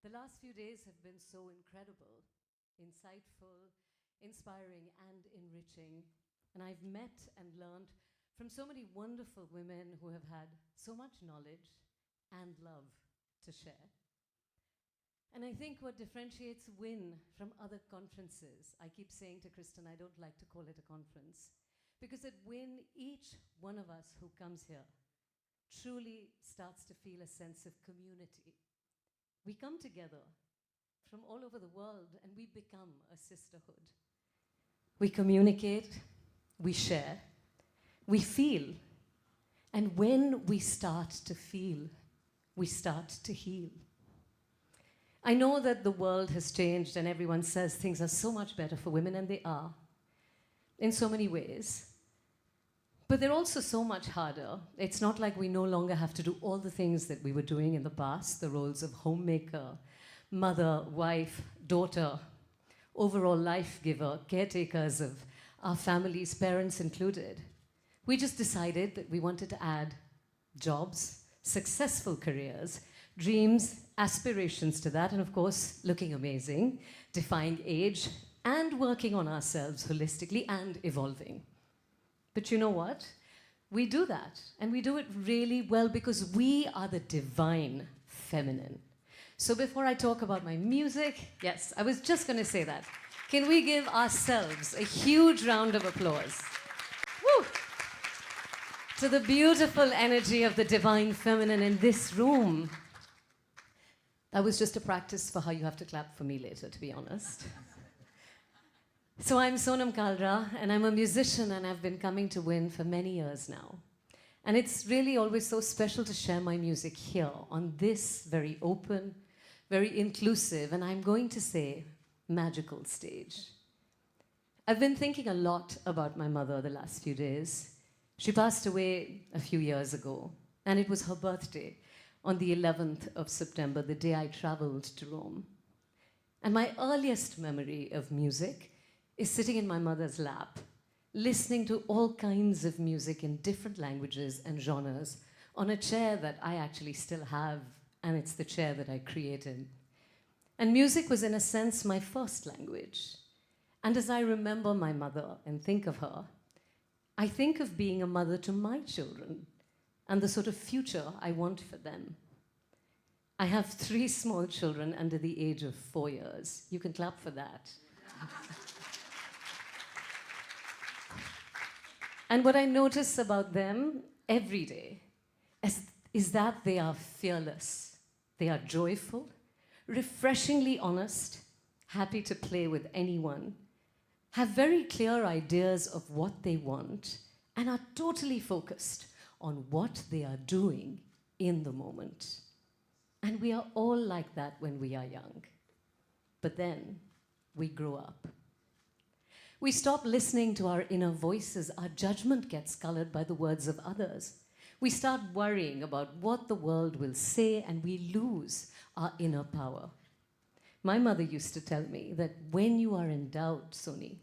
The last few days have been so incredible, insightful, inspiring, and enriching. And I've met and learned from so many wonderful women who have had so much knowledge and love to share. And I think what differentiates WIN from other conferences, I keep saying to Kristen, I don't like to call it a conference, because at WIN, each one of us who comes here truly starts to feel a sense of community. We come together from all over the world and we become a sisterhood. We communicate, we share, we feel, and when we start to feel, we start to heal. I know that the world has changed and everyone says things are so much better for women, and they are, in so many ways. But they're also so much harder. It's not like we no longer have to do all the things that we were doing in the past, the roles of homemaker, mother, wife, daughter, overall life giver, caretakers of our families, parents included. We just decided that we wanted to add jobs, successful careers, dreams, aspirations to that, and of course, looking amazing, defying age, and working on ourselves holistically and evolving. But you know what? We do that, and we do it really well because we are the divine feminine. So before I talk about my music, yes, I was just going to say that. Can we give ourselves a huge round of applause? Woo! To the beautiful energy of the divine feminine in this room. That was just a practice for how you have to clap for me later, to be honest. So I'm Sonam Kalra, and I'm a musician, and I've been coming to WIN for many years now. And it's really always so special to share my music here on this very open, very inclusive, and I'm going to say magical stage. I've been thinking a lot about my mother the last few days. She passed away a few years ago, and it was her birthday on the 11th of September, the day I traveled to Rome. And my earliest memory of music is sitting in my mother's lap, listening to all kinds of music in different languages and genres on a chair that I actually still have, and it's the chair that I created. And music was, in a sense, my first language. And as I remember my mother and think of her, I think of being a mother to my children and the sort of future I want for them. I have 3 small children under the age of 4 years. You can clap for that. And what I notice about them every day is that they are fearless. They are joyful, refreshingly honest, happy to play with anyone, have very clear ideas of what they want, and are totally focused on what they are doing in the moment. And we are all like that when we are young. But then we grow up. We stop listening to our inner voices. Our judgment gets colored by the words of others. We start worrying about what the world will say, and we lose our inner power. My mother used to tell me that when you are in doubt, Soni,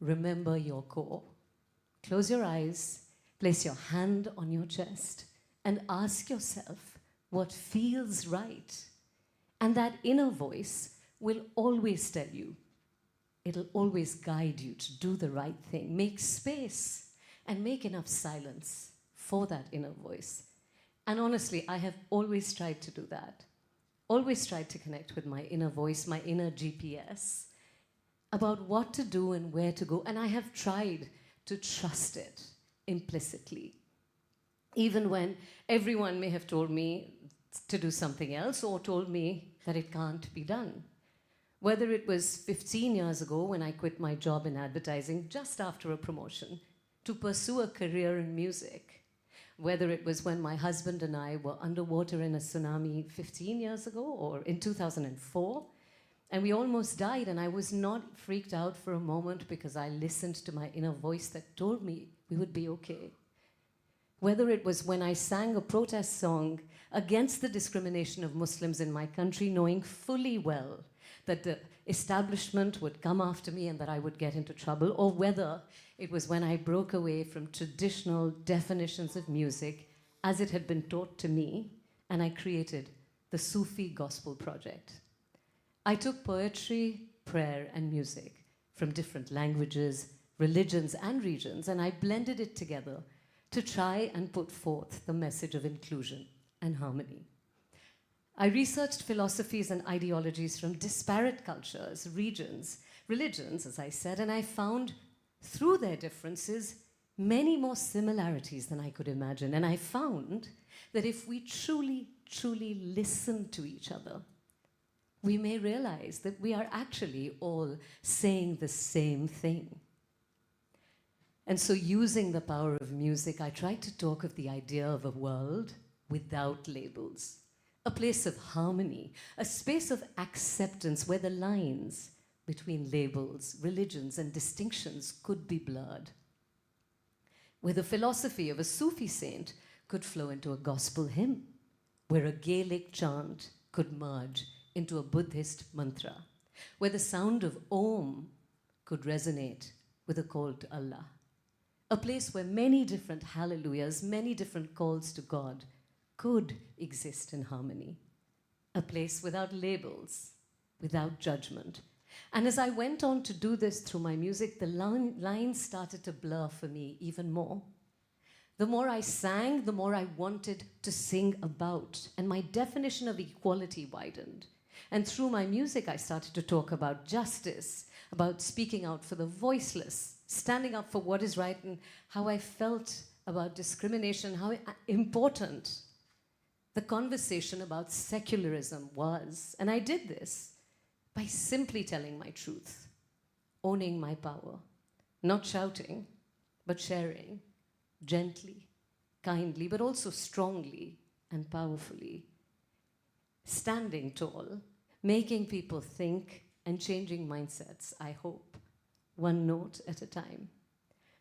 remember your core. Close your eyes, place your hand on your chest, and ask yourself what feels right. And that inner voice will always tell you. It'll always guide you to do the right thing. Make space and make enough silence for that inner voice. And honestly, I have always tried to do that. Always tried to connect with my inner voice, my inner GPS, about what to do and where to go. And I have tried to trust it implicitly. Even when everyone may have told me to do something else or told me that it can't be done. Whether it was 15 years ago when I quit my job in advertising just after a promotion to pursue a career in music, whether it was when my husband and I were underwater in a tsunami 15 years ago or in 2004, and we almost died, and I was not freaked out for a moment because I listened to my inner voice that told me we would be okay. Whether it was when I sang a protest song against the discrimination of Muslims in my country, knowing fully well that the establishment would come after me and that I would get into trouble, or whether it was when I broke away from traditional definitions of music as it had been taught to me, and I created the Sufi Gospel Project. I took poetry, prayer, and music from different languages, religions, and regions, and I blended it together to try and put forth the message of inclusion and harmony. I researched philosophies and ideologies from disparate cultures, regions, religions, as I said, and I found through their differences many more similarities than I could imagine. And I found that if we truly, truly listen to each other, we may realize that we are actually all saying the same thing. And so, using the power of music, I tried to talk of the idea of a world without labels, a place of harmony, a space of acceptance where the lines between labels, religions, and distinctions could be blurred, where the philosophy of a Sufi saint could flow into a gospel hymn, where a Gaelic chant could merge into a Buddhist mantra, where the sound of Om could resonate with a call to Allah. A place where many different hallelujahs, many different calls to God could exist in harmony. A place without labels, without judgment. And as I went on to do this through my music, the lines started to blur for me even more. The more I sang, the more I wanted to sing about, and my definition of equality widened. And through my music, I started to talk about justice, about speaking out for the voiceless, standing up for what is right, and how I felt about discrimination, how important the conversation about secularism was. And I did this by simply telling my truth, owning my power, not shouting, but sharing, gently, kindly, but also strongly and powerfully, standing tall, making people think and changing mindsets, I hope, one note at a time.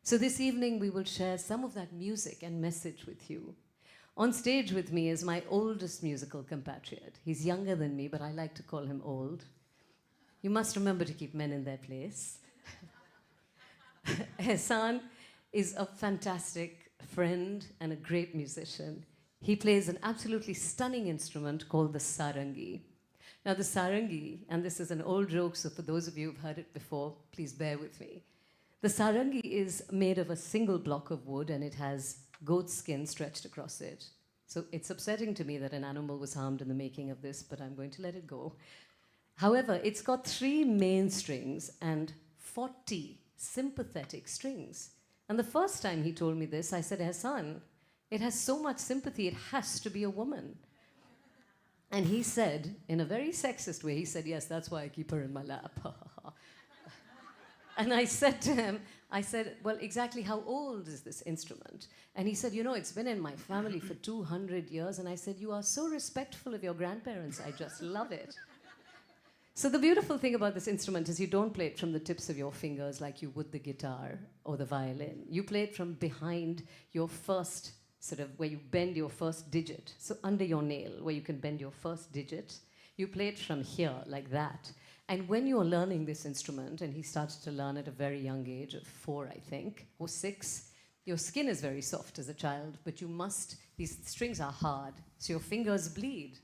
So this evening we will share some of that music and message with you. On stage with me is my oldest musical compatriot. He's younger than me, but I like to call him old. You must remember to keep men in their place. Ehsan is a fantastic friend and a great musician. He plays an absolutely stunning instrument called the sarangi. Now the sarangi, and this is an old joke, so for those of you who've heard it before, please bear with me. The sarangi is made of a single block of wood, and it has goat skin stretched across it. So it's upsetting to me that an animal was harmed in the making of this, but I'm going to let it go. However, it's got 3 main strings and 40 sympathetic strings. And the first time he told me this, I said, Ehsan, it has so much sympathy, it has to be a woman. And he said, in a very sexist way, he said, yes, that's why I keep her in my lap. And I said to him, I said, well, exactly how old is this instrument? And he said, you know, it's been in my family for 200 years. And I said, you are so respectful of your grandparents. I just love it. So the beautiful thing about this instrument is you don't play it from the tips of your fingers like you would the guitar or the violin. You play it from behind your first, sort of where you bend your first digit. So under your nail, where you can bend your first digit. You play it from here, like that. And when you're learning this instrument, and he started to learn at a very young age of 4, I think, or 6, your skin is very soft as a child, but these strings are hard, so your fingers bleed.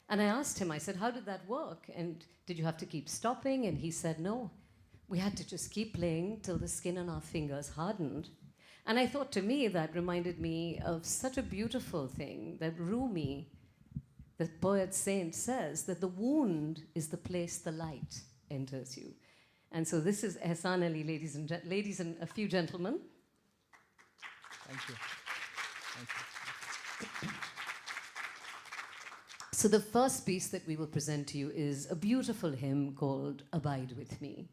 And I asked him, I said, how did that work? And did you have to keep stopping? And he said, no. We had to just keep playing till the skin on our fingers hardened. And I thought, to me, that reminded me of such a beautiful thing that Rumi, the poet saint, says, that the wound is the place the light enters you. And so this is Ehsan Ali, ladies and a few gentlemen. Thank you. Thank you. So the first piece that we will present to you is a beautiful hymn called Abide With Me.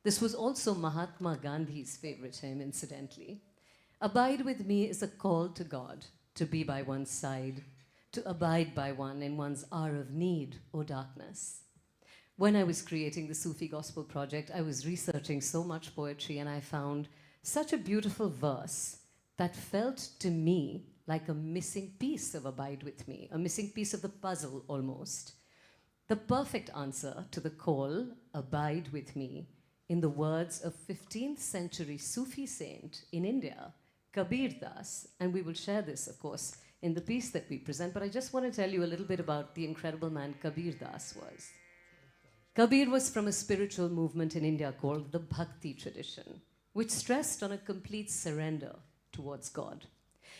This was also Mahatma Gandhi's favorite hymn, incidentally. Abide with me is a call to God to be by one's side, to abide by one in one's hour of need or darkness. When I was creating the Sufi Gospel Project, I was researching so much poetry, and I found such a beautiful verse that felt to me like a missing piece of Abide With Me, a missing piece of the puzzle almost. The perfect answer to the call, Abide With Me, in the words of 15th century Sufi saint in India, Kabir Das, and we will share this, of course, in the piece that we present, but I just want to tell you a little bit about the incredible man Kabir Das was. Kabir was from a spiritual movement in India called the Bhakti tradition, which stressed on a complete surrender towards God.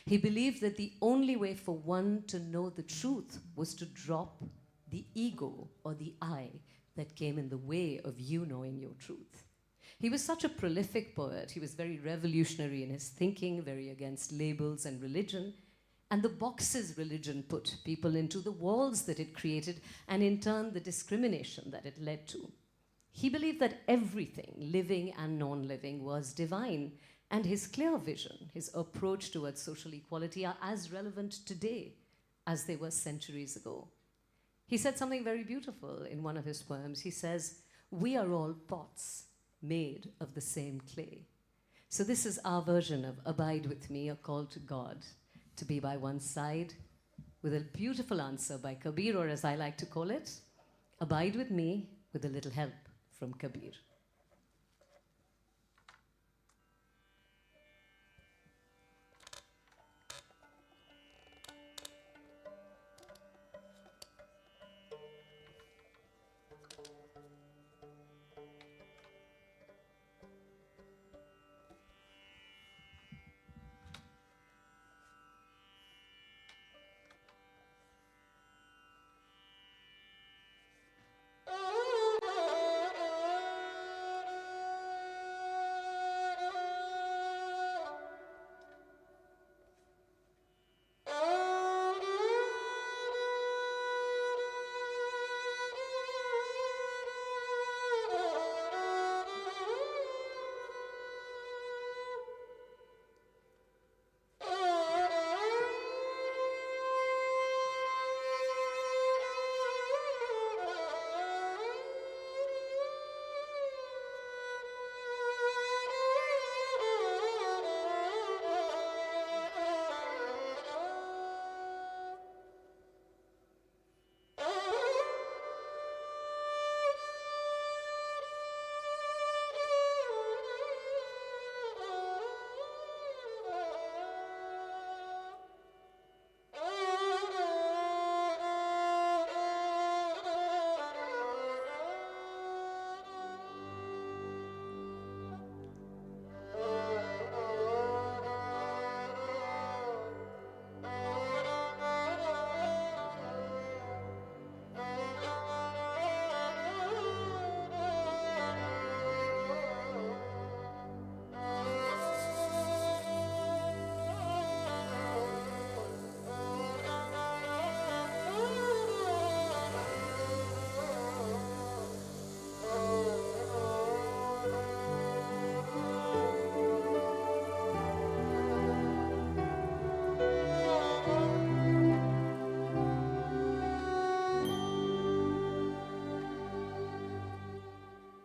He believed that the only way for one to know the truth was to drop the ego or the I that came in the way of you knowing your truth. He was such a prolific poet. He was very revolutionary in his thinking, very against labels and religion, and the boxes religion put people into, the walls that it created, and in turn the discrimination that it led to. He believed that everything, living and non-living, was divine, and his clear vision, his approach towards social equality are as relevant today as they were centuries ago. He said something very beautiful in one of his poems. He says, "We are all pots made of the same clay." So this is our version of Abide With Me, a call to God to be by one's side, with a beautiful answer by Kabir, or as I like to call it, Abide With Me with a little help from Kabir.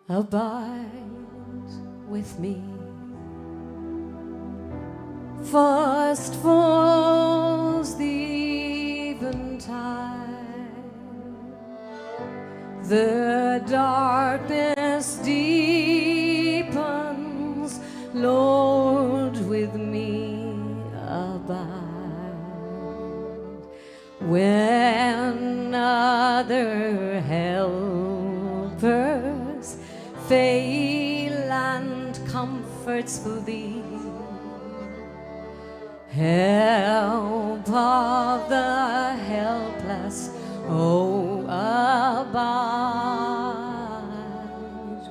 Abide with me. First falls the eventide, the darkness deepens. Lord, with me abide. When other helpers fail and comforts will be, help of the helpless, oh, abide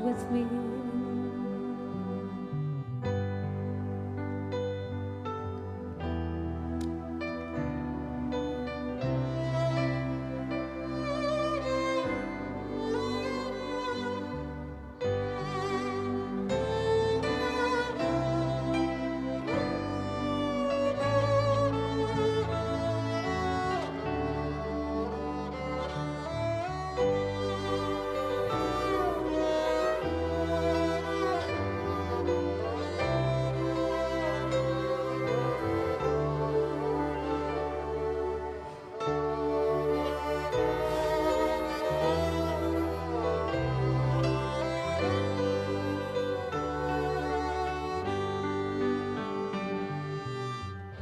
with me.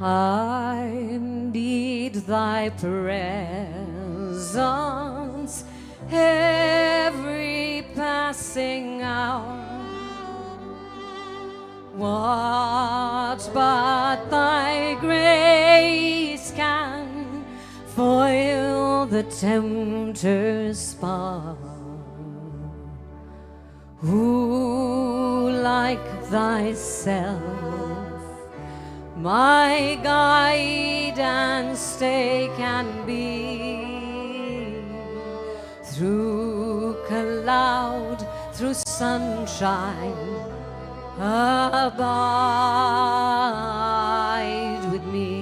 I need thy presence every passing hour. What but thy grace can foil the tempter's power? Who like thyself, my guide and stay can be? Through cloud, through sunshine, abide with me.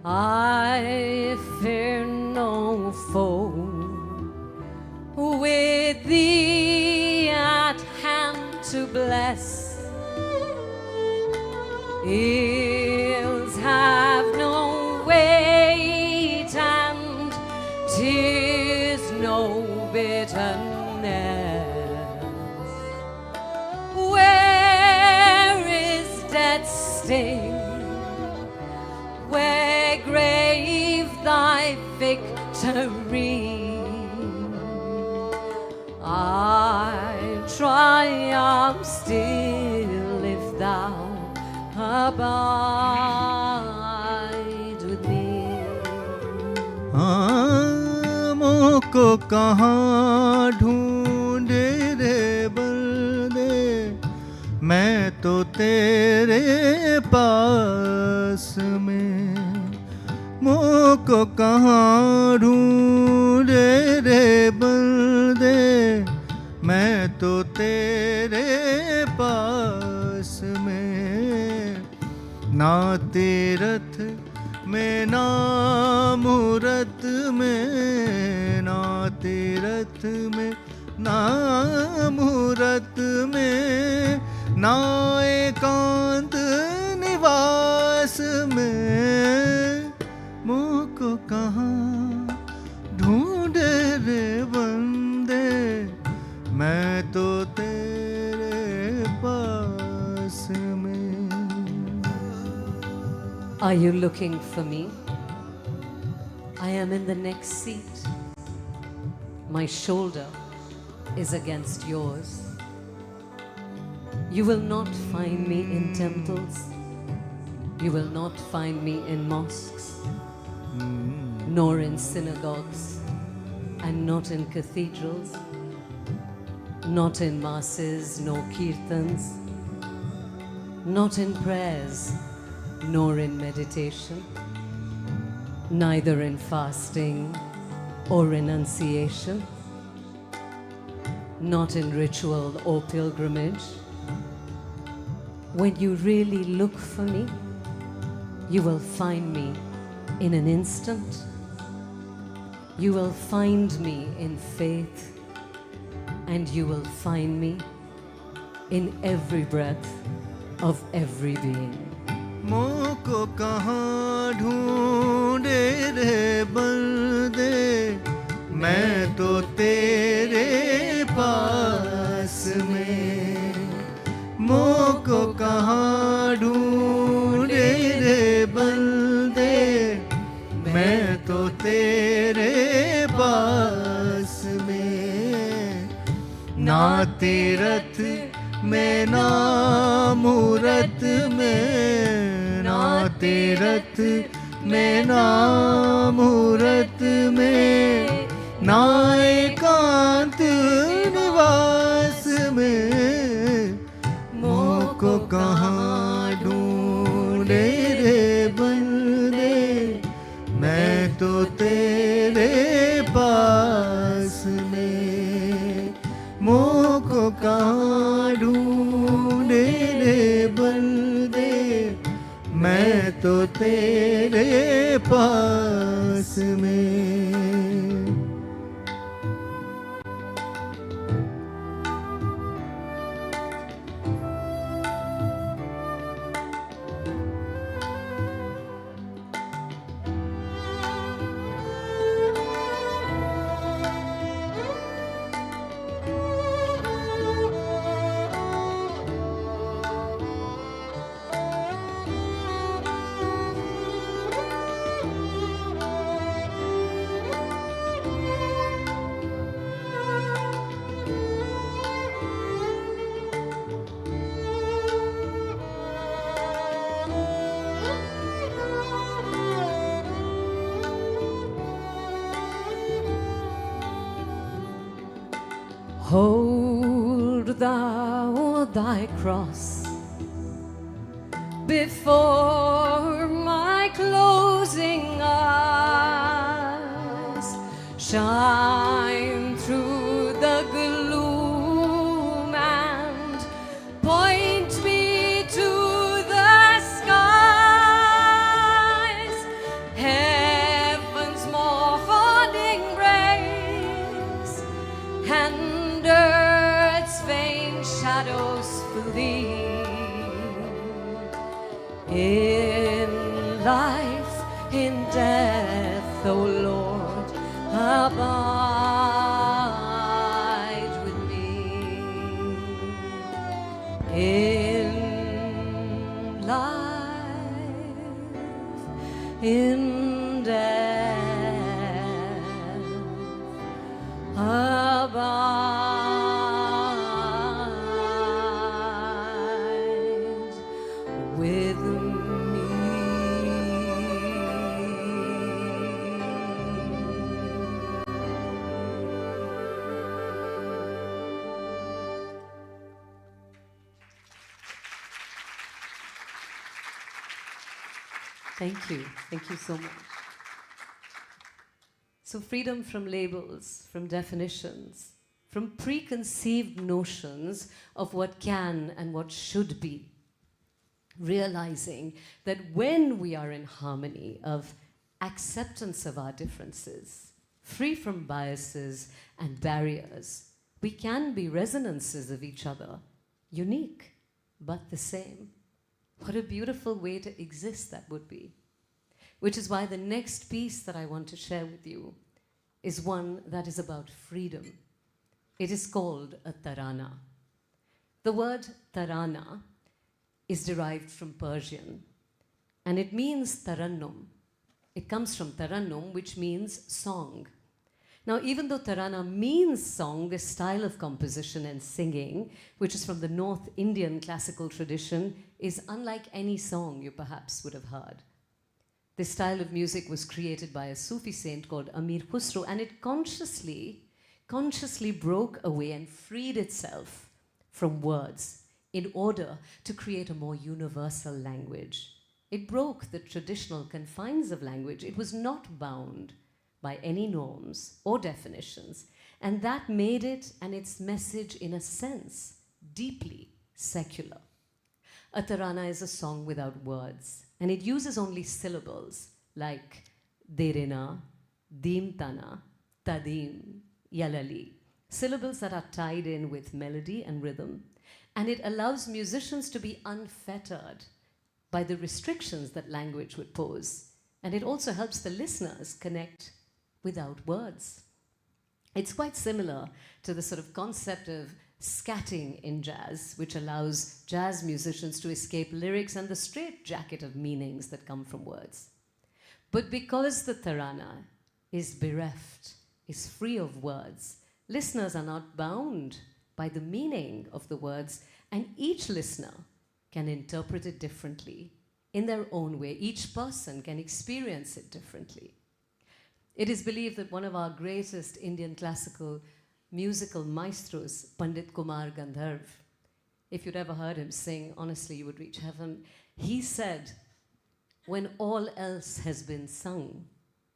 I fear no foe, with thee at hand to bless. Ills have no weight and tears no bitterness. Where is death's sting? Where grave thy victory? I triumph still if thou abide with me. मोको कहाँ ढूंढे रे बंदे, मैं तो तेरे पास में। मोको कहाँ ढूंढे रे बंदे, मैं तो तेरे पास में। ना तीरथ में ना मूरत में, ना तीरथ में ना मूरत में, ना एकांत निवास में। मोको कहाँ ढूंढे रे बंदे, मैं तो तेरे पास में। Are you looking for me? I am in the next seat. My shoulder is against yours. You will not find me in temples. You will not find me in mosques, nor in synagogues, and not in cathedrals, not in masses, nor kirtans, not in prayers, nor in meditation, neither in fasting or renunciation, not in ritual or pilgrimage. When you really look for me, you will find me in an instant. You will find me in faith, and you will find me in every breath of every being. मोको कहाँ ढूंढे रे बंदे, मैं तो तेरे पास में। मोको कहाँ ढूंढे रे बंदे, मैं तो तेरे पास में। ना तीरथ में ना मूरत में, ना तीरथ में ना मूरत में, ना एकांत निवास में। मोको कहाँ ढूंढे रे बंदे, मैं तो तेरे पास में। मोको कहाँ ढूंढे रे बंदे, मैं तो तेरे पास में। Hold thou thy cross before my closing eyes. Shine through the gloom and point me to the skies. Heaven's morning rays and earth's vain shadows flee. In life, in death, O Lord, abide with me. In life, in death, abide with me. Thank you. Thank you so much. So, freedom from labels, from definitions, from preconceived notions of what can and what should be. Realizing that when we are in harmony of acceptance of our differences, free from biases and barriers, we can be resonances of each other, unique but the same. What a beautiful way to exist that would be. Which is why the next piece that I want to share with you is one that is about freedom. It is called a tarana. The word tarana is derived from Persian, and it means tarannum. It comes from tarannum, which means song. Now, even though tarana means song, this style of composition and singing, which is from the North Indian classical tradition, is unlike any song you perhaps would have heard. This style of music was created by a Sufi saint called Amir Khusro, and it consciously broke away and freed itself from words in order to create a more universal language. It broke the traditional confines of language. It was not bound by any norms or definitions, and that made it and its message, in a sense, deeply secular. A tarana is a song without words, and it uses only syllables like derena, dimtana, tadim, yalali, syllables that are tied in with melody and rhythm, and it allows musicians to be unfettered by the restrictions that language would pose, and it also helps the listeners connect without words. It's quite similar to the sort of concept of scatting in jazz, which allows jazz musicians to escape lyrics and the straitjacket of meanings that come from words. But because the tarana is bereft, is free of words, listeners are not bound by the meaning of the words, and each listener can interpret it differently in their own way. Each person can experience it differently. It is believed that one of our greatest Indian classical musical maestros, Pandit Kumar Gandharv, if you'd ever heard him sing, honestly, you would reach heaven. He said, when all else has been sung,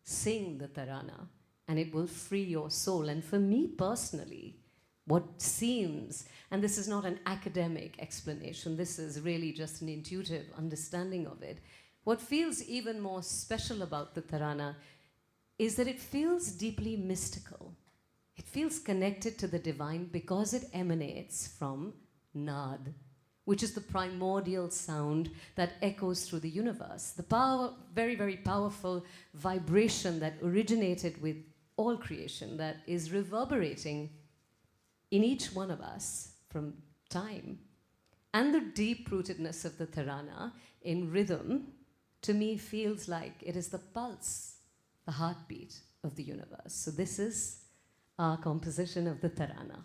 sing the tarana, and it will free your soul. And for me personally, what seems, and this is not an academic explanation, this is really just an intuitive understanding of it, what feels even more special about the tarana is that it feels deeply mystical. It feels connected to the divine because it emanates from nad, which is the primordial sound that echoes through the universe. The very, very powerful vibration that originated with all creation, that is reverberating in each one of us from time. And the deep-rootedness of the tarana in rhythm, to me, feels like it is the pulse, the heartbeat of the universe. So this is our composition of the tarana.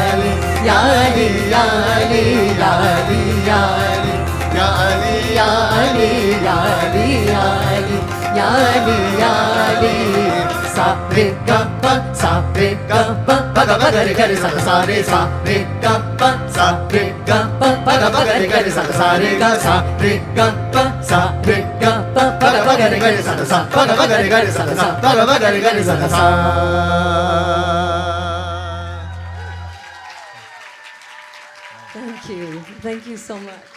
ya Ali, ya Ali, ya Ali. yali yali sa re ga pa sa re ga pa pa ga ga re ga re sa re sa re ga pa sa re ga pa pa ga ga re ga re sa re ga sa re ga pa sa re ga pa pa ga re ga re sa pa ga re ga re sa pa ga re ga re sa Thank you. Thank you so much.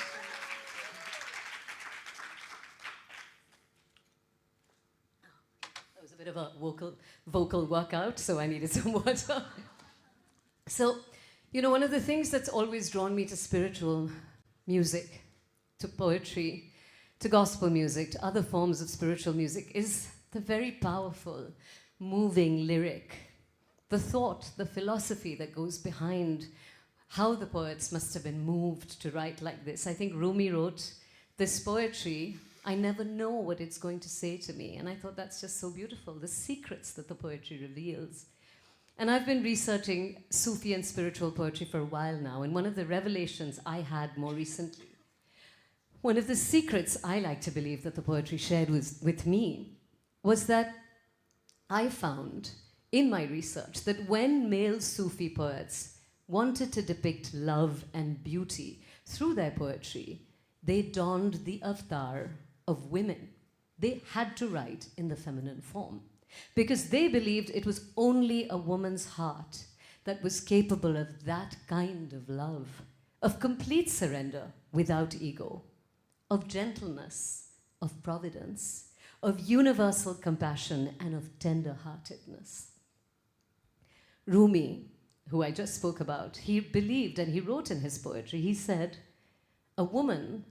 That was a bit of a vocal workout, so I needed some water. So, you know, one of the things that's always drawn me to spiritual music, to poetry, to gospel music, to other forms of spiritual music is the very powerful, moving lyric, the thought, the philosophy that goes behind how the poets must have been moved to write like this. I think Rumi wrote this poetry, I never know what it's going to say to me. And I thought that's just so beautiful, the secrets that the poetry reveals. And I've been researching Sufi and spiritual poetry for a while now, and one of the revelations I had more recently, one of the secrets I like to believe that the poetry shared with me was that I found in my research that when male Sufi poets wanted to depict love and beauty through their poetry, they donned the avatar of women. They had to write in the feminine form because they believed it was only a woman's heart that was capable of that kind of love, of complete surrender without ego, of gentleness, of providence, of universal compassion, and of tender-heartedness. Rumi, who I just spoke about, he believed, and he wrote in his poetry, he said, a woman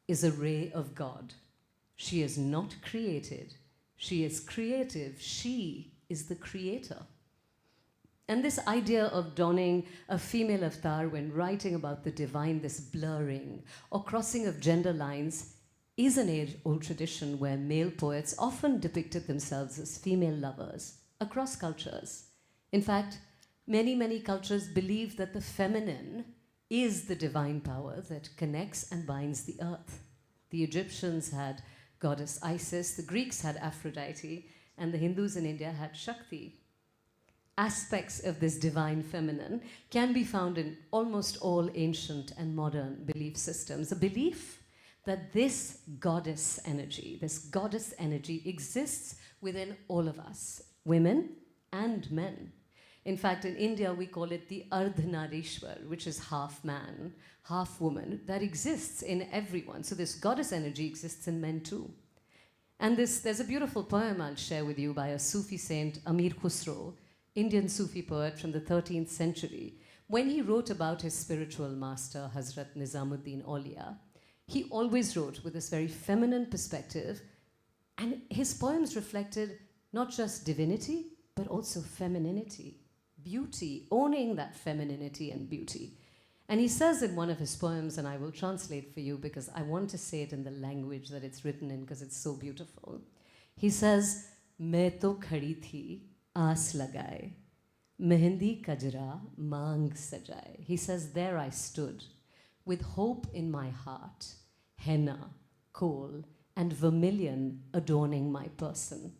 is a ray of God. She is not created. She is creative. She is the creator. And this idea of donning a female avatar when writing about the divine, this blurring or crossing of gender lines, is an age-old tradition where male poets often depicted themselves as female lovers across cultures. In fact, many cultures believe that the feminine is the divine power that connects and binds the earth. The Egyptians had goddess Isis, the Greeks had Aphrodite, and the Hindus in India had Shakti. Aspects of this divine feminine can be found in almost all ancient and modern belief systems. A belief that this goddess energy exists within all of us, women and men. In fact, in India, we call it the Ardhanarishwar, which is half man, half woman, that exists in everyone. So this goddess energy exists in men too. And there's a beautiful poem I'll share with you by a Sufi saint, Amir Khusro, Indian Sufi poet from the 13th century. When he wrote about his spiritual master, Hazrat Nizamuddin Aulia, he always wrote with this very feminine perspective, and his poems reflected not just divinity, but also femininity, beauty, owning that femininity and beauty. And he says in one of his poems, and I will translate for you because I want to say it in the language that it's written in because it's so beautiful. He says, "Main to khadi thi, aas lagaye, mehendi kajra maang sajaye." He says, there I stood, with hope in my heart, henna, kohl, and vermilion adorning my person.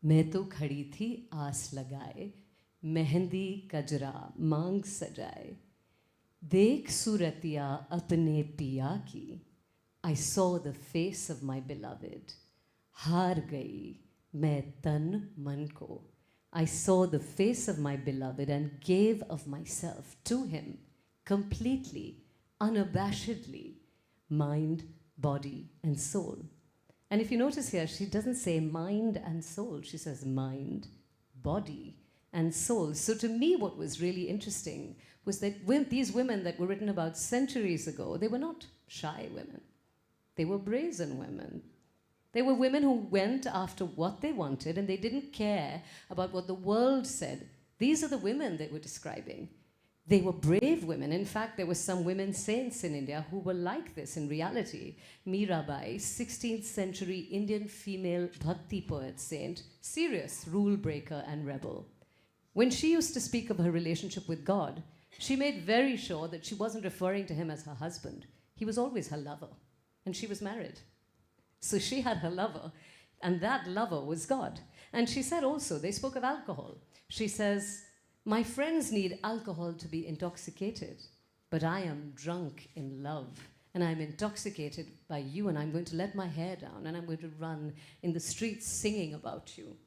मैं तो खड़ी थी आस लगाए, मेहंदी कजरा मांग सजाए, देख सूरतिया अपने पिया की, I saw the face of my beloved, हार गई मैं तन मन को, I saw the face of my beloved and gave of myself to him completely, unabashedly, mind, body, and soul. And if you notice here, she doesn't say mind and soul. She says mind, body, and soul. So to me, what was really interesting was that these women that were written about centuries ago, they were not shy women. They were brazen women. They were women who went after what they wanted, and they didn't care about what the world said. These are the women they were describing. They were brave women. In fact, there were some women saints in India who were like this in reality. Mirabai, 16th century Indian female bhakti poet saint, serious rule breaker and rebel. When she used to speak of her relationship with God, she made very sure that she wasn't referring to him as her husband. He was always her lover, and she was married. So she had her lover, And that lover was God. And she said also, they spoke of alcohol. She says, my friends need alcohol to be intoxicated, but I am drunk in love. And I'm intoxicated by you, and I'm going to let my hair down, and I'm going to run in the streets singing about you.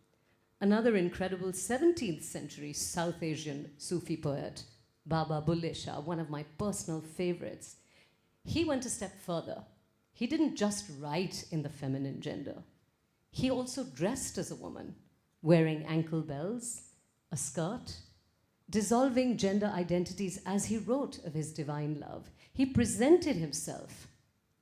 Another incredible 17th century South Asian Sufi poet, Baba Bulle Shah, one of my personal favorites, he went a step further. He didn't just write in the feminine gender. He also dressed as a woman, wearing ankle bells, a skirt, dissolving gender identities as he wrote of his divine love. He presented himself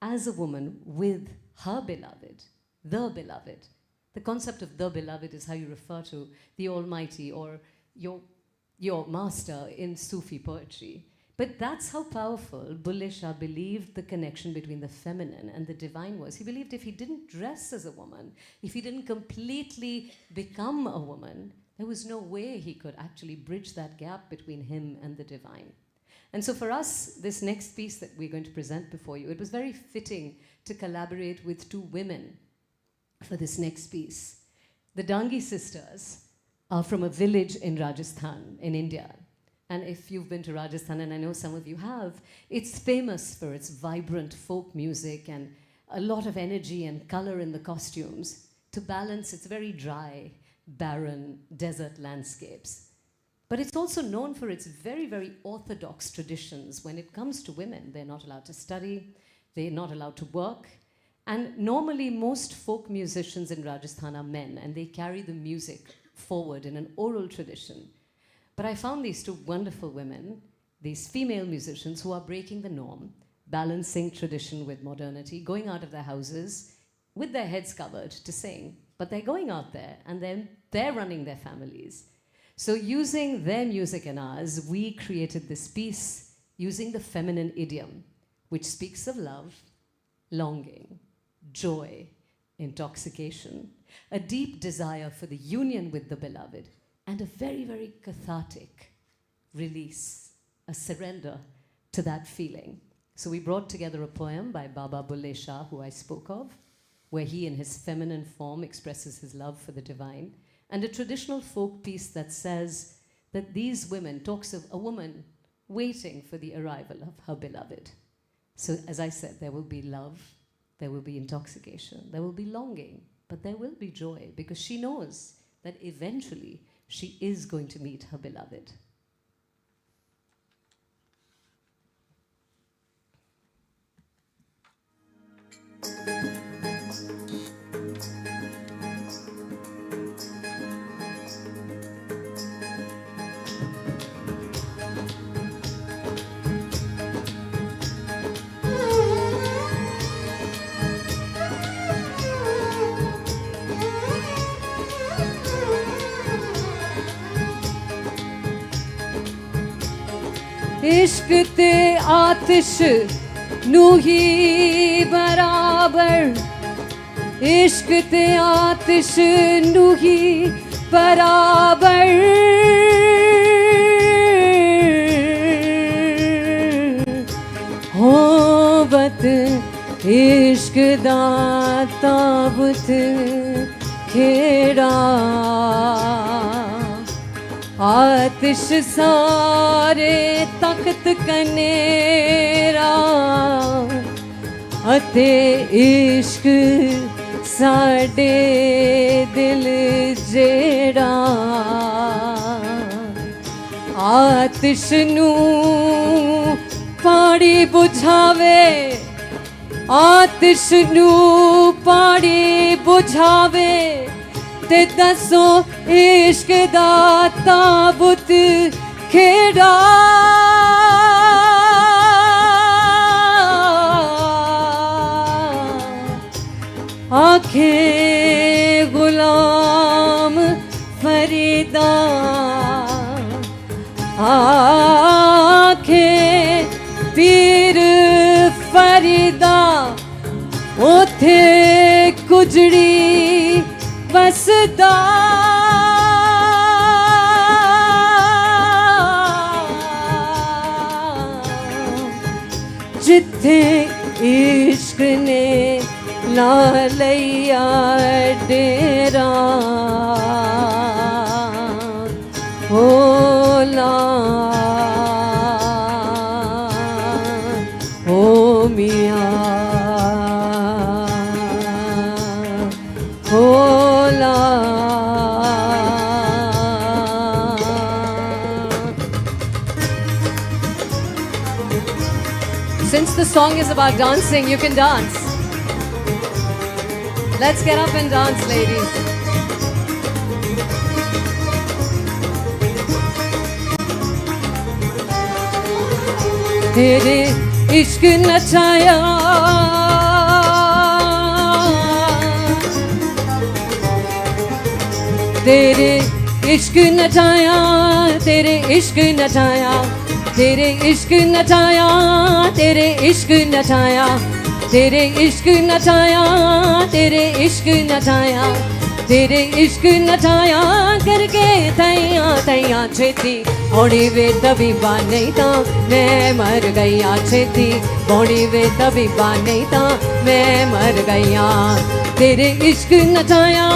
as a woman with her beloved, the beloved. The concept of the beloved is how you refer to the Almighty or your master in Sufi poetry. But that's how powerful Bulle Shah believed the connection between the feminine and the divine was. He believed if he didn't dress as a woman, if he didn't completely become a woman, there was no way he could actually bridge that gap between him and the divine. And so for us, this next piece that we're going to present before you, it was very fitting to collaborate with two women for this next piece. The Dangi sisters are from a village in Rajasthan, in India. And if you've been to Rajasthan, and I know some of you have, it's famous for its vibrant folk music and a lot of energy and color in the costumes to balance its very dry, barren desert landscapes. But it's also known for its very, very orthodox traditions. When it comes to women, they're not allowed to study, they're not allowed to work. And normally, most folk musicians in Rajasthan are men, and they carry the music forward in an oral tradition. But I found these two wonderful women, these female musicians who are breaking the norm, balancing tradition with modernity, going out of their houses with their heads covered to sing. But they're going out there, and then they're running their families. So using their music and ours, we created this piece using the feminine idiom, which speaks of love, longing, joy, intoxication, a deep desire for the union with the beloved, and a very, very cathartic release, a surrender to that feeling. So we brought together a poem by Baba Bulle Shah, who I spoke of, where he in his feminine form expresses his love for the divine, and a traditional folk piece that says that these women, talks of a woman waiting for the arrival of her beloved. So as I said, there will be love, there will be intoxication, there will be longing, but there will be joy, because she knows that eventually she is going to meet her beloved. इश्क ते आतिश नू ही बराबर इश्क ते आतिश नू ही बराबर होवत इश्क दा ताबत खेड़ा आतिश सारे तख्त कनेरा अते इश्क साडे दिल जेड़ा आतिश नू पानी बुझावे आतिश नू पानी बुझावे ते दसो इश्क दा ताबुत खेड़ा आखे गुलाम फरीदा आखे पीर फरीदा ओथे कुजड़ी बसदा जिथे इश्क ने लालैया डेरा ओ ला ओ मियाँ ओ ला Since the song is about dancing, you can dance. Let's get up and dance, ladies. तेरे इश्क नचाया तेरे इश्क नचाया तेरे इश्क नचाया तेरे इश्क नचाया तेरे इश्क नचाया तेरे इश्क नचाया तेरे इश्क नचाया तेरे इश्क नचाया करके तैया तैया छेती होनी वे तबीबा नहीं था मैं मर गईया छेती होनी वे तबीबा नहीं था मैं मर गईया तेरे इश्क नचाया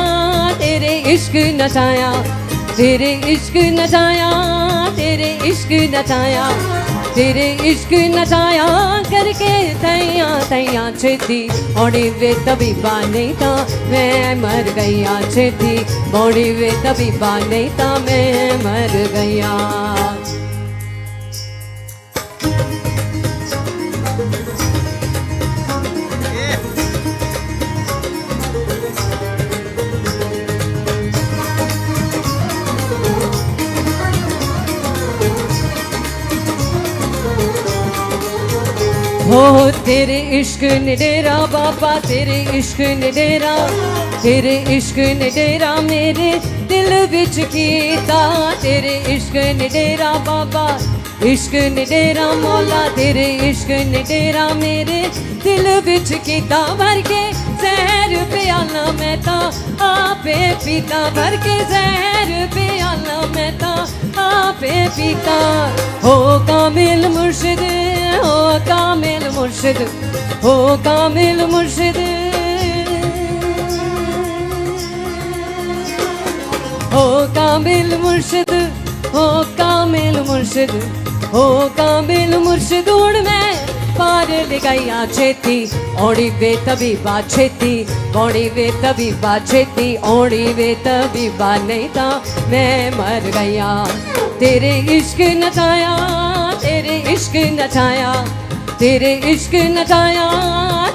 तेरे इश्क नचाया तेरे इश्क नचाया तेरे इश्क नचाया तेरे इश्क नचाया करके तैया तैया छेती होनी वे तबीबा नहीं था मैं मर गईया छेती होनी वे तबीबा नहीं था मैं मर गईया हो तेरे इश्क ने डेरा बाबा तेरे इश्क ने डेरा तेरे इश्क ने डेरा मेरे दिल विच कीता तेरे इश्क ने डेरा बाबा इश्क ने डेरा मौला तेरे इश्क ने डेरा मेरे दिल विच कीता भर के जहर प्याला मैं ता आपे पीता भर के जहर प्याला मैं ता आपे पीता हो कामिल मुर्शिद हो कामिल मुर्शिद हो कामिल मुर्शिद हो कामिल मुर्शिद हो कामिल मुर्शिद हो कामिल मुर्शिद उड़ मैं पार लगाइया छेती ओड़ी वे तबीबा छेती ओड़ी वे तबीबा छेती ओड़ी वे तबीबा नहीं था मैं मर गया तेरे इश्क नचाया तेरे इश्क नचाया तेरे इश्क नचाया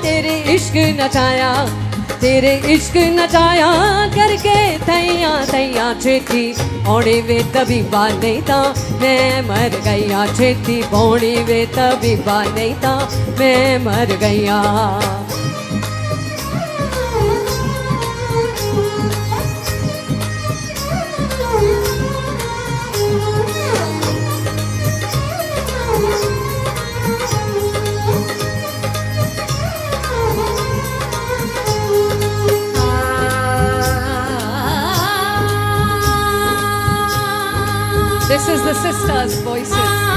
तेरे इश्क नचाया तेरे इश्क नचाया करके तैया तैया छेती ओड़ी वे तबीबा नहीं था मैं मर गईया छेती ओड़ी वे तबीबा नहीं था मैं मर गईया This is the sisters' voices.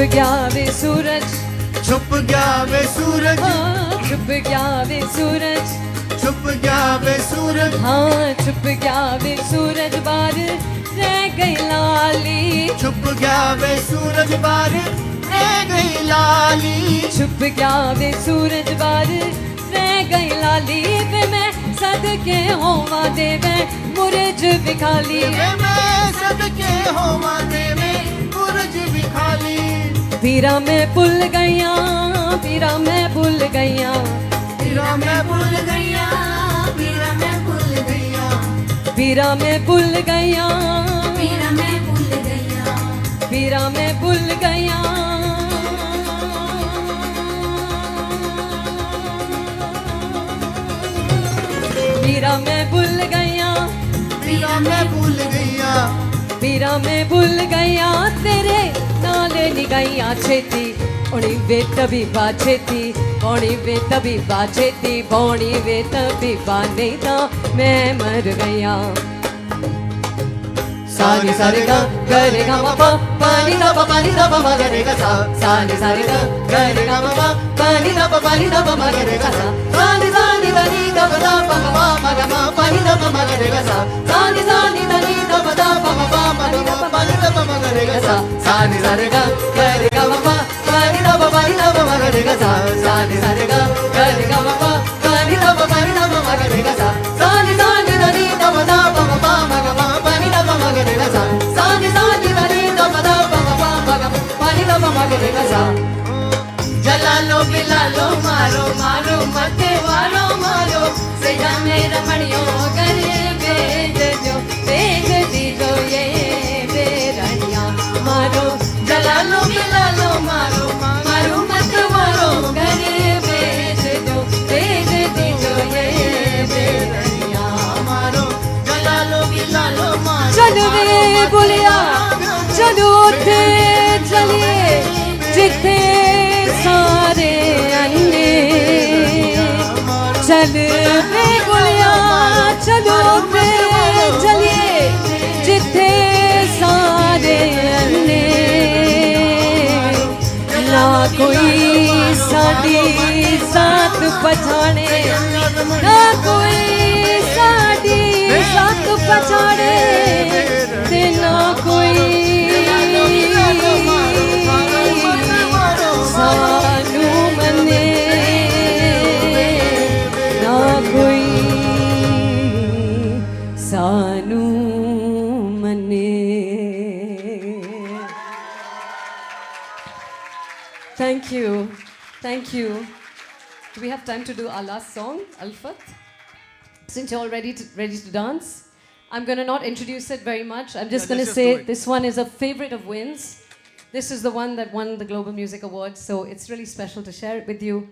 गया वे सूरज छुप गया वे सूरज हाँ छुप गया वे सूरज छुप गया वे सूरज हाँ छुप गया वे सूरज बार रह गई लाली छुप गया वे सूरज बार रह गई लाली छुप गया वे सूरज बार रह गई लाली वे मैं सदके होवा देवे मुरझ विखाली वे मैं सदके होवा देवे मुरझ विखाली पीरा मैं भुल गईया पीरा मैं भुल गईया पीरा मैं भूल गईया पीरा मैं भूल गईया पीरा मैं भुल गईया पीरा मैं भूल गईया पीरा मैं भुल गईया पीरा मैं भुल गईया पीरा मैं भूल गईया पीरा मैं भुल गईया तेरे नाले निगाइया छेती ओणी वे तबीबा छेती ओणी वे तबीबा छेती बोणी वे तबीबा नहीं था मैं मर गया सानी सारे गा रे गा मा पा पानी दा पा पानी दा पा मा गा रे गा सा सानी सारे गा रे गा मा पा पानी दा पा पानी दा पा मा गा रे गा सा सानी सानी दा नी दा पा दा पा मा मा गा मा पानी दा पा मा गा रे गा सा सानी सानी दा नी दा पा दा पा मा मा गा मा पानी दा पा मा गा रे गा सा सानी सारे गा रे गा मा पा पानी दा पा पानी दा पा मा गा रे गा सा सानी सारे गा रे गा मा पा पानी दा पा पानी दा पा मा गा रे गा सा सानी सानी दा नी दा पा दा पा मा गा मा पानी दा पा मा गा रे गा सा सानी सानी दा नी दा पा दा पा मा गा पानी दा पा मा गा रे गा सा जलालो बिलालो मारो मारो मते वालो मारो सजा मेरा मणियों करे भेज दीजो ये बेरनिया मारो जलालो बिलालो मारो मारो मत वालो करे भेज दीजो ये बेरनिया मारो जलालो बिलालो मारो चलो रे बुलिया चलो उठे चलिए जिथे सारे अन्ने चल रे बुलिया चलो उठे चलिए जिथे सारे अन्ने ना कोई साडी साथ पछाणे ना कोई साडी साथ पछाणे ते ना कोई सानू मने ना कोई सानू मने Thank you. Thank you. Do we have time to do our last song, Alfat? Since you're all ready to dance, I'm going to not introduce it very much. I'm just going to say this one is a favorite of Win's. This is the one that won the Global Music Awards, so it's really special to share it with you.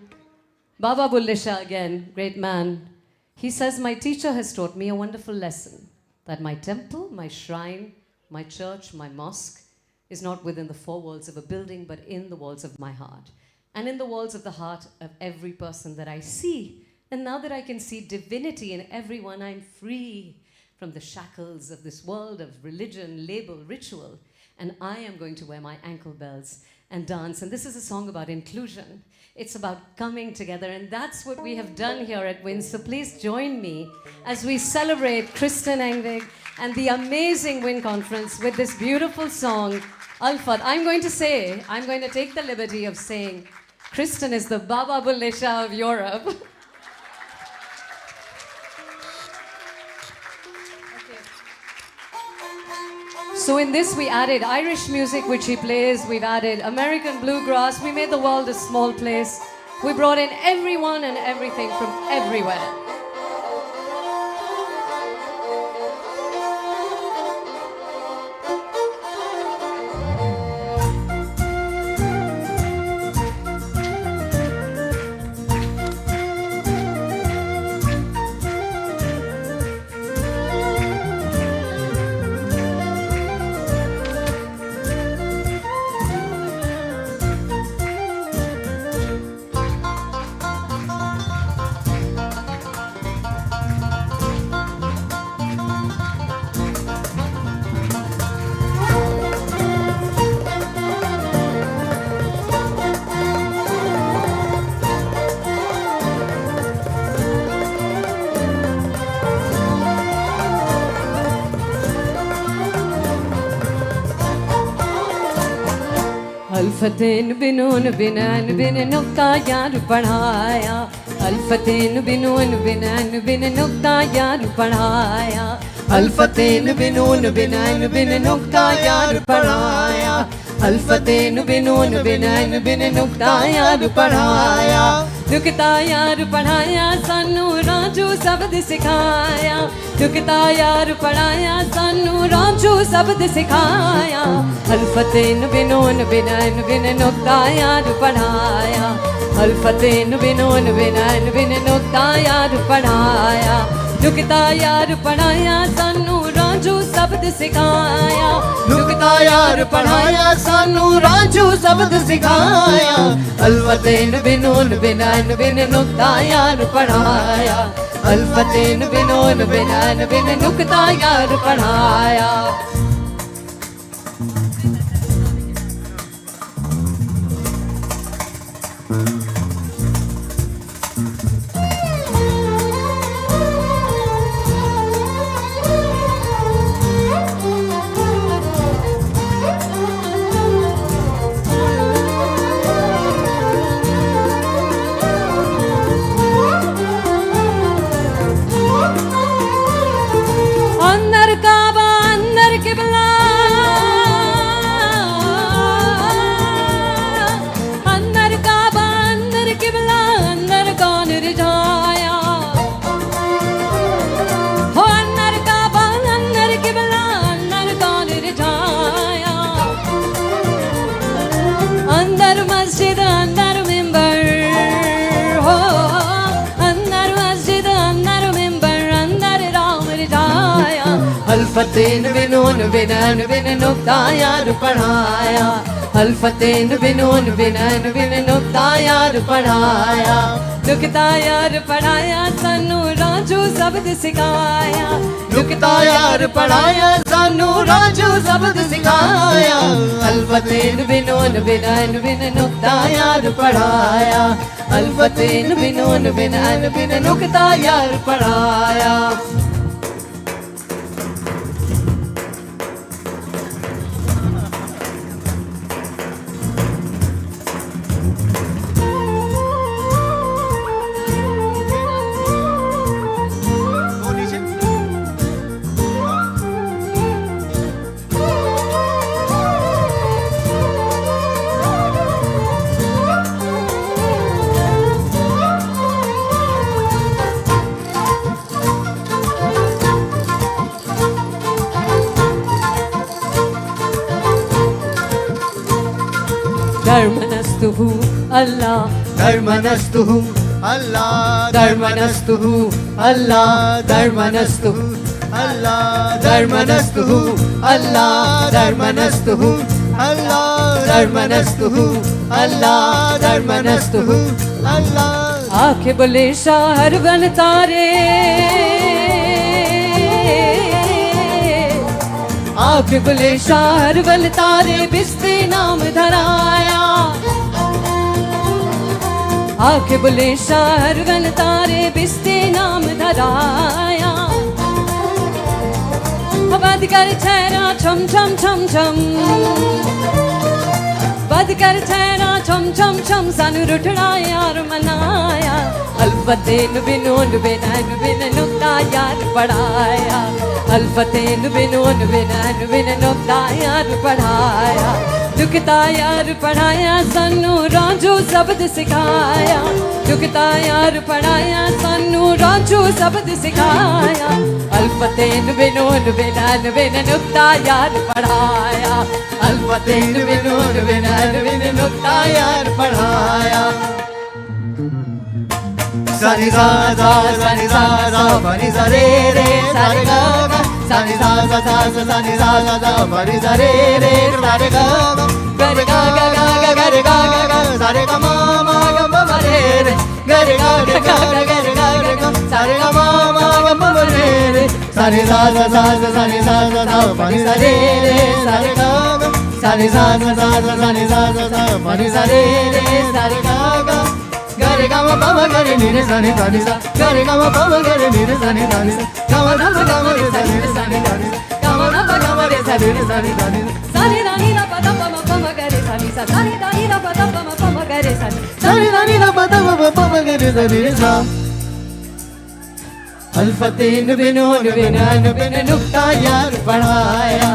Baba Bulle Shah again, great man. He says, my teacher has taught me a wonderful lesson, that my temple, my shrine, my church, my mosque, is not within the four walls of a building, but in the walls of my heart. And in the walls of the heart of every person that I see. And now that I can see divinity in everyone, I'm free from the shackles of this world of religion, label, ritual. And I am going to wear my ankle bells and dance. And this is a song about inclusion. It's about coming together. And that's what we have done here at WIN. So please join me as we celebrate Kristen Engvig and the amazing WINConference with this beautiful song, Alfat. I'm going to take the liberty of saying, Kristen is the Baba Bulle Shah of Europe. So in this we added Irish music, which he plays. We've added American bluegrass. We made the world a small place. We brought in everyone and everything from everywhere. अल्फतेन बिनून बिनैन बिन नुक्ता यार पढ़ाया अल्फतेन बिनून बिनैन बिन नुक्ता यार पढ़ाया अल्फतेन बिनून बिनैन बिन नुक्ता यार पढ़ाया अल्फतेन बिनून बिनैन बिन नुक्ता यार पढ़ाया नुक्ता यार पढ़ाया सानू राजू शब्द सिखाया नुक्ता यार पढ़ाया सानू राजू शब्द सिखाया अल्फतेन बिनून बिनैन बिन नुक्ता यार पढ़ाया अल्फतेन बिनून बिनैन बिन नुक्ता यार पढ़ाया नुक्ता यार पढ़ाया सानू राजू शब्द सिखाया नुक्ता यार पढ़ाया सानू राजू शब्द सिखाया अल्फतेन बिनून बिनैन बिन नुक्ता यार पढ़ाया अल्फतेन बिनून बिनैन बिन नुक्ता यार पढ़ाया अंदर काबा अंदर किबला अंदर काबा अंदर किबला अंदर कौन रिझाया हो अंदर काबा अंदर किबला अंदर कौन रिझाया अंदर मस्जिद अंदर मिंबर हो अंदर मस्जिद अंदर मिंबर अंदर राम रिझाया अल्फतेन बिनून बिनैन बिन नुक्ता यार पढ़ाया अल्फतेन बिनून बिनैन बिन नुक्ता यार पढ़ाया नुक्ता यार पढ़ाया सानू राजू शब्द सिखाया नुक्ता यार पढ़ाया सानू राजू शब्द सिखाया अल्फतेन बिनून बिनैन बिन नुक्ता यार पढ़ाया अल्फतेन बिनून बिनैन बिन नुक्ता यार पढ़ाया धर्मनस्तुहु अल्लाह धर्मनस्तुहु अल्लाह धर्मनस्तुहु अल्लाह धर्मनस्तुहु अल्लाह धर्मनस्तुहु अल्लाह धर्मनस्तुहु अल्लाह धर्मनस्तुहु अल्लाह धर्मनस्तुहु अल्लाह आंखें बोले शहर बन तारे आंख बुले शहर बल तारे बिस्ते नाम धराया आंख बुले शहर बल तारे बिस्ते नाम धराया बद कर ठहरा छम छम छम छम बद कर ठहरा छम छम छम सानू रुठड़ा यार मनाया अल्फतेन बिनून बिनैन बिन नुक्ता यार पढ़ाया अल्फतेन बिनून बिनैन बिन नुक्ता यार पढ़ाया नुक्ता यार पढ़ाया सानू राजू शब्द सिखाया नुक्ता यार पढ़ाया सानू राजू शब्द सिखाया अल्फतेन बिनून बिनैन बिन नुक्ता यार पढ़ाया अल्फतेन बिनून बिनैन बिन नुक्ता यार पढ़ाया Sani sa sa sani sa sa pani sa re re sa re ga ga sani sa sa sa sa sani sa sa sa pani sa re re sa re ga ga re ga ga ga ga ga re ga ga ga sa re ga ma ma ga ma ma re re ga re ga ga ga ga ga re ga ga sa re ga ma ma ga ma ma re re sani sa sa sa sa sani sa sa sa pani sa re re sa re ga ga sani sa sa sa sa sani sa sa sa pani sa re re sa re ga ga Gare gama pama gare ni re sa ni sa ni sa gare gama pama gare ni re sa ni sa ni sa gama gama gama re sa ni re sa ni sa ni sa gama gama gama re sa ni re sa ni sa ni sa sa ni ra ni ra pa da pa ma pa ma ga re sa ni sa sa sa ni da ni da pa ma ga re sa sa ni da ni da pa ma ga re sa अल्फतेन बिनोन बिनान बिन नुक्ता यार पढ़ाया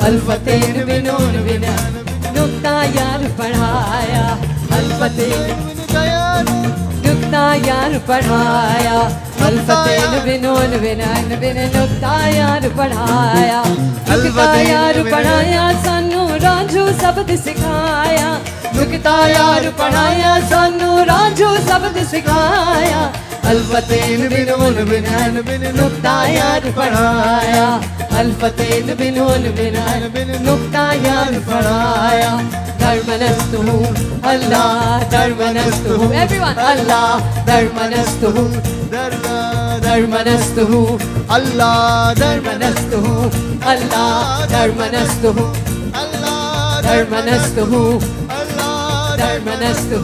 अल्फतेन बिनोन बिनान नुक्ता यार पढ़ाया अल्फतेन नुक्ता यार पढ़ाया अल्फतेन बिनोन बिनान बिन नुक्ता यार पढ़ाया नुक्ता यार पढ़ाया सानू रांझू शब्द सिखाया नुक्ता यार पढ़ाया सानू रांझू शब्द सिखाया अल्फतेन बिनोन बिनान बिन नुक्ता यार पढ़ाया अल्फतेन बिनोन बिनान बिन नुक्ता यार पढ़ाया धर्मनस्तु अल्लाह धर्मनस्तु एवरीवन अल्लाह धर्मनस्तु धर्मनस्तु अल्लाह धर्मनस्तु अल्लाह धर्मनस्तु अल्लाह धर्मनस्तु धर्मनस्तु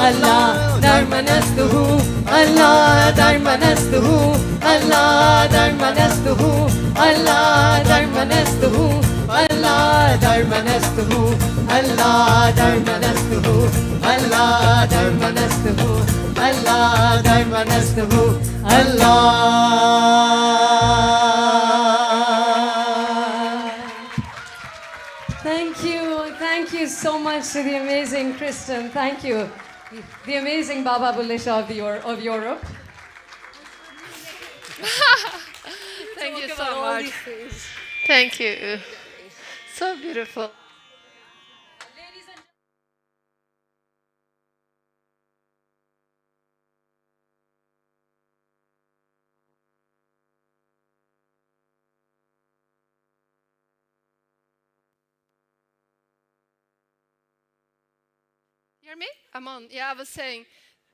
अल्लाह धर्मनस्तु अल्लाह धर्मनस्तु अल्लाह धर्मनस्तु अल्लाह धर्मनस्तु अल्लाह धर्मनस्तु अल्लाह धर्मनस्तु अल्लाह धर्मनस्तु अल्लाह धर्मनस्तु Allah Thank you so much to the amazing Kristen. Thank you. The amazing Baba Bulisha of Europe. Thank you so much. Thank you. So beautiful. Hear me? I'm on. Yeah, I was saying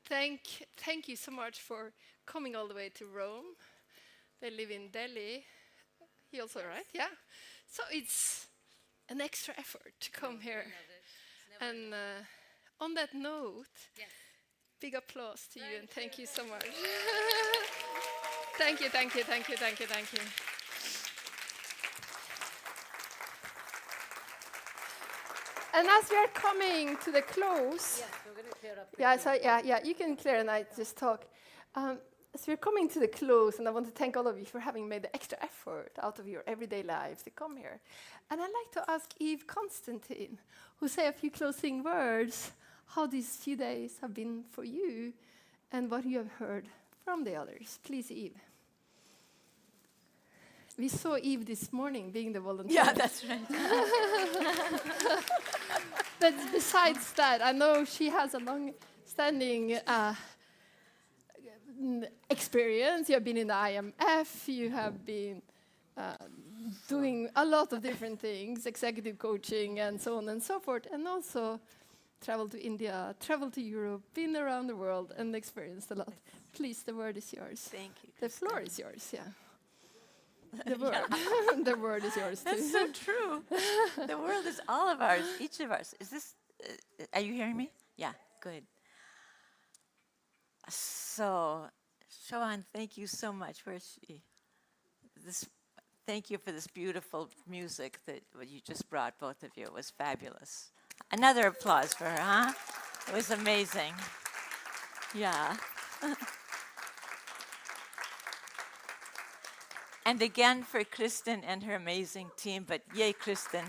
thank you so much for coming all the way to Rome. They live in Delhi. He also, right? Yeah. So it's an extra effort to come here. And on that note, big applause to you and thank you so much. Thank you, thank you, thank you, thank you, thank you. And as we are coming to the close, we're going to clear up. Yeah, you can clear and I just talk. As we're coming to the close, and I want to thank all of you for having made the extra effort out of your everyday lives to come here. And I'd like to ask Eve Constantine, who say a few closing words, how these few days have been for you, and what you have heard from the others. Please, Eve. We saw Eve this morning being the volunteer. Yeah, that's right. But besides that, I know she has a long-standing experience. You have been in the IMF. You have been doing a lot of different things, executive coaching and so on and so forth, and also traveled to India, traveled to Europe, been around the world and experienced a lot. Please, the word is yours. Thank you. The floor is yours, yeah. The word. The word is yours too. That's so true. The world is all of ours, each of us. Is this, are you hearing me? Yeah, good. So, Siobhan, thank you so much. Where is she? Thank you for this beautiful music that you just brought, both of you. It was fabulous. Another applause for her, huh? It was amazing. Yeah. And again for Kristen and her amazing team, but yay, Kristen.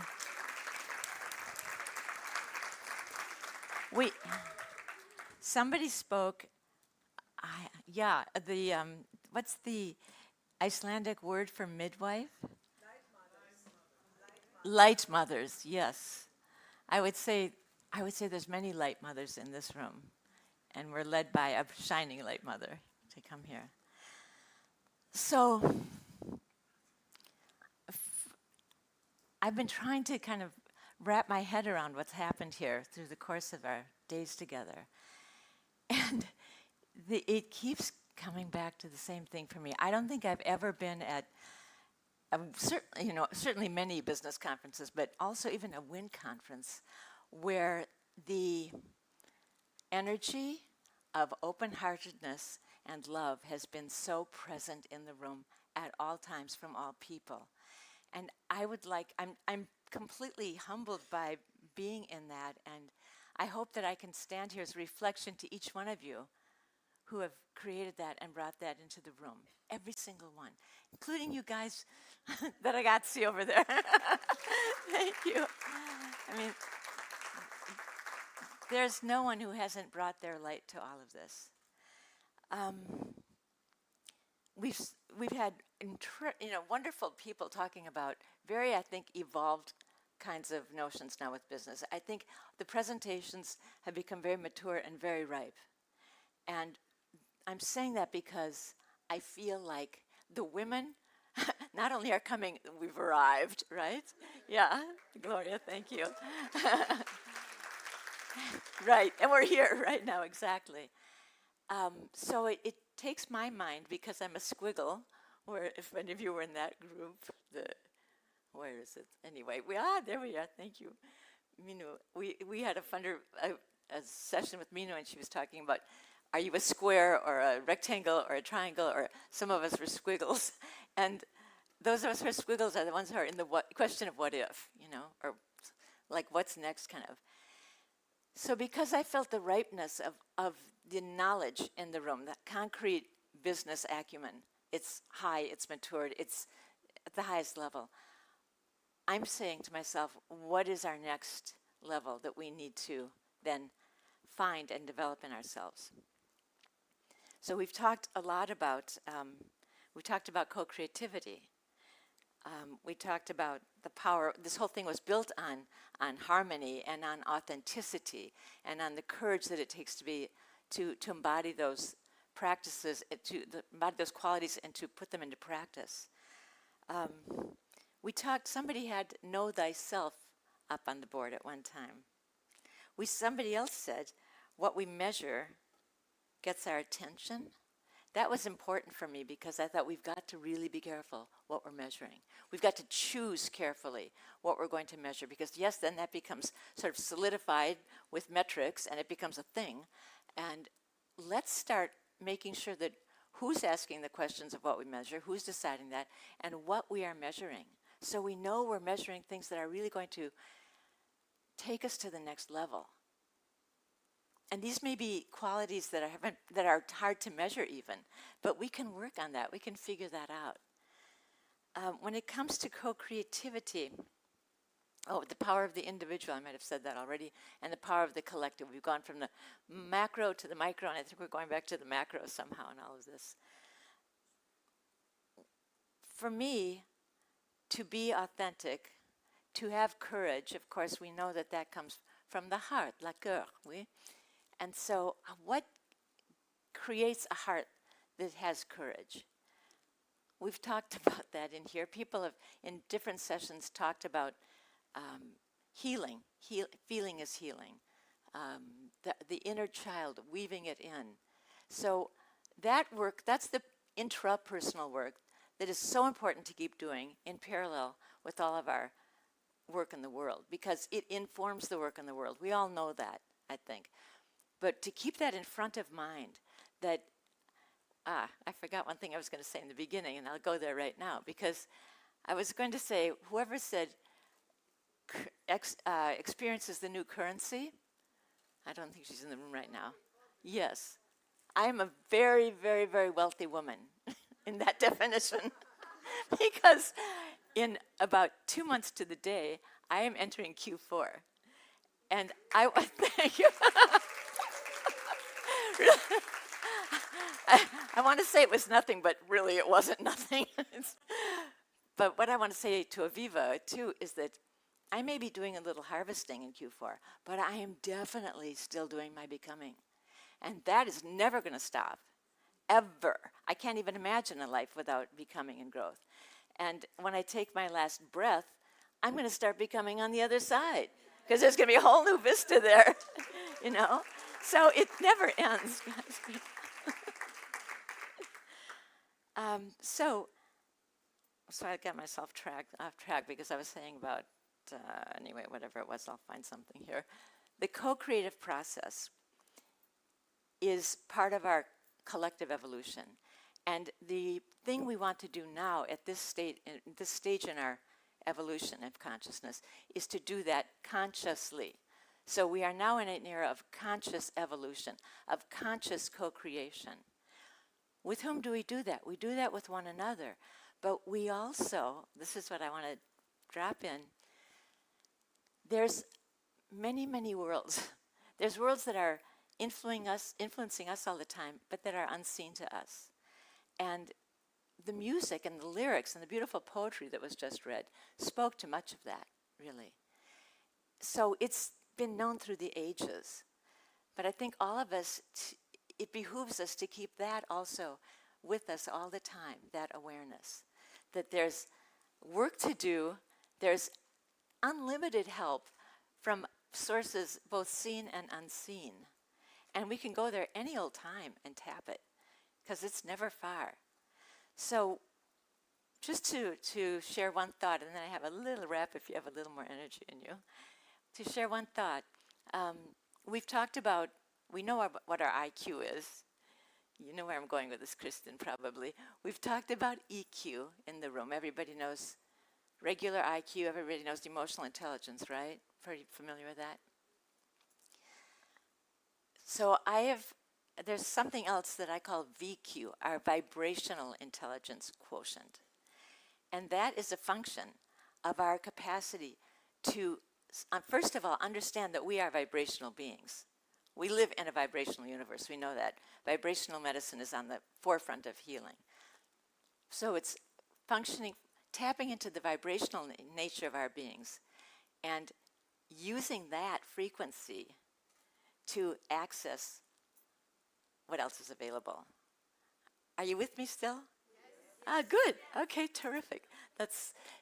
Somebody spoke, what's the Icelandic word for midwife? Light mothers, yes. I would say there's many light mothers in this room, and we're led by a shining light mother to come here. So, I've been trying to kind of wrap my head around what's happened here through the course of our days together. And it keeps coming back to the same thing for me. I don't think I've ever been at, certainly many business conferences, but also even a WINConference, where the energy of open-heartedness and love has been so present in the room at all times from all people. And I would I'm completely humbled by being in that. And I hope that I can stand here as a reflection to each one of you who have created that and brought that into the room. Every single one, including you guys that I got to see over there. Thank you. I mean, there's no one who hasn't brought their light to all of this. We've had wonderful people talking about very, I think, evolved kinds of notions now with business. I think the presentations have become very mature and very ripe. And I'm saying that because I feel like the women not only are coming, we've arrived, right? Yeah, Gloria, thank you. Right, and we're here right now, exactly. So it takes my mind, because I'm a squiggle, or if any of you were in that group, where is it? Anyway, there we are, thank you. Minu, we had a session with Minu, and she was talking about, are you a square or a rectangle or a triangle, or some of us were squiggles. And those of us who are squiggles are the ones who are in the question of what if, or like what's next kind of. So because I felt the ripeness of the knowledge in the room, that concrete business acumen, it's high, it's matured, it's at the highest level, I'm saying to myself, what is our next level that we need to then find and develop in ourselves? So we've talked a lot about, co-creativity. We talked about the power. This whole thing was built on harmony and on authenticity and on the courage that it takes to embody those practices, embody those qualities and to put them into practice. Somebody had know thyself up on the board at one time. Somebody else said, what we measure gets our attention. That was important for me because I thought we've got to really be careful what we're measuring. We've got to choose carefully what we're going to measure, because yes, then that becomes sort of solidified with metrics and it becomes a thing. And let's start making sure that who's asking the questions of what we measure, who's deciding that, and what we are measuring. So we know we're measuring things that are really going to take us to the next level. And these may be qualities that are hard to measure even, but we can work on that. We can figure that out. When it comes to co-creativity, the power of the individual, I might have said that already, and the power of the collective. We've gone from the macro to the micro, and I think we're going back to the macro somehow in all of this. For me, to be authentic, to have courage, of course, we know that comes from the heart, la cœur, oui? And so what creates a heart that has courage? We've talked about that in here. People have, in different sessions, talked about healing. Feeling is healing. The inner child, weaving it in. So that work, that's the intrapersonal work that is so important to keep doing in parallel with all of our work in the world, because it informs the work in the world. We all know that, I think. But to keep that in front of mind, that, I forgot one thing I was going to say in the beginning, and I'll go there right now, because I was going to say, whoever said experience is the new currency, I don't think she's in the room right now. Yes, I am a very, very, very wealthy woman in that definition, because in about 2 months to the day, I am entering Q4. And thank you. I want to say it was nothing, but really it wasn't nothing. But what I want to say to Aviva, too, is that I may be doing a little harvesting in Q4, but I am definitely still doing my becoming. And that is never going to stop, ever. I can't even imagine a life without becoming and growth. And when I take my last breath, I'm going to start becoming on the other side, because there's going to be a whole new vista there, So it never ends. So I got myself off track because I was saying about, anyway, whatever it was, I'll find something here. The co-creative process is part of our collective evolution. And the thing we want to do now at this stage in evolution of consciousness, is to do that consciously. So we are now in an era of conscious evolution, of conscious co-creation. With whom do we do that? We do that with one another. But we also, this is what I want to drop in, there's many, many worlds. There's worlds that are influencing us all the time, but that are unseen to us. And the music and the lyrics and the beautiful poetry that was just read spoke to much of that, really. So it's been known through the ages. But I think all of us, it behooves us to keep that also with us all the time, that awareness. That there's work to do, there's unlimited help from sources both seen and unseen. And we can go there any old time and tap it, because it's never far. So just to share one thought, and then I have a little wrap if you have a little more energy in you. To share one thought, we've talked about, we know what our IQ is. You know where I'm going with this, Kristen, probably. We've talked about EQ in the room. Everybody knows regular IQ, everybody knows emotional intelligence, right? Pretty familiar with that? So there's something else that I call VQ, our vibrational intelligence quotient. And that is a function of our capacity to, first of all, understand that we are vibrational beings. We live in a vibrational universe, we know that. Vibrational medicine is on the forefront of healing. So it's functioning, tapping into the vibrational nature of our beings and using that frequency to access what else is available. Are you with me still? Yes. Ah, good. Okay, terrific.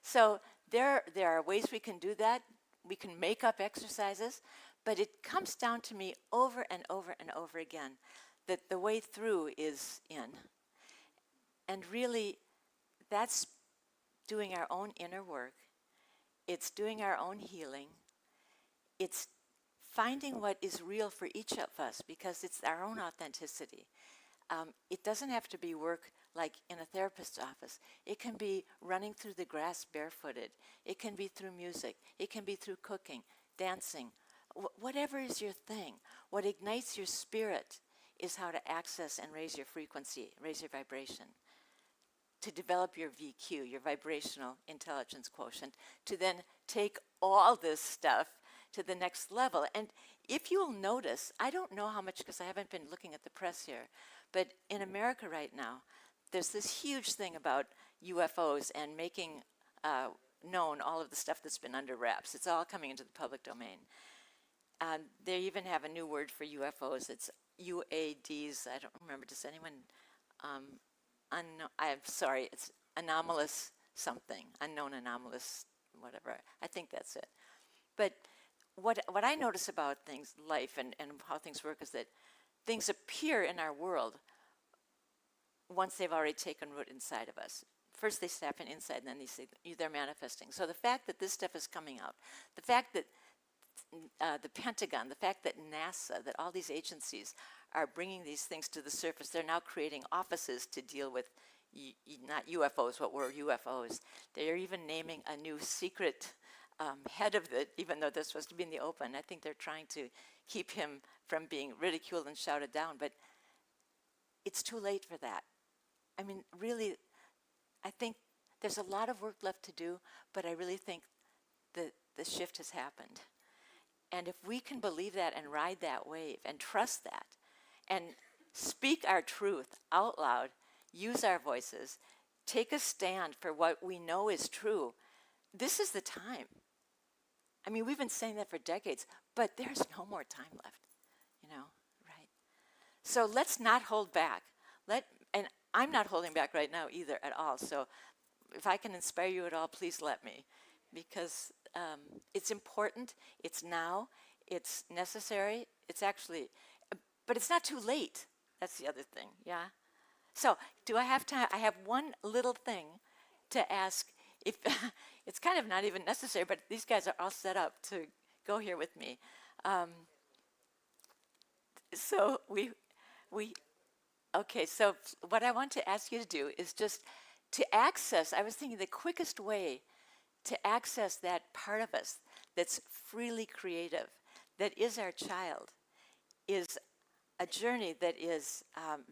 So there are ways we can do that. We can make up exercises, but it comes down to me over and over and over again that the way through is in. And really, that's doing our own inner work. It's doing our own healing. It's finding what is real for each of us, because it's our own authenticity. It doesn't have to be work like in a therapist's office. It can be running through the grass barefooted. It can be through music. It can be through cooking, dancing. Whatever is your thing, what ignites your spirit is how to access and raise your frequency, raise your vibration, to develop your VQ, your vibrational intelligence quotient, to then take all this stuff to the next level. And if you'll notice, I don't know how much, because I haven't been looking at the press here, but in America right now, there's this huge thing about UFOs and making known all of the stuff that's been under wraps. It's all coming into the public domain. They even have a new word for UFOs. It's UADs. I don't remember. Does anyone? I'm sorry. It's anomalous something. Unknown anomalous, whatever. I think that's it. But what I notice about things, life and how things work, is that things appear in our world once they've already taken root inside of us. First they step in inside, and then they're manifesting. So the fact that this stuff is coming out, the fact that the Pentagon, the fact that NASA, that all these agencies are bringing these things to the surface, they're now creating offices to deal with not UFOs, what were UFOs. They're even naming a new secret head of it, even though they're supposed to be in the open. I think they're trying to keep him from being ridiculed and shouted down, but it's too late for that. I mean, really, I think there's a lot of work left to do, but I really think that the shift has happened. And if we can believe that and ride that wave and trust that and speak our truth out loud, use our voices, take a stand for what we know is true, this is the time. I mean, we've been saying that for decades, but there's no more time left, right? So let's not hold back. And I'm not holding back right now either at all. So if I can inspire you at all, please let me, because it's important, it's now, it's necessary, it's actually, but it's not too late. That's the other thing, yeah? So do I have time? I have one little thing to ask. If it's kind of not even necessary, but these guys are all set up to go here with me. So okay, so what I want to ask you to do is just to access, I was thinking the quickest way to access that part of us that's freely creative, that is our child, is a journey that is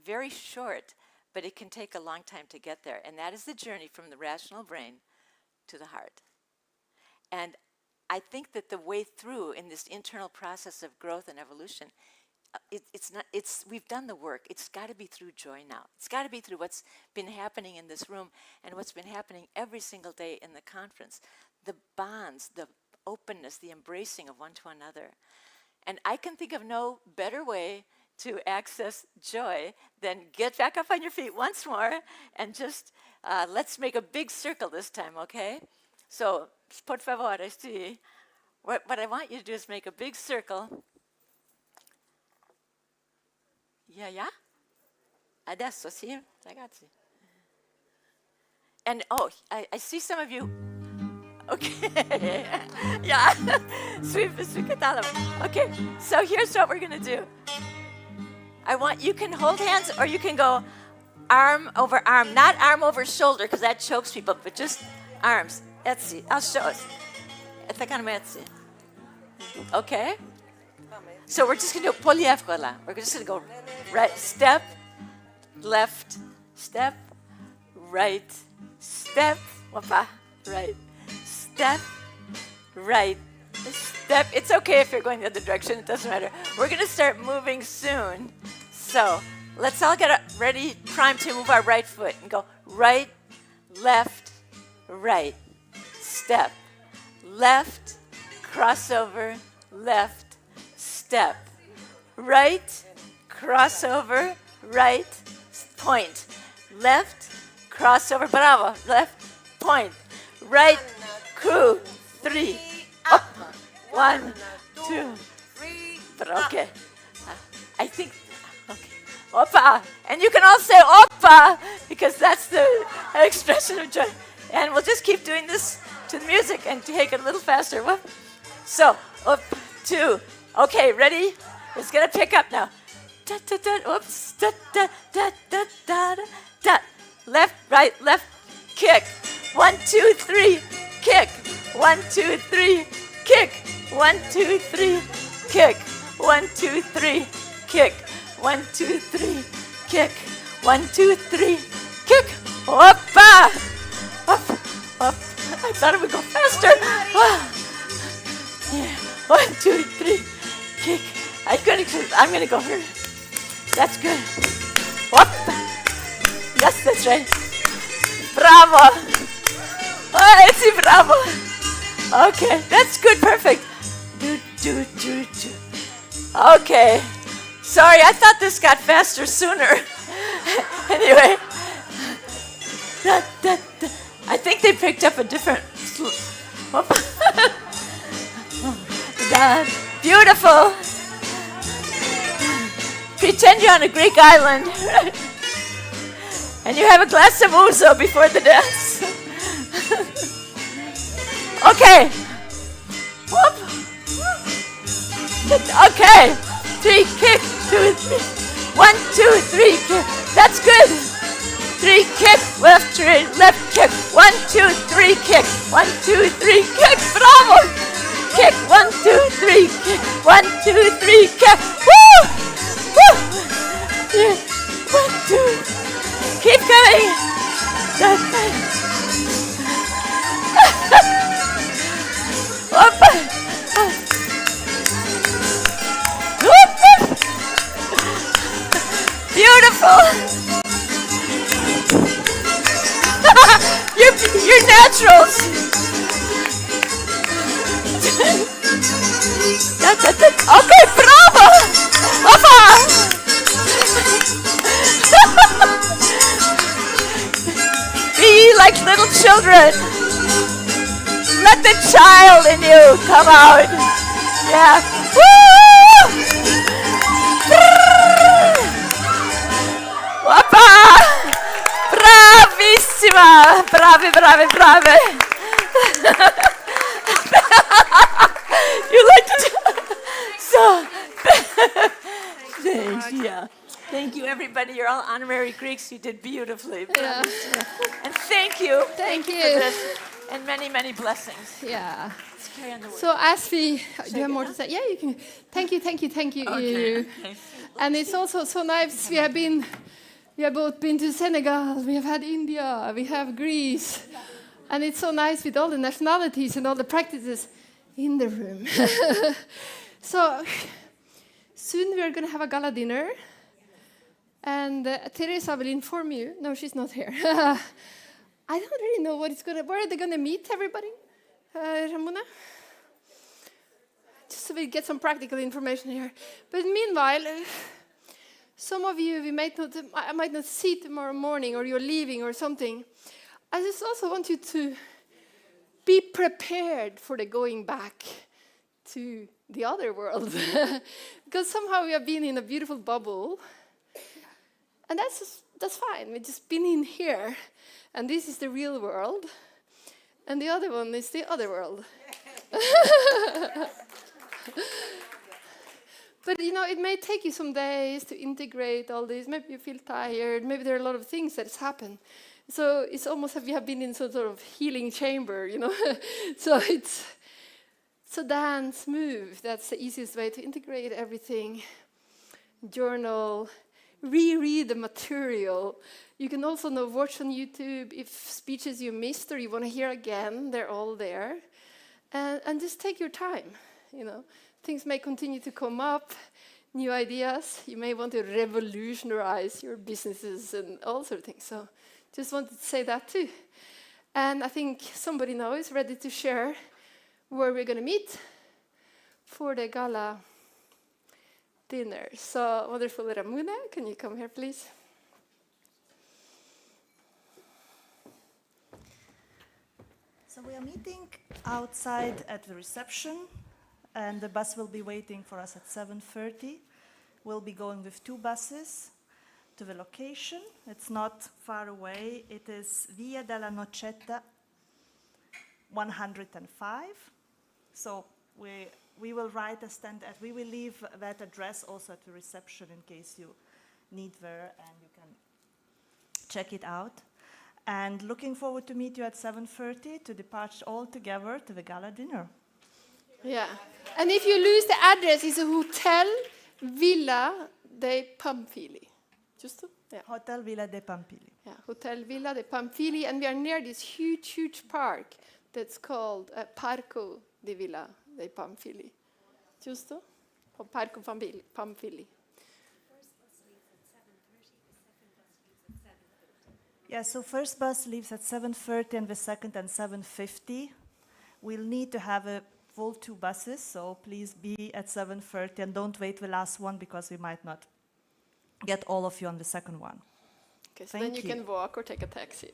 very short, but it can take a long time to get there. And that is the journey from the rational brain to the heart. And I think that the way through in this internal process of growth and evolution, we've done the work. It's got to be through joy now. It's got to be through what's been happening in this room and what's been happening every single day in the conference. The bonds, the openness, the embracing of one to another. And I can think of no better way to access joy than get back up on your feet once more and just let's make a big circle this time, okay? So, por favor, sì. What I want you to do is make a big circle. Yeah? Adesso, sì, ragazzi. And, I see some of you. Okay. Yeah. Okay, so here's what we're going to do. You can hold hands or you can go arm over arm. Not arm over shoulder because that chokes people, but just arms. Etsy. I'll show us. Okay? So we're just going to do polyevkola. We're just going to go right, step, left, step, right, step, right, step, right, step. It's okay if you're going the other direction. It doesn't matter. We're going to start moving soon. So let's all get ready, primed to move our right foot and go right, left, right, step, left, crossover, left, step, right, crossover, right, point, left, crossover, bravo, left, point, right, coup, 3, up, 1, 2, okay. I think, okay, oppa, and you can all say oppa because that's the expression of joy. And we'll just keep doing this to the music and take it a little faster. Whoop. So, up, 2. Okay, ready? It's gonna pick up now. Da, da, da, oops, da, da, da, da, da, da. Left, right, left, kick. 1, 2, 3, kick. 1, 2, 3, kick. 1, 2, 3, kick. 1, 2, 3, kick. 1, 2, 3, kick. 1, 2, 3, kick. Whoppa! Up, up. I thought it would go faster. Yeah. 1, 2, 3, kick. I'm gonna go here. That's good. Whoop. Yes, that's right. Bravo. Oh, it's bravo. Okay, that's good, perfect. Do. Okay. Sorry, I thought this got faster sooner. Anyway. Da. I think they picked up a different. God. Beautiful. Pretend you're on a Greek island. And you have a glass of ouzo before the dance. Okay. Whoop. Okay. 3, kick. 2, 3. 1, 2, 3, kick. That's good. 3, kick. Left, kick. 1, 2, 3, kick. 1, 2, 3, kick. Bravo. Kick. 1, 2, 3, kick. 1, 2, 3, kick. Woo! Woo! Yeah. 1, 2. Keep going. Beautiful. You're naturals. Okay, bravo. Be like little children. Let the child in you come out. Yeah. Woo! Whoppa! Bravissima! Brave. You like to so thank you everybody. You're all honorary Greeks. You did beautifully. Yeah. And thank you. Thank you. For this. And many, many blessings. Yeah. Let's carry on the word. So as we, do you have more to say? Yeah, you can. Thank you. Okay. And it's also so nice. We have both been to Senegal. We have had India. We have Greece, and it's so nice with all the nationalities and all the practices in the room. So soon we are going to have a gala dinner, and Teresa will inform you. No, she's not here. I don't really know what it's going to. Where are they going to meet everybody? Ramona? Just so we get some practical information here. But meanwhile, some of you, I might not see tomorrow morning, or you're leaving or something. I just also want you to be prepared for the going back to the other world. Because somehow we have been in a beautiful bubble. And that's fine. We've just been in here. And this is the real world. And the other one is the other world. But, it may take you some days to integrate all this. Maybe you feel tired. Maybe there are a lot of things that has happened. So it's almost as if you have been in some sort of healing chamber, So dance, move. That's the easiest way to integrate everything. Journal. Reread the material. You can also watch on YouTube if speeches you missed or you want to hear again. They're all there. And just take your time, Things may continue to come up, new ideas. You may want to revolutionize your businesses and all sorts of things. So just wanted to say that too. And I think somebody now is ready to share where we're going to meet for the gala dinner. So wonderful Ramona, can you come here, please? So we are meeting outside at the reception, and the bus will be waiting for us at 7:30. We'll be going with 2 buses to the location. It's not far away. It is Via della Nocetta 105. So we will write a standard. We will leave that address also at the reception in case you need there, and you can check it out. And looking forward to meet you at 7:30 to depart all together to the gala dinner. Yeah. And if you lose the address, it's a Hotel Villa dei Pamphili. Giusto? Yeah. Hotel Villa dei Pamphili. Yeah, Hotel Villa dei Pamphili. And we are near this huge park that's called Parco di Villa dei Pamphili. Giusto? Or Parco Pamphili. Yeah, so first bus leaves at 7:30 and the second at 7:50. We'll need to have a full 2 buses, so please be at 7:30 and don't wait the last one because we might not get all of you on the second one. Okay, so then you can walk or take a taxi.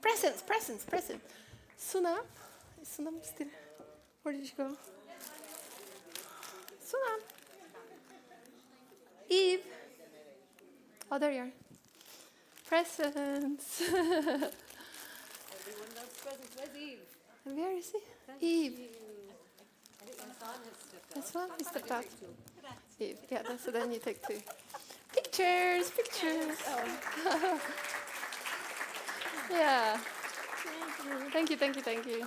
Presents. Sunam? Is Sunam still? Where did you go? Sunam? Eve? Oh, there you are. Presents. Everyone loves presents. Where's Eve? And where is he? Eve. I think my son has stepped out. That's one. He stepped out. Eve. Yeah, so then you take 2. Pictures. Oh. Yeah. Thank you. Thank you.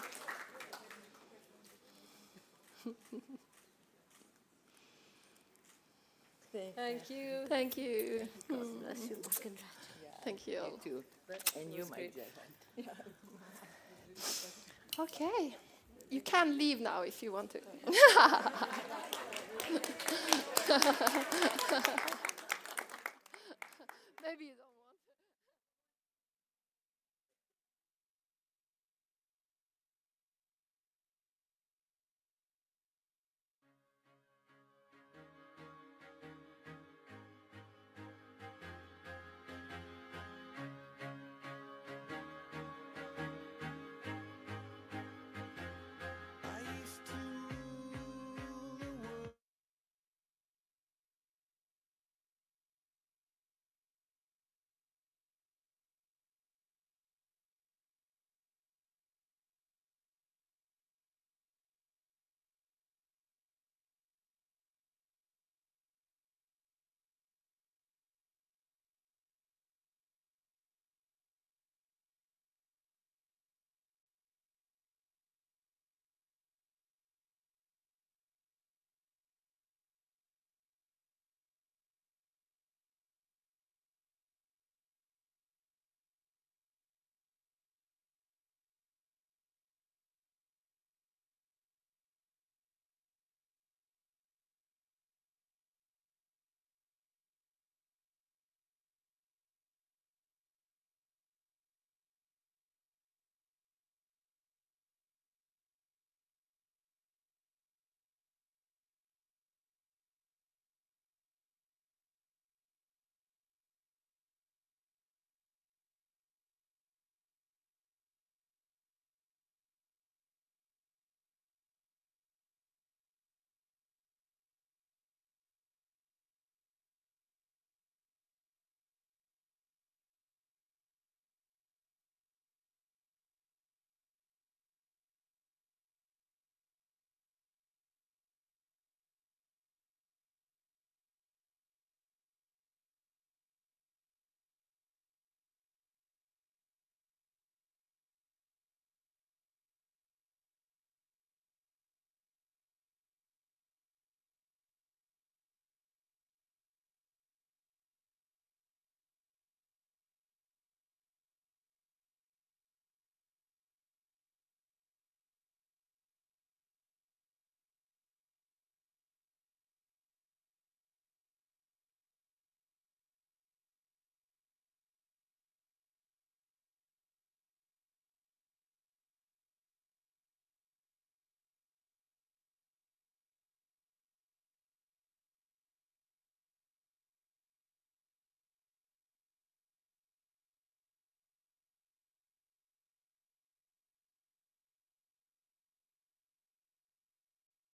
God bless you. Thank you all. You too. And you, my dear. Okay. You can leave now if you want to. Maybe you don't.